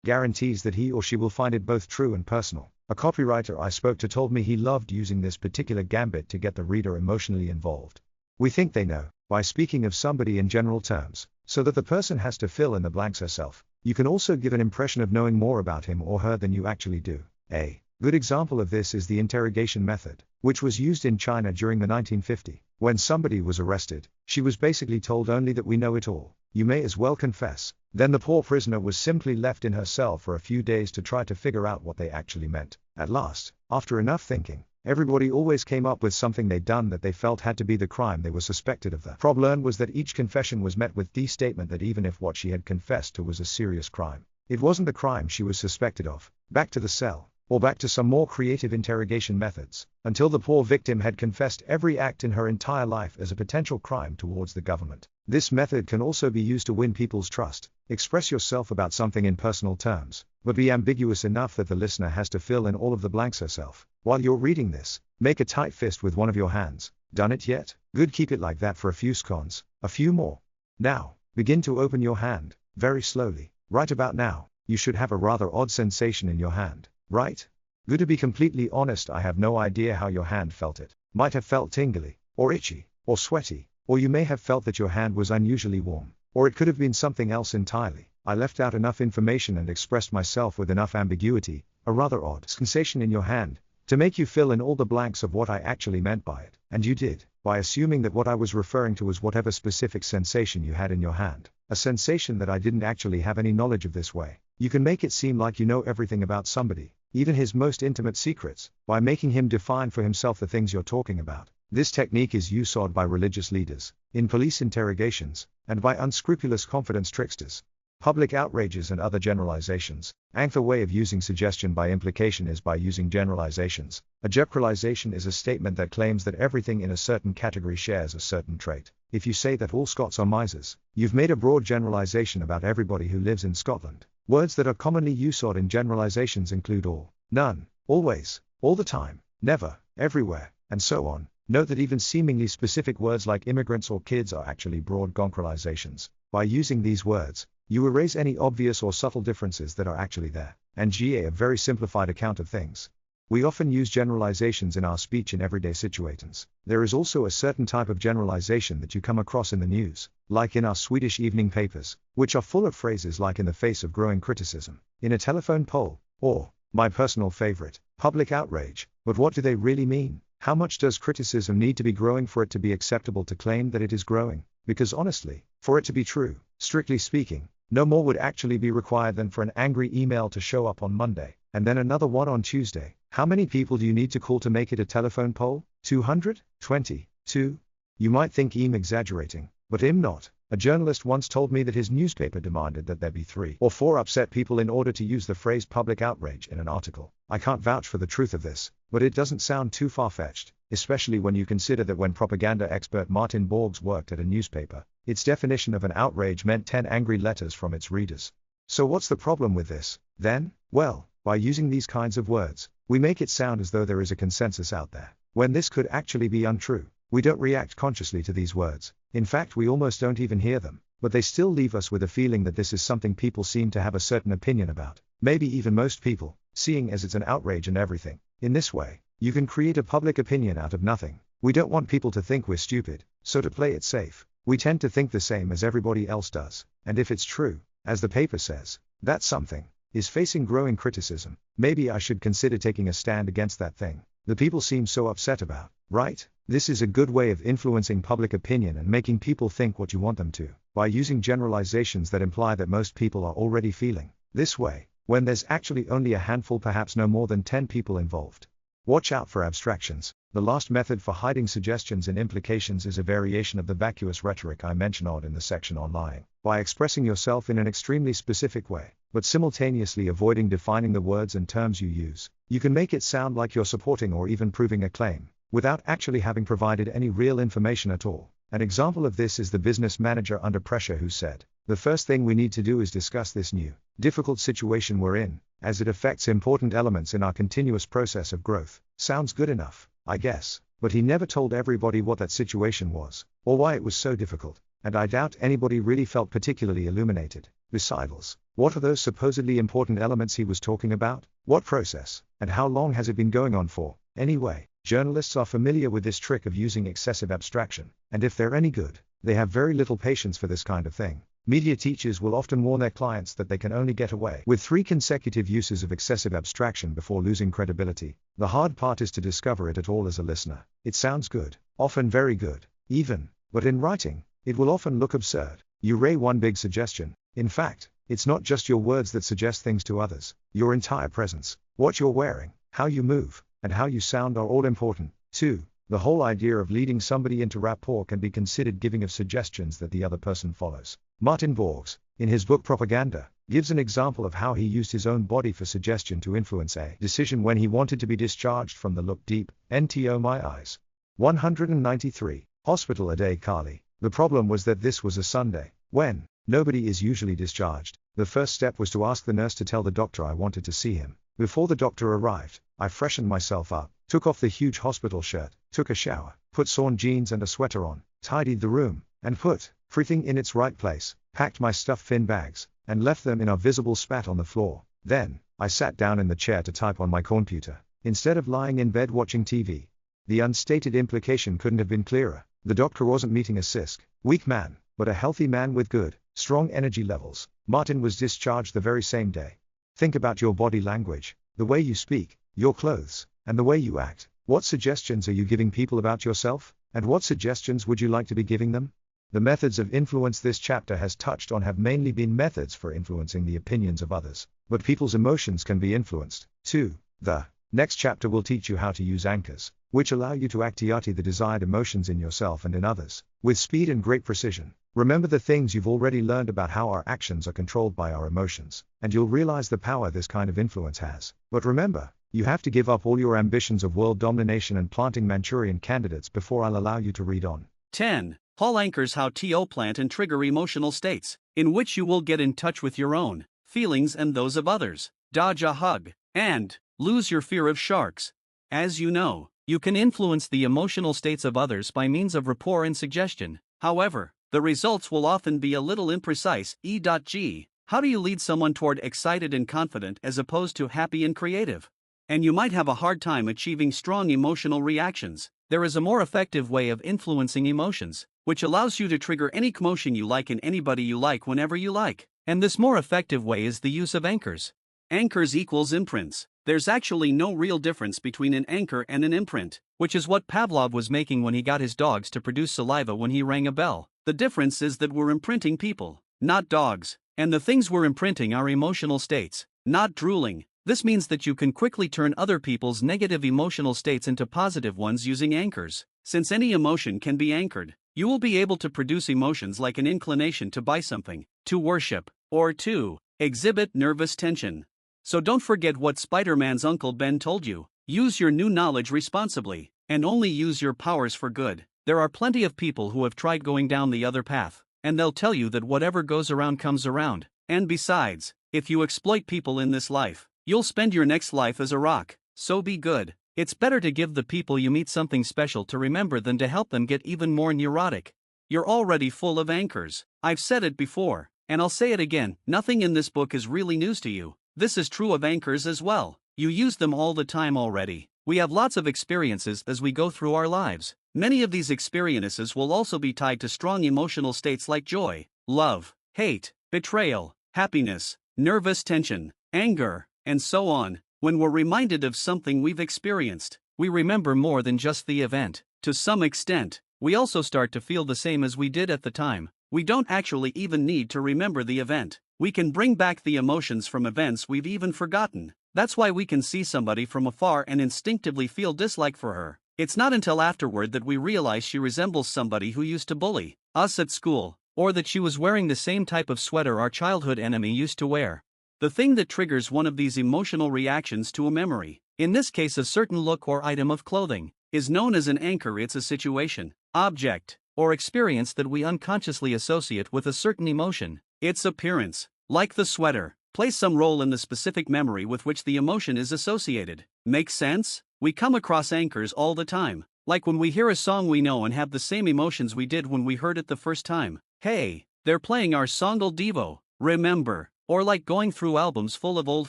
guarantees that he or she will find it both true and personal. A copywriter I spoke to told me he loved using this particular gambit to get the reader emotionally involved. We think they know, by speaking of somebody in general terms, so that the person has to fill in the blanks herself. You can also give an impression of knowing more about him or her than you actually do. A good example of this is the interrogation method, which was used in China during the 1950s. When somebody was arrested, she was basically told only that we know it all. You may as well confess. Then the poor prisoner was simply left in her cell for a few days to try to figure out what they actually meant. At last, after enough thinking, everybody always came up with something they'd done that they felt had to be the crime they were suspected of. The problem was that each confession was met with the statement that even if what she had confessed to was a serious crime, it wasn't the crime she was suspected of. Back to the cell, or back to some more creative interrogation methods, until the poor victim had confessed every act in her entire life as a potential crime towards the government. This method can also be used to win people's trust. Express yourself about something in personal terms, but be ambiguous enough that the listener has to fill in all of the blanks herself. While you're reading this, make a tight fist with one of your hands. Done it yet? Good, keep it like that for a few seconds, a few more. Now, begin to open your hand, very slowly. Right about now, you should have a rather odd sensation in your hand, right? Good. To be completely honest, I have no idea how your hand felt. It might have felt tingly, or itchy, or sweaty, or you may have felt that your hand was unusually warm, or it could have been something else entirely. I left out enough information and expressed myself with enough ambiguity, a rather odd sensation in your hand, to make you fill in all the blanks of what I actually meant by it. And you did, by assuming that what I was referring to was whatever specific sensation you had in your hand, a sensation that I didn't actually have any knowledge of. This way, you can make it seem like you know everything about somebody, even his most intimate secrets, by making him define for himself the things you're talking about. This technique is used by religious leaders, in police interrogations, and by unscrupulous confidence tricksters. Public outrages and other generalizations. Another way of using suggestion by implication is by using generalizations. A generalization is a statement that claims that everything in a certain category shares a certain trait. If you say that all Scots are misers, you've made a broad generalization about everybody who lives in Scotland. Words that are commonly used in generalizations include all, none, always, all the time, never, everywhere, and so on. Note that even seemingly specific words like immigrants or kids are actually broad generalizations. By using these words, you erase any obvious or subtle differences that are actually there, and a very simplified account of things. We often use generalizations in our speech in everyday situations. There is also a certain type of generalization that you come across in the news, like in our Swedish evening papers, which are full of phrases like "in the face of growing criticism," "in a telephone poll," or, my personal favorite, "public outrage." But what do they really mean? How much does criticism need to be growing for it to be acceptable to claim that it is growing? Because honestly, for it to be true, strictly speaking, no more would actually be required than for an angry email to show up on Monday, and then another one on Tuesday. How many people do you need to call to make it a telephone poll? 200? 20? 2? You might think I'm exaggerating, but I'm not. A journalist once told me that his newspaper demanded that there be 3 or 4 upset people in order to use the phrase public outrage in an article. I can't vouch for the truth of this, but it doesn't sound too far-fetched, especially when you consider that when propaganda expert Martin Borgs worked at a newspaper, its definition of an outrage meant 10 angry letters from its readers. So what's the problem with this, then? Well, by using these kinds of words, we make it sound as though there is a consensus out there, when this could actually be untrue. We don't react consciously to these words. In fact, we almost don't even hear them. but they still leave us with a feeling that this is something people seem to have a certain opinion about, maybe even most people, seeing as it's an outrage and everything. In this way, you can create a public opinion out of nothing. We don't want people to think we're stupid, so to play it safe, we tend to think the same as everybody else does, and if it's true, as the paper says, that something is facing growing criticism, maybe I should consider taking a stand against that thing the people seem so upset about, right? This is a good way of influencing public opinion and making people think what you want them to, by using generalizations that imply that most people are already feeling this way, when there's actually only a handful, perhaps no more than 10 people involved. Watch out for abstractions. The last method for hiding suggestions and implications is a variation of the vacuous rhetoric I mentioned in the section on lying, by expressing yourself in an extremely specific way, but simultaneously avoiding defining the words and terms you use. You can make it sound like you're supporting or even proving a claim, without actually having provided any real information at all. An example of this is the business manager under pressure who said, "The first thing we need to do is discuss this new, difficult situation we're in, as it affects important elements in our continuous process of growth." Sounds good enough, I guess, but he never told everybody what that situation was, or why it was so difficult, and I doubt anybody really felt particularly illuminated. Besides, what are those supposedly important elements he was talking about? What process, and how long has it been going on for? Anyway, journalists are familiar with this trick of using excessive abstraction, and if they're any good, they have very little patience for this kind of thing. Media teachers will often warn their clients that they can only get away with 3 consecutive uses of excessive abstraction before losing credibility. The hard part is to discover it at all as a listener. It sounds good, often very good, even, but in writing, it will often look absurd. You ray one big suggestion. In fact, it's not just your words that suggest things to others. Your entire presence, what you're wearing, how you move, and how you sound are all important, too. The whole idea of leading somebody into rapport can be considered giving of suggestions that the other person follows. Martin Borges, in his book Propaganda, gives an example of how he used his own body for suggestion to influence a decision when he wanted to be discharged from the look deep, nto my eyes. 193. Hospital a day Kali. The problem was that this was a Sunday, when nobody is usually discharged. The first step was to ask the nurse to tell the doctor I wanted to see him. Before the doctor arrived, I freshened myself up, took off the huge hospital shirt, took a shower, put sawn jeans and a sweater on, tidied the room, and put everything in its right place, packed my stuff in bags, and left them in a visible spat on the floor. Then, I sat down in the chair to type on my computer, instead of lying in bed watching TV. The unstated implication couldn't have been clearer. The doctor wasn't meeting a weak man, but a healthy man with good, strong energy levels. Martin was discharged the very same day. Think about your body language, the way you speak, your clothes, and the way you act. What suggestions are you giving people about yourself? And what suggestions would you like to be giving them? The methods of influence this chapter has touched on have mainly been methods for influencing the opinions of others, but people's emotions can be influenced, too. The next chapter will teach you how to use anchors, which allow you to activate the desired emotions in yourself and in others, with speed and great precision. Remember the things you've already learned about how our actions are controlled by our emotions, and you'll realize the power this kind of influence has. But remember, you have to give up all your ambitions of world domination and planting Manchurian candidates before I'll allow you to read on. 10. Paul anchors how to plant and trigger emotional states, in which you will get in touch with your own feelings and those of others, dodge a hug, and lose your fear of sharks. As you know, you can influence the emotional states of others by means of rapport and suggestion. However, the results will often be a little imprecise. E.g. How do you lead someone toward excited and confident as opposed to happy and creative? And you might have a hard time achieving strong emotional reactions. There is a more effective way of influencing emotions, which allows you to trigger any emotion you like in anybody you like whenever you like. And this more effective way is the use of anchors. Anchors equals imprints. There's actually no real difference between an anchor and an imprint, which is what Pavlov was making when he got his dogs to produce saliva when he rang a bell. The difference is that we're imprinting people, not dogs, and the things we're imprinting are emotional states, not drooling. This means that you can quickly turn other people's negative emotional states into positive ones using anchors. Since any emotion can be anchored, you will be able to produce emotions like an inclination to buy something, to worship, or to exhibit nervous tension. So don't forget what Spider-Man's Uncle Ben told you. Use your new knowledge responsibly, and only use your powers for good. There are plenty of people who have tried going down the other path, and they'll tell you that whatever goes around comes around. And besides, if you exploit people in this life, you'll spend your next life as a rock. So be good. It's better to give the people you meet something special to remember than to help them get even more neurotic. you're already full of anchors. I've said it before, and I'll say it again, nothing in this book is really news to you. This is true of anchors as well. You use them all the time already. We have lots of experiences as we go through our lives. Many of these experiences will also be tied to strong emotional states like joy, love, hate, betrayal, happiness, nervous tension, anger, and so on. When we're reminded of something we've experienced, we remember more than just the event. To some extent, we also start to feel the same as we did at the time. We don't actually even need to remember the event. We can bring back the emotions from events we've even forgotten. That's why we can see somebody from afar and instinctively feel dislike for her. It's not until afterward that we realize she resembles somebody who used to bully us at school, or that she was wearing the same type of sweater our childhood enemy used to wear. The thing that triggers one of these emotional reactions to a memory, in this case a certain look or item of clothing, is known as an anchor. It's a situation, object, or experience that we unconsciously associate with a certain emotion. Its appearance, like the sweater, plays some role in the specific memory with which the emotion is associated. Makes sense? We come across anchors all the time, like when we hear a song we know and have the same emotions we did when we heard it the first time. Hey, they're playing our Songal Devo, remember? Or like going through albums full of old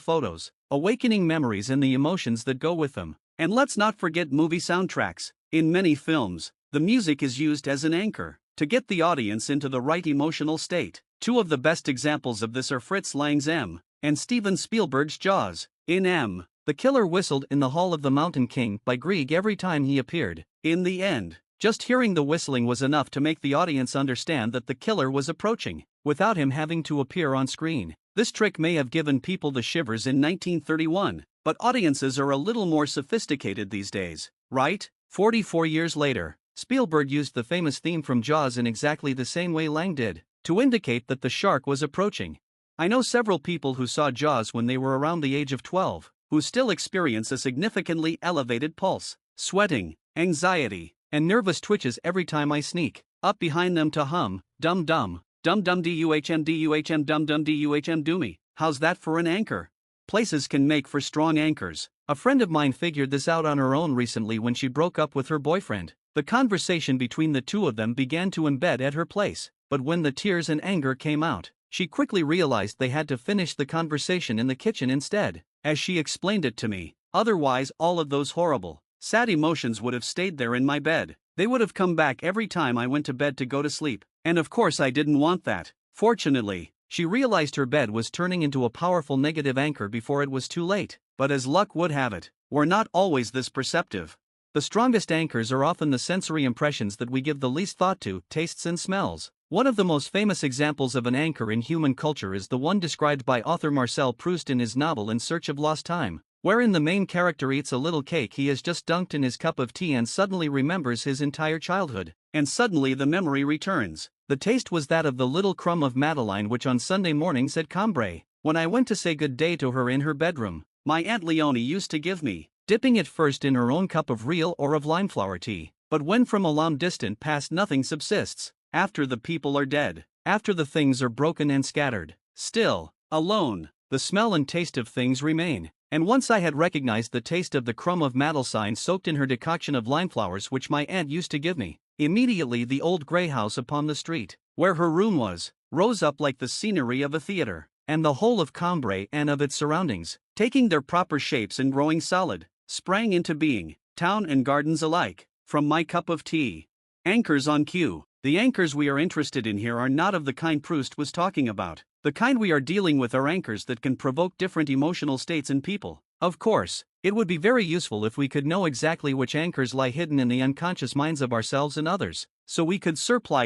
photos, awakening memories and the emotions that go with them. And let's not forget movie soundtracks. In many films, the music is used as an anchor to get the audience into the right emotional state. Two of the best examples of this are Fritz Lang's M and Steven Spielberg's Jaws. In M, the killer whistled in the Hall of the Mountain King by Grieg every time he appeared. In the end, just hearing the whistling was enough to make the audience understand that the killer was approaching, without him having to appear on screen. This trick may have given people the shivers in 1931, but audiences are a little more sophisticated these days, right? 44 years later, Spielberg used the famous theme from Jaws in exactly the same way Lang did, to indicate that the shark was approaching. I know several people who saw Jaws when they were around the age of 12, who still experience a significantly elevated pulse, sweating, anxiety, and nervous twitches every time I sneak up behind them to hum, dum dum, dum dum duhm dum dum do me. How's that for an anchor? Places can make for strong anchors. A friend of mine figured this out on her own recently when she broke up with her boyfriend. The conversation between the two of them began to embed at her place, but when the tears and anger came out, she quickly realized they had to finish the conversation in the kitchen instead. As she explained it to me, otherwise all of those horrible, sad emotions would have stayed there in my bed. They would have come back every time I went to bed to go to sleep, and of course I didn't want that. Fortunately, she realized her bed was turning into a powerful negative anchor before it was too late. But as luck would have it, we're not always this perceptive. The strongest anchors are often the sensory impressions that we give the least thought to, tastes and smells. One of the most famous examples of an anchor in human culture is the one described by author Marcel Proust in his novel In Search of Lost Time, wherein the main character eats a little cake he has just dunked in his cup of tea and suddenly remembers his entire childhood. And suddenly the memory returns. The taste was that of the little crumb of Madeleine which on Sunday mornings at Cambrai, when I went to say good day to her in her bedroom, my Aunt Leonie used to give me, dipping it first in her own cup of real or of limeflower tea. But when from a long distant past nothing subsists, after the people are dead, after the things are broken and scattered, still, alone, the smell and taste of things remain. And once I had recognized the taste of the crumb of Madeleine soaked in her decoction of limeflowers which my aunt used to give me, immediately the old grey house upon the street, where her room was, rose up like the scenery of a theater, and the whole of Cambrai and of its surroundings, taking their proper shapes and growing solid, sprang into being, town and gardens alike, from my cup of tea. Anchors on cue. The anchors we are interested in here are not of the kind Proust was talking about. The kind we are dealing with are anchors that can provoke different emotional states in people. Of course, it would be very useful if we could know exactly which anchors lie hidden in the unconscious minds of ourselves and others, so we could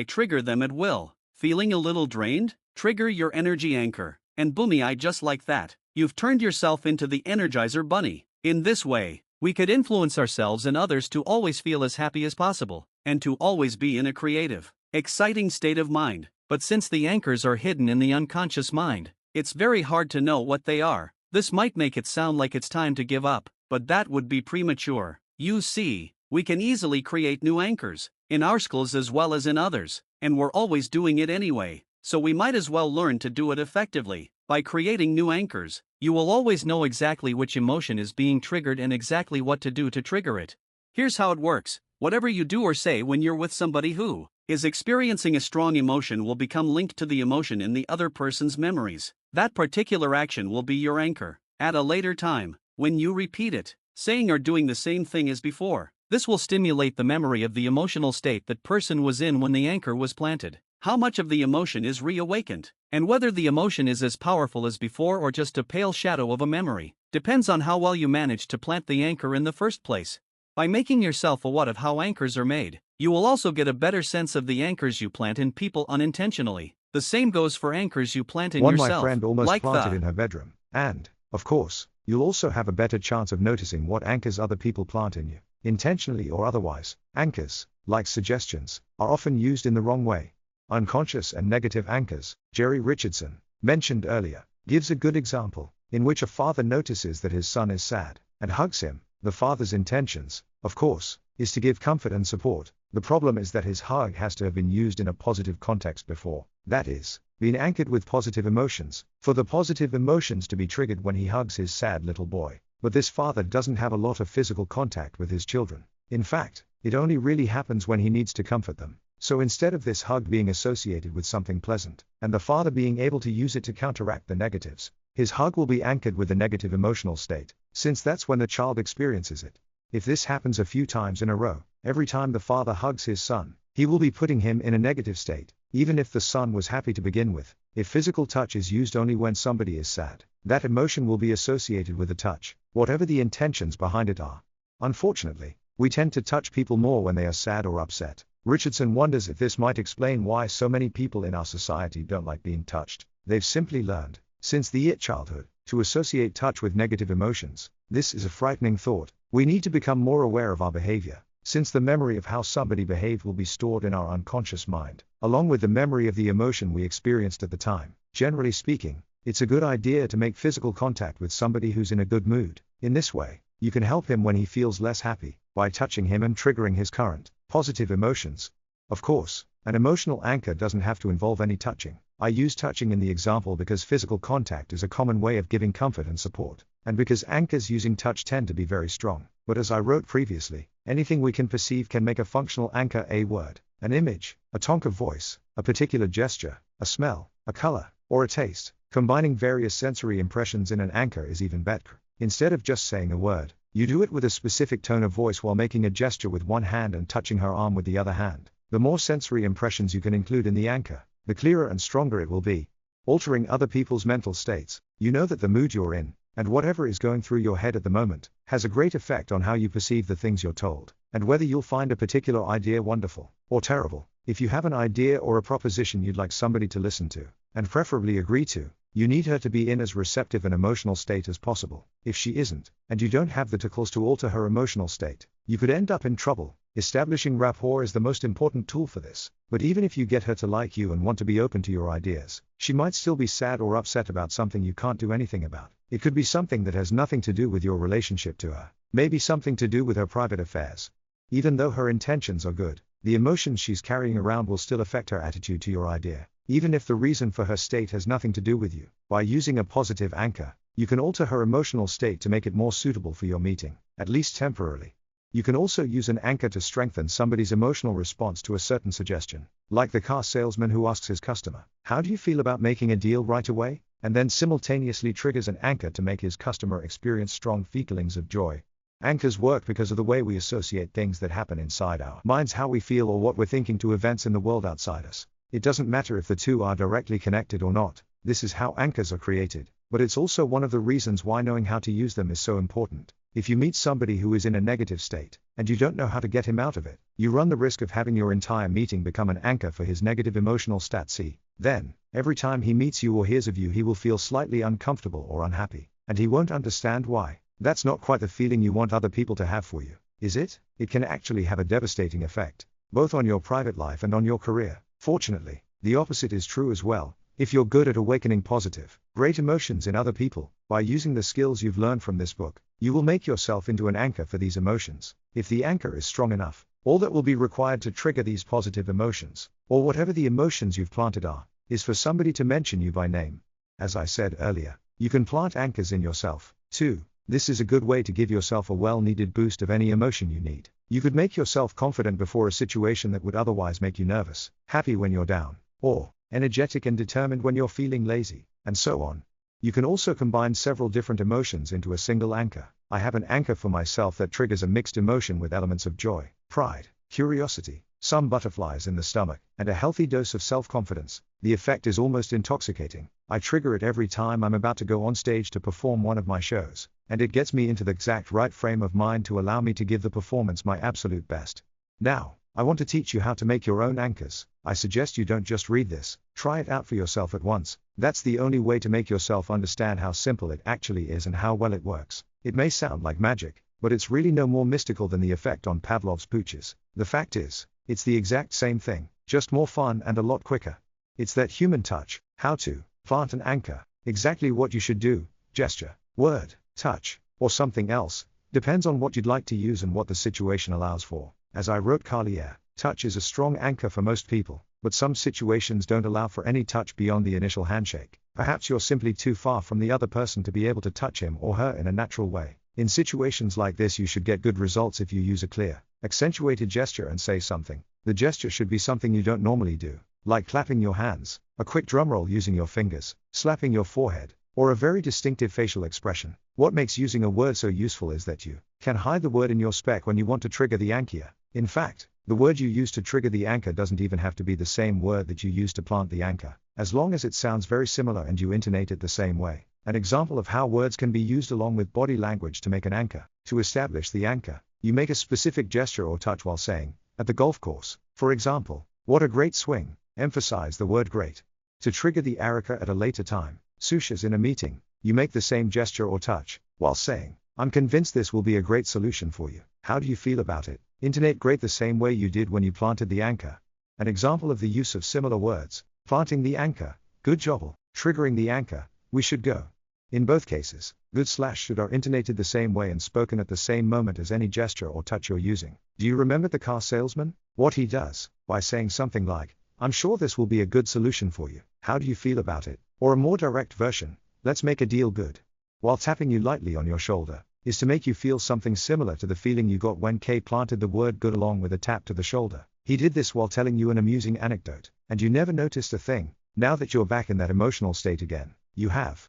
trigger them at will. Feeling a little drained? Trigger your energy anchor, and boomy-eye just like that, you've turned yourself into the Energizer Bunny. In this way, we could influence ourselves and others to always feel as happy as possible, and to always be in a creative, exciting state of mind. But since the anchors are hidden in the unconscious mind, it's very hard to know what they are. This might make it sound like it's time to give up, but that would be premature. You see, we can easily create new anchors, in our schools as well as in others, and we're always doing it anyway, so we might as well learn to do it effectively. By creating new anchors, you will always know exactly which emotion is being triggered and exactly what to do to trigger it. Here's how it works. Whatever you do or say when you're with somebody who is experiencing a strong emotion will become linked to the emotion in the other person's memories. That particular action will be your anchor. At a later time, when you repeat it, saying or doing the same thing as before, this will stimulate the memory of the emotional state that person was in when the anchor was planted. How much of the emotion is reawakened, and whether the emotion is as powerful as before or just a pale shadow of a memory, depends on how well you managed to plant the anchor in the first place. By making yourself aware of how anchors are made, you will also get a better sense of the anchors you plant in people unintentionally. The same goes for anchors you plant in One yourself. my friend almost like planted in her bedroom. And, of course, you'll also have a better chance of noticing what anchors other people plant in you, intentionally or otherwise. Anchors, like suggestions, are often used in the wrong way. Unconscious and negative anchors, Jerry Richardson, mentioned earlier, gives a good example, in which a father notices that his son is sad, and hugs him. The father's intentions, of course, is to give comfort and support. The problem is that his hug has to have been used in a positive context before, that is, been anchored with positive emotions, for the positive emotions to be triggered when he hugs his sad little boy. But this father doesn't have a lot of physical contact with his children. In fact, it only really happens when he needs to comfort them. So instead of this hug being associated with something pleasant, and the father being able to use it to counteract the negatives, his hug will be anchored with a negative emotional state, since that's when the child experiences it. If this happens a few times in a row, every time the father hugs his son, he will be putting him in a negative state, even if the son was happy to begin with. If physical touch is used only when somebody is sad, that emotion will be associated with the touch, whatever the intentions behind it are. Unfortunately, we tend to touch people more when they are sad or upset. Richardson wonders if this might explain why so many people in our society don't like being touched. They've simply learned, since the childhood, to associate touch with negative emotions. This is a frightening thought. We need to become more aware of our behavior, since the memory of how somebody behaved will be stored in our unconscious mind, along with the memory of the emotion we experienced at the time. Generally speaking, it's a good idea to make physical contact with somebody who's in a good mood. In this way, you can help him when he feels less happy, by touching him and triggering his current, positive emotions. Of course, an emotional anchor doesn't have to involve any touching. I use touching in the example because physical contact is a common way of giving comfort and support, and because anchors using touch tend to be very strong. But as I wrote previously, anything we can perceive can make a functional anchor: a word, an image, a tone of voice, a particular gesture, a smell, a color, or a taste. Combining various sensory impressions in an anchor is even better. Instead of just saying a word, you do it with a specific tone of voice while making a gesture with one hand and touching her arm with the other hand. The more sensory impressions you can include in the anchor, the clearer and stronger it will be. Altering other people's mental states. You know that the mood you're in, and whatever is going through your head at the moment, has a great effect on how you perceive the things you're told, and whether you'll find a particular idea wonderful, or terrible. If you have an idea or a proposition you'd like somebody to listen to, and preferably agree to, you need her to be in as receptive an emotional state as possible. If she isn't, and you don't have the tools to alter her emotional state, you could end up in trouble. Establishing rapport is the most important tool for this, but even if you get her to like you and want to be open to your ideas, she might still be sad or upset about something you can't do anything about. It could be something that has nothing to do with your relationship to her, maybe something to do with her private affairs. Even though her intentions are good, the emotions she's carrying around will still affect her attitude to your idea, even if the reason for her state has nothing to do with you. By using a positive anchor, you can alter her emotional state to make it more suitable for your meeting, at least temporarily. You can also use an anchor to strengthen somebody's emotional response to a certain suggestion, like the car salesman who asks his customer, "How do you feel about making a deal right away?" and then simultaneously triggers an anchor to make his customer experience strong feelings of joy. Anchors work because of the way we associate things that happen inside our minds, how we feel or what we're thinking, to events in the world outside us. It doesn't matter if the two are directly connected or not. This is how anchors are created, but it's also one of the reasons why knowing how to use them is so important. If you meet somebody who is in a negative state, and you don't know how to get him out of it, you run the risk of having your entire meeting become an anchor for his negative emotional stat. Then, every time he meets you or hears of you, he will feel slightly uncomfortable or unhappy, and he won't understand why. That's not quite the feeling you want other people to have for you, is it? It can actually have a devastating effect, both on your private life and on your career. Fortunately, the opposite is true as well. If you're good at awakening positive, great emotions in other people, by using the skills you've learned from this book, you will make yourself into an anchor for these emotions. If the anchor is strong enough, all that will be required to trigger these positive emotions, or whatever the emotions you've planted are, is for somebody to mention you by name. As I said earlier, you can plant anchors in yourself, too. This is a good way to give yourself a well-needed boost of any emotion you need. You could make yourself confident before a situation that would otherwise make you nervous, happy when you're down, or energetic and determined when you're feeling lazy, and so on. You can also combine several different emotions into a single anchor. I have an anchor for myself that triggers a mixed emotion with elements of joy, pride, curiosity, some butterflies in the stomach, and a healthy dose of self-confidence. The effect is almost intoxicating. I trigger it every time I'm about to go on stage to perform one of my shows, and it gets me into the exact right frame of mind to allow me to give the performance my absolute best. Now, I want to teach you how to make your own anchors. I suggest you don't just read this, try it out for yourself at once. That's the only way to make yourself understand how simple it actually is and how well it works. It may sound like magic, but it's really no more mystical than the effect on Pavlov's pooches. The fact is, it's the exact same thing, just more fun and a lot quicker. It's that human touch. How to plant an anchor. Exactly what you should do: gesture, word, touch, or something else, depends on what you'd like to use and what the situation allows for. As I wrote earlier, touch is a strong anchor for most people, but some situations don't allow for any touch beyond the initial handshake. Perhaps you're simply too far from the other person to be able to touch him or her in a natural way. In situations like this, you should get good results if you use a clear, accentuated gesture and say something. The gesture should be something you don't normally do, like clapping your hands, a quick drumroll using your fingers, slapping your forehead, or a very distinctive facial expression. What makes using a word so useful is that you can hide the word in your spec when you want to trigger the anchor. In fact, the word you use to trigger the anchor doesn't even have to be the same word that you use to plant the anchor, as long as it sounds very similar and you intonate it the same way. An example of how words can be used along with body language to make an anchor. To establish the anchor, you make a specific gesture or touch while saying, "At the golf course," for example, "What a great swing." Emphasize the word great. To trigger the anchor at a later time, such as in a meeting, you make the same gesture or touch, while saying, "I'm convinced this will be a great solution for you. How do you feel about it?" Intonate great the same way you did when you planted the anchor. An example of the use of similar words: planting the anchor, "Good job," triggering the anchor, "We should go." In both cases, good/should are intonated the same way and spoken at the same moment as any gesture or touch you're using. Do you remember the car salesman? What he does, by saying something like, "I'm sure this will be a good solution for you. How do you feel about it?" Or a more direct version, "Let's make a deal good." While tapping you lightly on your shoulder, is to make you feel something similar to the feeling you got when Kay planted the word good along with a tap to the shoulder. He did this while telling you an amusing anecdote, and you never noticed a thing. Now that you're back in that emotional state again, you have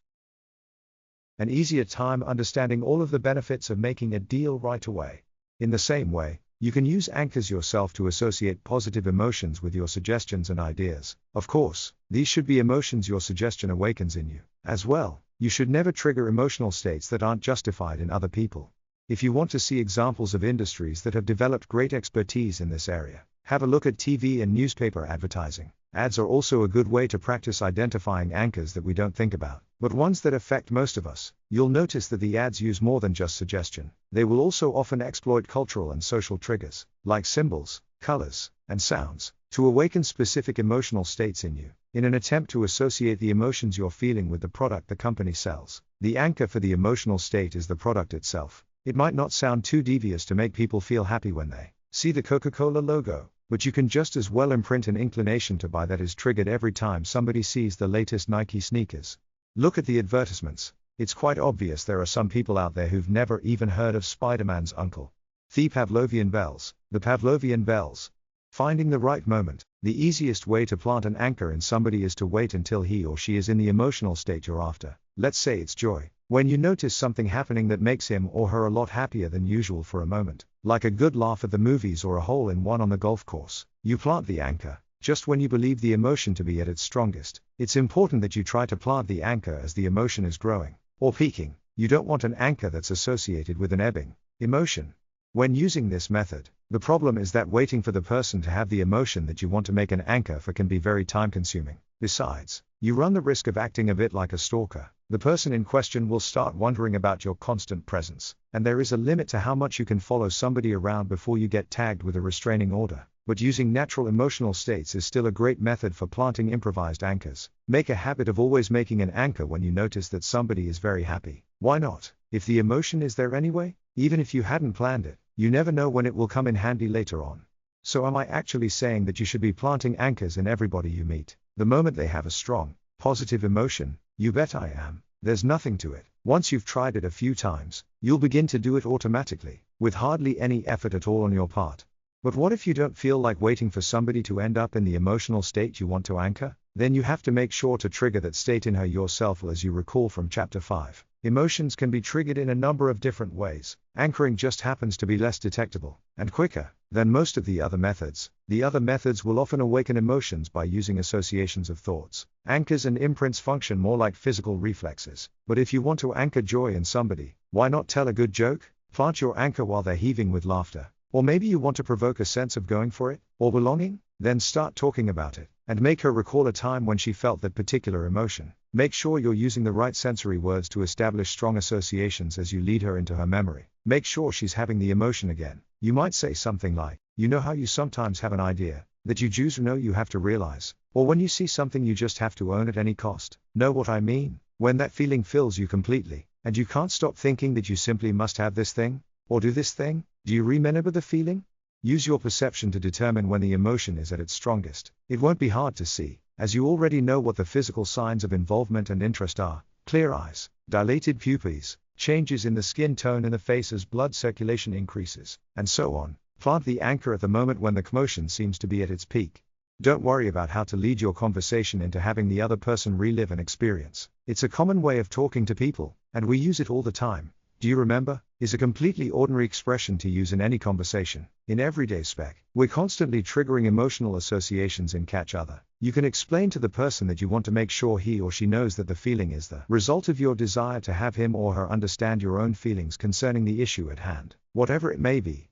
an easier time understanding all of the benefits of making a deal right away. In the same way, you can use anchors yourself to associate positive emotions with your suggestions and ideas. Of course, these should be emotions your suggestion awakens in you. As well, you should never trigger emotional states that aren't justified in other people. If you want to see examples of industries that have developed great expertise in this area, have a look at TV and newspaper advertising. Ads are also a good way to practice identifying anchors that we don't think about, but ones that affect most of us. You'll notice that the ads use more than just suggestion. They will also often exploit cultural and social triggers, like symbols, colors, and sounds, to awaken specific emotional states in you, in an attempt to associate the emotions you're feeling with the product the company sells. The anchor for the emotional state is the product itself. It might not sound too devious to make people feel happy when they see the Coca-Cola logo, but you can just as well imprint an inclination to buy that is triggered every time somebody sees the latest Nike sneakers. Look at the advertisements. It's quite obvious there are some people out there who've never even heard of Spider-Man's uncle. The Pavlovian bells. The Pavlovian bells. Finding the right moment. The easiest way to plant an anchor in somebody is to wait until he or she is in the emotional state you're after. Let's say it's joy. When you notice something happening that makes him or her a lot happier than usual for a moment, like a good laugh at the movies or a hole-in-one on the golf course, you plant the anchor, just when you believe the emotion to be at its strongest. It's important that you try to plant the anchor as the emotion is growing, or peaking. You don't want an anchor that's associated with an ebbing emotion. When using this method, the problem is that waiting for the person to have the emotion that you want to make an anchor for can be very time-consuming. Besides, you run the risk of acting a bit like a stalker. The person in question will start wondering about your constant presence, and there is a limit to how much you can follow somebody around before you get tagged with a restraining order. But using natural emotional states is still a great method for planting improvised anchors. Make a habit of always making an anchor when you notice that somebody is very happy. Why not? If the emotion is there anyway, even if you hadn't planned it, you never know when it will come in handy later on. So am I actually saying that you should be planting anchors in everybody you meet, the moment they have a strong, positive emotion? You bet I am. There's nothing to it. Once you've tried it a few times, you'll begin to do it automatically, with hardly any effort at all on your part. But what if you don't feel like waiting for somebody to end up in the emotional state you want to anchor? Then you have to make sure to trigger that state in her yourself. As you recall from chapter 5, emotions can be triggered in a number of different ways. Anchoring just happens to be less detectable, and quicker, than most of the other methods. The other methods will often awaken emotions by using associations of thoughts. Anchors and imprints function more like physical reflexes. But if you want to anchor joy in somebody, why not tell a good joke? Plant your anchor while they're heaving with laughter. Or maybe you want to provoke a sense of going for it, or belonging? Then start talking about it, and make her recall a time when she felt that particular emotion. Make sure you're using the right sensory words to establish strong associations as you lead her into her memory. Make sure she's having the emotion again. You might say something like, you know how you sometimes have an idea that you just know you have to realize, or when you see something you just have to own at any cost. Know what I mean? When that feeling fills you completely, and you can't stop thinking that you simply must have this thing, or do this thing. Do you remember the feeling? Use your perception to determine when the emotion is at its strongest. It won't be hard to see, as you already know what the physical signs of involvement and interest are: clear eyes, dilated pupils, changes in the skin tone in the face as blood circulation increases, and so on. Plant the anchor at the moment when the commotion seems to be at its peak. Don't worry about how to lead your conversation into having the other person relive an experience. It's a common way of talking to people, and we use it all the time. Do you remember? Is a completely ordinary expression to use in any conversation. In everyday spec, we're constantly triggering emotional associations in catch other. You can explain to the person that you want to make sure he or she knows that the feeling is the result of your desire to have him or her understand your own feelings concerning the issue at hand, whatever it may be.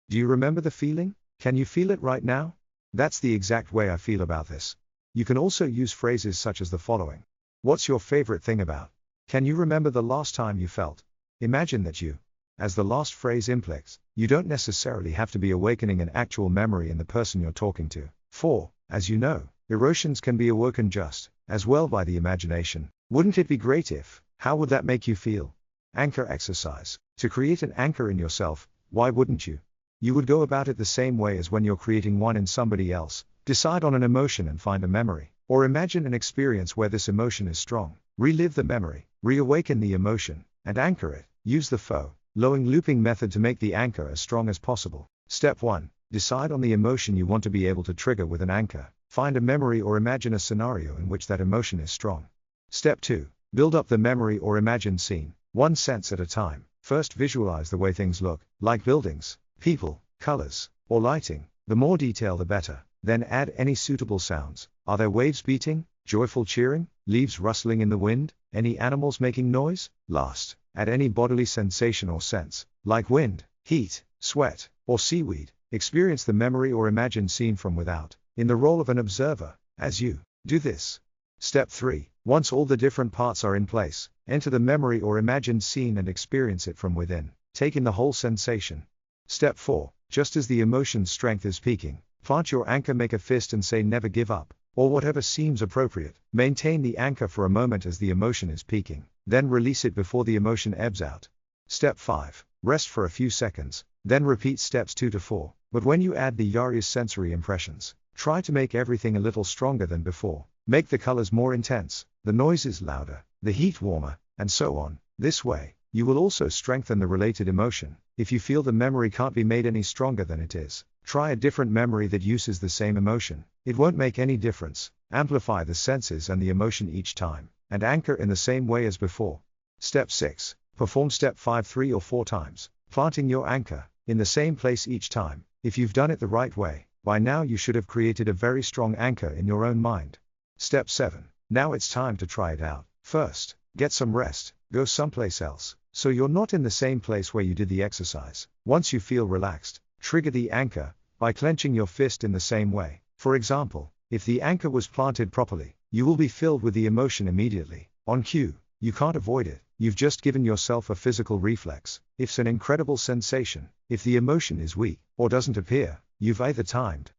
Do you remember the feeling? Can you feel it right now? That's the exact way I feel about this. You can also use phrases such as the following. What's your favorite thing about? Can you remember the last time you felt? Imagine that you, as the last phrase implies, you don't necessarily have to be awakening an actual memory in the person you're talking to. For, as you know, emotions can be awoken just as well by the imagination. Wouldn't it be great if? How would that make you feel? Anchor exercise. To create an anchor in yourself, why wouldn't you? You would go about it the same way as when you're creating one in somebody else. Decide on an emotion and find a memory, or imagine an experience where this emotion is strong. Relive the memory, reawaken the emotion, and anchor it. Use the following looping method to make the anchor as strong as possible. Step 1. Decide on the emotion you want to be able to trigger with an anchor. Find a memory or imagine a scenario in which that emotion is strong. Step 2. Build up the memory or imagined scene, one sense at a time. First visualize the way things look, like buildings, people, colors, or lighting. The more detail the better. Then add any suitable sounds. Are there waves beating, joyful cheering, leaves rustling in the wind, any animals making noise? Last, add any bodily sensation or sense, like wind, heat, sweat, or seaweed. Experience the memory or imagined scene from without, in the role of an observer, as you do this. Step 3. Once all the different parts are in place, enter the memory or imagined scene and experience it from within. Take in the whole sensation. Step 4. Just as the emotion's strength is peaking, plant your anchor, make a fist and say never give up, or whatever seems appropriate. Maintain the anchor for a moment as the emotion is peaking, then release it before the emotion ebbs out. Step 5. Rest for a few seconds, then repeat steps 2 to 4. But when you add the various sensory impressions, try to make everything a little stronger than before. Make the colors more intense, the noises louder, the heat warmer, and so on. This way, you will also strengthen the related emotion. If you feel the memory can't be made any stronger than it is, try a different memory that uses the same emotion. It won't make any difference. Amplify the senses and the emotion each time, and anchor in the same way as before. Step 6. Perform step 5 3 or 4 times, planting your anchor in the same place each time. If you've done it the right way, by now you should have created a very strong anchor in your own mind. Step 7. Now it's time to try it out. First, get some rest, go someplace else, so you're not in the same place where you did the exercise. Once you feel relaxed, trigger the anchor by clenching your fist in the same way. For example, if the anchor was planted properly, you will be filled with the emotion immediately, on cue. You can't avoid it. You've just given yourself a physical reflex. It's an incredible sensation. If the emotion is weak, or doesn't appear, you've either timed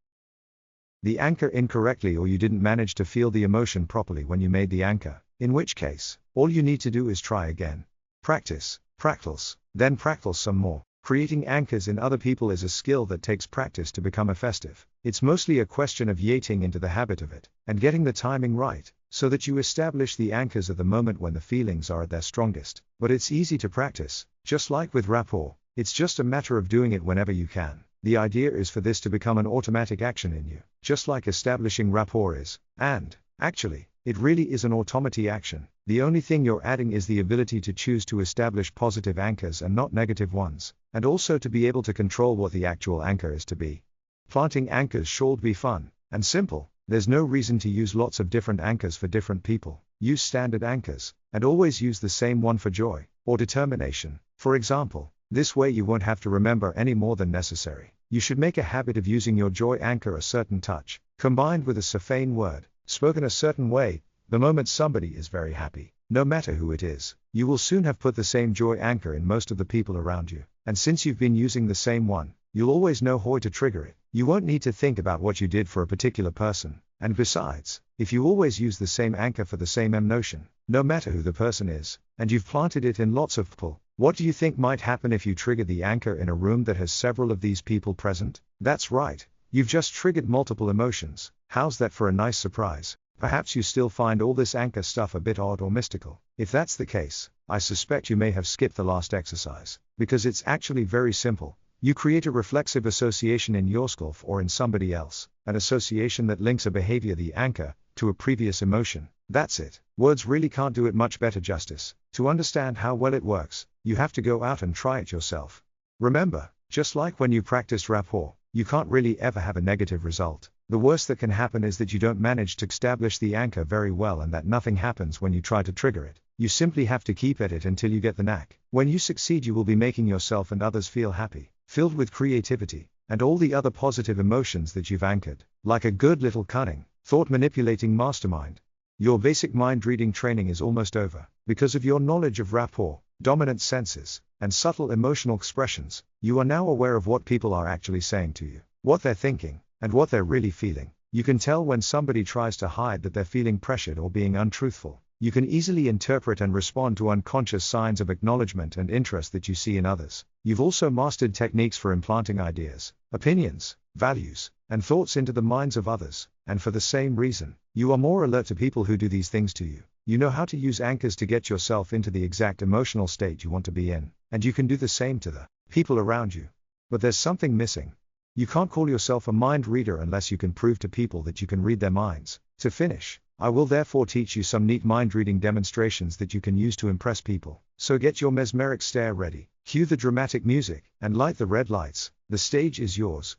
the anchor incorrectly or you didn't manage to feel the emotion properly when you made the anchor, in which case, all you need to do is try again. Practice, then practice some more. Creating anchors in other people is a skill that takes practice to become effective. It's mostly a question of yating into the habit of it, and getting the timing right, so that you establish the anchors at the moment when the feelings are at their strongest. But it's easy to practice, just like with rapport, it's just a matter of doing it whenever you can. The idea is for this to become an automatic action in you, just like establishing rapport is, and, actually, it really is an automatic action. The only thing you're adding is the ability to choose to establish positive anchors and not negative ones, and also to be able to control what the actual anchor is to be. Planting anchors should be fun and simple. There's no reason to use lots of different anchors for different people. Use standard anchors, and always use the same one for joy or determination, for example. This way you won't have to remember any more than necessary. You should make a habit of using your joy anchor a certain touch, combined with a certain word, spoken a certain way. The moment somebody is very happy, no matter who it is, you will soon have put the same joy anchor in most of the people around you. And since you've been using the same one, you'll always know how to trigger it. You won't need to think about what you did for a particular person. And besides, if you always use the same anchor for the same notion, no matter who the person is, and you've planted it in lots of people, what do you think might happen if you trigger the anchor in a room that has several of these people present? That's right, you've just triggered multiple emotions. How's that for a nice surprise? Perhaps you still find all this anchor stuff a bit odd or mystical. If that's the case, I suspect you may have skipped the last exercise, because it's actually very simple. You create a reflexive association in yourself or in somebody else, an association that links a behavior, the anchor, to a previous emotion. That's it. Words really can't do it much better justice. To understand how well it works, you have to go out and try it yourself. Remember, just like when you practiced rapport, you can't really ever have a negative result. The worst that can happen is that you don't manage to establish the anchor very well and that nothing happens when you try to trigger it. You simply have to keep at it until you get the knack. When you succeed, you will be making yourself and others feel happy, filled with creativity, and all the other positive emotions that you've anchored, like a good little cunning, thought-manipulating mastermind. Your basic mind-reading training is almost over. Because of your knowledge of rapport, dominant senses, and subtle emotional expressions, you are now aware of what people are actually saying to you, what they're thinking, and what they're really feeling. You can tell when somebody tries to hide that they're feeling pressured or being untruthful. You can easily interpret and respond to unconscious signs of acknowledgement and interest that you see in others. You've also mastered techniques for implanting ideas, opinions, values, and thoughts into the minds of others, and for the same reason, you are more alert to people who do these things to you. You know how to use anchors to get yourself into the exact emotional state you want to be in, and you can do the same to the people around you. But there's something missing. You can't call yourself a mind reader unless you can prove to people that you can read their minds. To finish, I will therefore teach you some neat mind-reading demonstrations that you can use to impress people. So get your mesmeric stare ready, cue the dramatic music, and light the red lights. The stage is yours.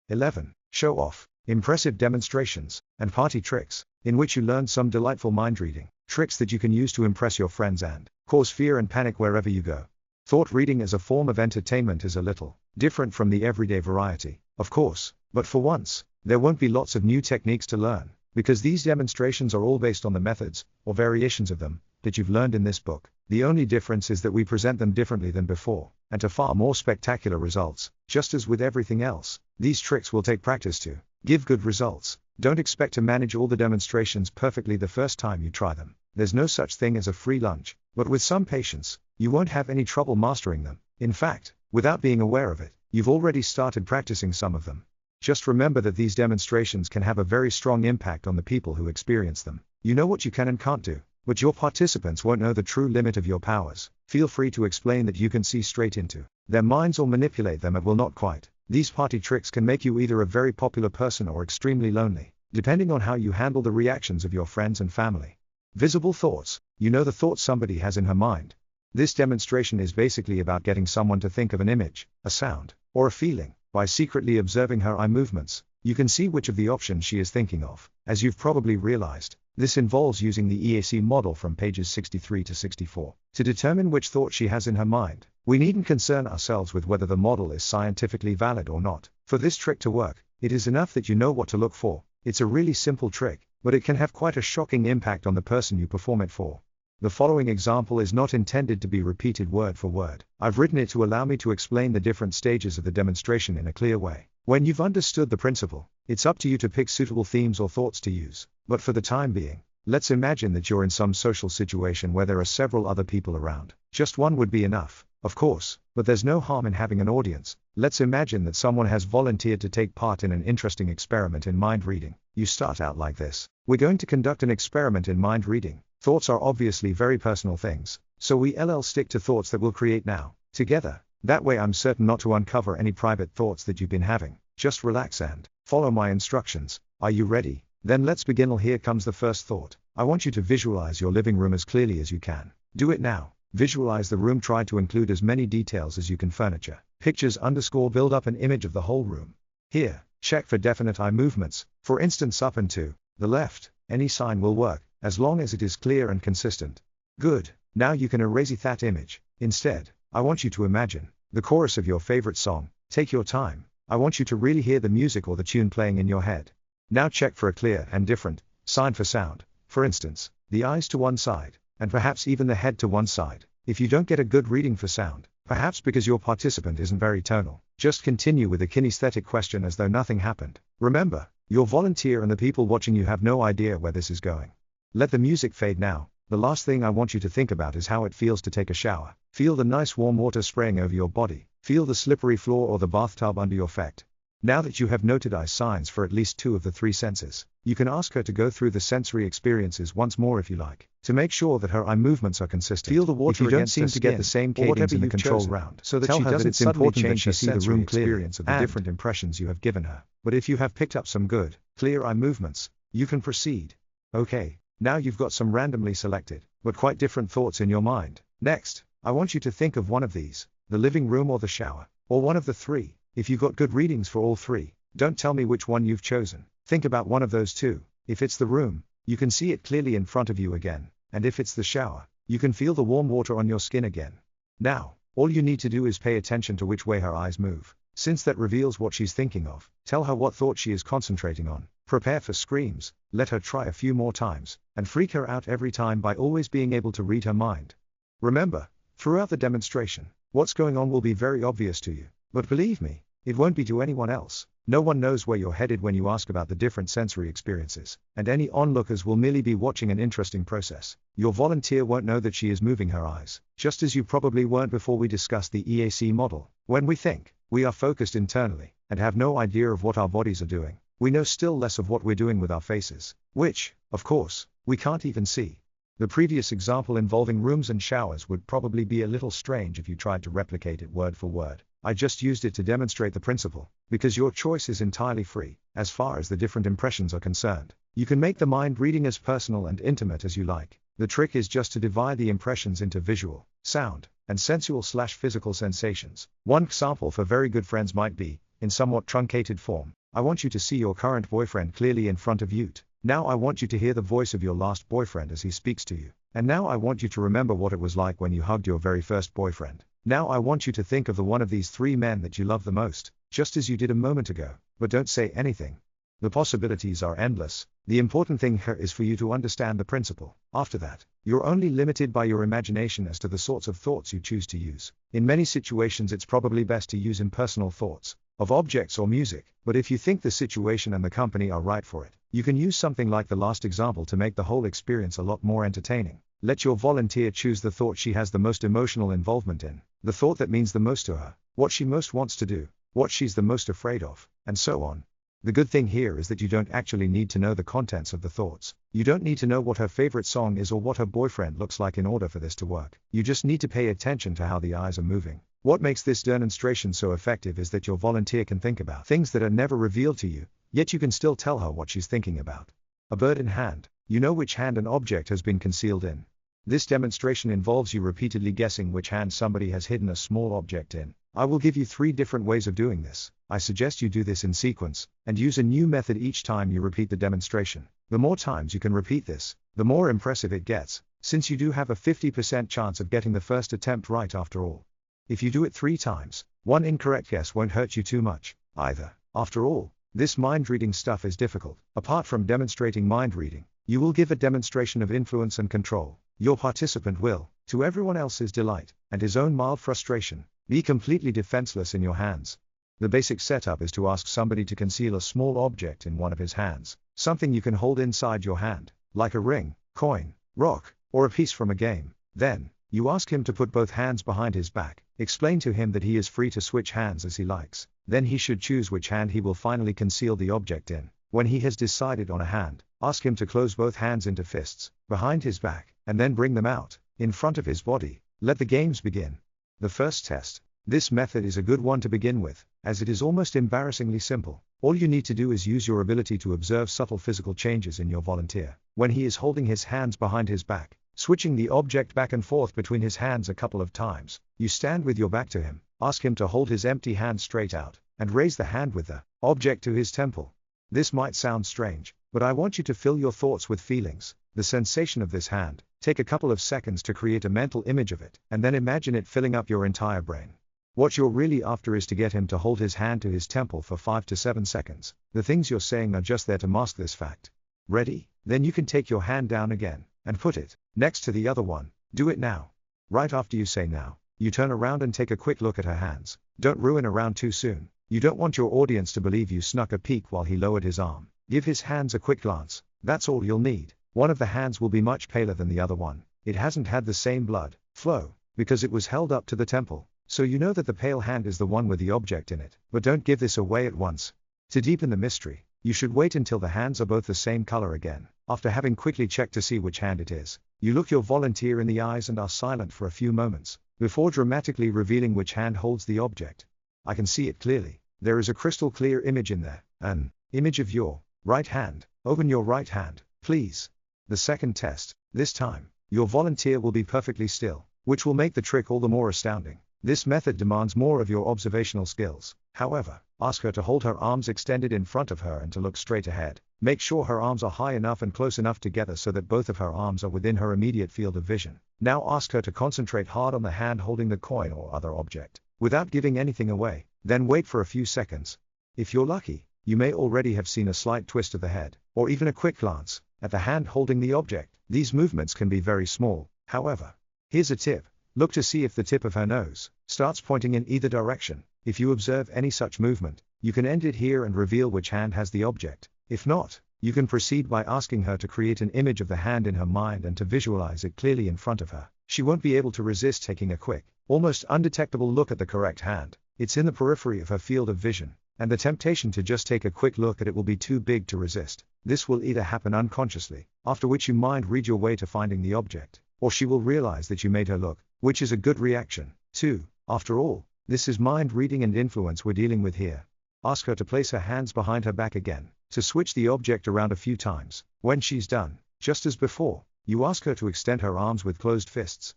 11. Show off. Impressive demonstrations, and party tricks, in which you learn some delightful mind-reading tricks that you can use to impress your friends and cause fear and panic wherever you go. Thought reading as a form of entertainment is a little different from the everyday variety, of course, but for once, there won't be lots of new techniques to learn, because these demonstrations are all based on the methods, or variations of them, that you've learned in this book. The only difference is that we present them differently than before, and to far more spectacular results. Just as with everything else, these tricks will take practice to give good results. Don't expect to manage all the demonstrations perfectly the first time you try them. There's no such thing as a free lunch, but with some patience, you won't have any trouble mastering them. In fact, without being aware of it, you've already started practicing some of them. Just remember that these demonstrations can have a very strong impact on the people who experience them. You know what you can and can't do, but your participants won't know the true limit of your powers. Feel free to explain that you can see straight into their minds or manipulate them. It will not quite. These party tricks can make you either a very popular person or extremely lonely, depending on how you handle the reactions of your friends and family. Visible thoughts. You know the thoughts somebody has in her mind. This demonstration is basically about getting someone to think of an image, a sound, or a feeling. By secretly observing her eye movements, you can see which of the options she is thinking of. As you've probably realized, this involves using the EAC model from pages 63 to 64 to determine which thought she has in her mind. We needn't concern ourselves with whether the model is scientifically valid or not. For this trick to work, it is enough that you know what to look for. It's a really simple trick, but it can have quite a shocking impact on the person you perform it for. The following example is not intended to be repeated word for word. I've written it to allow me to explain the different stages of the demonstration in a clear way. When you've understood the principle, it's up to you to pick suitable themes or thoughts to use. But for the time being, let's imagine that you're in some social situation where there are several other people around. Just one would be enough, of course, but there's no harm in having an audience. Let's imagine that someone has volunteered to take part in an interesting experiment in mind reading. You start out like this. We're going to conduct an experiment in mind reading. Thoughts are obviously very personal things, so we stick to thoughts that we'll create now, together. That way I'm certain not to uncover any private thoughts that you've been having. Just relax and follow my instructions. Are you ready? Then let's begin. Here comes the first thought. I want you to visualize your living room as clearly as you can. Do it now. Visualize the room. Try to include as many details as you can. Furniture, pictures, build up an image of the whole room. Here, check for definite eye movements, for instance up and to the left. Any sign will work, as long as it is clear and consistent. Good. Now you can erase that image. Instead, I want you to imagine the chorus of your favorite song. Take your time. I want you to really hear the music or the tune playing in your head. Now check for a clear and different sign for sound. For instance, the eyes to one side, and perhaps even the head to one side. If you don't get a good reading for sound, perhaps because your participant isn't very tonal, just continue with the kinesthetic question as though nothing happened. Remember, your volunteer and the people watching you have no idea where this is going. Let the music fade now. The last thing I want you to think about is how it feels to take a shower. Feel the nice warm water spraying over your body. Feel the slippery floor or the bathtub under your feet. Now that you have noted eye signs for at least 2 of the 3 senses, you can ask her to go through the sensory experiences once more if you like, to make sure that her eye movements are consistent. Feel the water if you don't seem to get the same cadence in the control round, so that she doesn't suddenly change her see the room experience of the different impressions you have given her. But if you have picked up some good, clear eye movements, you can proceed. Okay, now you've got some randomly selected, but quite different thoughts in your mind. Next, I want you to think of one of these, the living room or the shower, or one of the 3. If you got good readings for all 3, don't tell me which one you've chosen. Think about one of those 2. If it's the room, you can see it clearly in front of you again, and if it's the shower, you can feel the warm water on your skin again. Now, all you need to do is pay attention to which way her eyes move. Since that reveals what she's thinking of, tell her what thought she is concentrating on. Prepare for screams, let her try a few more times, and freak her out every time by always being able to read her mind. Remember, throughout the demonstration, what's going on will be very obvious to you, but believe me, it won't be to anyone else. No one knows where you're headed when you ask about the different sensory experiences, and any onlookers will merely be watching an interesting process. Your volunteer won't know that she is moving her eyes, just as you probably weren't before we discussed the EAC model. When we think, we are focused internally, and have no idea of what our bodies are doing. We know still less of what we're doing with our faces, which, of course, we can't even see. The previous example involving rooms and showers would probably be a little strange if you tried to replicate it word for word. I just used it to demonstrate the principle, because your choice is entirely free, as far as the different impressions are concerned. You can make the mind reading as personal and intimate as you like. The trick is just to divide the impressions into visual, sound, and sensual/physical sensations. One example for very good friends might be, in somewhat truncated form, I want you to see your current boyfriend clearly in front of you. Now I want you to hear the voice of your last boyfriend as he speaks to you. And now I want you to remember what it was like when you hugged your very first boyfriend. Now I want you to think of the one of these 3 men that you love the most, just as you did a moment ago, but don't say anything. The possibilities are endless. The important thing here is for you to understand the principle. After that, you're only limited by your imagination as to the sorts of thoughts you choose to use. In many situations it's probably best to use impersonal thoughts, of objects or music, but if you think the situation and the company are right for it, you can use something like the last example to make the whole experience a lot more entertaining. Let your volunteer choose the thought she has the most emotional involvement in, the thought that means the most to her, what she most wants to do, what she's the most afraid of, and so on. The good thing here is that you don't actually need to know the contents of the thoughts. You don't need to know what her favorite song is or what her boyfriend looks like in order for this to work. You just need to pay attention to how the eyes are moving. What makes this demonstration so effective is that your volunteer can think about things that are never revealed to you, yet you can still tell her what she's thinking about. A bird in hand. You know which hand an object has been concealed in. This demonstration involves you repeatedly guessing which hand somebody has hidden a small object in. I will give you 3 different ways of doing this. I suggest you do this in sequence, and use a new method each time you repeat the demonstration. The more times you can repeat this, the more impressive it gets, since you do have a 50% chance of getting the first attempt right after all. If you do it 3 times, 1 incorrect guess won't hurt you too much, either. After all, this mind-reading stuff is difficult. Apart from demonstrating mind reading, you will give a demonstration of influence and control. Your participant will, to everyone else's delight, and his own mild frustration, be completely defenseless in your hands. The basic setup is to ask somebody to conceal a small object in one of his hands, something you can hold inside your hand, like a ring, coin, rock, or a piece from a game. Then, You ask him to put both hands behind his back, explain to him that he is free to switch hands as he likes, then he should choose which hand he will finally conceal the object in. When he has decided on a hand, ask him to close both hands into fists, behind his back, and then bring them out, in front of his body. Let the games begin. The first test. This method is a good one to begin with, as it is almost embarrassingly simple. All you need to do is use your ability to observe subtle physical changes in your volunteer. When he is holding his hands behind his back, switching the object back and forth between his hands a couple of times, you stand with your back to him, ask him to hold his empty hand straight out, and raise the hand with the object to his temple. This might sound strange, but I want you to fill your thoughts with feelings, the sensation of this hand. Take a couple of seconds to create a mental image of it, and then imagine it filling up your entire brain. What you're really after is to get him to hold his hand to his temple for 5 to 7 seconds. The things you're saying are just there to mask this fact. Ready? Then you can take your hand down again, and put it next to the other one. Do it now. Right after you say now, you turn around and take a quick look at her hands. Don't ruin a round too soon. You don't want your audience to believe you snuck a peek while he lowered his arm. Give his hands a quick glance. That's all you'll need. One of the hands will be much paler than the other one. It hasn't had the same blood flow, because it was held up to the temple. So you know that the pale hand is the one with the object in it. But don't give this away at once. To deepen the mystery, you should wait until the hands are both the same color again. After having quickly checked to see which hand it is, you look your volunteer in the eyes and are silent for a few moments, before dramatically revealing which hand holds the object. I can see it clearly. There is a crystal clear image in there. An image of your right hand. Open your right hand, please. The second test. This time, your volunteer will be perfectly still, which will make the trick all the more astounding. This method demands more of your observational skills. However, ask her to hold her arms extended in front of her and to look straight ahead. Make sure her arms are high enough and close enough together so that both of her arms are within her immediate field of vision. Now ask her to concentrate hard on the hand holding the coin or other object, without giving anything away. Then wait for a few seconds. If you're lucky, you may already have seen a slight twist of the head, or even a quick glance at the hand holding the object. These movements can be very small, however. Here's a tip. Look to see if the tip of her nose starts pointing in either direction. If you observe any such movement, you can end it here and reveal which hand has the object. If not, you can proceed by asking her to create an image of the hand in her mind and to visualize it clearly in front of her. She won't be able to resist taking a quick, almost undetectable look at the correct hand. It's in the periphery of her field of vision, and the temptation to just take a quick look at it will be too big to resist. This will either happen unconsciously, after which you mind read your way to finding the object, or she will realize that you made her look, which is a good reaction, too. After all, this is mind reading and influence we're dealing with here. Ask her to place her hands behind her back again, to switch the object around a few times. When she's done, just as before, you ask her to extend her arms with closed fists.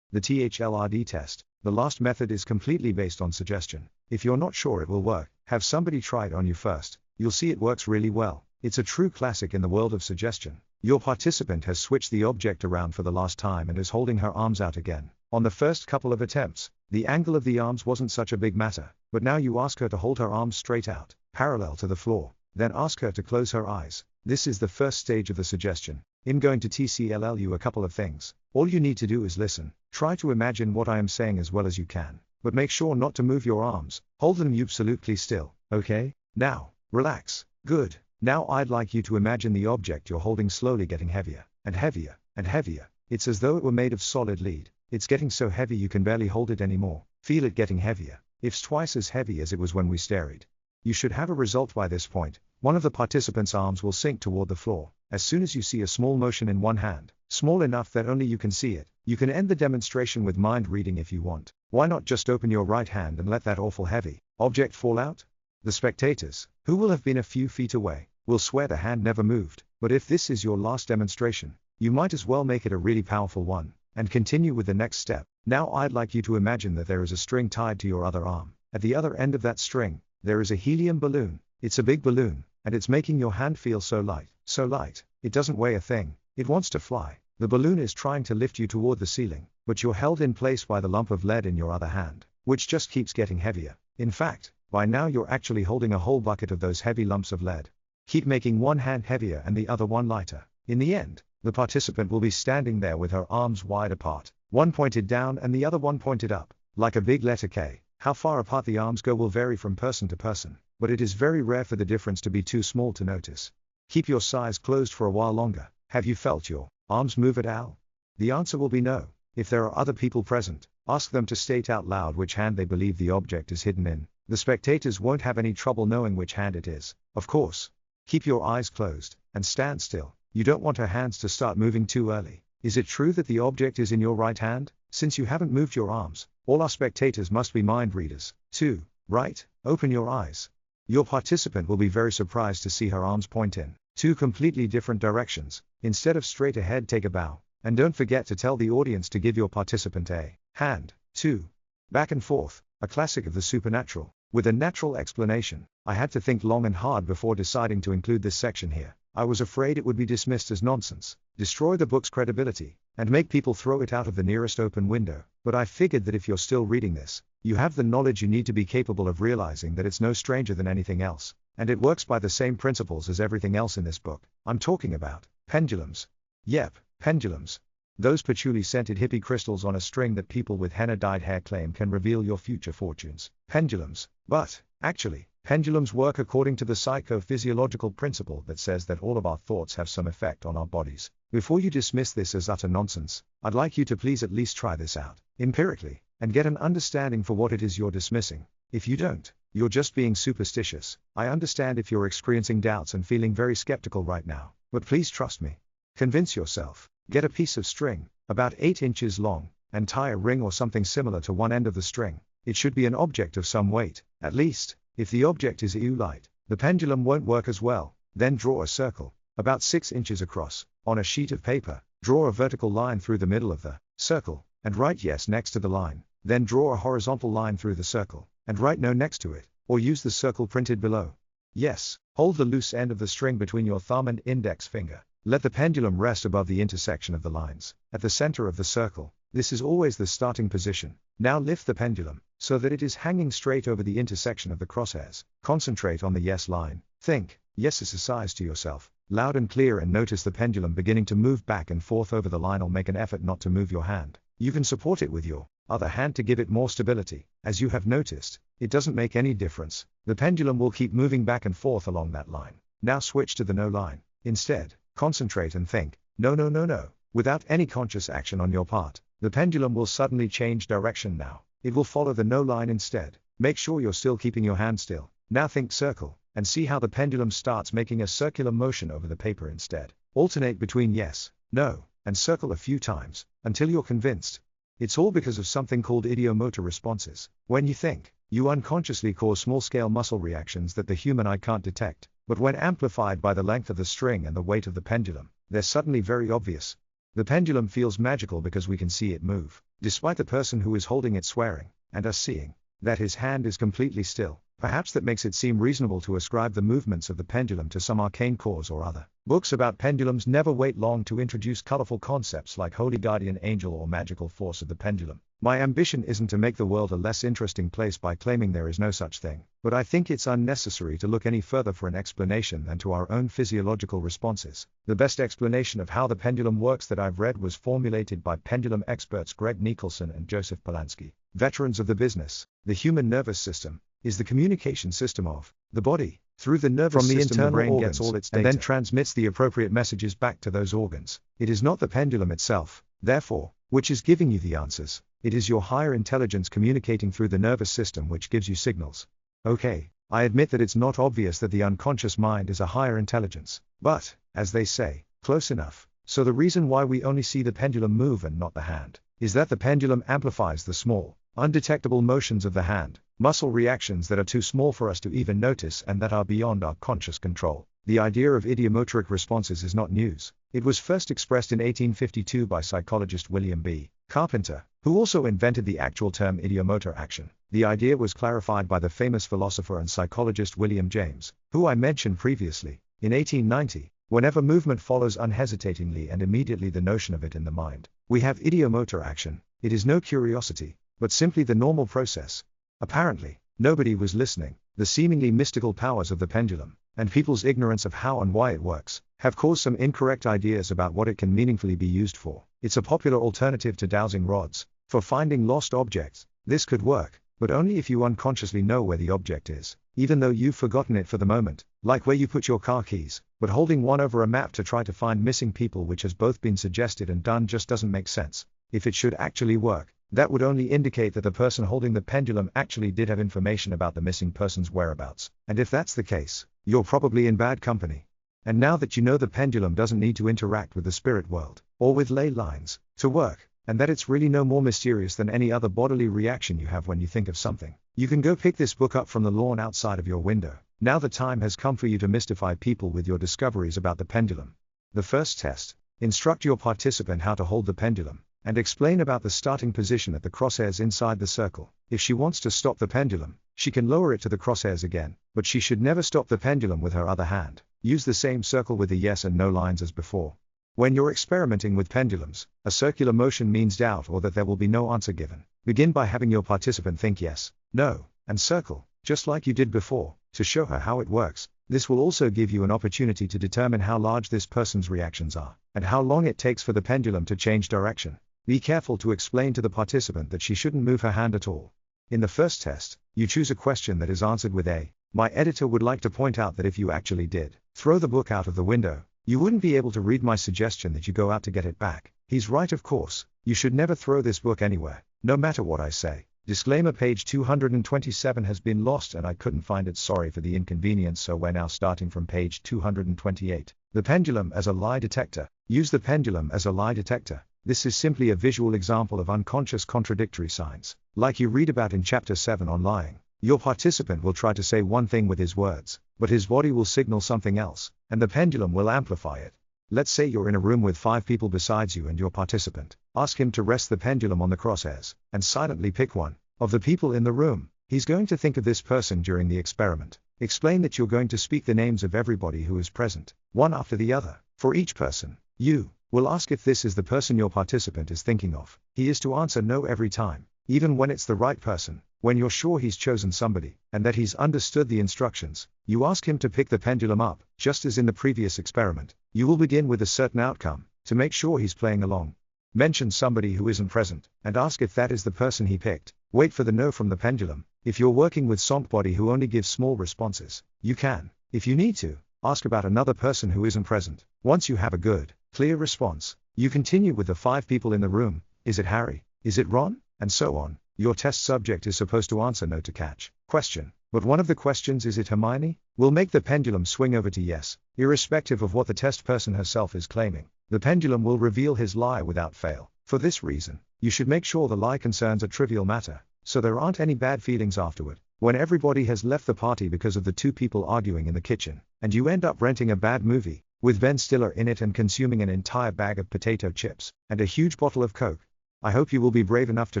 The THLRD test. The last method is completely based on suggestion. If you're not sure it will work, have somebody try it on you first. You'll see it works really well. It's a true classic in the world of suggestion. Your participant has switched the object around for the last time and is holding her arms out again. On the first couple of attempts, the angle of the arms wasn't such a big matter, but now you ask her to hold her arms straight out, parallel to the floor. Then ask her to close her eyes. This is the first stage of the suggestion. I'm going to TCLL you a couple of things. All you need to do is listen. Try to imagine what I am saying as well as you can, but make sure not to move your arms. Hold them absolutely still, okay? Now, relax. Good. Now I'd like you to imagine the object you're holding slowly getting heavier, and heavier, and heavier. It's as though it were made of solid lead. It's getting so heavy you can barely hold it anymore. Feel it getting heavier. It's twice as heavy as it was when we started. You should have a result by this point. One of the participants' arms will sink toward the floor. As soon as you see a small motion in one hand, small enough that only you can see it, you can end the demonstration with mind reading if you want. Why not just open your right hand and let that awful heavy object fall out? The spectators, who will have been a few feet away, will swear the hand never moved. But if this is your last demonstration, you might as well make it a really powerful one, and continue with the next step. Now I'd like you to imagine that there is a string tied to your other arm. At the other end of that string, there is a helium balloon. It's a big balloon, and it's making your hand feel so light, it doesn't weigh a thing. It wants to fly. The balloon is trying to lift you toward the ceiling, but you're held in place by the lump of lead in your other hand, which just keeps getting heavier. In fact, by now you're actually holding a whole bucket of those heavy lumps of lead. Keep making one hand heavier and the other one lighter. In the end, the participant will be standing there with her arms wide apart, one pointed down and the other one pointed up, like a big letter K. How far apart the arms go will vary from person to person, but it is very rare for the difference to be too small to notice. Keep your size closed for a while longer. Have you felt your Arms move at all? The answer will be no. If there are other people present, ask them to state out loud which hand they believe the object is hidden in. The spectators won't have any trouble knowing which hand it is. Of course. Keep your eyes closed, and stand still. You don't want her hands to start moving too early. Is it true that the object is in your right hand? Since you haven't moved your arms, all our spectators must be mind readers. 2. Right? Open your eyes. Your participant will be very surprised to see her arms point in 2 completely different directions. Instead of straight ahead, take a bow. And don't forget to tell the audience to give your participant a hand. 2. Back and forth, a classic of the supernatural. With a natural explanation. I had to think long and hard before deciding to include this section here. I was afraid it would be dismissed as nonsense, destroy the book's credibility, and make people throw it out of the nearest open window. But I figured that if you're still reading this, you have the knowledge you need to be capable of realizing that it's no stranger than anything else, and it works by the same principles as everything else in this book. I'm talking about pendulums. Yep, pendulums. Those patchouli-scented hippie crystals on a string that people with henna-dyed hair claim can reveal your future fortunes. Pendulums. But, actually, pendulums work according to the psychophysiological principle that says that all of our thoughts have some effect on our bodies. Before you dismiss this as utter nonsense, I'd like you to please at least try this out, empirically, and get an understanding for what it is you're dismissing. If you don't, you're just being superstitious. I understand if you're experiencing doubts and feeling very skeptical right now, but please trust me. Convince yourself. Get a piece of string, about 8 inches long, and tie a ring or something similar to one end of the string. It should be an object of some weight, at least. If the object is light, the pendulum won't work as well. Then draw a circle, about 6 inches across, on a sheet of paper. Draw a vertical line through the middle of the circle, and write yes next to the line. Then draw a horizontal line through the circle, and write no next to it, or use the circle printed below. Yes. Hold the loose end of the string between your thumb and index finger. Let the pendulum rest above the intersection of the lines, at the center of the circle. This is always the starting position. Now lift the pendulum, so that it is hanging straight over the intersection of the crosshairs. Concentrate on the yes line. Think, yes exercise to yourself, loud and clear, and notice the pendulum beginning to move back and forth over the line, or make an effort not to move your hand. You can support it with your other hand to give it more stability. As you have noticed, it doesn't make any difference. The pendulum will keep moving back and forth along that line. Now switch to the no line. Instead, concentrate and think, no. Without any conscious action on your part, the pendulum will suddenly change direction now. It will follow the no line instead. Make sure you're still keeping your hand still. Now think circle, and see how the pendulum starts making a circular motion over the paper instead. Alternate between yes, no, and circle a few times, until you're convinced. It's all because of something called ideomotor responses. When you think, you unconsciously cause small-scale muscle reactions that the human eye can't detect, but when amplified by the length of the string and the weight of the pendulum, they're suddenly very obvious. The pendulum feels magical because we can see it move, despite the person who is holding it swearing, and us seeing, that his hand is completely still. Perhaps that makes it seem reasonable to ascribe the movements of the pendulum to some arcane cause or other. Books about pendulums never wait long to introduce colorful concepts like holy guardian angel or magical force of the pendulum. My ambition isn't to make the world a less interesting place by claiming there is no such thing, but I think it's unnecessary to look any further for an explanation than to our own physiological responses. The best explanation of how the pendulum works that I've read was formulated by pendulum experts Greg Nicholson and Joseph Polanski, veterans of the business. The human nervous system is the communication system of the body. Through the nervous system, the brain gets all its data and then transmits the appropriate messages back to those organs. It is not the pendulum itself, therefore, which is giving you the answers. It is your higher intelligence communicating through the nervous system which gives you signals. Okay, I admit that it's not obvious that the unconscious mind is a higher intelligence, but, as they say, close enough. So the reason why we only see the pendulum move and not the hand, is that the pendulum amplifies the small, undetectable motions of the hand, muscle reactions that are too small for us to even notice and that are beyond our conscious control. The idea of idiomotoric responses is not news. It was first expressed in 1852 by psychologist William B. Carpenter, who also invented the actual term idiomotor action. The idea was clarified by the famous philosopher and psychologist William James, who I mentioned previously, in 1890. Whenever movement follows unhesitatingly and immediately the notion of it in the mind, we have idiomotor action. It is no curiosity, but simply the normal process. Apparently, nobody was listening. The seemingly mystical powers of the pendulum, and people's ignorance of how and why it works, have caused some incorrect ideas about what it can meaningfully be used for. It's a popular alternative to dowsing rods, for finding lost objects. This could work, but only if you unconsciously know where the object is, even though you've forgotten it for the moment, like where you put your car keys. But holding one over a map to try to find missing people, which has both been suggested and done, just doesn't make sense. If it should actually work, that would only indicate that the person holding the pendulum actually did have information about the missing person's whereabouts. And if that's the case, you're probably in bad company. And now that you know the pendulum doesn't need to interact with the spirit world, or with ley lines, to work, and that it's really no more mysterious than any other bodily reaction you have when you think of something, you can go pick this book up from the lawn outside of your window. Now the time has come for you to mystify people with your discoveries about the pendulum. The first test: instruct your participant how to hold the pendulum, and explain about the starting position at the crosshairs inside the circle. If she wants to stop the pendulum, she can lower it to the crosshairs again, but she should never stop the pendulum with her other hand. Use the same circle with the yes and no lines as before. When you're experimenting with pendulums, a circular motion means doubt or that there will be no answer given. Begin by having your participant think yes, no, and circle, just like you did before, to show her how it works. This will also give you an opportunity to determine how large this person's reactions are, and how long it takes for the pendulum to change direction. Be careful to explain to the participant that she shouldn't move her hand at all. In the first test, you choose a question that is answered with a. My editor would like to point out that if you actually did throw the book out of the window, you wouldn't be able to read my suggestion that you go out to get it back. He's right, of course. You should never throw this book anywhere, no matter what I say. Disclaimer: page 227 has been lost and I couldn't find it. Sorry for the inconvenience, so we're now starting from page 228. The pendulum as a lie detector. Use the pendulum as a lie detector. This is simply a visual example of unconscious contradictory signs, like you read about in chapter 7 on lying. Your participant will try to say one thing with his words, but his body will signal something else, and the pendulum will amplify it. Let's say you're in a room with 5 people besides you and your participant. Ask him to rest the pendulum on the crosshairs, and silently pick one of the people in the room. He's going to think of this person during the experiment. Explain that you're going to speak the names of everybody who is present, one after the other. For each person, you will ask if this is the person your participant is thinking of. He is to answer no every time, even when it's the right person. When you're sure he's chosen somebody, and that he's understood the instructions, you ask him to pick the pendulum up. Just as in the previous experiment, you will begin with a certain outcome, to make sure he's playing along. Mention somebody who isn't present, and ask if that is the person he picked. Wait for the no from the pendulum. If you're working with somebody who only gives small responses, you can, if you need to, ask about another person who isn't present. Once you have a good, clear response, you continue with the 5 people in the room. Is it Harry? Is it Ron? And so on. Your test subject is supposed to answer no to catch question, but one of the questions, is it Hermione, will make the pendulum swing over to yes, irrespective of what the test person herself is claiming. The pendulum will reveal his lie without fail. For this reason, you should make sure the lie concerns a trivial matter, so there aren't any bad feelings afterward. When everybody has left the party because of the 2 people arguing in the kitchen, and you end up renting a bad movie, with Ben Stiller in it and consuming an entire bag of potato chips, and a huge bottle of Coke. I hope you will be brave enough to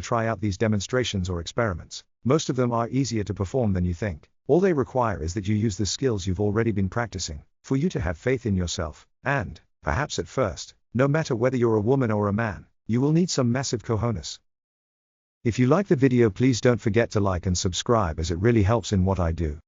try out these demonstrations or experiments. Most of them are easier to perform than you think. All they require is that you use the skills you've already been practicing, for you to have faith in yourself, and, perhaps at first, no matter whether you're a woman or a man, you will need some massive cojones. If you like the video, please don't forget to like and subscribe, as it really helps in what I do.